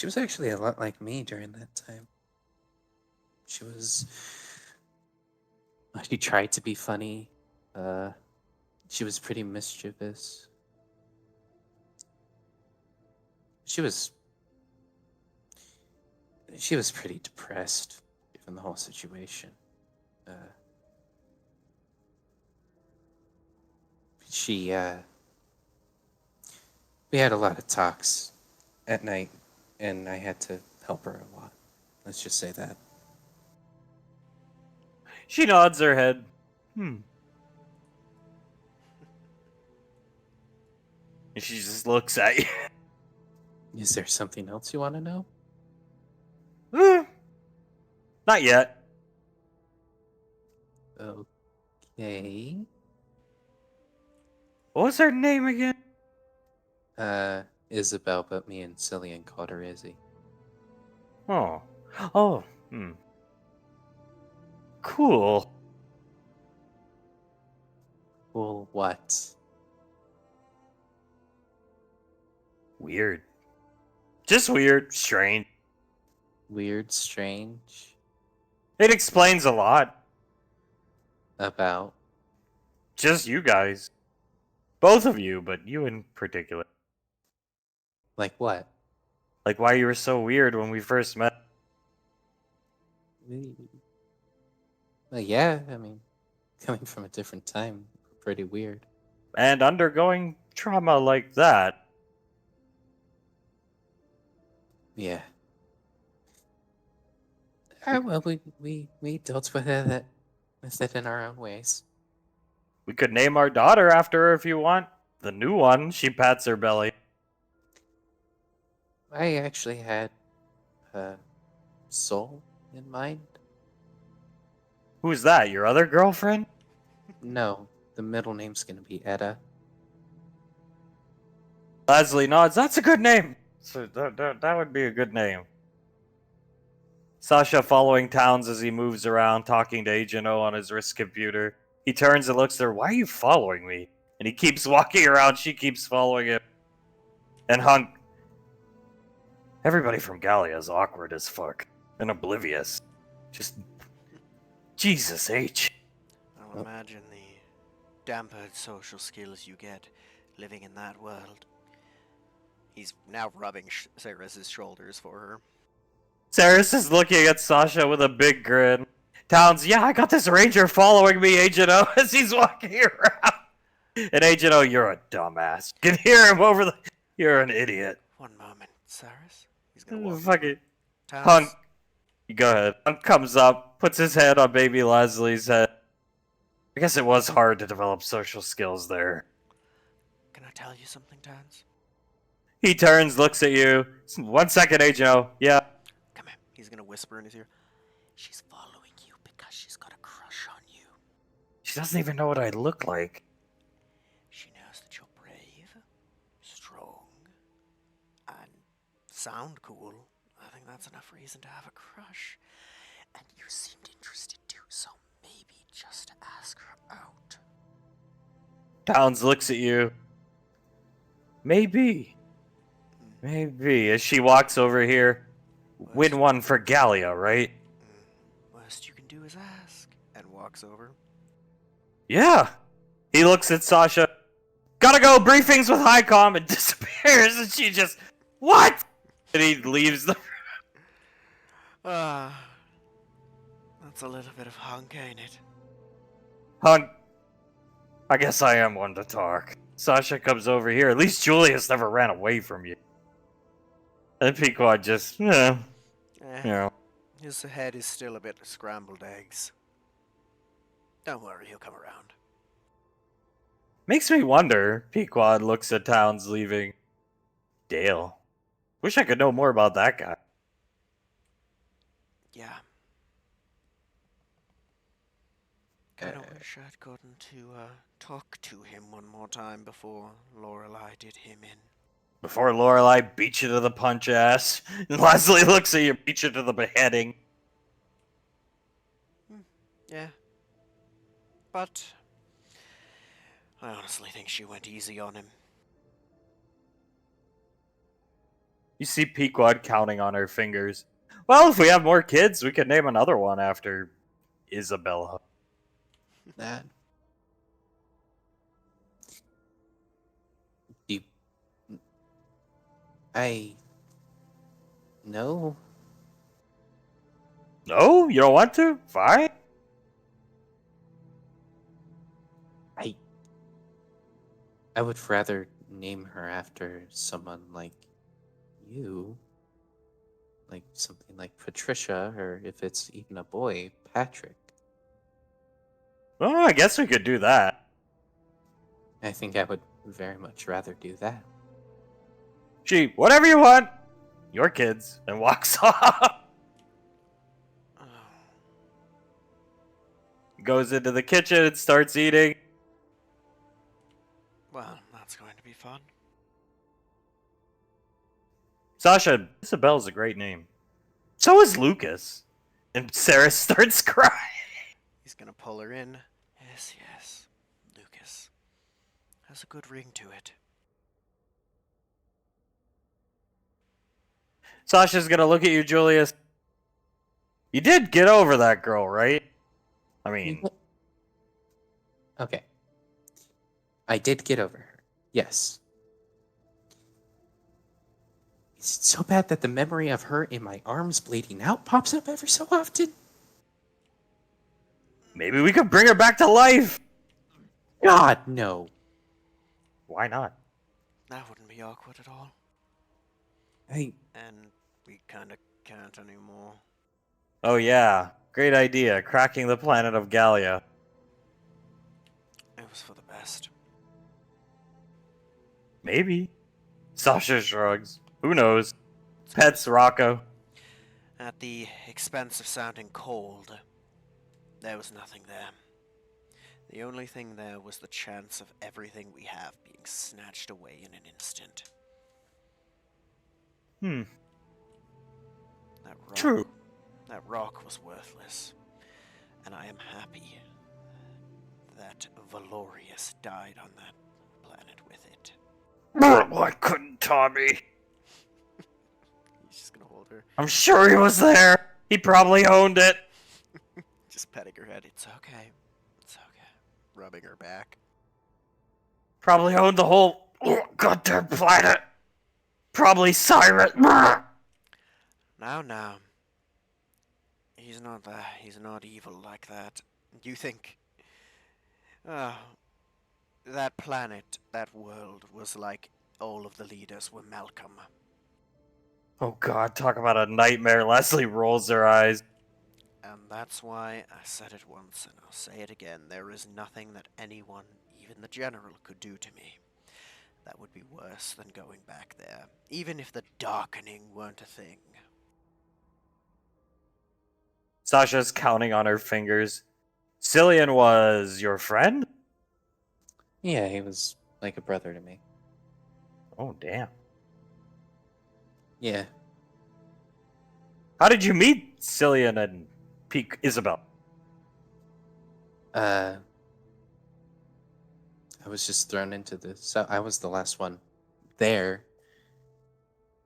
was actually a lot like me during that time. She was. She tried to be funny. She was pretty mischievous. She was. She was pretty depressed, given the whole situation. Uh, she. We had a lot of talks at night, and I had to help her a lot. Let's just say that. She nods her head. And she just looks at you. Is there something else you want to know? Not yet. Okay. What was her name again? Isabel, but me and Cillian called her Izzy. Oh. Oh. Cool. Well, what? Weird. Just weird. Strange. Weird, strange? It explains a lot. About? Just you guys. Both of you, but you in particular. Like what? Like why you were so weird when we first met. Well, yeah, I mean, coming from a different time, pretty weird. And undergoing trauma like that. Yeah. Well, we dealt with it in our own ways. We could name our daughter after her if you want. The new one, she pats her belly. I actually had Soul in mind. Who's that? Your other girlfriend? No, the middle name's gonna be Etta. Leslie nods. That's a good name. So that would be a good name. Sasha following Towns as he moves around, talking to Agent O on his wrist computer. He turns and looks at her. Why are you following me? And he keeps walking around. She keeps following him. And Hunk. Everybody from Gallia is awkward as fuck. And oblivious. Just. Jesus H. I'll imagine the dampened social skills you get living in that world. He's now rubbing Sarah's shoulders for her. Saris is looking at Sasha with a big grin. Towns, yeah, I got this ranger following me, Agent O, as he's walking around. And Agent O, you're a dumbass. You can hear him over the... You're an idiot. One moment, Cyrus. He's gonna walk. Fuck it. Towns, Hunk. Go ahead. Hunk comes up, puts his head on baby Leslie's head. I guess it was hard to develop social skills there. can I tell you something, Towns? He turns, looks at you. 1 second, Agent O. Yeah. Come here. He's gonna whisper in his ear. She's following you because she's got a crush on you. She doesn't even know what I look like. She knows that you're brave, strong, and sound cool. I think that's enough reason to have a crush. And you seemed interested too, so maybe just ask her out. Towns looks at you. Maybe. Maybe. As she walks over here. Win one for Gallia, right? Worst you can do is ask. And walks over. Yeah. He looks at Sasha. Gotta go, briefings with Highcom, and disappears, and she just, what? And he leaves the... That's a little bit of hunk, ain't it? Hunk. I guess I am one to talk. Sasha comes over here. At least Julius never ran away from you. And Pequod just, Eh, you know. his head is still a bit scrambled eggs. Don't worry, he'll come around. Makes me wonder. Pequod looks at Towns leaving. Dale. Wish I could know more about that guy. Yeah. Kinda wish I'd gotten to talk to him one more time before Lorelei did him in. Before Lorelei beat you to the punch ass. And Leslie looks at you, beat you to the beheading. Yeah. But I honestly think she went easy on him. You see Pequod counting on her fingers. Well, if we have more kids, we could name another one after Isabella. That. You, I. No. No, you don't want to? Fine. I would rather name her after someone like you. Like something like Patricia, or if it's even a boy, Patrick. Well, I guess we could do that. I think I would very much rather do that. She, whatever you want. Your kids. And walks off. Oh, Goes into the kitchen and starts eating. well, that's going to be fun. Sasha, Isabella's a great name. So is Lucas. And Sarah starts crying. He's gonna pull her in. Yes, yes. Lucas. Has a good ring to it. Sasha's gonna look at you, Julius. You did get over that girl, right? I mean, Okay. I did get over her. Yes. Is it so bad that the memory of her in my arms bleeding out pops up every so often? maybe we could bring her back to life. God, no. Why not? That wouldn't be awkward at all. I And we kinda can't anymore. Oh yeah, great idea. Cracking the planet of Gallia. It was for the best. Maybe. Sasha shrugs. Who knows? Pets Rocco. At the expense of sounding cold, there was nothing there. The only thing there was the chance of everything we have being snatched away in an instant. That rock, True. That rock was worthless, and I am happy that Valorius died on that planet with it. Why couldn't Tommy? He's just gonna hold her, I'm sure he was there. He probably owned it. just petting her head. It's okay. It's okay. Rubbing her back. Probably owned the whole goddamn planet. Probably Cyrus. Now. He's not evil like that. You think... that planet, that world, was like all of the leaders were Malcolm. Oh god, talk about a nightmare. Leslie rolls her eyes. And that's why I said it once, and I'll say it again. There is nothing that anyone, even the general, could do to me that would be worse than going back there, even if the darkening weren't a thing. Sasha's counting on her fingers. Cillian was your friend? Yeah, he was like a brother to me. Oh, damn. Yeah. How did you meet Cillian and Isabel? I was just thrown into the cell. I was the last one there.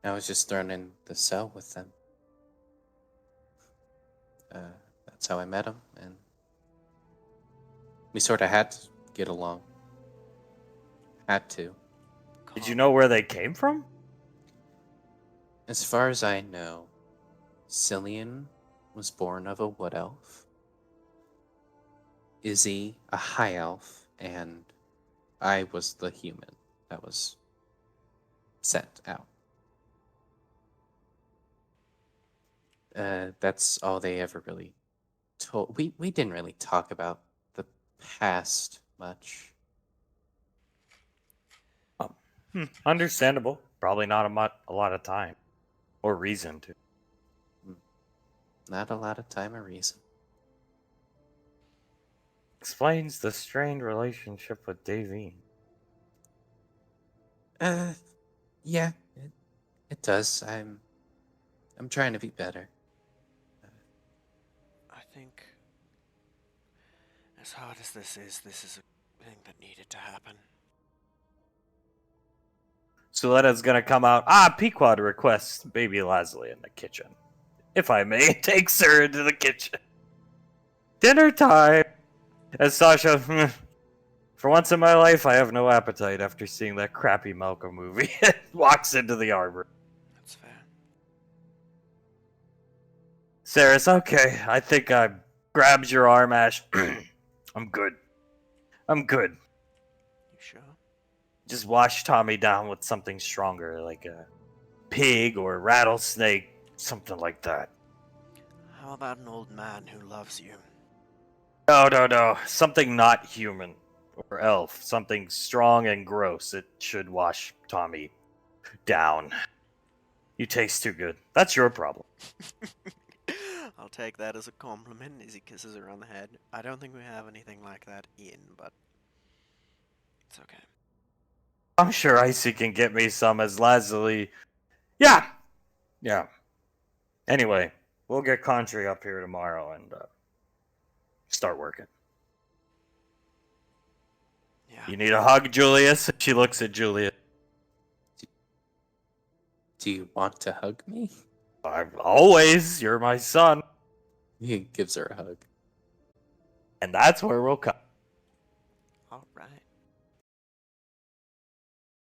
I was just thrown in the cell with them. That's how I met him, and we sort of had to get along. Had to. Did you know where they came from? As far as I know, Cillian was born of a wood elf, Izzy a high elf, and I was the human that was sent out. That's all they ever really told. We didn't really talk about the past much. Understandable. Probably not a lot of time. Or reason to. Not a lot of time or reason. Explains the strained relationship with Davine. Yeah, it does. I'm trying to be better. I think, as hard as this is a thing that needed to happen. Suletta's gonna come out. Pequod requests baby Leslie in the kitchen. if I may, takes her into the kitchen. Dinner time! As Sasha, for once in my life, I have no appetite after seeing that crappy Malcolm movie, walks into the arbor. That's fair. Sarah's, okay, I think I grabbed your arm, Ash. I'm good. I'm good. You sure? Just wash Tommy down with something stronger, like a pig or rattlesnake, something like that. How about an old man who loves you? No. Something not human or elf. Something strong and gross. It should wash Tommy down. You taste too good. That's your problem. I'll take that as a compliment as he kisses her on the head. I don't think we have anything like that in, but it's okay. I'm sure Icy can get me some as Lazuli. Yeah. Anyway, we'll get Contri up here tomorrow and start working. Yeah. You need a hug, Julius? She looks at Julius. Do you want to hug me? Always. You're my son. He gives her a hug. And that's where we'll come. All right.